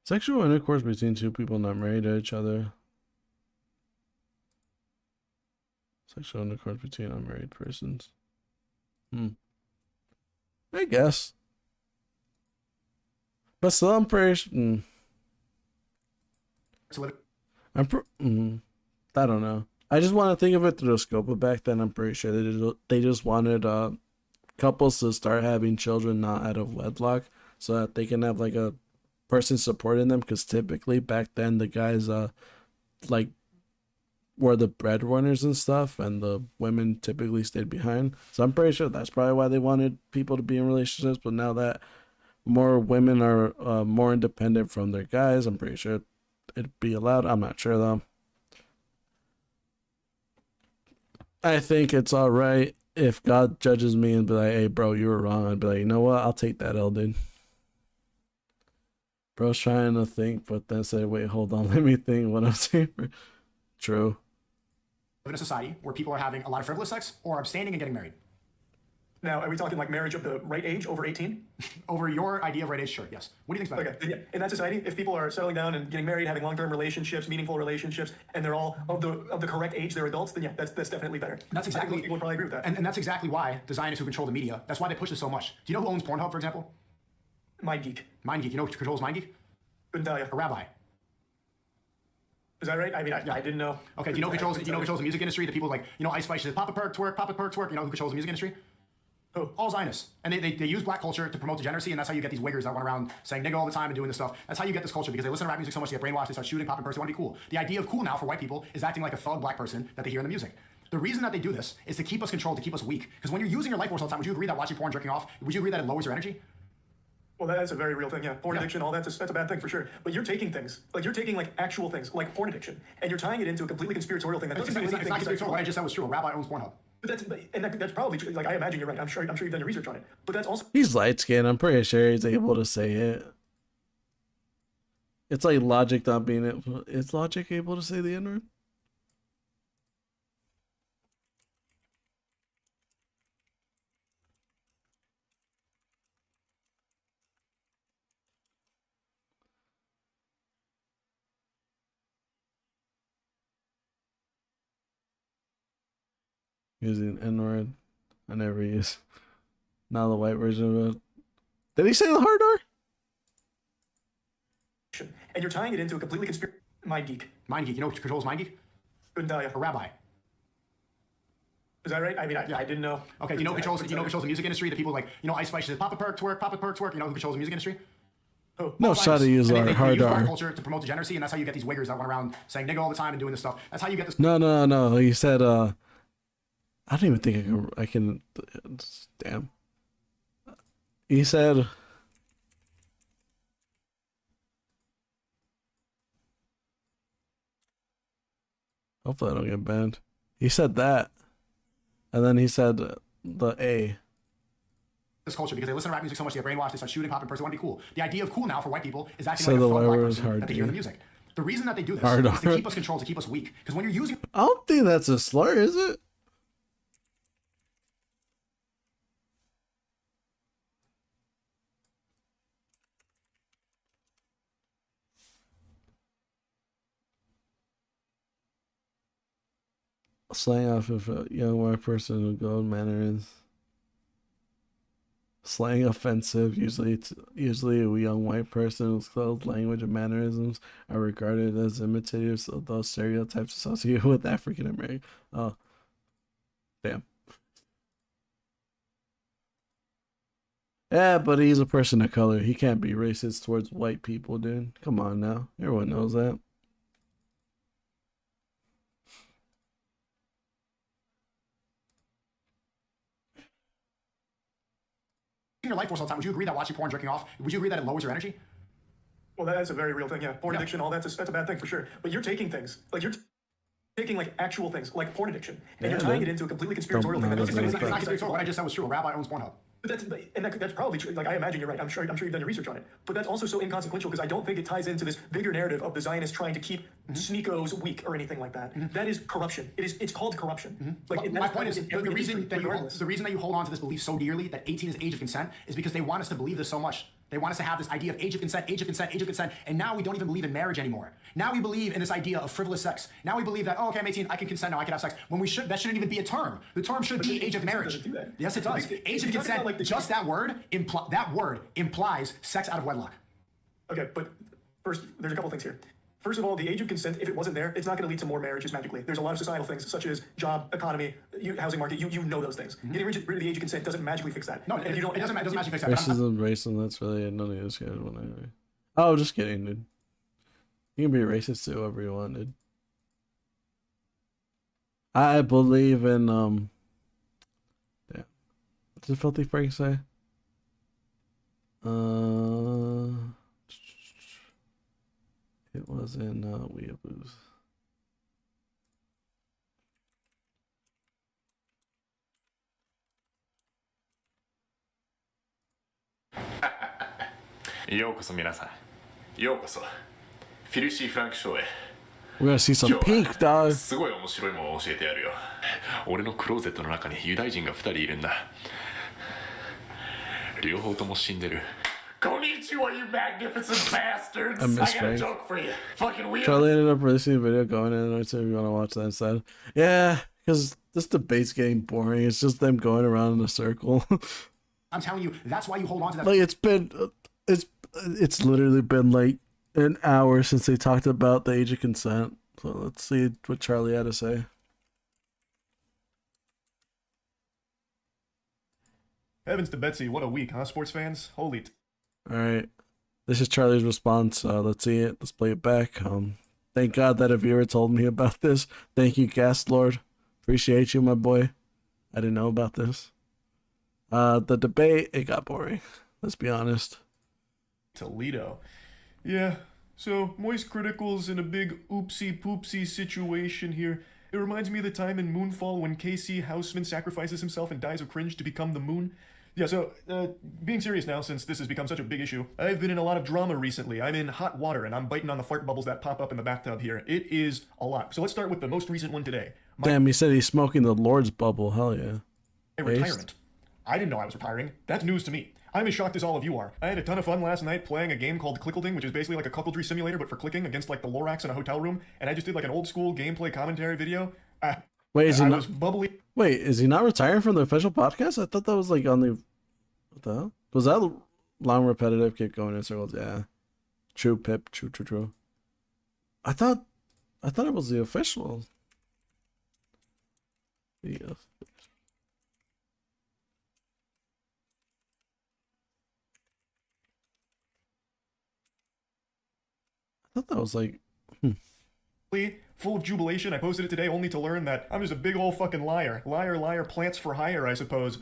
Sexual intercourse between two people not married to each other. Sexual intercourse between unmarried persons. I guess. But still, I'm pretty sure. I don't know. I just want to think of it through the scope of back then. I'm pretty sure they just wanted couples to start having children not out of wedlock, so that they can have like a person supporting them. Because typically back then the guys like were the breadwinners and stuff, and the women typically stayed behind. So I'm pretty sure that's probably why they wanted people to be in relationships. But now that more women are more independent from their guys, I'm pretty sure it'd be allowed. I'm not sure though. I think it's all right if God judges me and be like, "Hey, bro, you were wrong." I'd be like, "You know what? I'll take that L, dude." Bro's trying to think, but then say, "Wait, hold on, let me think what I'm saying." True. Live in a society where people are having a lot of frivolous sex or abstaining and getting married. Now, are we talking like marriage of the right age, over 18? Over your idea of right age, sure, yes. What do you think about Okay, yeah. In that society, if people are settling down and getting married, having long-term relationships, meaningful relationships, and they're all of the correct age, they're adults, then yeah, that's definitely better. That's exactly. People would probably agree with that. And that's exactly why the Zionists who control the media, that's why they push this so much. Do you know who owns Pornhub, for example? MindGeek. MindGeek. You know who controls MindGeek? Couldn't tell you. A rabbi. Is that right? I mean, I didn't know. Okay, do you know who controls the music industry? The people like, Ice Spice says, Papa Perk, twerk, you know who controls the music industry? All Zionists. And they use black culture to promote degeneracy, and that's how you get these wiggers that run around saying nigga all the time and doing this stuff. That's how you get this culture, because they listen to rap music so much, they get brainwashed, they start shooting, popping, they want to be cool. The idea of cool now for white people is acting like a thug black person that they hear in the music. The reason that they do this is to keep us controlled, to keep us weak. Because when you're using your life force all the time, would you agree that watching porn, jerking off, would you agree that it lowers your energy? Well, that's a very real thing, yeah. Porn addiction, all that's a bad thing for sure. But you're taking things, like you're taking like actual things, like porn addiction, and you're tying it into a completely conspiratorial thing that doesn't mean It's anything. not conspiratorial. What I just said was true. A rabbi owns Pornhub. But that's probably true. Like I imagine you're right. I'm sure you've done your research on it. But that's also He's light skinned. I'm pretty sure he's able to say it. It's like Logic not being it. Is Logic able to say the N-word? Using N-word. I never use. Now the white version of it. Did he say the hard R? and you're tying it into a completely mind geek. Mind geek. You know who controls mind geek? Couldn't tell you. A rabbi. Is that right? I mean, I didn't know. Okay, do you know who controls the music industry? The people like, you know, Ice Spice says, pop a perk, twerk, pop a perk, twerk. You know who controls the music industry? Oh. No, try to use our hard use black R. culture to promote degeneracy, and that's how you get these wiggers that run around saying nigga all the time and doing this stuff. That's how you get this. No. He said, I don't even think I can. Damn. He said. Hopefully I don't get banned. He said that. And then he said the A. This culture, because they listen to rap music so much, they get brainwashed, they start shooting, popping, they want to be cool. The idea of cool now for white people is acting So like a the thug white black word is person hard that they D. hear in the music. The reason that they do this Hard is to R. keep us controlled, to keep us weak. Because when you're using I don't think that's a slur, is it? Slang off of a young white person with gold manners. Slang offensive. Usually a young white person with closed language and mannerisms are regarded as imitators of those stereotypes associated with African American. Oh, damn. Yeah, but he's a person of color. He can't be racist towards white people, dude. Come on now. Everyone knows that. your life force all the time, would you agree that watching porn, jerking off, would you agree that it lowers your energy? Well, that's a very real thing, yeah. Porn addiction, all that's a bad thing for sure. But you're taking things, like you're taking like actual things, like porn addiction, and you're tying it into a completely conspiratorial thing. It's not conspiratorial. What I just said was true. A rabbi owns Pornhub. But that's probably true. Like I imagine you're right. I'm sure you've done your research on it. But that's also so inconsequential because I don't think it ties into this bigger narrative of the Zionists trying to keep Sneakos weak or anything like that. That is corruption. It's called corruption. Like My point is, the reason that you hold on to this belief so dearly that 18 is the age of consent is because they want us to believe this so much. They want us to have this idea of age of consent, and now we don't even believe in marriage anymore. Now we believe in this idea of frivolous sex. Now we believe that, oh, okay, I'm 18, I can consent now, I can have sex. When that shouldn't even be a term. The term should be age of marriage. Do that. Yes, it does. Age of consent, like just that word implies sex out of wedlock. Okay, but first, there's a couple things here. First of all, the age of consent, if it wasn't there, it's not going to lead to more marriages magically. There's a lot of societal things, such as job, economy, housing market. You know those things. Getting rid of the age of consent doesn't magically fix that. No, it doesn't magically fix that. Racism, that's really none of this guys want anyway. Oh, just kidding, dude. You can be racist to whoever you want, dude. I believe in yeah. What did Filthy Frank say? It was in Weeaboos.ようこそ皆さん。ようこそ。フィルシー・フランクショーへ。We're gonna see some pink, dog. すごい面白いものを教えてやるよ。俺のクローゼットの中にユダヤ人が2人いるんだ。両方とも死んでる。Konnichiwa, you magnificent bastards! I miss got a Frank. joke for you. Fucking weird. Charlie ended up releasing a video going in, so if you want to watch that instead. Yeah, because this debate's getting boring. It's just them going around in a circle. I'm telling you, that's why you hold on to that. Like it's literally been like an hour since they talked about the age of consent. So let's see what Charlie had to say. Heavens to Betsy, what a week, huh, sports fans? Holy. All right. This is Charlie's response. Let's see it. Let's play it back. Thank God that a viewer told me about this. Thank you, Gas Lord. Appreciate you, my boy. I didn't know about this. The debate, it got boring. Let's be honest. Toledo. Yeah, so Moist Critical's in a big oopsie poopsie situation here. It reminds me of the time in Moonfall when Casey Houseman sacrifices himself and dies of cringe to become the moon. Yeah, so, being serious now, since this has become such a big issue, I've been in a lot of drama recently. I'm in hot water, and I'm biting on the fart bubbles that pop up in the bathtub here. It is a lot. So let's start with the most recent one today. Damn, he said he's smoking the Lord's bubble. Hell yeah. Retirement. I didn't know I was retiring. That's news to me. I'm as shocked as all of you are. I had a ton of fun last night playing a game called Clickleding, which is basically like a cuckoldry simulator, but for clicking against like the Lorax in a hotel room, and I just did like an old school gameplay commentary video. Wait, is he not? Was bubbly. Wait, is he not retiring from the official podcast? I thought that was like on the. What the hell? Was that long repetitive? Keep going in circles. Yeah. True, Pip. True. I thought it was the official. Yeah. I thought that was like. Full of jubilation. I posted it today only to learn that I'm just a big old fucking liar. Liar, plants for hire, I suppose.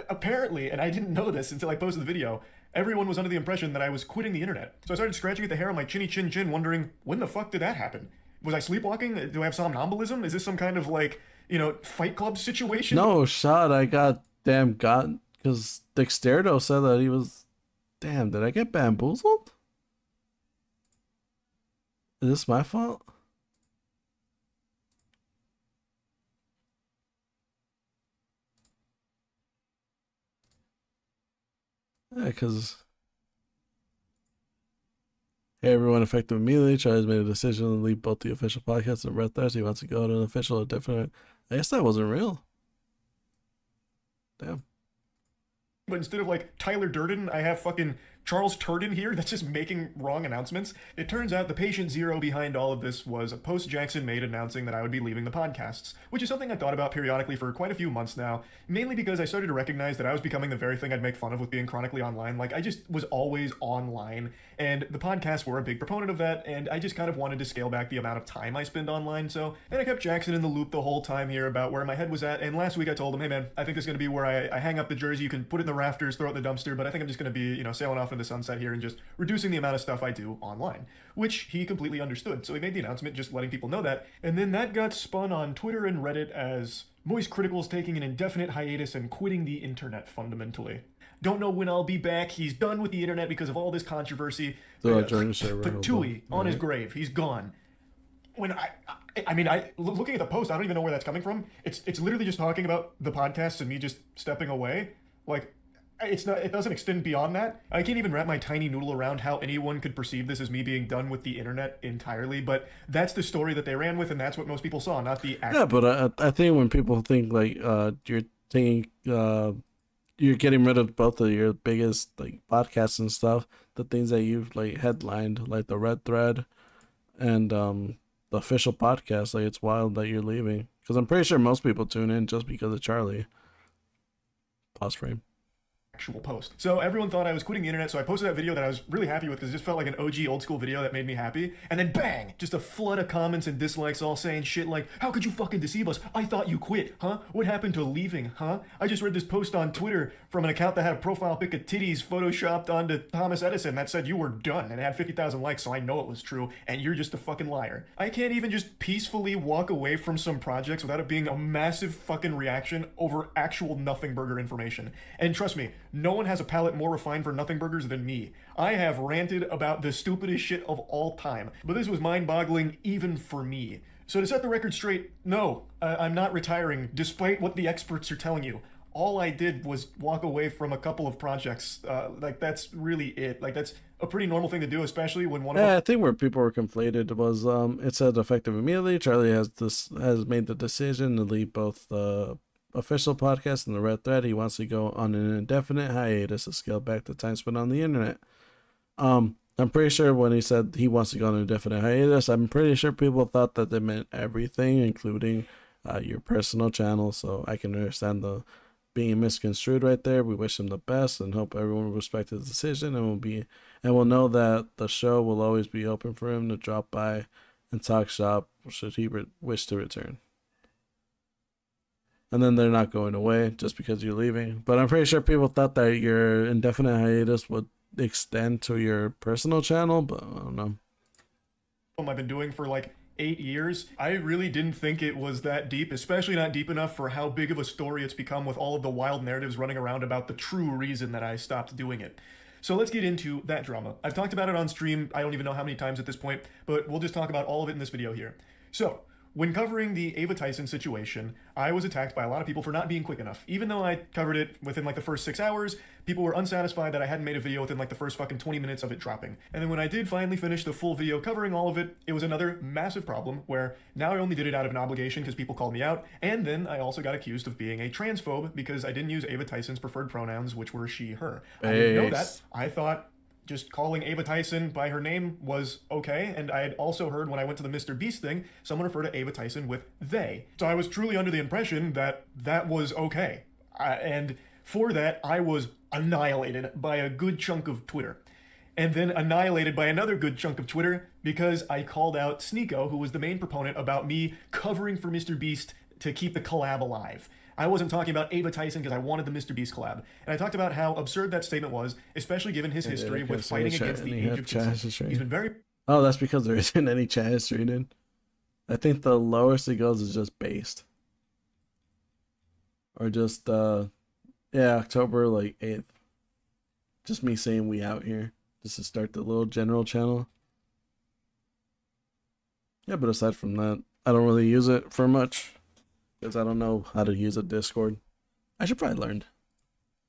Apparently, and I didn't know this until I posted the video, everyone was under the impression that I was quitting the internet. So I started scratching at the hair on my chinny chin, wondering, when the fuck did that happen? Was I sleepwalking? Do I have somnambulism? Is this some kind of, like, Fight Club situation? No, shot. I got because Dexterdo said that he was. Damn, did I get bamboozled? Is this my fault? Yeah, because. Hey, everyone affected immediately. Charlie's made a decision to leave both the official podcast and Red Threads. He wants to go to an official or different. I guess that wasn't real. Damn. But instead of like Tyler Durden, I have fucking Charles Turden here that's just making wrong announcements. It turns out the patient zero behind all of this was a post Jackson made announcing that I would be leaving the podcasts, which is something I thought about periodically for quite a few months now, mainly because I started to recognize that I was becoming the very thing I'd make fun of with being chronically online. Like, I just was always online, and the podcasts were a big proponent of that, and I just kind of wanted to scale back the amount of time I spend online, and I kept Jackson in the loop the whole time here about where my head was at, and last week I told him, hey man, I think this is going to be where I hang up the jersey, you can put it in the rafters, throw it in the dumpster, but I think I'm just going to be, sailing off into the sunset here and just reducing the amount of stuff I do online, which he completely understood. So he made the announcement just letting people know that, and then that got spun on Twitter and Reddit as Moist Critical's taking an indefinite hiatus and quitting the internet fundamentally. Don't know when I'll be back. He's done with the internet because of all this controversy. Patooey on his grave. He's gone. When I looking at the post, I don't even know where that's coming from. It's literally just talking about the podcast and me just stepping away. Like, it doesn't extend beyond that. I can't even wrap my tiny noodle around how anyone could perceive this as me being done with the internet entirely, but that's the story that they ran with, and that's what most people saw, not the actual. Yeah, but I think when people think like you're thinking you're getting rid of both of your biggest like podcasts and stuff, the things that you've like headlined, like the Red Thread and the official podcast, like it's wild that you're leaving, because I'm pretty sure most people tune in just because of Charlie. Pause frame. Actual post. So everyone thought I was quitting the internet, so I posted that video that I was really happy with because it just felt like an OG old school video that made me happy. And then bang! Just a flood of comments and dislikes all saying shit like, how could you fucking deceive us? I thought you quit, huh? What happened to leaving, huh? I just read this post on Twitter from an account that had a profile pic of titties photoshopped onto Thomas Edison that said you were done, and it had 50,000 likes, so I know it was true, and you're just a fucking liar. I can't even just peacefully walk away from some projects without it being a massive fucking reaction over actual nothing burger information. And trust me, no one has a palate more refined for nothing burgers than me. I have ranted about the stupidest shit of all time, but this was mind-boggling even for me. So to set the record straight, no, I'm not retiring, despite what the experts are telling you. All I did was walk away from a couple of projects. Like, that's really it. Like, that's a pretty normal thing to do, especially when one of I think where people were conflated was it said effective immediately. Charlie has made the decision to leave both the official podcast and the Red Thread. He wants to go on an indefinite hiatus to scale back the time spent on the internet. I'm pretty sure when he said he wants to go on an indefinite hiatus, I'm pretty sure people thought that they meant everything, including your personal channel. So I can understand the being misconstrued right there. We wish him the best and hope everyone will respect his decision and will know that the show will always be open for him to drop by and talk shop should he wish to return. And then they're not going away just because you're leaving. But I'm pretty sure people thought that your indefinite hiatus would extend to your personal channel, but I don't know. I've been doing for like 8 years. I really didn't think it was that deep, especially not deep enough for how big of a story it's become with all of the wild narratives running around about the true reason that I stopped doing it. So let's get into that drama. I've talked about it on stream, I don't even know how many times at this point, but we'll just talk about all of it in this video here. So, when covering the Ava Tyson situation, I was attacked by a lot of people for not being quick enough. Even though I covered it within like the first 6 hours, people were unsatisfied that I hadn't made a video within like the first fucking 20 minutes of it dropping. And then when I did finally finish the full video covering all of it, it was another massive problem where now I only did it out of an obligation because people called me out, and then I also got accused of being a transphobe because I didn't use Ava Tyson's preferred pronouns, which were she, her. I didn't know that. I thought just calling Ava Tyson by her name was okay, and I had also heard when I went to the Mr. Beast thing, someone refer to Ava Tyson with they. So I was truly under the impression that that was okay. And for that, I was annihilated by a good chunk of Twitter. And then annihilated by another good chunk of Twitter because I called out Sneako, who was the main proponent about me covering for Mr. Beast to keep the collab alive. I wasn't talking about Ava Tyson because I wanted the Mr. Beast collab. And I talked about how absurd that statement was, especially given his history with fighting against the age of consent. He's been very... Oh, that's because there isn't any chat history, dude. I think the lowest it goes is just based. Or just, yeah, October, like, 8th. Just me saying we out here. Just to start the little general channel. Yeah, but aside from that, I don't really use it for much. Because I don't know how to use a Discord. I should probably learn.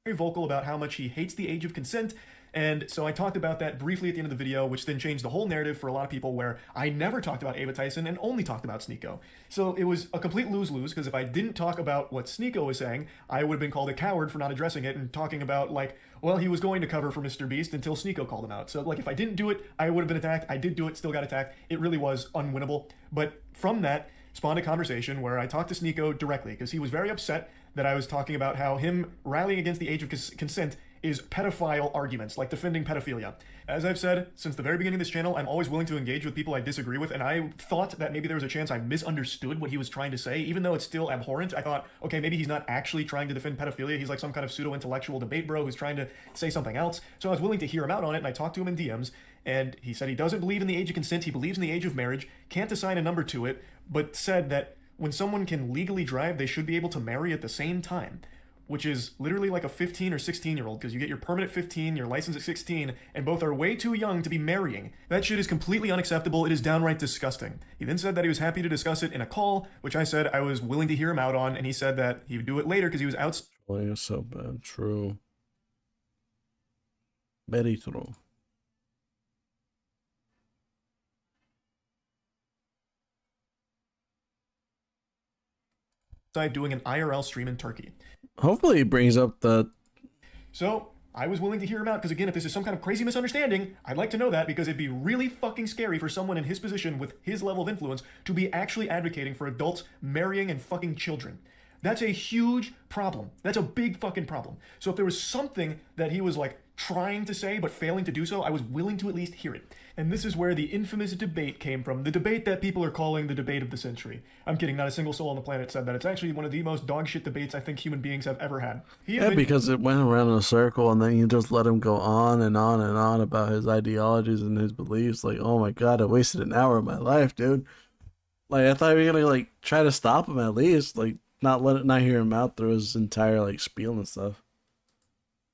Very vocal about how much he hates the age of consent, and so I talked about that briefly at the end of the video, which then changed the whole narrative for a lot of people where I never talked about Ava Tyson and only talked about Sneako. So it was a complete lose-lose, because if I didn't talk about what Sneako was saying, I would have been called a coward for not addressing it and talking about, like, well, he was going to cover for Mr. Beast until Sneako called him out. So, like, if I didn't do it, I would have been attacked. I did do it, still got attacked. It really was unwinnable. But from that spawned a conversation where I talked to Sneako directly, because he was very upset that I was talking about how him rallying against the age of consent is pedophile arguments, like defending pedophilia. As I've said since the very beginning of this channel, I'm always willing to engage with people I disagree with, and I thought that maybe there was a chance I misunderstood what he was trying to say, even though it's still abhorrent. I thought, okay, maybe he's not actually trying to defend pedophilia, he's like some kind of pseudo-intellectual debate bro who's trying to say something else. So I was willing to hear him out on it, and I talked to him in DMs, and he said he doesn't believe in the age of consent, he believes in the age of marriage, can't assign a number to it, but said that when someone can legally drive, they should be able to marry at the same time, which is literally like a 15 or 16-year-old, because you get your permit at 15, your license at 16, and both are way too young to be marrying. That shit is completely unacceptable. It is downright disgusting. He then said that he was happy to discuss it in a call, which I said I was willing to hear him out on, and he said that he would do it later because he was out. Oh, you're so bad. True. Very true. Doing an IRL stream in Turkey. Hopefully he brings up the... So I was willing to hear him out because, again, if this is some kind of crazy misunderstanding, I'd like to know that, because it'd be really fucking scary for someone in his position with his level of influence to be actually advocating for adults marrying and fucking children. That's a huge problem. That's a big fucking problem. So if there was something that he was like trying to say but failing to do so, I was willing to at least hear it. And this is where the infamous debate came from, the debate that people are calling the debate of the century. I'm kidding, not a single soul on the planet said that. It's actually one of the most dogshit debates I think human beings have ever had. Yeah, because it went around in a circle, and then you just let him go on and on and on about his ideologies and his beliefs. Like, oh my god, I wasted an hour of my life, dude. Like, I thought we were gonna like try to stop him at least, like not hear him out through his entire like spiel and stuff.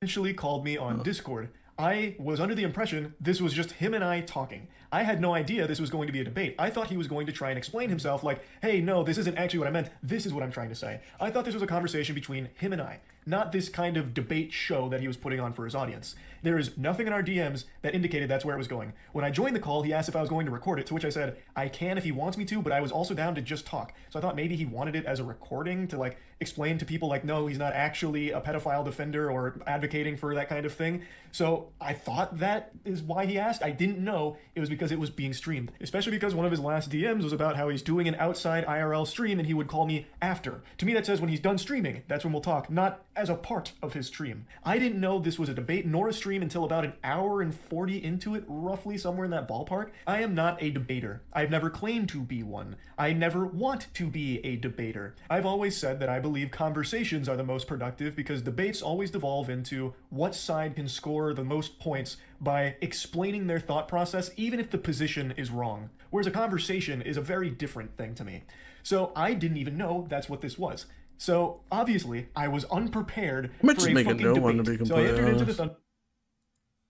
Eventually called me on Discord. I was under the impression this was just him and I talking. I had no idea this was going to be a debate. I thought he was going to try and explain himself like, hey, no, this isn't actually what I meant. This is what I'm trying to say. I thought this was a conversation between him and I, not this kind of debate show that he was putting on for his audience. There is nothing in our DMs that indicated that's where it was going. When I joined the call, he asked if I was going to record it, to which I said, I can if he wants me to, but I was also down to just talk. So I thought maybe he wanted it as a recording to like explain to people like, no, he's not actually a pedophile defender or advocating for that kind of thing. So I thought that is why he asked. I didn't know it was because it was being streamed, especially because one of his last DMs was about how he's doing an outside IRL stream and he would call me after. To me, that says when he's done streaming, that's when we'll talk, not as a part of his stream. I didn't know this was a debate nor a stream until about an hour and 40 into it, roughly somewhere in that ballpark. I am not a debater. I've never claimed to be one. I never want to be a debater. I've always said that I believe conversations are the most productive because debates always devolve into what side can score the most points by explaining their thought process, even if the position is wrong. Whereas a conversation is a very different thing to me. So I didn't even know that's what this was. So obviously, I was unprepared I might for just a make a fucking new debate. one to be So I completely entered into honest.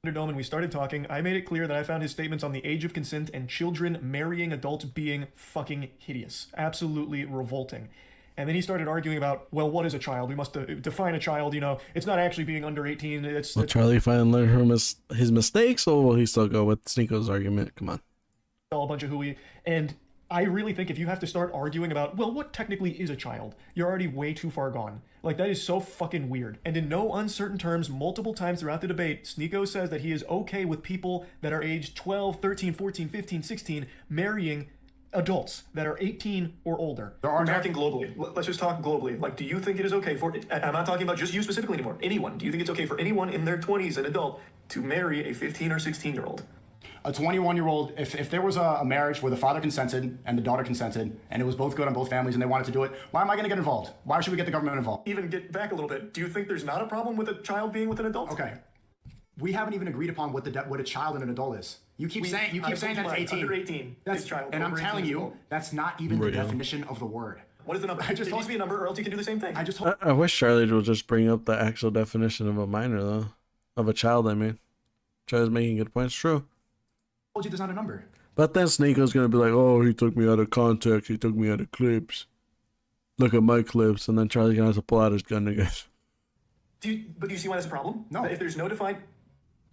the Thunderdome and we started talking. I made it clear that I found his statements on the age of consent and children marrying adults being fucking hideous, absolutely revolting. And then he started arguing about, well, what is a child? We must define a child. You know, it's not actually being under 18. Will Charlie finally learn from his mistakes, or will he still go with Sneako's argument? Come on. all a bunch of hooey. And I really think if you have to start arguing about, well, what technically is a child, you're already way too far gone. Like, that is so fucking weird. And in no uncertain terms, multiple times throughout the debate, Sneako says that he is okay with people that are aged 12, 13, 14, 15, 16 marrying adults that are 18 or older. We're talking globally. Let's just talk globally. Like, do you think it is okay for, I'm not talking about just you specifically anymore, anyone. Do you think it's okay for anyone in their 20s, an adult, to marry a 15 or 16-year-old? A 21-year-old, if there was a marriage where the father consented and the daughter consented, and it was both good on both families and they wanted to do it, why am I going to get involved? Why should we get the government involved? Even get back a little bit. Do you think there's not a problem with a child being with an adult? Okay. We haven't even agreed upon what a child and an adult is. You keep saying that's 18. Under 18. That's child. And I'm telling you, that's not even the definition of the word. What is the number? It just needs to be a number, or else you can do the same thing. I wish Charlie would just bring up the actual definition of a minor, though. Of a child, I mean. Charlie's making good points. True. Told you there's not a number. But then Sneako's gonna be like, oh, he took me out of context. He took me out of clips. Look at my clips. And then Charlie's gonna have to pull out his gun again. Do you see why that's a problem? No. If there's no defined...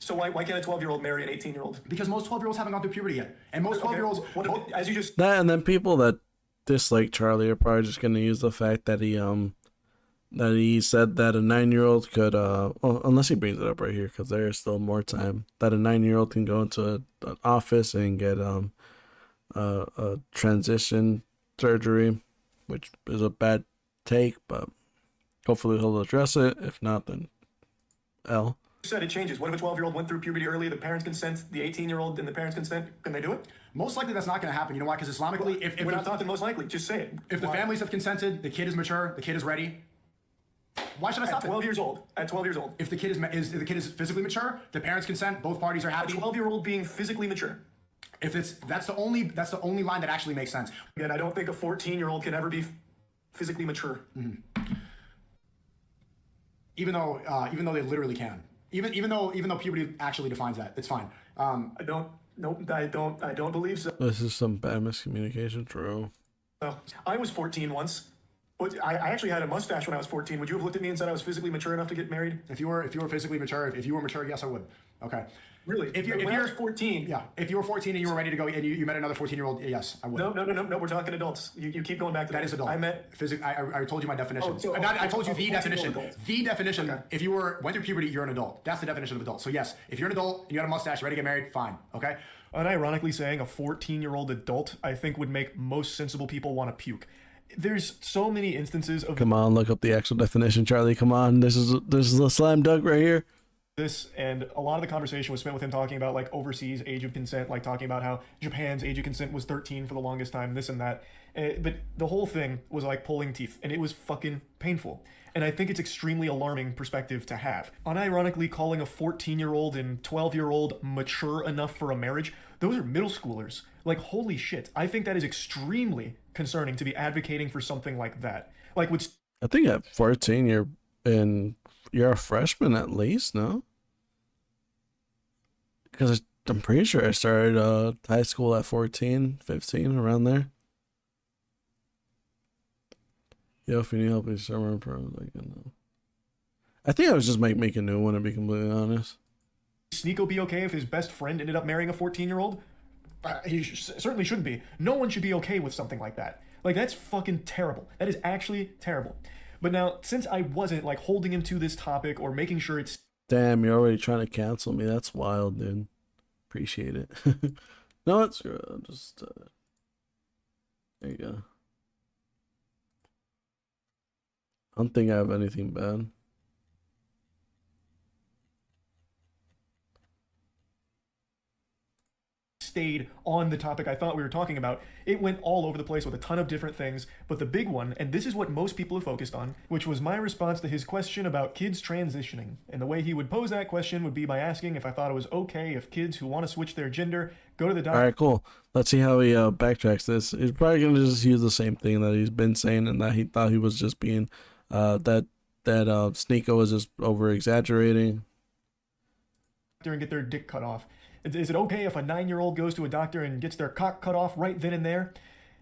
So why can't a 12-year-old marry an 18-year-old? Because most 12-year-olds haven't gone through puberty yet. And most 12-year-olds... As you just... That, and then people that dislike Charlie are probably just gonna use the fact that he said that a 9-year-old could well, unless he brings it up right here, because there is still more time, that a 9-year-old can go into an office and get a transition surgery, which is a bad take, but hopefully he'll address it. If not, then L. said it changes. What if a 12-year-old went through puberty early, the parents consent, the 18-year-old and the parents consent? Can they do it? Most likely that's not going to happen. You know why? Because Islamically, if we're not talking most likely, just say it. If the families have consented, the kid is mature, the kid is ready. Why should I stop at 12 years old? At 12 years old. If the kid is physically mature, the parents consent, both parties are happy. A 12-year-old being physically mature. If that's the only line that actually makes sense. Again, I don't think a 14-year-old can ever be physically mature. Mm-hmm. Even though they literally can. Even though puberty actually defines that, it's fine. I don't believe so. This is some bad miscommunication. True. No. I was 14 once. But I actually had a mustache when I was 14. Would you have looked at me and said I was physically mature enough to get married? If you were physically mature, if you were mature, yes, I would. Okay. Really? If you're 14. Yeah. If you were 14 and you were ready to go and you met another 14-year-old, yes, I would. No. We're talking adults. You keep going back to that. That is adult. I meant I told you my definition. I told you the definition. The definition. Okay. If you went through puberty, you're an adult. That's the definition of adult. So yes, if you're an adult and you had a mustache, ready to get married, fine. Okay. Unironically saying a 14-year-old adult, I think would make most sensible people want to puke. There's so many instances of Come on, look up the actual definition, Charlie. Come on, this is a slam dunk right here. This, and a lot of the conversation was spent with him talking about like overseas age of consent, like talking about how Japan's age of consent was 13 for the longest time, this and that. But the whole thing was like pulling teeth, and it was fucking painful. And I think it's extremely alarming perspective to have. Unironically calling a 14-year-old and 12-year-old mature enough for a marriage, those are middle schoolers. Like, holy shit. I think that is extremely concerning to be advocating for something like that. Like, I think at 14 you're a freshman at least, no? Because I'm pretty sure I started high school at 14, 15, around there. Yo, if you need help, please server like no. I think I was just make a new one, to be completely honest. Sneako be okay if his best friend ended up marrying a 14-year-old? He certainly shouldn't be. No one should be okay with something like that. Like, that's fucking terrible. That is actually terrible. But now, since I wasn't, like, holding him to this topic or making sure it's... Damn, you're already trying to cancel me. That's wild, dude. Appreciate it. No, it's just... there you go. I don't think I have anything bad. stayed on the topic I thought we were talking about. It went all over the place with a ton of different things, but the big one, and this is what most people have focused on, which was my response to his question about kids transitioning. And the way he would pose that question would be by asking if I thought it was okay if kids who want to switch their gender go to the doctor. All right, cool. Let's see how he backtracks this. He's probably gonna just use the same thing that he's been saying, and that he thought he was just being that Sneako was just over exaggerating. And get their dick cut off. Is it okay if a 9-year-old goes to a doctor and gets their cock cut off right then and there?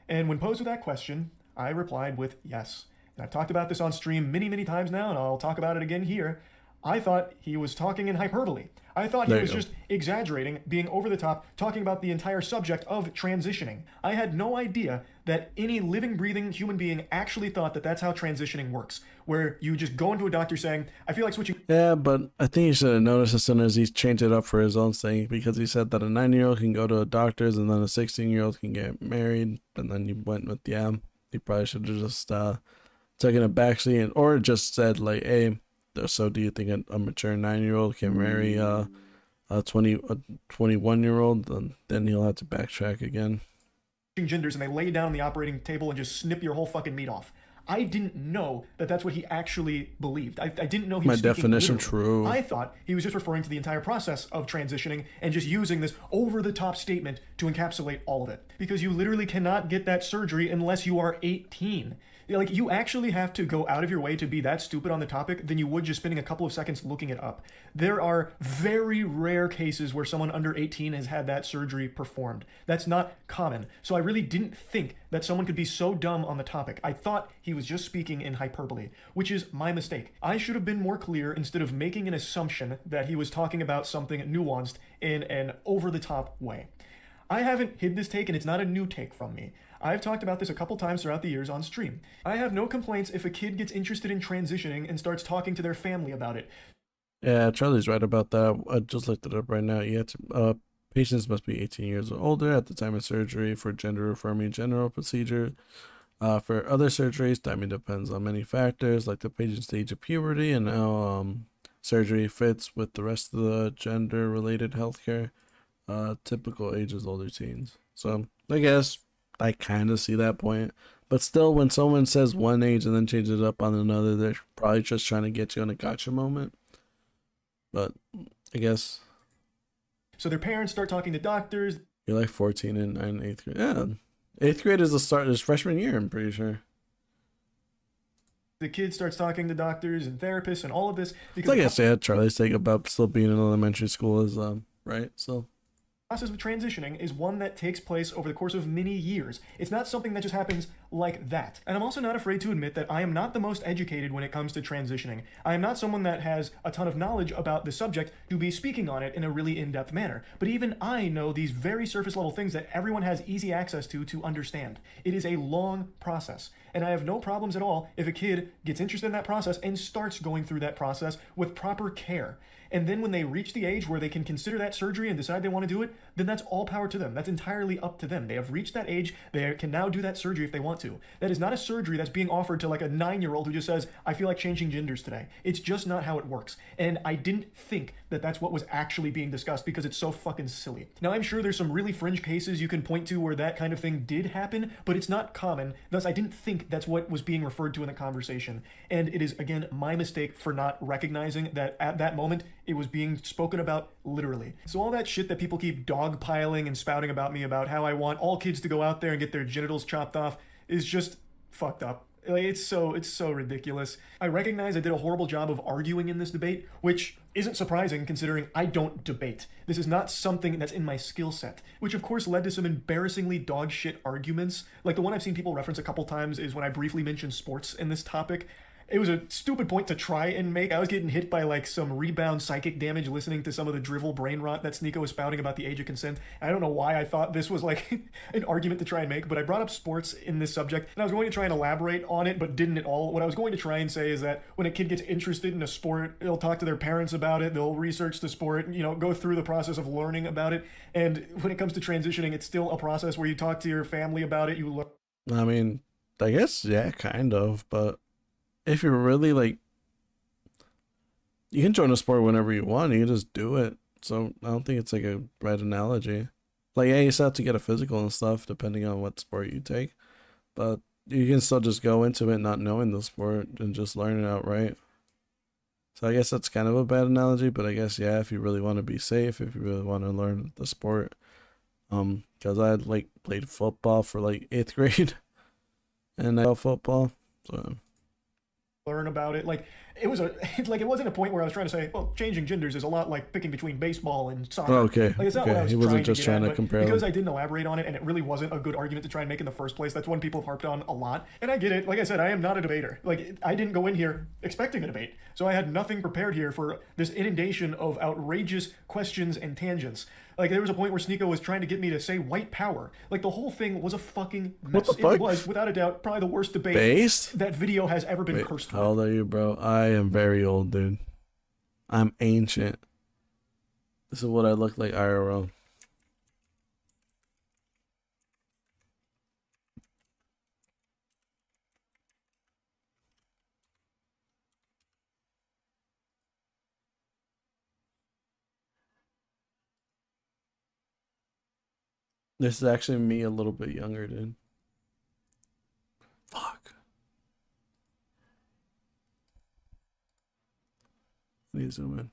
And when posed with that question, I replied with yes. And I've talked about this on stream many, many times now, and I'll talk about it again here. I thought he was talking in hyperbole. I thought he was just exaggerating, being over the top, talking about the entire subject of transitioning. I had no idea that any living, breathing human being actually thought that that's how transitioning works, where you just go into a doctor saying, I feel like switching. Yeah, but I think he should have noticed as soon as he changed it up for his own thing, because he said that a 9-year-old can go to a doctor's and then a 16-year-old can get married, and then you went with, yeah, he probably should have just taken a backseat, or just said, like, hey, so do you think a mature 9-year-old can marry a 21-year-old? Then he'll have to backtrack again. Genders, and they lay down on the operating table and just snip your whole fucking meat off. I didn't know that that's what he actually believed. I didn't know he was My definition literally. true. I thought he was just referring to the entire process of transitioning and just using this over-the-top statement to encapsulate all of it. Because you literally cannot get that surgery unless you are 18. Like, you actually have to go out of your way to be that stupid on the topic than you would just spending a couple of seconds looking it up. There are very rare cases where someone under 18 has had that surgery performed. That's not common. So I really didn't think that someone could be so dumb on the topic. I thought he was just speaking in hyperbole, which is my mistake. I should have been more clear instead of making an assumption that he was talking about something nuanced in an over-the-top way. I haven't hid this take, and it's not a new take from me. I've talked about this a couple times throughout the years on stream. I have no complaints if a kid gets interested in transitioning and starts talking to their family about it. Yeah, Charlie's right about that. I just looked it up right now. You have to, patients must be 18 years or older at the time of surgery for gender-affirming general procedure. For other surgeries, timing depends on many factors, like the patient's age of puberty and how surgery fits with the rest of the gender-related healthcare. Typical age is older teens. So I guess I kind of see that point, but still, when someone says one age and then changes it up on another, they're probably just trying to get you in a gotcha moment. But I guess. So their parents start talking to doctors. You're like 14 in 8th grade. Yeah, 8th grade is the start. Is freshman year, I'm pretty sure. The kid starts talking to doctors and therapists and all of this. Because I guess, yeah, Charlie's take about still being in elementary school is right. So. Process of transitioning is one that takes place over the course of many years. It's not something that just happens like that. And I'm also not afraid to admit that I am not the most educated when it comes to transitioning. I am not someone that has a ton of knowledge about the subject to be speaking on it in a really in-depth manner. But even I know these very surface level things that everyone has easy access to understand. It is a long process. And I have no problems at all if a kid gets interested in that process and starts going through that process with proper care. And then when they reach the age where they can consider that surgery and decide they want to do it, then that's all power to them. That's entirely up to them. They have reached that age. They can now do that surgery if they want to. That is not a surgery that's being offered to like a 9-year-old who just says, I feel like changing genders today. It's just not how it works. And I didn't think that that's what was actually being discussed because it's so fucking silly. Now, I'm sure there's some really fringe cases you can point to where that kind of thing did happen, but it's not common. Thus, I didn't think that's what was being referred to in the conversation. And it is, again, my mistake for not recognizing that at that moment, it was being spoken about literally. So all that shit that people keep dogpiling and spouting about me about how I want all kids to go out there and get their genitals chopped off is just fucked up. Like, it's so ridiculous. I recognize I did a horrible job of arguing in this debate, which isn't surprising considering I don't debate. This is not something that's in my skill set, which of course led to some embarrassingly dog shit arguments. Like the one I've seen people reference a couple times is when I briefly mentioned sports in this topic. It was a stupid point to try and make. I was getting hit by like some rebound psychic damage listening to some of the drivel brain rot that Sneako was spouting about the age of consent. I don't know why I thought this was like an argument to try and make, but I brought up sports in this subject and I was going to try and elaborate on it, but didn't at all. What I was going to try and say is that when a kid gets interested in a sport, they'll talk to their parents about it, they'll research the sport, go through the process of learning about it. And when it comes to transitioning, it's still a process where you talk to your family about it, you learn. I mean, I guess, yeah, kind of, but if you're really like, you can join a sport whenever you want. You can just do it. So I don't think it's like a right analogy. Like, yeah, you still have to get a physical and stuff depending on what sport you take, but you can still just go into it not knowing the sport and just learn it outright. So I guess that's kind of a bad analogy, but I guess yeah, if you really want to be safe, if you really want to learn the sport, because I had like played football for like 8th grade, and I love football, so. Learn about it. Like it was like it wasn't a point where I was trying to say, well, changing genders is a lot like picking between baseball and soccer. Oh, okay. Like it's not Okay. what I was He wasn't trying just to trying get to at, compare because them. I didn't elaborate on it, and it really wasn't a good argument to try and make in the first place. That's one people have harped on a lot, and I get it. Like I said, I am not a debater. Like I didn't go in here expecting a debate, so I had nothing prepared here for this inundation of outrageous questions and tangents. Like there was a point where Sneako was trying to get me to say white power. Like the whole thing was a fucking mess. the fuck? It was without a doubt probably the worst debate Based? that video has ever been Wait, cursed how old with. are you, bro? I am very old, dude. I'm ancient. This is what I look like IRL. This is actually me a little bit younger, dude. Fuck. Let me zoom in.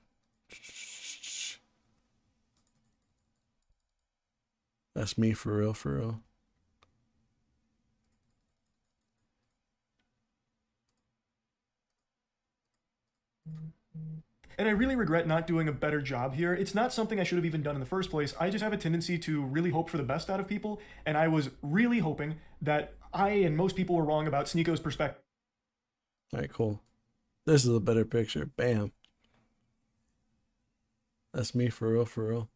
That's me for real, for real. And I really regret not doing a better job here. It's not something I should have even done in the first place. I just have a tendency to really hope for the best out of people, and I was really hoping that I and most people were wrong about Sneako's perspective Alright, cool. This is a better picture. Bam. That's me for real, for real.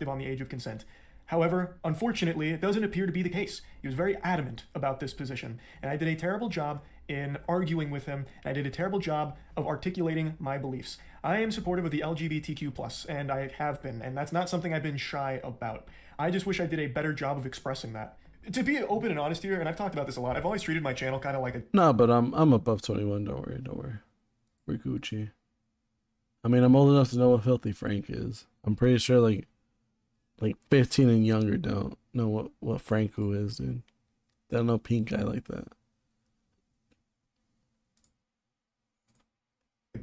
on the age of consent. However, unfortunately, it doesn't appear to be the case. He was very adamant about this position, and I did a terrible job in arguing with him, and I did a terrible job of articulating my beliefs. I am supportive of the LGBTQ+, and I have been, and that's not something I've been shy about. I just wish I did a better job of expressing that. To be open and honest here, and I've talked about this a lot, I've always treated my channel kind of like a No, but I'm above 21. Don't worry, don't worry. We're Gucci. I mean, I'm old enough to know what Filthy Frank is. I'm pretty sure like 15 and younger don't know what Franco is, dude. They don't know pink guy like that.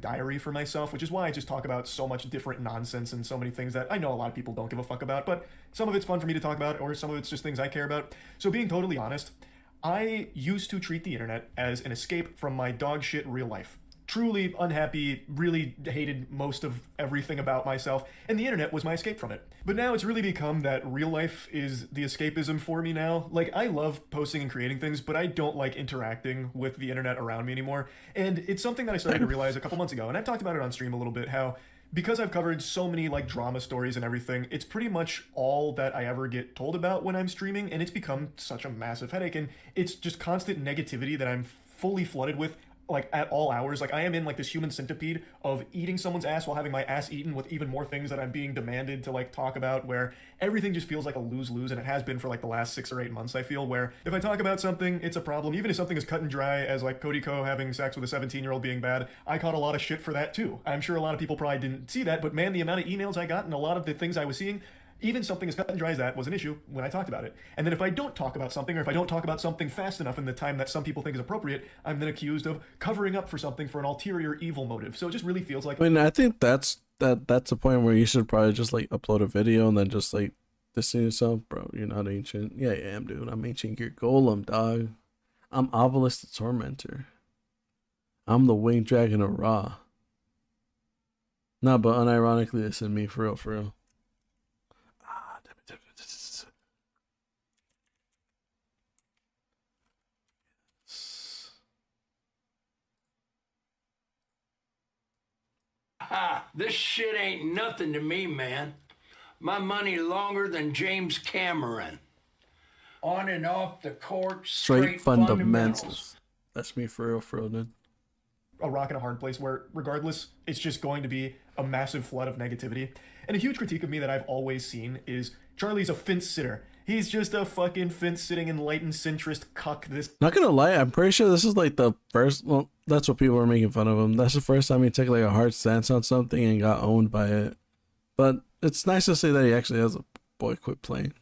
diary for myself, which is why I just talk about so much different nonsense and so many things that I know a lot of people don't give a fuck about, but some of it's fun for me to talk about, or some of it's just things I care about. So being totally honest, I used to treat the internet as an escape from my dog shit real life. Truly unhappy, really hated most of everything about myself, and the internet was my escape from it. But now it's really become that real life is the escapism for me now. Like, I love posting and creating things, but I don't like interacting with the internet around me anymore. And it's something that I started to realize a couple months ago, and I've talked about it on stream a little bit, how because I've covered so many like drama stories and everything, it's pretty much all that I ever get told about when I'm streaming, and it's become such a massive headache, and it's just constant negativity that I'm fully flooded with, like at all hours. Like I am in like this human centipede of eating someone's ass while having my ass eaten, with even more things that I'm being demanded to like talk about, where everything just feels like a lose-lose, and it has been for like the last 6 or 8 months. I feel where if I talk about something, it's a problem. Even if something is cut and dry, as like Cody Ko having sex with a 17-year-old being bad, I caught a lot of shit for that too. I'm sure a lot of people probably didn't see that, but man, the amount of emails I got and a lot of the things I was seeing, even something as cut and dry as that was an issue when I talked about it. And then if I don't talk about something, or if I don't talk about something fast enough in the time that some people think is appropriate, I'm then accused of covering up for something for an ulterior evil motive. So it just really feels like... I mean, I think that's a point where you should probably just like upload a video and then just like distance yourself. Bro, you're not ancient. Yeah, I am, dude. I'm ancient gear golem, dog. I'm Obelisk the Tormentor. I'm the winged dragon of Ra. No, but unironically, this is me for real, for real. This shit ain't nothing to me, man. My money longer than James Cameron. On and off the court, Straight fundamentals. That's me for real, dude. a rock and a hard place where regardless, it's just going to be a massive flood of negativity. And a huge critique of me that I've always seen is Charlie's a fence sitter. He's just a fucking fence-sitting enlightened centrist cuck. This Not gonna lie, I'm pretty sure this is like the first, well, that's what people were making fun of him. That's the first time he took like a hard stance on something and got owned by it. But it's nice to see that he actually has a boy quit playing.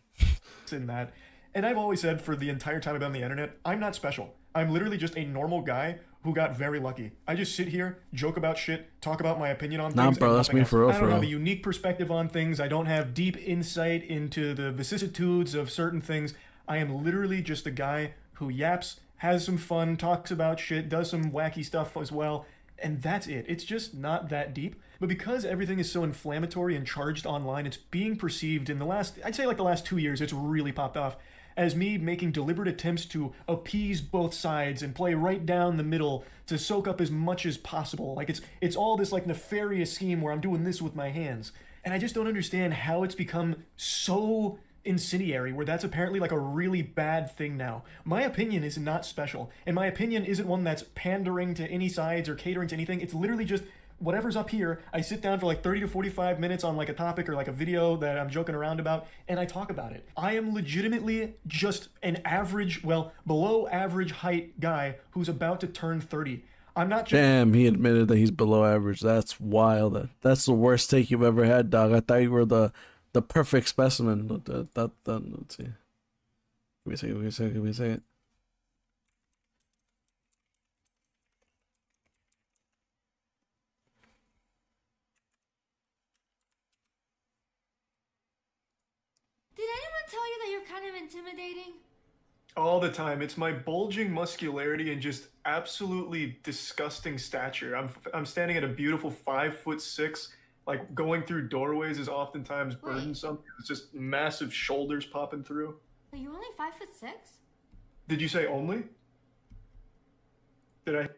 in that. And I've always said for the entire time I've been on the internet, I'm not special. I'm literally just a normal guy who got very lucky. I just sit here, joke about shit, talk about my opinion on Nah, things. bro, and that's nothing me else. for real, I for don't have a real. unique perspective on things. I don't have deep insight into the vicissitudes of certain things. I am literally just a guy who yaps, has some fun, talks about shit, does some wacky stuff as well, and that's it. It's just not that deep. But because everything is so inflammatory and charged online, it's being perceived in the last, I'd say like the last 2 years, it's really popped off as me making deliberate attempts to appease both sides and play right down the middle to soak up as much as possible. Like it's all this like nefarious scheme where I'm doing this with my hands. And I just don't understand how it's become so incendiary where that's apparently like a really bad thing now. My opinion is not special, and my opinion isn't one that's pandering to any sides or catering to anything. It's literally just whatever's up here. I sit down for like 30 to 45 minutes on like a topic or like a video that I'm joking around about, and I talk about it. I am legitimately just an average, well, below average height guy who's about to turn 30. I'm not just Damn, he admitted that he's below average. That's wild. That's the worst take you've ever had, dog. I thought you were the perfect specimen. Let's see. Give me a second. Did anyone tell you that you're kind of intimidating? all the time. It's my bulging muscularity and just absolutely disgusting stature. I'm standing at a beautiful 5'6". Like going through doorways is oftentimes burdensome. It's just massive shoulders popping through. But you're only 5'6"? Did you say only? Did I?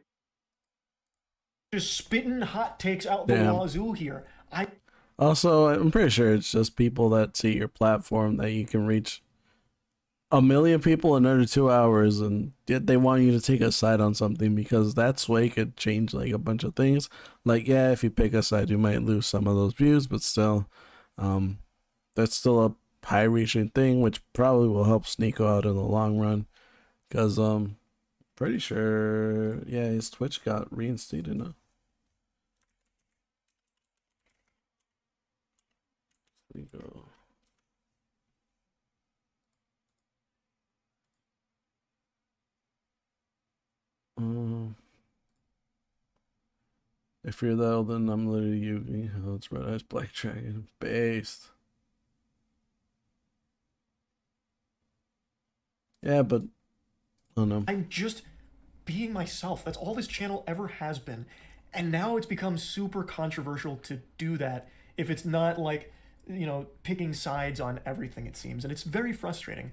Just spitting hot takes out the wazoo here. Also, I'm pretty sure it's just people that see your platform that you can reach 1 million people in under 2 hours, and yet they want you to take a side on something because that sway could change like a bunch of things. Like, yeah, if you pick a side, you might lose some of those views, but still, that's still a high-reaching thing, which probably will help Sneako out in the long run. Because pretty sure, yeah, his Twitch got reinstated now. Go. If you're that old, then I'm literally Yugi. Oh, it's Red Eyes Black Dragon. Based. Yeah, but I don't know. I'm just being myself. That's all this channel ever has been. And now it's become super controversial to do that if it's not like, you know, picking sides on everything, it seems. And it's very frustrating.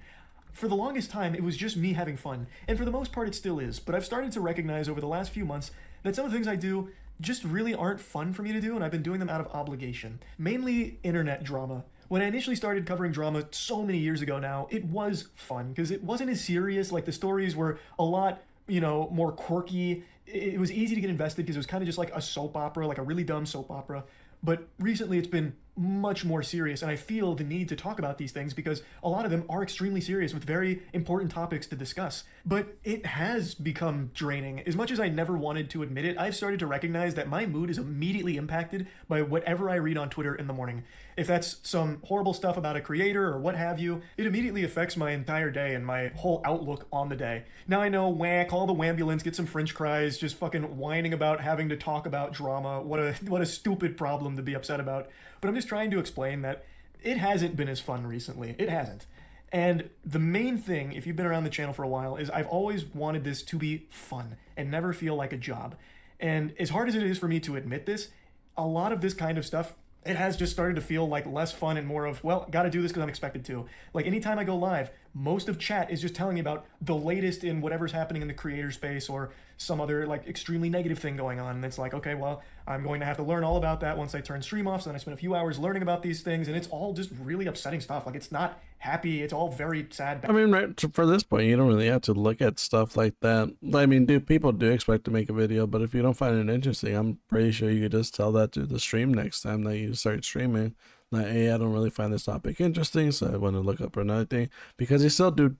For the longest time, it was just me having fun. And for the most part, it still is. But I've started to recognize over the last few months that some of the things I do just really aren't fun for me to do, and I've been doing them out of obligation. Mainly internet drama. When I initially started covering drama so many years ago now, it was fun, because it wasn't as serious. Like, the stories were a lot, you know, more quirky. It was easy to get invested because it was kind of just like a soap opera, like a really dumb soap opera. But recently it's been much more serious, and I feel the need to talk about these things because a lot of them are extremely serious with very important topics to discuss. But it has become draining. As much as I never wanted to admit it, I've started to recognize that my mood is immediately impacted by whatever I read on Twitter in the morning. If that's some horrible stuff about a creator or what have you, it immediately affects my entire day and my whole outlook on the day. Now I know, call the wambulance, get some french fries, just fucking whining about having to talk about drama. What a stupid problem to be upset about. But I'm just trying to explain that it hasn't been as fun recently. It hasn't. And the main thing, if you've been around the channel for a while, is I've always wanted this to be fun and never feel like a job. And as hard as it is for me to admit this, a lot of this kind of stuff, it has just started to feel like less fun and more of, well, gotta do this because I'm expected to. Like, anytime I go live, most of chat is just telling me about the latest in whatever's happening in the creator space or some other, like, extremely negative thing going on. And it's like, okay, well, I'm going to have to learn all about that once I turn stream off. So then I spend a few hours learning about these things, and it's all just really upsetting stuff. Like, it's not happy. It's all very sad. I mean, right, for this point, you don't really have to look at stuff like that. I mean, people do expect to make a video, but if you don't find it interesting, I'm pretty sure you could just tell that to the stream next time that you start streaming. Like, hey, I don't really find this topic interesting, so I want to look up another thing. Because you still do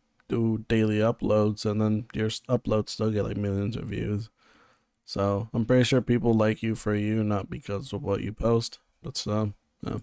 daily uploads, and then your uploads still get like millions of views. So I'm pretty sure people like you for you, not because of what you post. But yeah.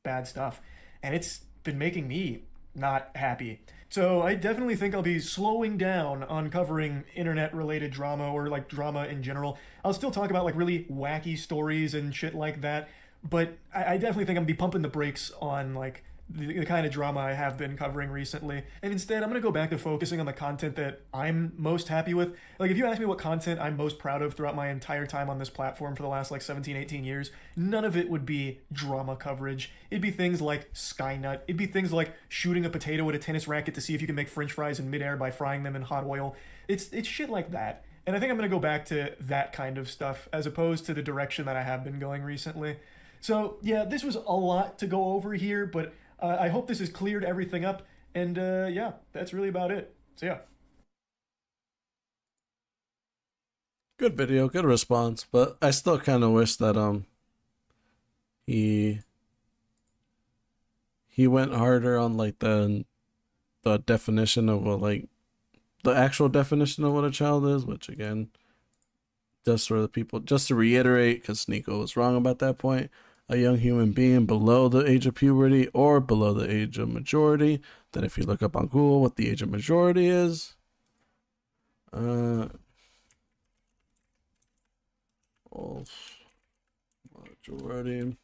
bad stuff. And it's been making me not happy. So I definitely think I'll be slowing down on covering internet-related drama or like drama in general. I'll still talk about like really wacky stories and shit like that, but I definitely think I'm gonna be pumping the brakes on like the kind of drama I have been covering recently. And instead, I'm going to go back to focusing on the content that I'm most happy with. Like, if you ask me what content I'm most proud of throughout my entire time on this platform for the last, like, 17, 18 years, none of it would be drama coverage. It'd be things like Skynut. It'd be things like shooting a potato at a tennis racket to see if you can make french fries in midair by frying them in hot oil. It's shit like that. And I think I'm going to go back to that kind of stuff as opposed to the direction that I have been going recently. So, yeah, this was a lot to go over here, but I hope this has cleared everything up, and yeah, that's really about it. So yeah. Good video, good response, but I still kind of wish that he went harder on like the definition of what, like, the actual definition of what a child is, which again, just for the people, just to reiterate, because Sneako was wrong about that point. A young human being below the age of puberty or below the age of majority. Then if you look up on Google what the age of majority is, majority,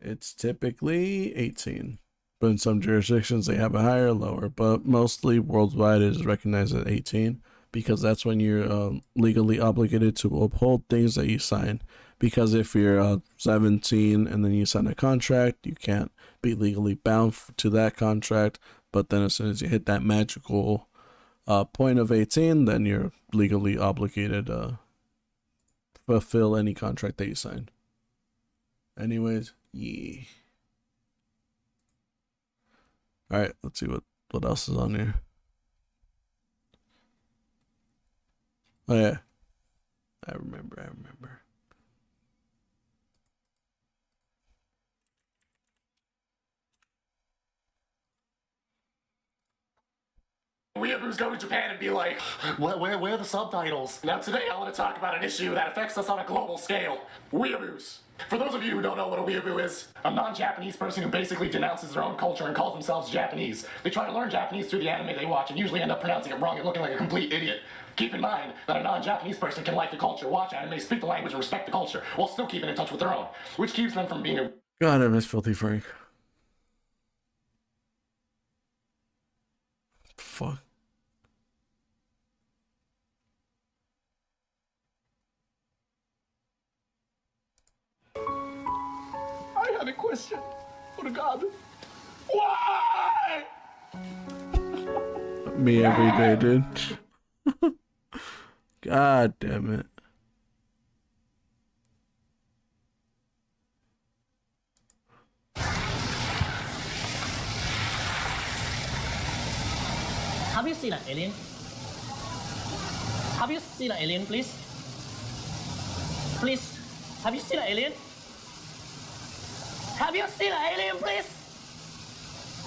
it's typically 18. But in some jurisdictions they have a higher or lower, but mostly worldwide it is recognized at 18 because that's when you're legally obligated to uphold things that you sign. Because if you're 17 and then you sign a contract, you can't be legally bound to that contract. But then as soon as you hit that magical point of 18, then you're legally obligated to fulfill any contract that you signed. Anyways, yeah. All right, let's see what else is on here. Oh yeah, I remember. Weeaboos go to Japan and be like, where are the subtitles? Now today I want to talk about an issue that affects us on a global scale. Weeaboos. For those of you who don't know what a weeaboo is, a non-Japanese person who basically denounces their own culture and calls themselves Japanese. They try to learn Japanese through the anime they watch and usually end up pronouncing it wrong and looking like a complete idiot. Keep in mind that a non-Japanese person can like the culture, watch anime, speak the language, and respect the culture, while still keeping in touch with their own, which keeps them from being a... God, I miss Filthy Frank. Fuck. I have a question. Oh God. Why? Me every day, dude. God damn it. Have you seen an alien? Have you seen an alien, please? Please, have you seen an alien? Have you seen an alien, please?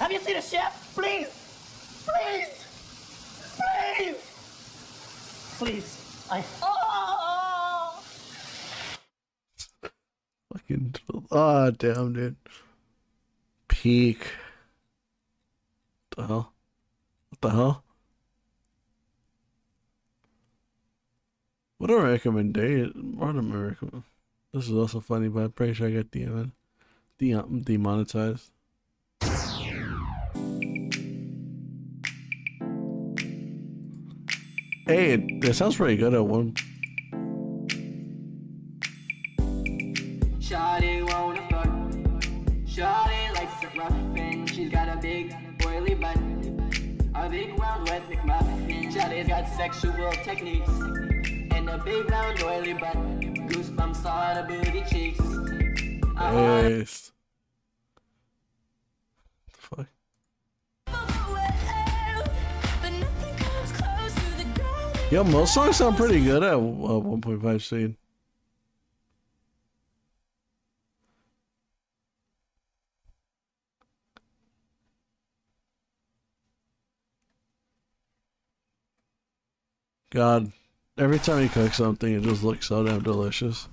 Have you seen a ship? Please! Please! Please! Please, Oh! Fucking. Oh, damn, dude. Peak. What the hell? What the hell? What a recommendation. What am I recommend? This is also funny, but I'm pretty sure I got demonetized. Hey, it sounds pretty good at one. Shawty wanna fuck. Shawty likes it rough and she's got a big oily butt. A big round wet McMuffin. Shawty's got sexual techniques and a big round oily butt. Goosebumps on her booty cheeks. Yes. Fuck. Yo, most songs sound pretty good at 1.5 speed. God, every time you cook something, it just looks so damn delicious.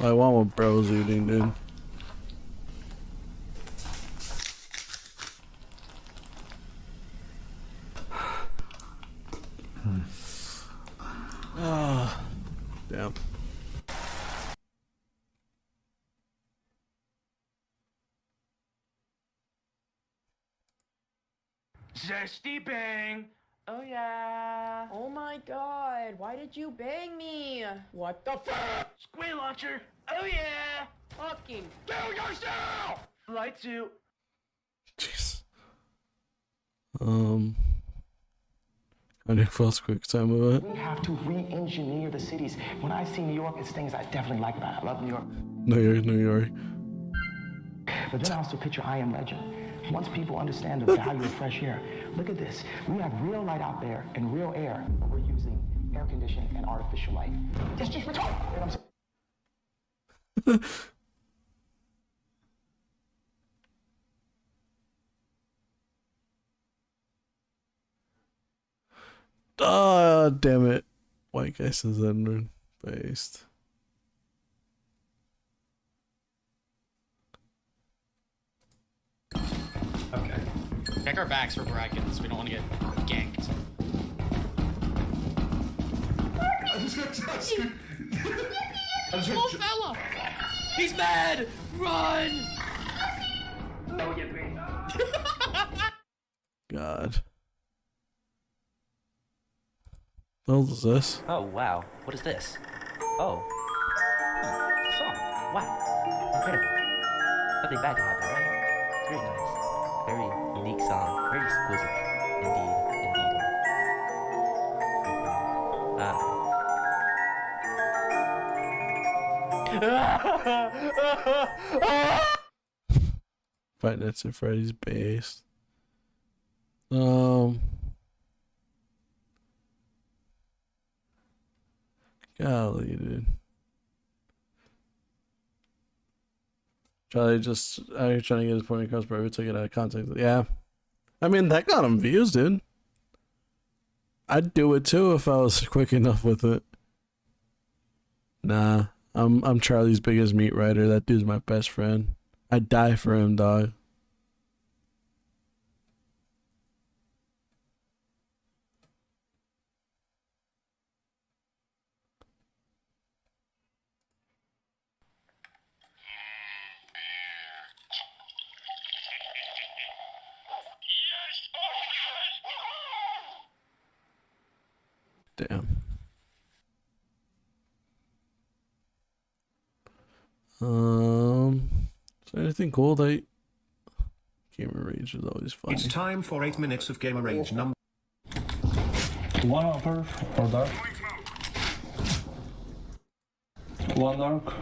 I want what bro's eating, dude. Ah, damn. Zesty bang. Oh yeah. Oh my god, why did you bang me? What the fuck? Squid launcher. Oh yeah. Fucking Kill yourself. Flight suit. Jeez. Cardiac false quick time of it. We have to re-engineer the cities. When I see New York, it's things I definitely like about it. I love New York. New York, New York. But then I also picture I Am Legend. Once people understand the value of fresh air, look at this. We have real light out there and real air, but we're using air conditioning and artificial light. That's just retarded. You know what I'm saying? Ah, damn it. White guy says N-word based. Okay. Check our backs for brackets. We don't want to get ganked. I just got touched. Little fella! He's mad! Run! God. What the hell is this? Oh, wow. What is this? Oh. Song. Wow. Incredible. Nothing bad can happen, right? Very nice. Very unique song. Very exquisite. Indeed. Indeed. Five Nights at Freddy's based. Golly, dude. Charlie just out here trying to get his point across, but we took it out of context. Yeah. I mean, that got him views, dude. I'd do it too if I was quick enough with it. Nah, I'm Charlie's biggest meat writer. That dude's my best friend. I'd die for him, dog. Damn. Is there anything cool that Gamer Rage is always fun. It's time for 8 minutes of Gamer Rage number. One upper or dark? One dark.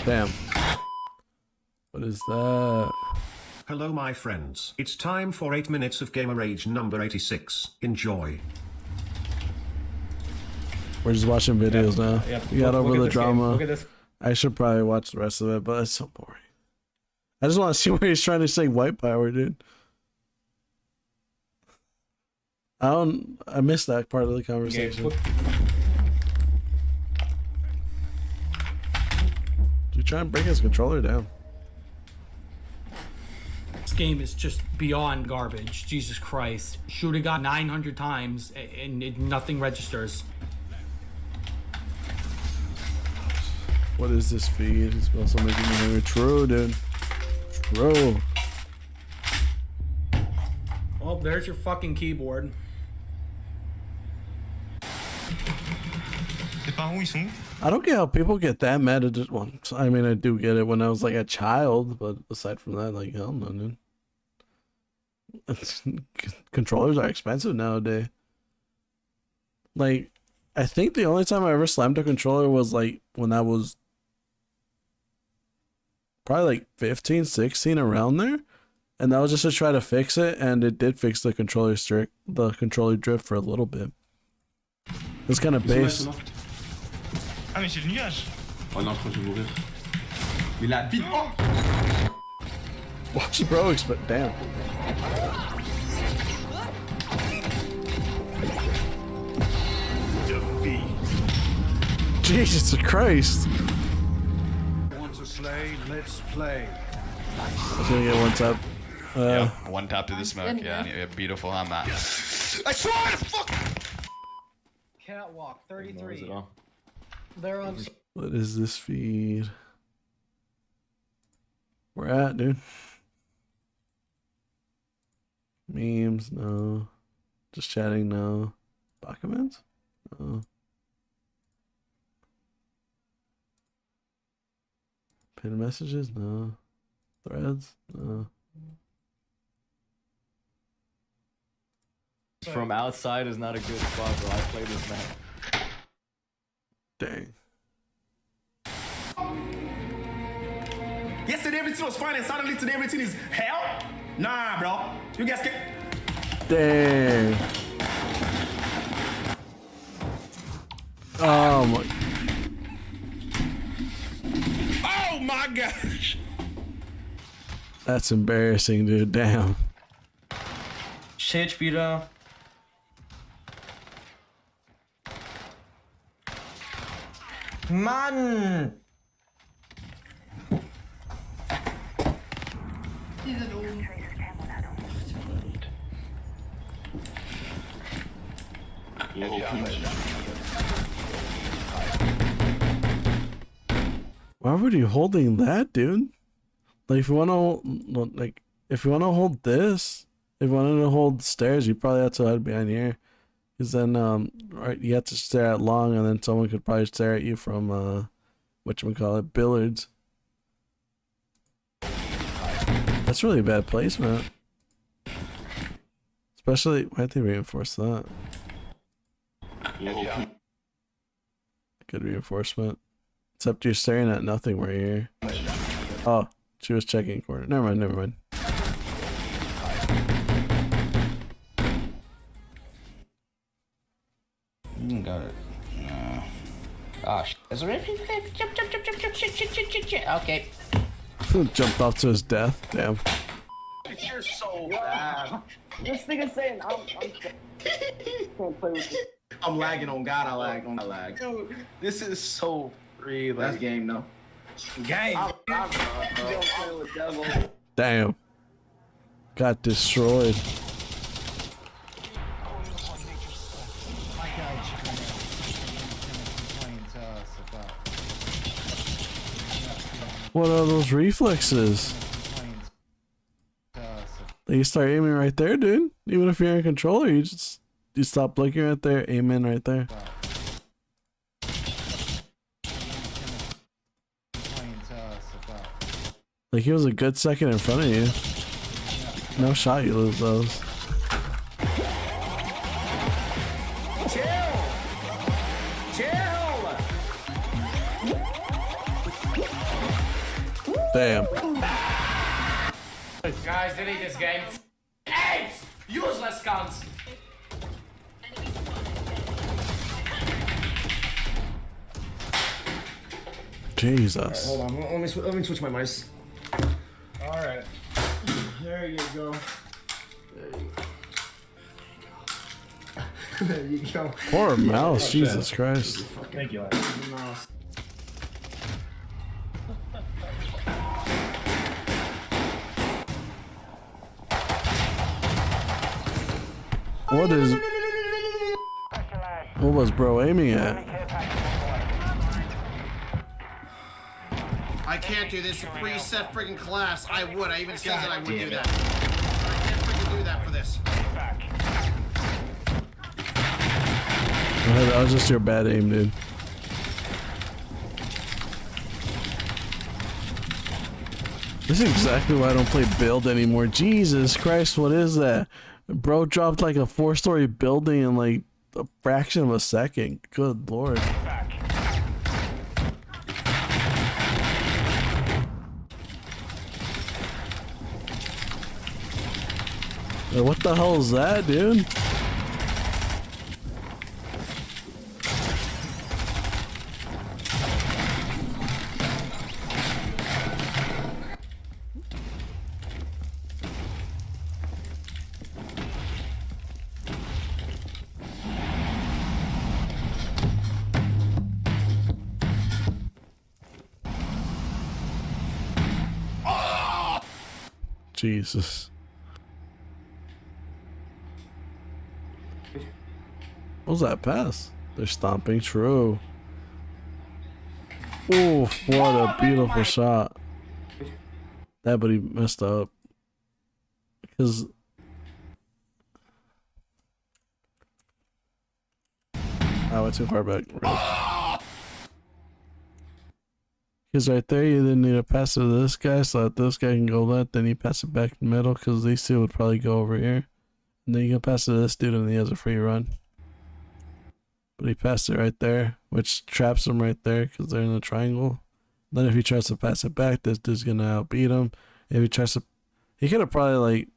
Damn. What is that? Hello my friends. It's time for 8 minutes of Gamer Rage number 86. Enjoy. We're just watching videos now. Yeah. We got over the drama. Look at this. I should probably watch the rest of it, but it's so boring. I just want to see where he's trying to say white power, dude. I missed that part of the conversation. Dude, try and bring his controller down. This game is just beyond garbage. Jesus Christ. Shoot a guy 900 times and nothing registers. What is this feed? It's also making me hungry. True, dude. True. Well, there's your fucking keyboard. I don't get how people get that mad at just one. I mean, I do get it when I was like a child, but aside from that, like, hell no, dude. Controllers are expensive nowadays. Like, I think the only time I ever slammed a controller was like when I was probably like 15, 16, around there. And that was just to try to fix it, and it did fix the controller drift for a little bit. It's kind of base. Ah mais c'est le nuage. Oh non, je crois que je vais mourir. Mais la vie. Oh! Watch bro, but damn. Jesus Christ. Want to play? Let's play. I was gonna get one tap. Yeah, one tap through the smoke. Yeah, beautiful on that. I swear to fuck. Catwalk 33. They're on. What is this feed? Where at, dude? Memes, no. Just chatting, no. Documents? No. Pinned messages? No. Threads? No. From outside is not a good spot, bro. I played this map. Dang. Yesterday everything was fine and suddenly today everything is hell? Nah, bro. You guys can. Dang. Oh my. Oh my gosh. That's embarrassing, dude. Damn. Shit, Peter. Mann! Die sind oben. Why were you holding that, dude? Like, if you want to, if you want to hold this, if you wanted to hold stairs, you probably have to hide behind here. Because then, right, you have to stare at long, and then someone could probably stare at you from, whatchamacallit, billiards. That's really bad placement. Especially, why'd they reinforce that? Good reinforcement. Except you're staring at nothing right here. Oh, she was checking corner. Never mind, never mind. Got it. Oh, is there anything? Jump. Okay. Jumped off to his death. Damn. You're so bad. This nigga saying can't play with it. I'm lagging on God. I lag. Dude, this is so free. That's game, though. Game. Damn. Got destroyed. What are those reflexes? You start aiming right there, dude. Even if you're in controller, you stop looking right there, aim in right there. Like he was a good second in front of you. No shot, you lose those. Damn. Guys, delete this game. Apes! Useless cunts! Jesus. Hold on, let me switch my mice. Alright. There you go. There you go. Poor mouse, Jesus Christ. Thank you. What was bro aiming at? I can't do this preset friggin' class. I would. I even said that I would do that. I can't friggin' do that for this. That was just your bad aim, dude. This is exactly why I don't play build anymore. Jesus Christ, what is that? Bro dropped like a 4-story building in like a fraction of a second. Good lord. What the hell is that, dude? Jesus. What was that pass? They're stomping. True. Oof, what a beautiful shot. That, but he messed up. Because... I went too far back. Because right there, you didn't need to pass it to this guy, so that this guy can go left, then you pass it back in the middle, because these two would probably go over here. And then you can pass it to this dude, and he has a free run. But he passed it right there, which traps him right there, because they're in a triangle. Then if he tries to pass it back, this dude's going to outbeat him. If he tries to... He could have probably, like...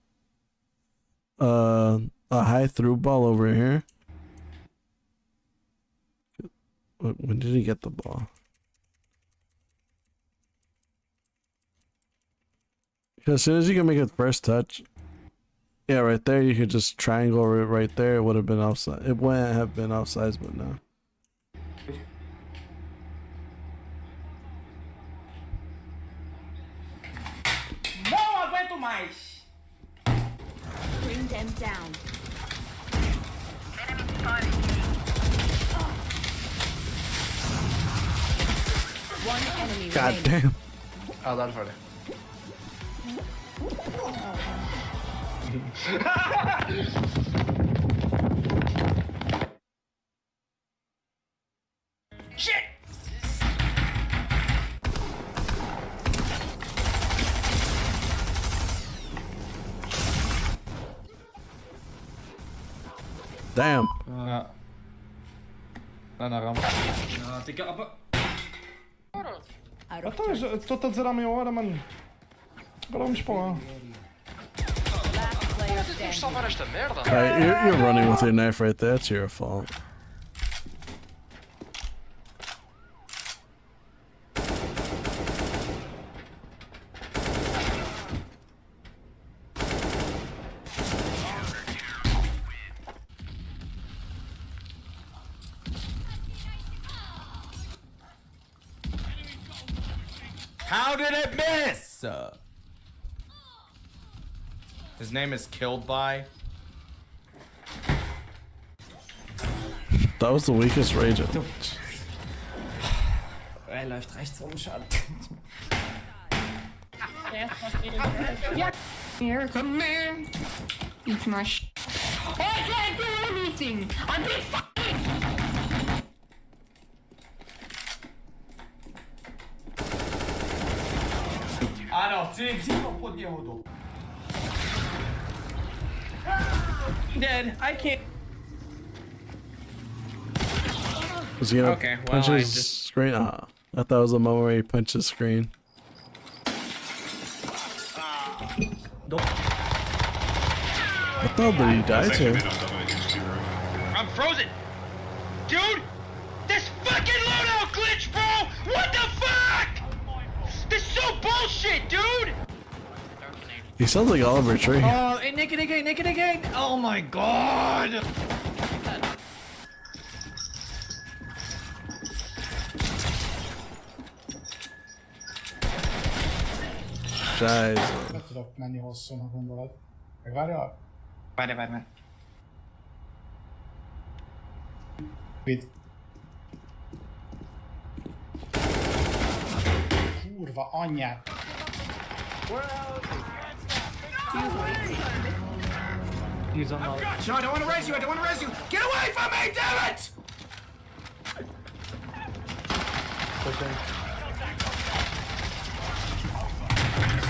a high through ball over here. When did he get the ball? As soon as you can make it first touch, yeah, right there, you could just triangle it right there. It would have been outside. It wouldn't have been outside, but no. Não aguento mais. Bring them down. One enemy God remaining. damn. Oh, that's funny. Shit! Damn. Ja. Na rampa. Ja, tem que... Estou a dizer há meia hora, mano. Agora vamos para lá. Temos de salvar esta merda. You're running with your knife right there. That's your fault. How did it miss? His name is Killed By. That was the weakest rage. Läuft rechts rum, schade. Yeah. Here, come in. Eat my I can't do anything. I'm being fucking. Ah no, sì, non può dire dopo. Dead. I can't. Was he gonna Okay, well, punch I his just- screen? I thought it was a moment where he punched his screen. I thought that he died too. I'm frozen. Dude, this fucking loadout glitch, bro! What the fuck? This is so bullshit, dude! He sounds like Oliver Tree. Oh, and naked again, naked again! Oh my god! Scheiße. Nem tudok menni hosszún, ha gondolod. Megvárjál? Várj. Vidd. Kurva anyját! He's on the... No, I don't want to raise you. I don't want to raise you. Get away from me, damn it!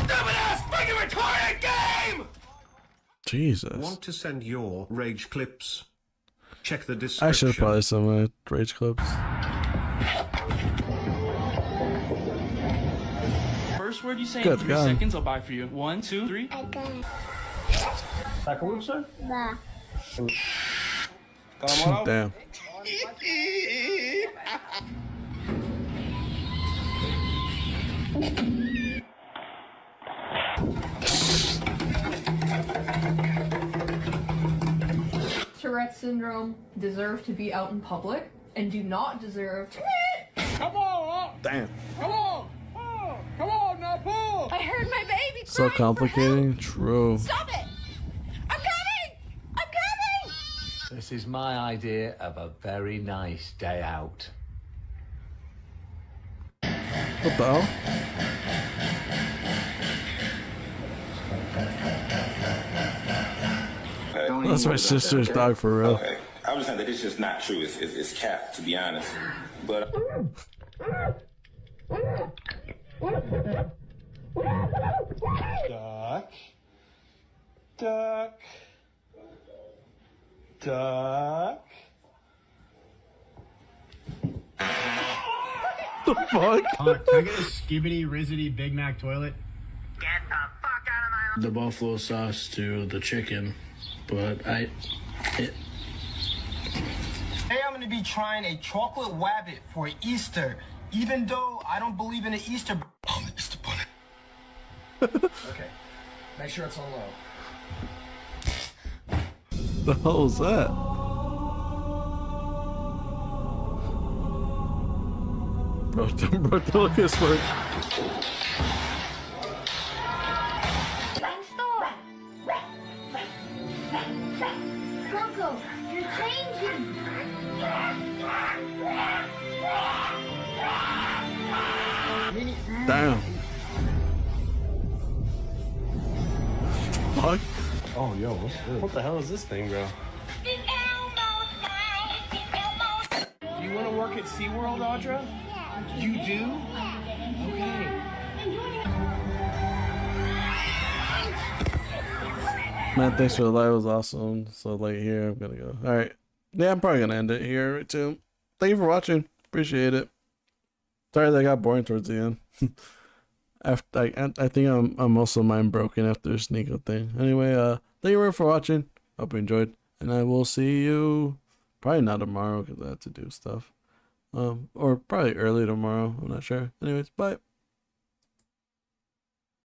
Stupid ass fucking retarded game! Jesus. Want to send your rage clips? Check the description. I should probably send my rage clips. First word you say Good in 3 God. seconds, I'll buy for you. 1, 2, 3. Tak uliczę? Damn. Tourette syndrome deserve to be out in public and do not deserve to. Come on! Damn. Come on! Come on, now pull! I heard my baby So crying for complicating. help. True. Stop it! I'm coming! I'm coming! This is my idea of a very nice day out. What the hell? That's my sister's dog for real. Okay. I was saying that it's just not true. It's cap, to be honest. But Duck. Duck. Duck. The fuck? Can I get a skibbity rizzity Big Mac toilet? The buffalo sauce to the chicken, but Today I'm going to be trying a chocolate wabbit for Easter, even though I don't believe in the Easter. Oh, the Easter bunny. Okay. Make sure it's on low. The hell is that? Bro, don't look this word. Bronco, you're changing. Damn. Fuck. Oh, yo, what's this? What the hell is this thing, bro? Do you want to work at SeaWorld, Audra? You do? Okay. Man, thanks for the live. It was awesome. So late here. I'm gonna go. All right. Yeah, I'm probably gonna end it here too. Thank you for watching. Appreciate it. Sorry that got boring towards the end. After I think I'm also mind broken after the Sneako thing. Anyway, thank you very much for watching. Hope you enjoyed, and I will see you probably not tomorrow because I have to do stuff. Or probably early tomorrow. I'm not sure. Anyways, bye.